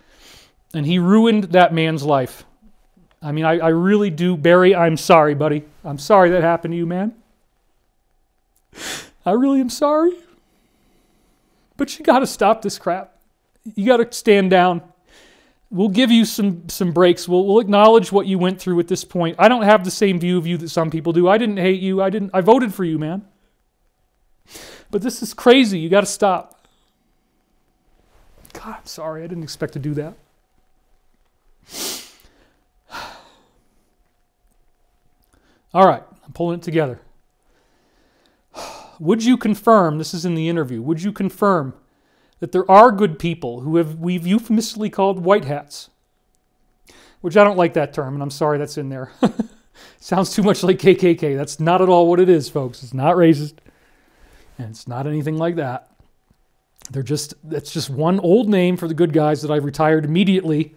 and he ruined that man's life. I mean, I really do. Barry, I'm sorry, buddy. I'm sorry that happened to you, man. I really am sorry. But you got to stop this crap. You got to stand down. We'll give you some breaks. We'll acknowledge what you went through at this point. I don't have the same view of you that some people do. I didn't hate you. I voted for you, man. But this is crazy. You got to stop. God, I'm sorry. I didn't expect to do that. All right, I'm pulling it together. Would you confirm, this is in the interview, would you confirm that there are good people who we've euphemistically called white hats? Which I don't like that term, and I'm sorry that's in there. Sounds too much like KKK. That's not at all what it is, folks. It's not racist, and it's not anything like that. That's just one old name for the good guys that I retired immediately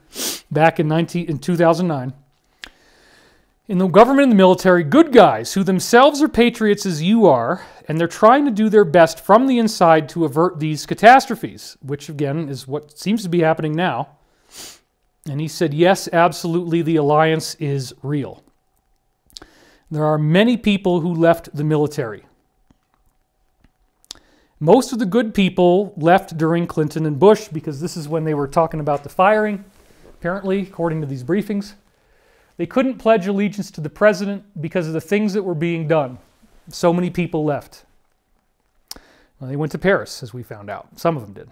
back in 2009. In the government and the military, good guys who themselves are patriots as you are, and they're trying to do their best from the inside to avert these catastrophes, which again is what seems to be happening now. And he said, yes, absolutely, the alliance is real. There are many people who left the military. Most of the good people left during Clinton and Bush, because this is when they were talking about the firing, apparently, according to these briefings. They couldn't pledge allegiance to the president because of the things that were being done. So many people left. Well, they went to Paris, as we found out. Some of them did.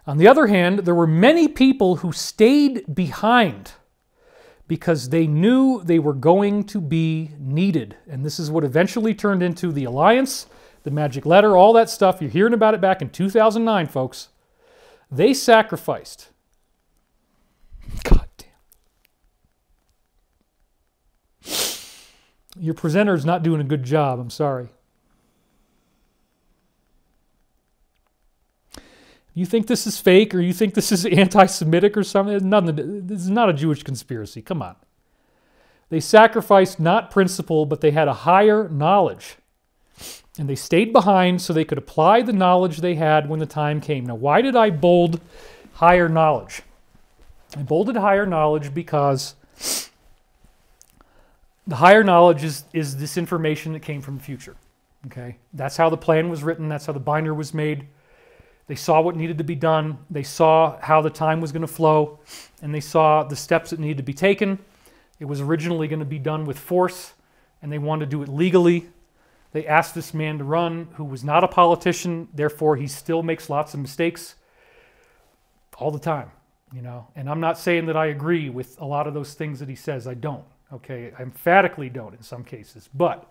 On the other hand, there were many people who stayed behind because they knew they were going to be needed. And this is what eventually turned into the alliance, the magic letter, all that stuff. You're hearing about it back in 2009, folks. They sacrificed. God damn. Your presenter's not doing a good job. I'm sorry. You think this is fake, or you think this is anti-Semitic or something? This is not a Jewish conspiracy. Come on. They sacrificed not principle, but they had a higher knowledge. And they stayed behind so they could apply the knowledge they had when the time came. Now, why did I bold higher knowledge? I bolded higher knowledge because the higher knowledge is this information that came from the future. Okay? That's how the plan was written. That's how the binder was made. They saw what needed to be done. They saw how the time was going to flow. And they saw the steps that needed to be taken. It was originally going to be done with force, and they wanted to do it legally. They asked this man to run, who was not a politician. Therefore, he still makes lots of mistakes all the time. You know? And I'm not saying that I agree with a lot of those things that he says. I don't. Okay? I emphatically don't in some cases. But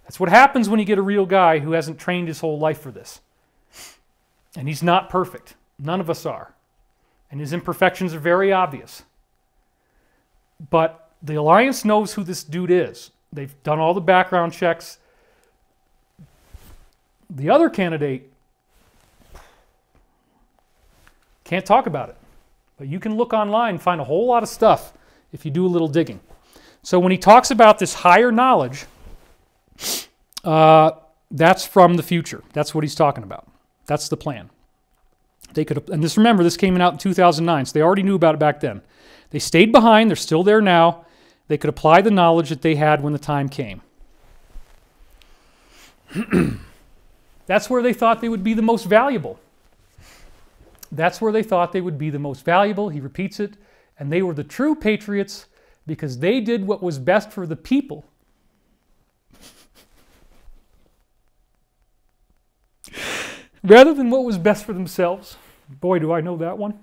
that's what happens when you get a real guy who hasn't trained his whole life for this. And he's not perfect. None of us are. And his imperfections are very obvious. But the Alliance knows who this dude is. They've done all the background checks. The other candidate can't talk about it. But you can look online and find a whole lot of stuff if you do a little digging. So when he talks about this higher knowledge, That's from the future. That's what he's talking about. That's the plan. They could, and this, remember, this came out in 2009, so they already knew about it back then. They stayed behind. They're still there now. They could apply the knowledge that they had when the time came. That's where they thought they would be the most valuable. That's where they thought they would be the most valuable. He repeats it. And they were the true patriots because they did what was best for the people. Rather than what was best for themselves. Boy, do I know that one.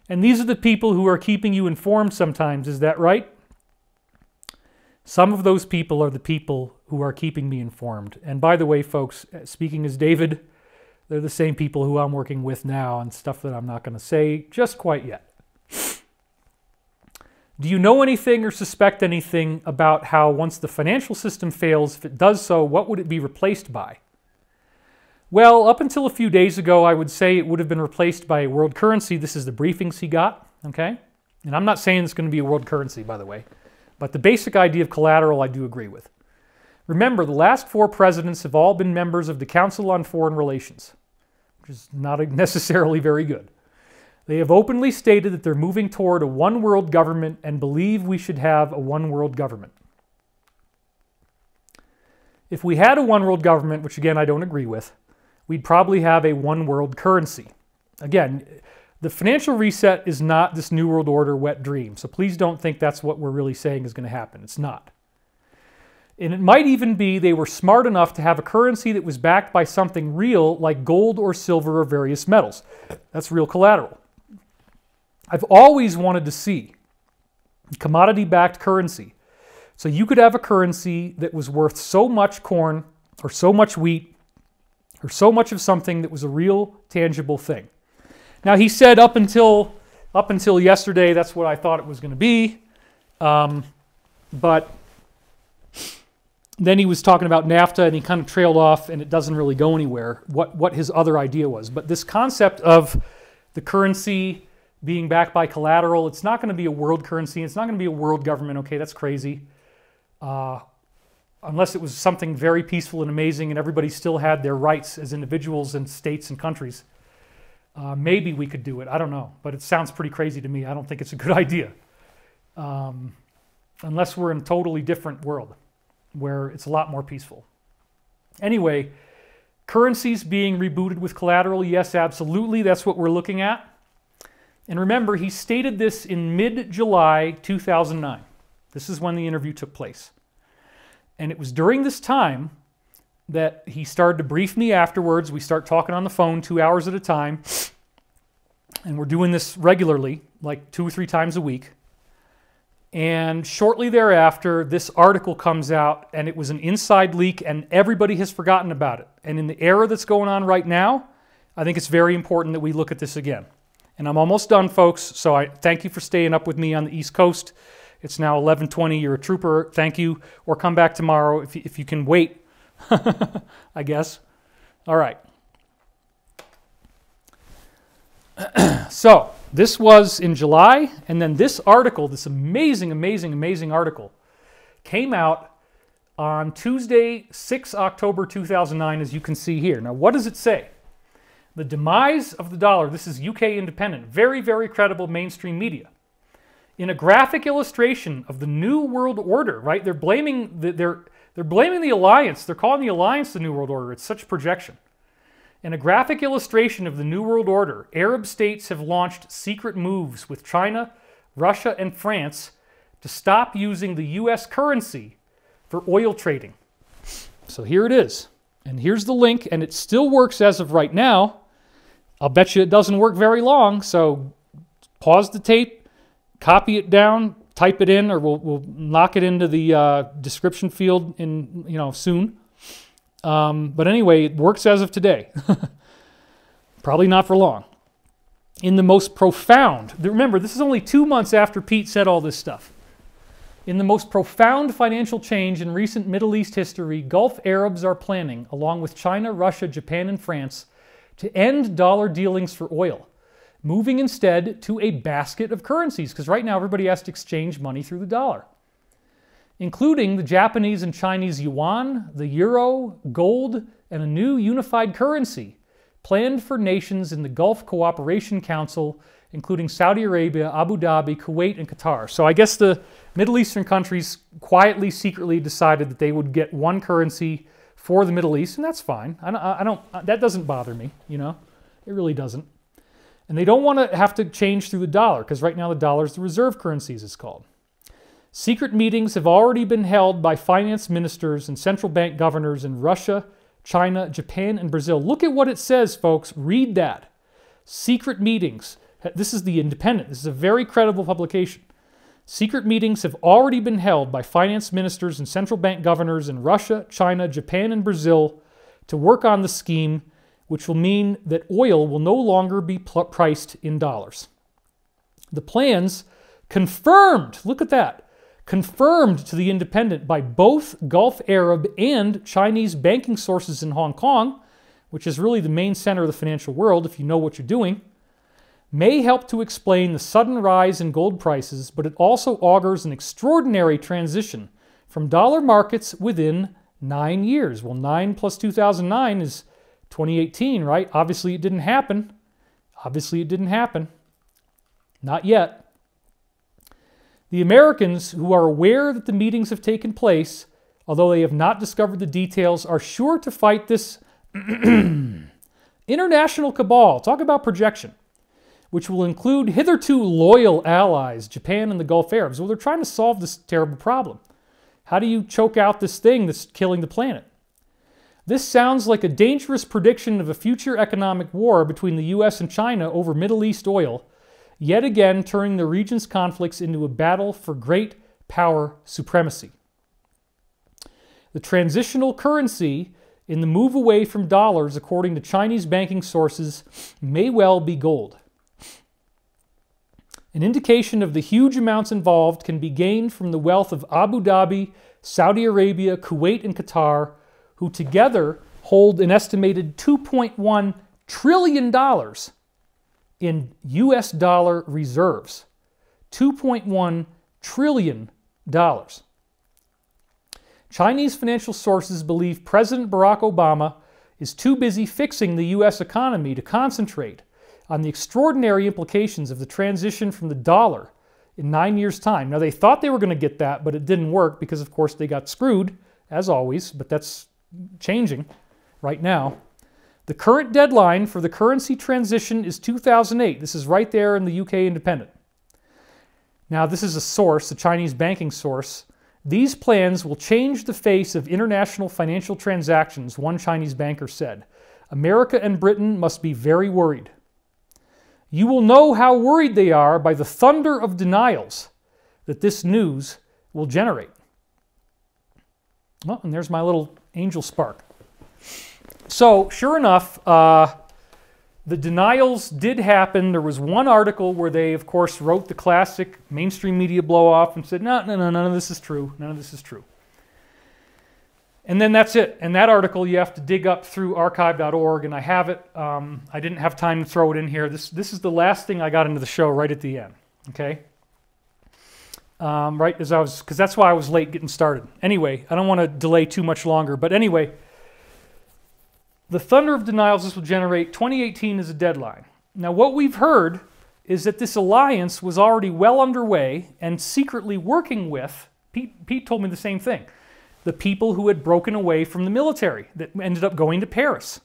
And these are the people who are keeping you informed sometimes, is that right? Some of those people are the people who are keeping me informed. And by the way, folks, speaking as David, they're the same people who I'm working with now and stuff that I'm not going to say just quite yet. Do you know anything or suspect anything about how once the financial system fails, if it does so, what would it be replaced by? Well, up until a few days ago, I would say it would have been replaced by a world currency. This is the briefings he got, okay? And I'm not saying it's going to be a world currency, by the way. But the basic idea of collateral I do agree with. Remember, the last 4 presidents have all been members of the Council on Foreign Relations, which is not necessarily very good. They have openly stated that they're moving toward a one-world government and believe we should have a one-world government. If we had a one-world government, which again I don't agree with, we'd probably have a one-world currency. Again, the financial reset is not this New World Order wet dream, so please don't think that's what we're really saying is going to happen. It's not. And it might even be they were smart enough to have a currency that was backed by something real like gold or silver or various metals. That's real collateral. I've always wanted to see commodity-backed currency. So you could have a currency that was worth so much corn or so much wheat or so much of something that was a real tangible thing. Now he said up until yesterday that's what I thought it was going to be, but then he was talking about NAFTA and he kind of trailed off and it doesn't really go anywhere, what his other idea was. But this concept of the currency being backed by collateral, it's not going to be a world currency, it's not going to be a world government, okay, that's crazy. Unless it was something very peaceful and amazing and everybody still had their rights as individuals and states and countries. Maybe we could do it, I don't know, but it sounds pretty crazy to me. I don't think it's a good idea. Unless we're in a totally different world where it's a lot more peaceful. Anyway, currencies being rebooted with collateral, yes, absolutely, that's what we're looking at. And remember, he stated this in mid-July 2009. This is when the interview took place. And it was during this time that he started to brief me afterwards. We start talking on the phone 2 hours at a time. And we're doing this regularly, like 2 or 3 times a week. And shortly thereafter, this article comes out, and it was an inside leak, and everybody has forgotten about it. And in the era that's going on right now, I think it's very important that we look at this again. And I'm almost done, folks, so I thank you for staying up with me on the East Coast. It's now 11:20. You're a trooper. Thank you. Or come back tomorrow if you can wait, I guess. All right. So this was in July, and then this article, this amazing article, came out on Tuesday, 6 October 2009, as you can see here. Now, what does it say? The demise of the dollar. This is UK Independent. Very, very credible mainstream media. In a graphic illustration of the New World Order, right? They're blaming the alliance. They're calling the alliance the New World Order. It's such projection. In a graphic illustration of the New World Order, Arab states have launched secret moves with China, Russia, and France to stop using the US currency for oil trading. So here it is. And here's the link, and it still works as of right now. I'll bet you it doesn't work very long, so pause the tape, copy it down, type it in, or we'll knock it into the description field in soon. But anyway, it works as of today. Probably not for long. In the most profound, remember, this is only 2 months after Pete said all this stuff. In the most profound financial change in recent Middle East history, Gulf Arabs are planning, along with China, Russia, Japan, and France, to end dollar dealings for oil, moving instead to a basket of currencies, because right now everybody has to exchange money through the dollar. including the Japanese and Chinese yuan, the euro, gold, and a new unified currency planned for nations in the Gulf Cooperation Council, including Saudi Arabia, Abu Dhabi, Kuwait, and Qatar. So I guess the Middle Eastern countries quietly, secretly decided that they would get one currency for the Middle East, and that's fine. That doesn't bother me, you know? It really doesn't. And they don't want to have to change through the dollar, because right now the dollar is the reserve currency, as it's called. Secret meetings have already been held by finance ministers and central bank governors in Russia, China, Japan, and Brazil. Look at what it says, folks. Read that. Secret meetings. This is The Independent. This is a very credible publication. Secret meetings have already been held by finance ministers and central bank governors in Russia, China, Japan, and Brazil to work on the scheme, which will mean that oil will no longer be priced in dollars. The plans confirmed, look at that, confirmed to The Independent by both Gulf Arab and Chinese banking sources in Hong Kong, which is really the main center of the financial world if you know what you're doing, may help to explain the sudden rise in gold prices, but it also augurs an extraordinary transition from dollar markets within 9 years. Well, 9 plus 2009 is 2018, right? Obviously it didn't happen. Obviously it didn't happen. Not yet. The Americans, who are aware that the meetings have taken place, although they have not discovered the details, are sure to fight this international cabal. Talk about projection, which will include hitherto loyal allies, Japan and the Gulf Arabs. Well, they're trying to solve this terrible problem. How do you choke out this thing that's killing the planet? This sounds like a dangerous prediction of a future economic war between the U.S. and China over Middle East oil, yet again turning the region's conflicts into a battle for great power supremacy. The transitional currency in the move away from dollars, according to Chinese banking sources, may well be gold. An indication of the huge amounts involved can be gained from the wealth of Abu Dhabi, Saudi Arabia, Kuwait, and Qatar, who together hold an estimated $2.1 trillion in US dollar reserves. $2.1 trillion. Chinese financial sources believe President Barack Obama is too busy fixing the US economy to concentrate on the extraordinary implications of the transition from the dollar in 9 years' time. Now, they thought they were going to get that, but it didn't work because, of course, they got screwed, as always, but that's changing right now. The current deadline for the currency transition is 2008. This is right there in the UK Independent. Now, this is a source, a Chinese banking source. These plans will change the face of international financial transactions, one Chinese banker said. America and Britain must be very worried. You will know how worried they are by the thunder of denials that this news will generate. Well, and there's my little angel spark. So, sure enough, the denials did happen. There was one article where they, of course, wrote the classic mainstream media blow-off and said, no, none of this is true. None of this is true. And then that's it. And that article you have to dig up through archive.org, and I have it. I didn't have time to throw it in here. This is the last thing I got into the show right at the end, okay? Right as I was, because that's why I was late getting started. Anyway, I don't want to delay too much longer, but anyway, the thunder of denials this will generate, 2018 is a deadline. Now, what we've heard is that this alliance was already well underway and secretly working with, Pete told me the same thing, the people who had broken away from the military that ended up going to Paris.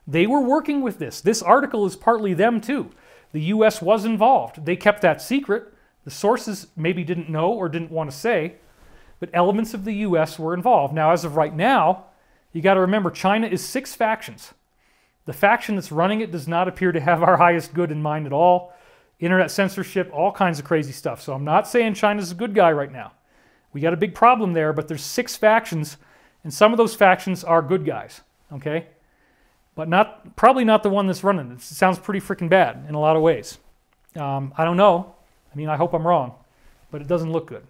They were working with this. This article is partly them too. The U.S. was involved. They kept that secret. The sources maybe didn't know or didn't want to say, but elements of the U.S. were involved. Now, as of right now, you got to remember, China is 6 factions. The faction that's running it does not appear to have our highest good in mind at all. Internet censorship, all kinds of crazy stuff. So I'm not saying China's a good guy right now. We got a big problem there, but there's 6 factions, and some of those factions are good guys, okay? But probably not the one that's running it. It sounds pretty freaking bad in a lot of ways. I don't know. I mean, I hope I'm wrong, but it doesn't look good.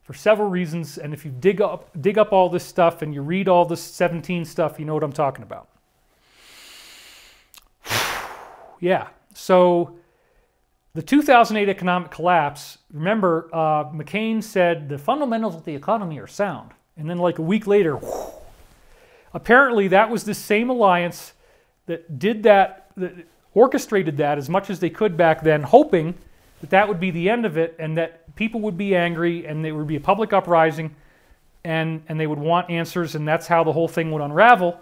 For several reasons, and if you dig up all this stuff and you read all this 17 stuff, you know what I'm talking about. Yeah, so The 2008 economic collapse, remember, McCain said the fundamentals of the economy are sound. And then like a week later, whoosh, apparently that was the same alliance that did that, that orchestrated that as much as they could back then, hoping that that would be the end of it and that people would be angry and there would be a public uprising and they would want answers, and that's how the whole thing would unravel.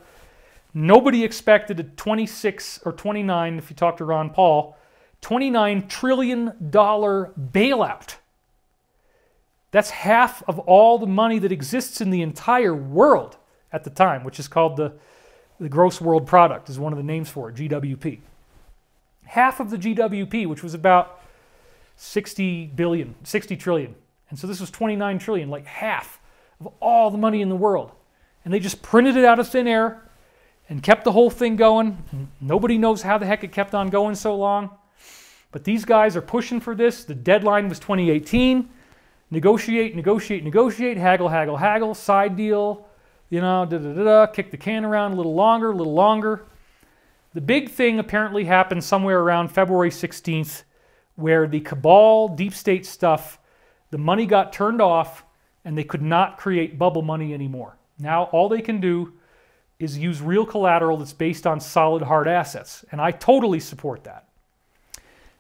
Nobody expected a 26 or 29, if you talk to Ron Paul, $29 trillion bailout. That's half of all the money that exists in the entire world at the time, which is called the gross world product, is one of the names for it, GWP. Half of the GWP, which was about 60 trillion. And so this was 29 trillion, like half of all the money in the world. And they just printed it out of thin air and kept the whole thing going. Nobody knows how the heck it kept on going so long. But these guys are pushing for this. The deadline was 2018. Negotiate, negotiate, negotiate, haggle, haggle, haggle, side deal, you know, kick the can around a little longer, a little longer. The big thing apparently happened somewhere around February 16th, where the cabal, deep state stuff, the money got turned off and they could not create bubble money anymore. Now all they can do is use real collateral that's based on solid hard assets. And I totally support that.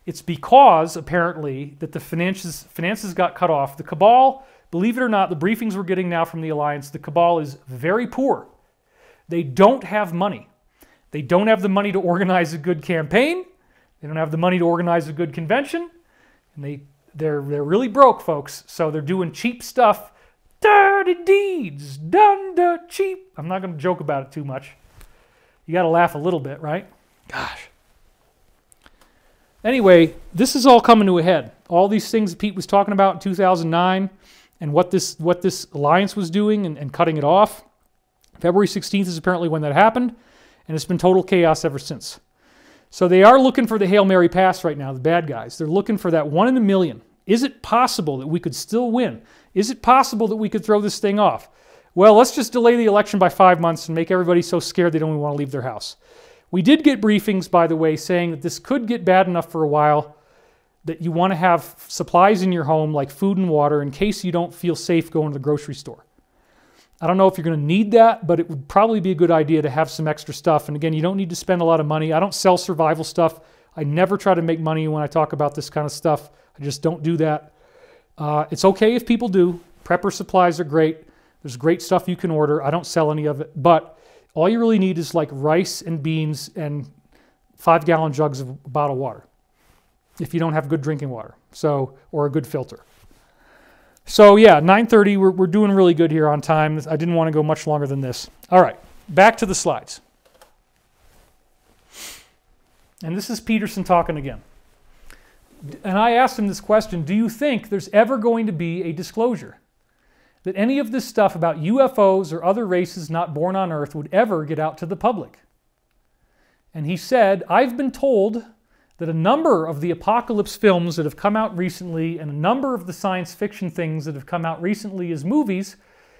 It's because, apparently, that the finances got cut off. The cabal, believe it or not, the briefings we're getting now from the alliance, the cabal is very poor. They don't have money. They don't have the money to organize a good campaign. They don't have the money to organize a good convention. And they're really broke, folks. So they're doing cheap stuff. Dirty deeds done dirt cheap. I'm not going to joke about it too much. You got to laugh a little bit, right? Gosh. Anyway, this is all coming to a head. All these things that Pete was talking about in 2009 and what this alliance was doing and cutting it off. February 16th is apparently when that happened, and it's been total chaos ever since. So they are looking for the Hail Mary pass right now, the bad guys. They're looking for that 1 in a million. Is it possible that we could still win? Is it possible that we could throw this thing off? Well, let's just delay the election by 5 months and make everybody so scared they don't even want to leave their house. We did get briefings, by the way, saying that this could get bad enough for a while that you want to have supplies in your home, like food and water, in case you don't feel safe going to the grocery store. I don't know if you're going to need that, but it would probably be a good idea to have some extra stuff. And again, you don't need to spend a lot of money. I don't sell survival stuff. I never try to make money when I talk about this kind of stuff. I just don't do that. It's okay if people do. Prepper supplies are great. There's great stuff you can order. I don't sell any of it, but all you really need is like rice and beans and 5-gallon jugs of bottled water if you don't have good drinking water, or a good filter. So yeah, 9:30, we're doing really good here on time. I didn't want to go much longer than this. All right, back to the slides. And this is Peterson talking again. And I asked him this question: do you think there's ever going to be a disclosure that any of this stuff about UFOs or other races not born on Earth would ever get out to the public? And he said, I've been told that a number of the apocalypse films that have come out recently and a number of the science fiction things that have come out recently as movies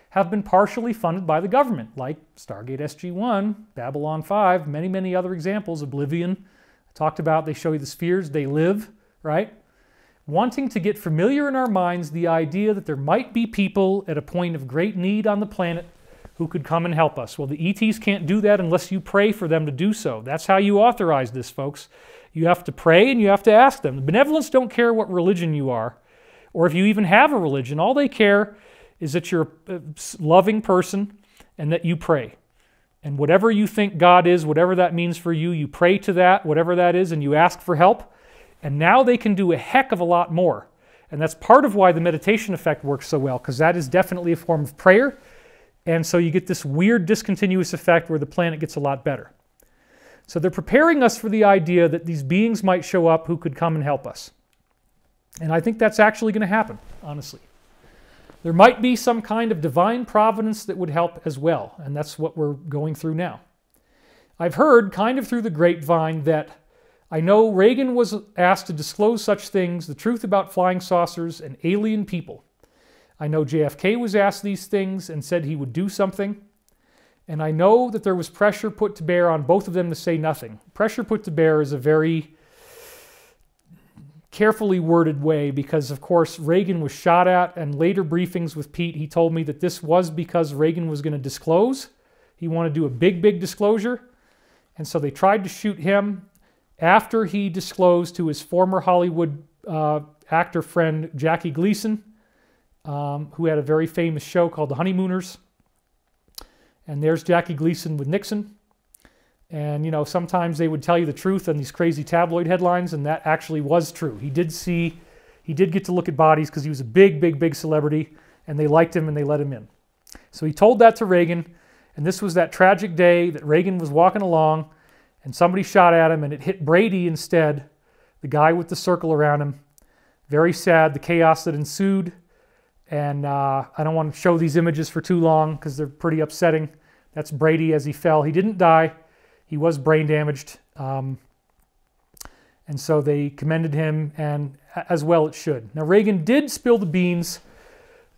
have been partially funded by the government, like Stargate SG-1, Babylon 5, many, many other examples, Oblivion. I talked about, they show you the spheres, they live, right? Wanting to get familiar in our minds the idea that there might be people at a point of great need on the planet who could come and help us. Well, the ETs can't do that unless you pray for them to do so. That's how you authorize this, folks. You have to pray and you have to ask them. The benevolents don't care what religion you are, or if you even have a religion. All they care is that you're a loving person and that you pray. And whatever you think God is, whatever that means for you, you pray to that, whatever that is, and you ask for help. And now they can do a heck of a lot more. And that's part of why the meditation effect works so well, because that is definitely a form of prayer. And so you get this weird discontinuous effect where the planet gets a lot better. So they're preparing us for the idea that these beings might show up who could come and help us. And I think that's actually going to happen, honestly. There might be some kind of divine providence that would help as well. And that's what we're going through now. I've heard, kind of through the grapevine, that I know Reagan was asked to disclose such things, the truth about flying saucers and alien people. I know JFK was asked these things and said he would do something. And I know that there was pressure put to bear on both of them to say nothing. Pressure put to bear is a very carefully worded way because, of course, Reagan was shot at, and later briefings with Pete, he told me that this was because Reagan was going to disclose. He wanted to do a big, big disclosure. And so they tried to shoot him after he disclosed to his former Hollywood actor friend, Jackie Gleason, who had a very famous show called The Honeymooners. And there's Jackie Gleason with Nixon. And, you know, sometimes they would tell you the truth on these crazy tabloid headlines, and that actually was true. He did get to look at bodies because he was a big, big, big celebrity, and they liked him and they let him in. So he told that to Reagan, and this was that tragic day that Reagan was walking along, and somebody shot at him, and it hit Brady instead, the guy with the circle around him. Very sad, the chaos that ensued, and I don't want to show these images for too long because they're pretty upsetting. That's Brady as he fell. He didn't die. He was brain damaged, and so they commended him, and as well it should. Now, Reagan did spill the beans.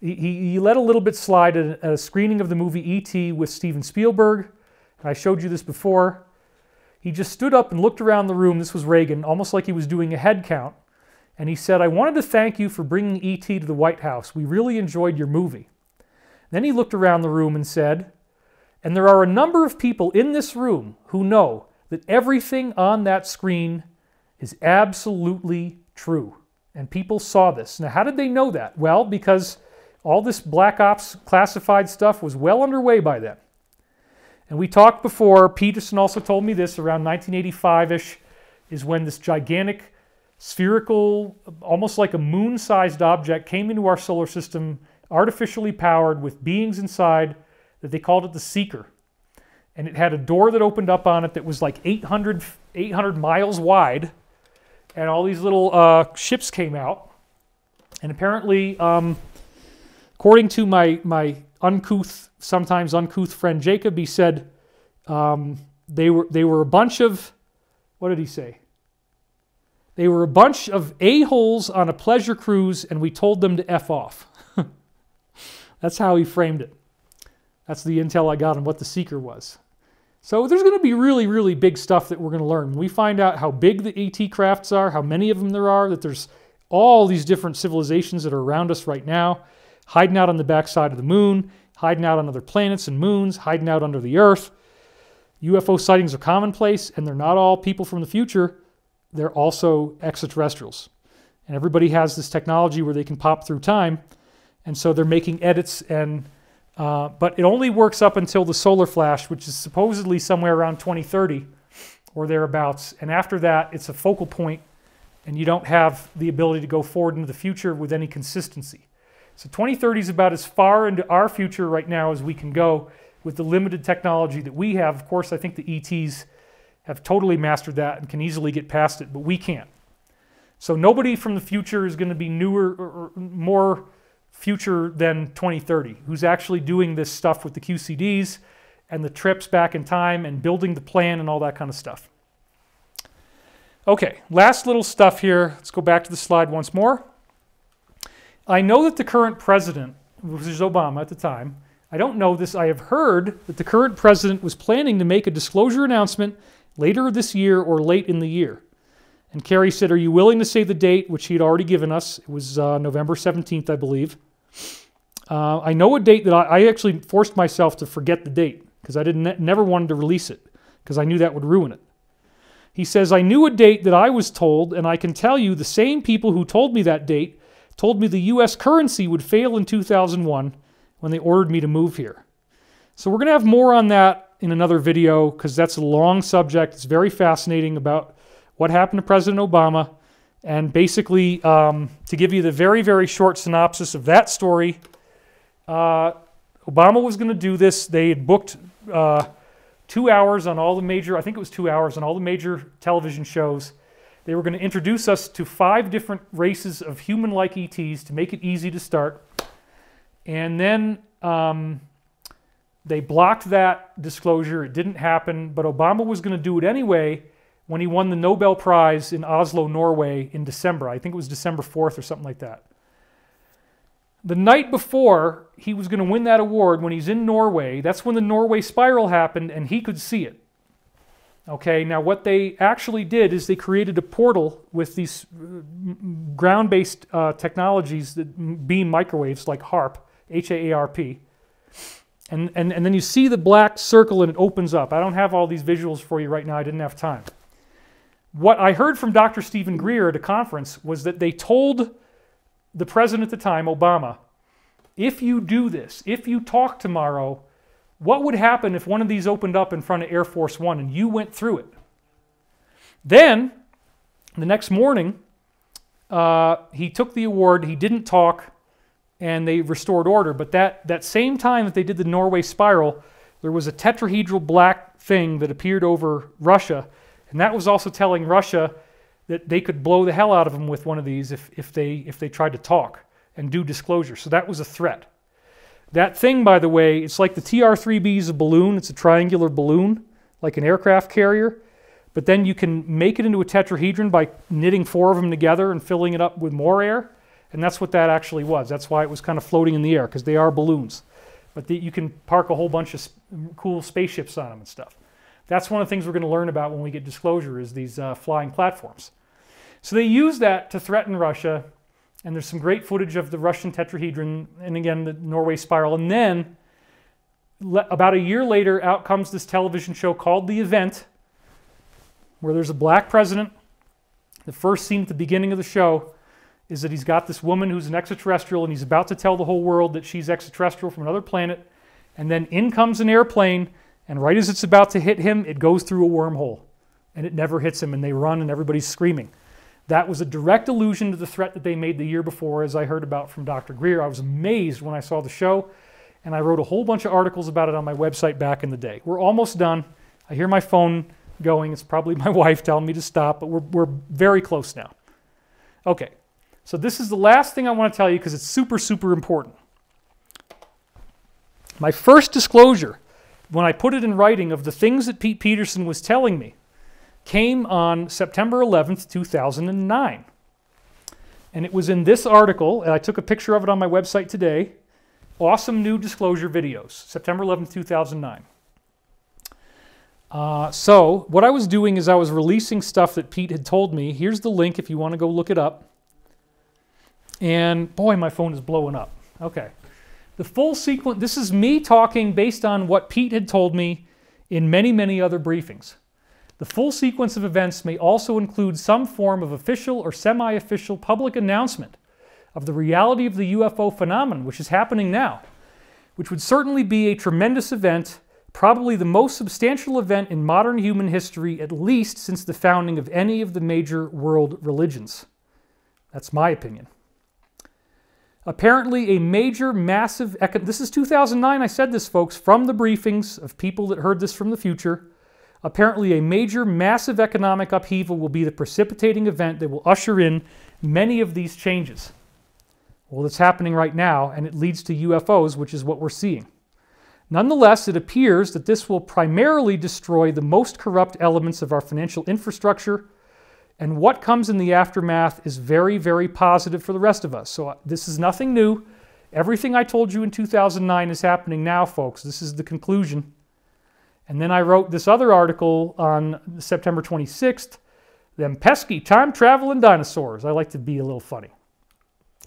He let a little bit slide at a screening of the movie E.T. with Steven Spielberg. I showed you this before. He just stood up and looked around the room. This was Reagan, almost like he was doing a head count. And he said, "I wanted to thank you for bringing E.T. to the White House. We really enjoyed your movie." Then he looked around the room and said, "And there are a number of people in this room who know that everything on that screen is absolutely true." And people saw this. Now, how did they know that? Well, because all this Black Ops classified stuff was well underway by then. And we talked before, Peterson also told me this, around 1985-ish is when this gigantic spherical, almost like a moon-sized object came into our solar system, artificially powered with beings inside, that they called it the Seeker. And it had a door that opened up on it that was like 800 miles wide, and all these little ships came out. And apparently, according to my uncouth, sometimes uncouth friend Jacob, he said they were a bunch of, what did he say? They were a bunch of a-holes on a pleasure cruise, and we told them to F off. That's how he framed it. That's the intel I got on what the Seeker was. So there's going to be really, really big stuff that we're going to learn. When we find out how big the ET crafts are, how many of them there are, that there's all these different civilizations that are around us right now, hiding out on the backside of the moon, hiding out on other planets and moons, hiding out under the Earth. UFO sightings are commonplace, and they're not all people from the future. They're also extraterrestrials. And everybody has this technology where they can pop through time, and so they're making edits, and but it only works up until the solar flash, which is supposedly somewhere around 2030 or thereabouts. And after that, it's a focal point, and you don't have the ability to go forward into the future with any consistency. So 2030 is about as far into our future right now as we can go with the limited technology that we have. Of course, I think the ETs have totally mastered that and can easily get past it, but we can't. So nobody from the future is going to be newer or more future than 2030, who's actually doing this stuff with the QCDs and the trips back in time and building the plan and all that kind of stuff. Okay, last little stuff here. Let's go back to the slide once more. I know that the current president, which was Obama at the time, I don't know this, I have heard that the current president was planning to make a disclosure announcement later this year or late in the year. And Kerry said, "Are you willing to say the date?" Which he had already given us. It was November 17th, I believe. I know a date that I actually forced myself to forget the date because I never wanted to release it because I knew that would ruin it. He says, "I knew a date that I was told, and I can tell you the same people who told me that date told me the U.S. currency would fail in 2001 when they ordered me to move here." So we're going to have more on that in another video because that's a long subject. It's very fascinating about what happened to President Obama. And basically, to give you the very, very short synopsis of that story, Obama was going to do this. They had booked 2 hours on all the major, I think it was 2 hours on all the major television shows. They were going to introduce us to 5 different races of human-like ETs to make it easy to start. And then they blocked that disclosure. It didn't happen, but Obama was going to do it anyway when he won the Nobel Prize in Oslo, Norway in December. I think it was December 4th or something like that. The night before he was going to win that award, when he's in Norway, that's when the Norway spiral happened, and he could see it. Okay, now what they actually did is they created a portal with these ground-based technologies that beam microwaves like HAARP, H-A-A-R-P. And then you see the black circle and it opens up. I don't have all these visuals for you right now. I didn't have time. What I heard from Dr. Stephen Greer at a conference was that they told the president at the time, Obama, if you do this, if you talk tomorrow, what would happen if one of these opened up in front of Air Force One and you went through it? Then, the next morning, he took the award, he didn't talk, and they restored order. But that same time that they did the Norway spiral, there was a tetrahedral black thing that appeared over Russia, and that was also telling Russia that they could blow the hell out of them with one of these if they tried to talk and do disclosure. So that was a threat. That thing, by the way, it's like the TR-3B is a balloon. It's a triangular balloon, like an aircraft carrier. But then you can make it into a tetrahedron by knitting 4 of them together and filling it up with more air. And that's what that actually was. That's why it was kind of floating in the air, because they are balloons. But you can park a whole bunch of cool spaceships on them and stuff. That's one of the things we're going to learn about when we get disclosure, is these flying platforms. So they use that to threaten Russia, and there's some great footage of the Russian tetrahedron, and again, the Norway spiral. And then, about a year later, out comes this television show called The Event, where there's a black president. The first scene at the beginning of the show is that he's got this woman who's an extraterrestrial, and he's about to tell the whole world that she's extraterrestrial from another planet. And then in comes an airplane, and right as it's about to hit him, it goes through a wormhole. And it never hits him, and they run, and everybody's screaming. That was a direct allusion to the threat that they made the year before, as I heard about from Dr. Greer. I was amazed when I saw the show, and I wrote a whole bunch of articles about it on my website back in the day. We're almost done. I hear my phone going. It's probably my wife telling me to stop, but we're very close now. Okay, so this is the last thing I want to tell you because it's super, super important. My first disclosure, when I put it in writing of the things that Pete Peterson was telling me, came on September 11th, 2009. And it was in this article, and I took a picture of it on my website today. Awesome New Disclosure Videos, September 11th, 2009. So what I was doing is I was releasing stuff that Pete had told me. Here's the link if you want to go look it up. And boy, my phone is blowing up. Okay. The full sequence, this is me talking based on what Pete had told me in many, many other briefings. The full sequence of events may also include some form of official or semi-official public announcement of the reality of the UFO phenomenon, which is happening now, which would certainly be a tremendous event, probably the most substantial event in modern human history, at least since the founding of any of the major world religions. That's my opinion. Apparently a major, massive, this is 2009, I said this, folks, from the briefings of people that heard this from the future. Apparently a major, massive economic upheaval will be the precipitating event that will usher in many of these changes. Well, it's happening right now, and it leads to UFOs, which is what we're seeing. Nonetheless, it appears that this will primarily destroy the most corrupt elements of our financial infrastructure, and what comes in the aftermath is very, very positive for the rest of us. So this is nothing new. Everything I told you in 2009 is happening now, folks. This is the conclusion. And then I wrote this other article on September 26th, them pesky time-traveling dinosaurs. I like to be a little funny.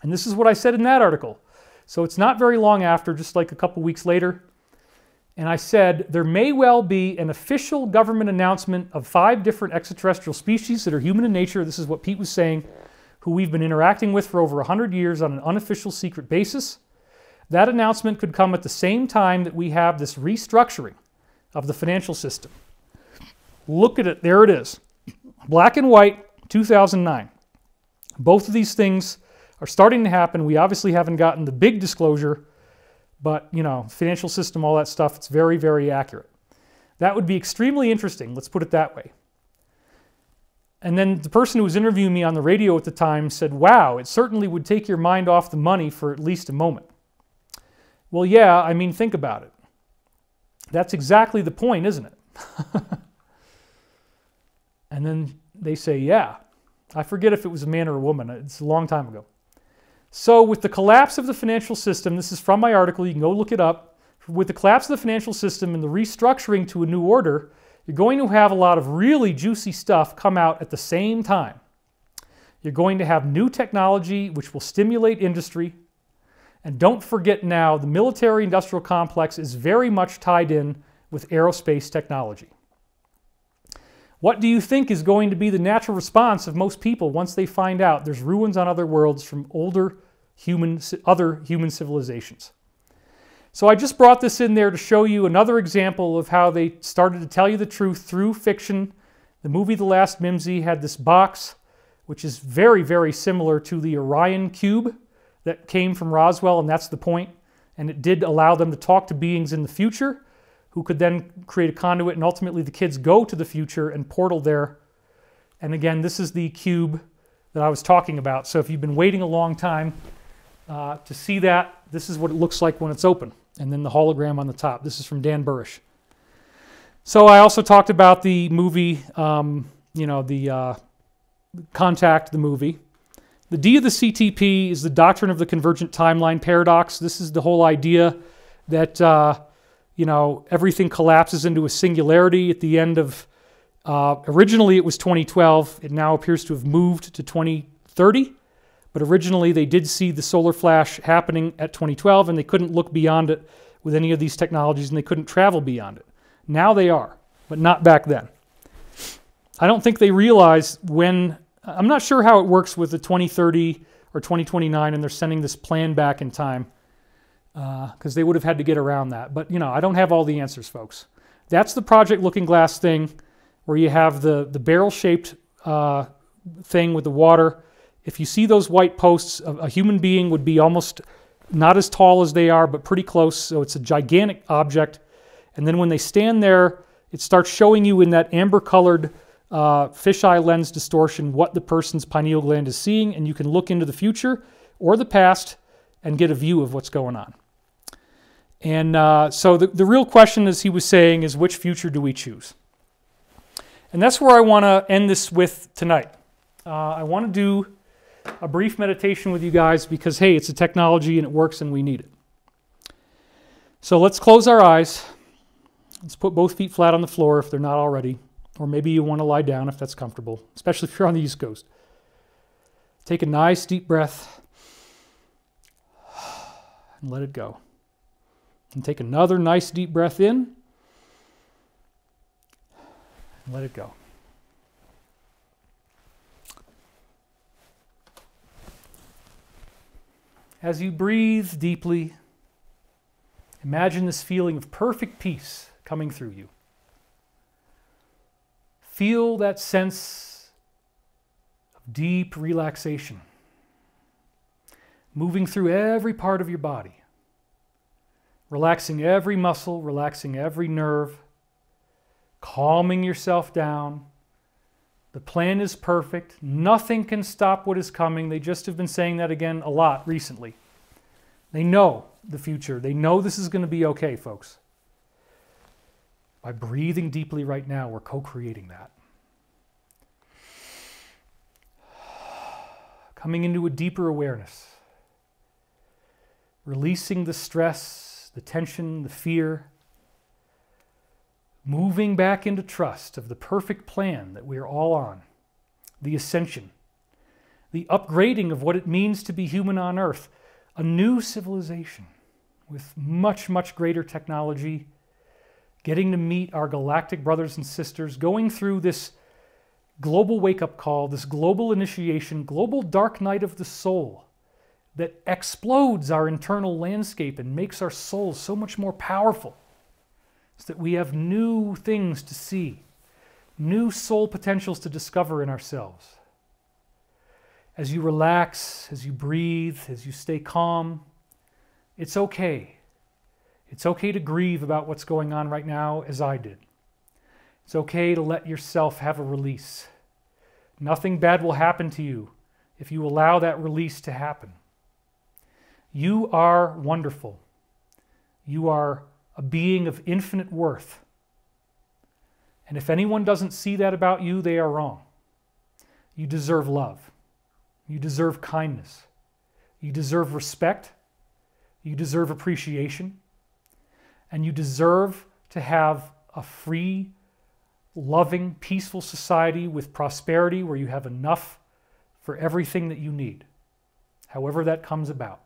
And this is what I said in that article. So it's not very long after, just like a couple weeks later. And I said, there may well be an official government announcement of 5 different extraterrestrial species that are human in nature. This is what Pete was saying, who we've been interacting with for over 100 years on an unofficial secret basis. That announcement could come at the same time that we have this restructuring of the financial system. Look at it. There it is. Black and white, 2009. Both of these things are starting to happen. We obviously haven't gotten the big disclosure, but, you know, financial system, all that stuff, it's very, very accurate. That would be extremely interesting. Let's put it that way. And then the person who was interviewing me on the radio at the time said, wow, it certainly would take your mind off the money for at least a moment. Well, yeah, I mean, think about it. That's exactly the point, isn't it? And then they say, yeah. I forget if it was a man or a woman. It's a long time ago. So with the collapse of the financial system, this is from my article, you can go look it up. With the collapse of the financial system and the restructuring to a new order, You're going to have a lot of really juicy stuff come out at the same time. You're going to have new technology which will stimulate industry. And don't forget now, the military-industrial complex is very much tied in with aerospace technology. What do you think is going to be the natural response of most people once they find out there's ruins on other worlds from other human civilizations? So I just brought this in there to show you another example of how they started to tell you the truth through fiction. The movie The Last Mimsy had this box, which is very, very similar to the Orion Cube that came from Roswell, and that's the point. And it did allow them to talk to beings in the future who could then create a conduit, and ultimately the kids go to the future and portal there. And again, this is the cube that I was talking about. So if you've been waiting a long time to see that, this is what it looks like when it's open. And then the hologram on the top. This is from Dan Burrish. So I also talked about the movie, the Contact, the movie. The D of the CTP is the doctrine of the convergent timeline paradox. This is the whole idea that everything collapses into a singularity at the end of, originally it was 2012. It now appears to have moved to 2030. But originally they did see the solar flash happening at 2012, and they couldn't look beyond it with any of these technologies, and they couldn't travel beyond it. Now they are, but not back then. I don't think they realized when, I'm not sure how it works with the 2030 or 2029, and they're sending this plan back in time, because they would have had to get around that. But, I don't have all the answers, folks. That's the Project Looking Glass thing, where you have the barrel-shaped thing with the water. If you see those white posts, a human being would be almost not as tall as they are, but pretty close. So it's a gigantic object. And then when they stand there, it starts showing you in that amber-colored fisheye lens distortion what the person's pineal gland is seeing, and you can look into the future or the past and get a view of what's going on. And so the real question, as he was saying, is which future do we choose? And that's where I want to end this with tonight. I want to do a brief meditation with you guys because, hey, it's a technology and it works and we need it. So let's close our eyes. Let's put both feet flat on the floor if they're not already. Or maybe you want to lie down if that's comfortable, especially if you're on the East Coast. Take a nice deep breath and let it go. And take another nice deep breath in and let it go. As you breathe deeply, imagine this feeling of perfect peace coming through you. Feel that sense of deep relaxation moving through every part of your body, relaxing every muscle, relaxing every nerve, calming yourself down. The plan is perfect. Nothing can stop what is coming. They just have been saying that again a lot recently. They know the future. They know this is going to be okay, folks. By breathing deeply right now, we're co-creating that. Coming into a deeper awareness. Releasing the stress, the tension, the fear. Moving back into trust of the perfect plan that we are all on. The ascension. The upgrading of what it means to be human on Earth. A new civilization with much, much greater technology. Getting to meet our galactic brothers and sisters. Going through this global wake-up call, this global initiation, global dark night of the soul that explodes our internal landscape and makes our souls so much more powerful. So that we have new things to see, new soul potentials to discover in ourselves. As you relax, as you breathe, as you stay calm, it's okay. It's okay to grieve about what's going on right now, as I did. It's okay to let yourself have a release. Nothing bad will happen to you if you allow that release to happen. You are wonderful. You are a being of infinite worth. And if anyone doesn't see that about you, they are wrong. You deserve love. You deserve kindness. You deserve respect. You deserve appreciation. And you deserve to have a free, loving, peaceful society with prosperity where you have enough for everything that you need, however that comes about.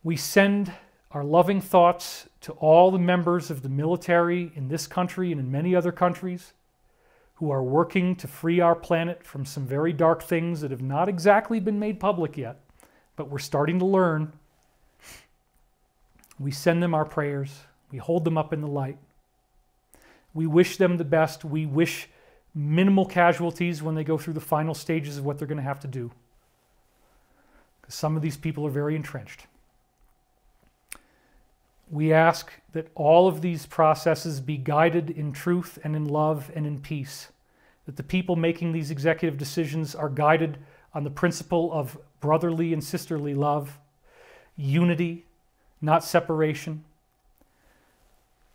We send our loving thoughts to all the members of the military in this country and in many other countries who are working to free our planet from some very dark things that have not exactly been made public yet, but we're starting to learn. We send them our prayers. We hold them up in the light. We wish them the best. We wish minimal casualties when they go through the final stages of what they're going to have to do, because some of these people are very entrenched. We ask that all of these processes be guided in truth and in love and in peace, that the people making these executive decisions are guided on the principle of brotherly and sisterly love, unity, not separation,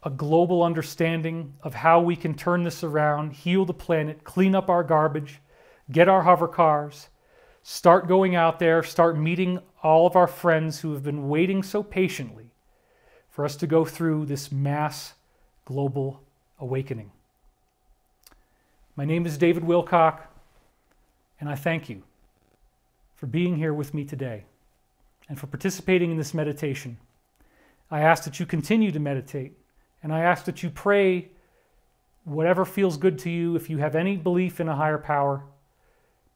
a global understanding of how we can turn this around, heal the planet, clean up our garbage, get our hover cars, start going out there, start meeting all of our friends who have been waiting so patiently for us to go through this mass global awakening. My name is David Wilcock, and I thank you for being here with me today and for participating in this meditation. I ask that you continue to meditate, and I ask that you pray whatever feels good to you. If you have any belief in a higher power,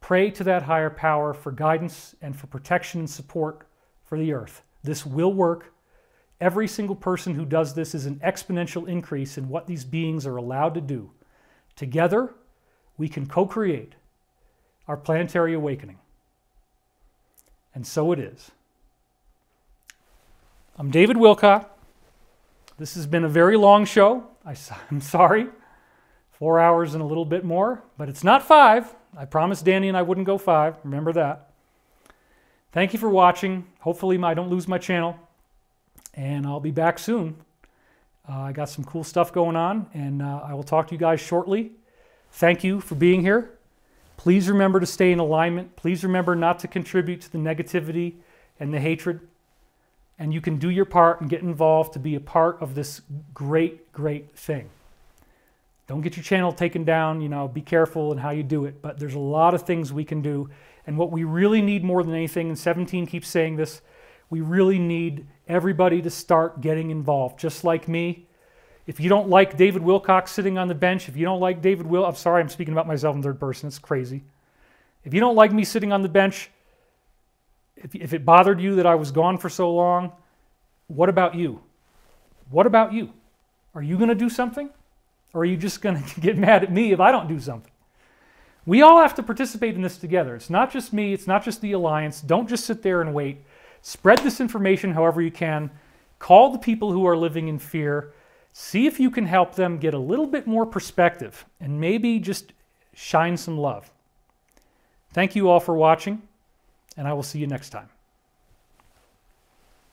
pray to that higher power for guidance and for protection and support for the earth. This will work. Every single person who does this is an exponential increase in what these beings are allowed to do. Together, we can co-create our planetary awakening. And so it is. I'm David Wilcock. This has been a very long show. I'm sorry. 4 hours and a little bit more, but it's not 5. I promised Danny and I wouldn't go 5. Remember that. Thank you for watching. Hopefully I don't lose my channel. And I'll be back soon. I got some cool stuff going on, and I will talk to you guys shortly. Thank you for being here. Please remember to stay in alignment. Please remember not to contribute to the negativity and the hatred. And you can do your part and get involved to be a part of this great, great thing. Don't get your channel taken down. You know, be careful in how you do it. But there's a lot of things we can do. And what we really need more than anything, and 17 keeps saying this, we really need everybody to start getting involved, just like me. If you don't like David Wilcock sitting on the bench, if you don't like I'm sorry, I'm speaking about myself in third person, it's crazy. If you don't like me sitting on the bench, if it bothered you that I was gone for so long, what about you? What about you? Are you going to do something? Or are you just going to get mad at me if I don't do something? We all have to participate in this together. It's not just me, it's not just the Alliance. Don't just sit there and wait. Spread this information however you can. Call the people who are living in fear. See if you can help them get a little bit more perspective and maybe just shine some love. Thank you all for watching, and I will see you next time.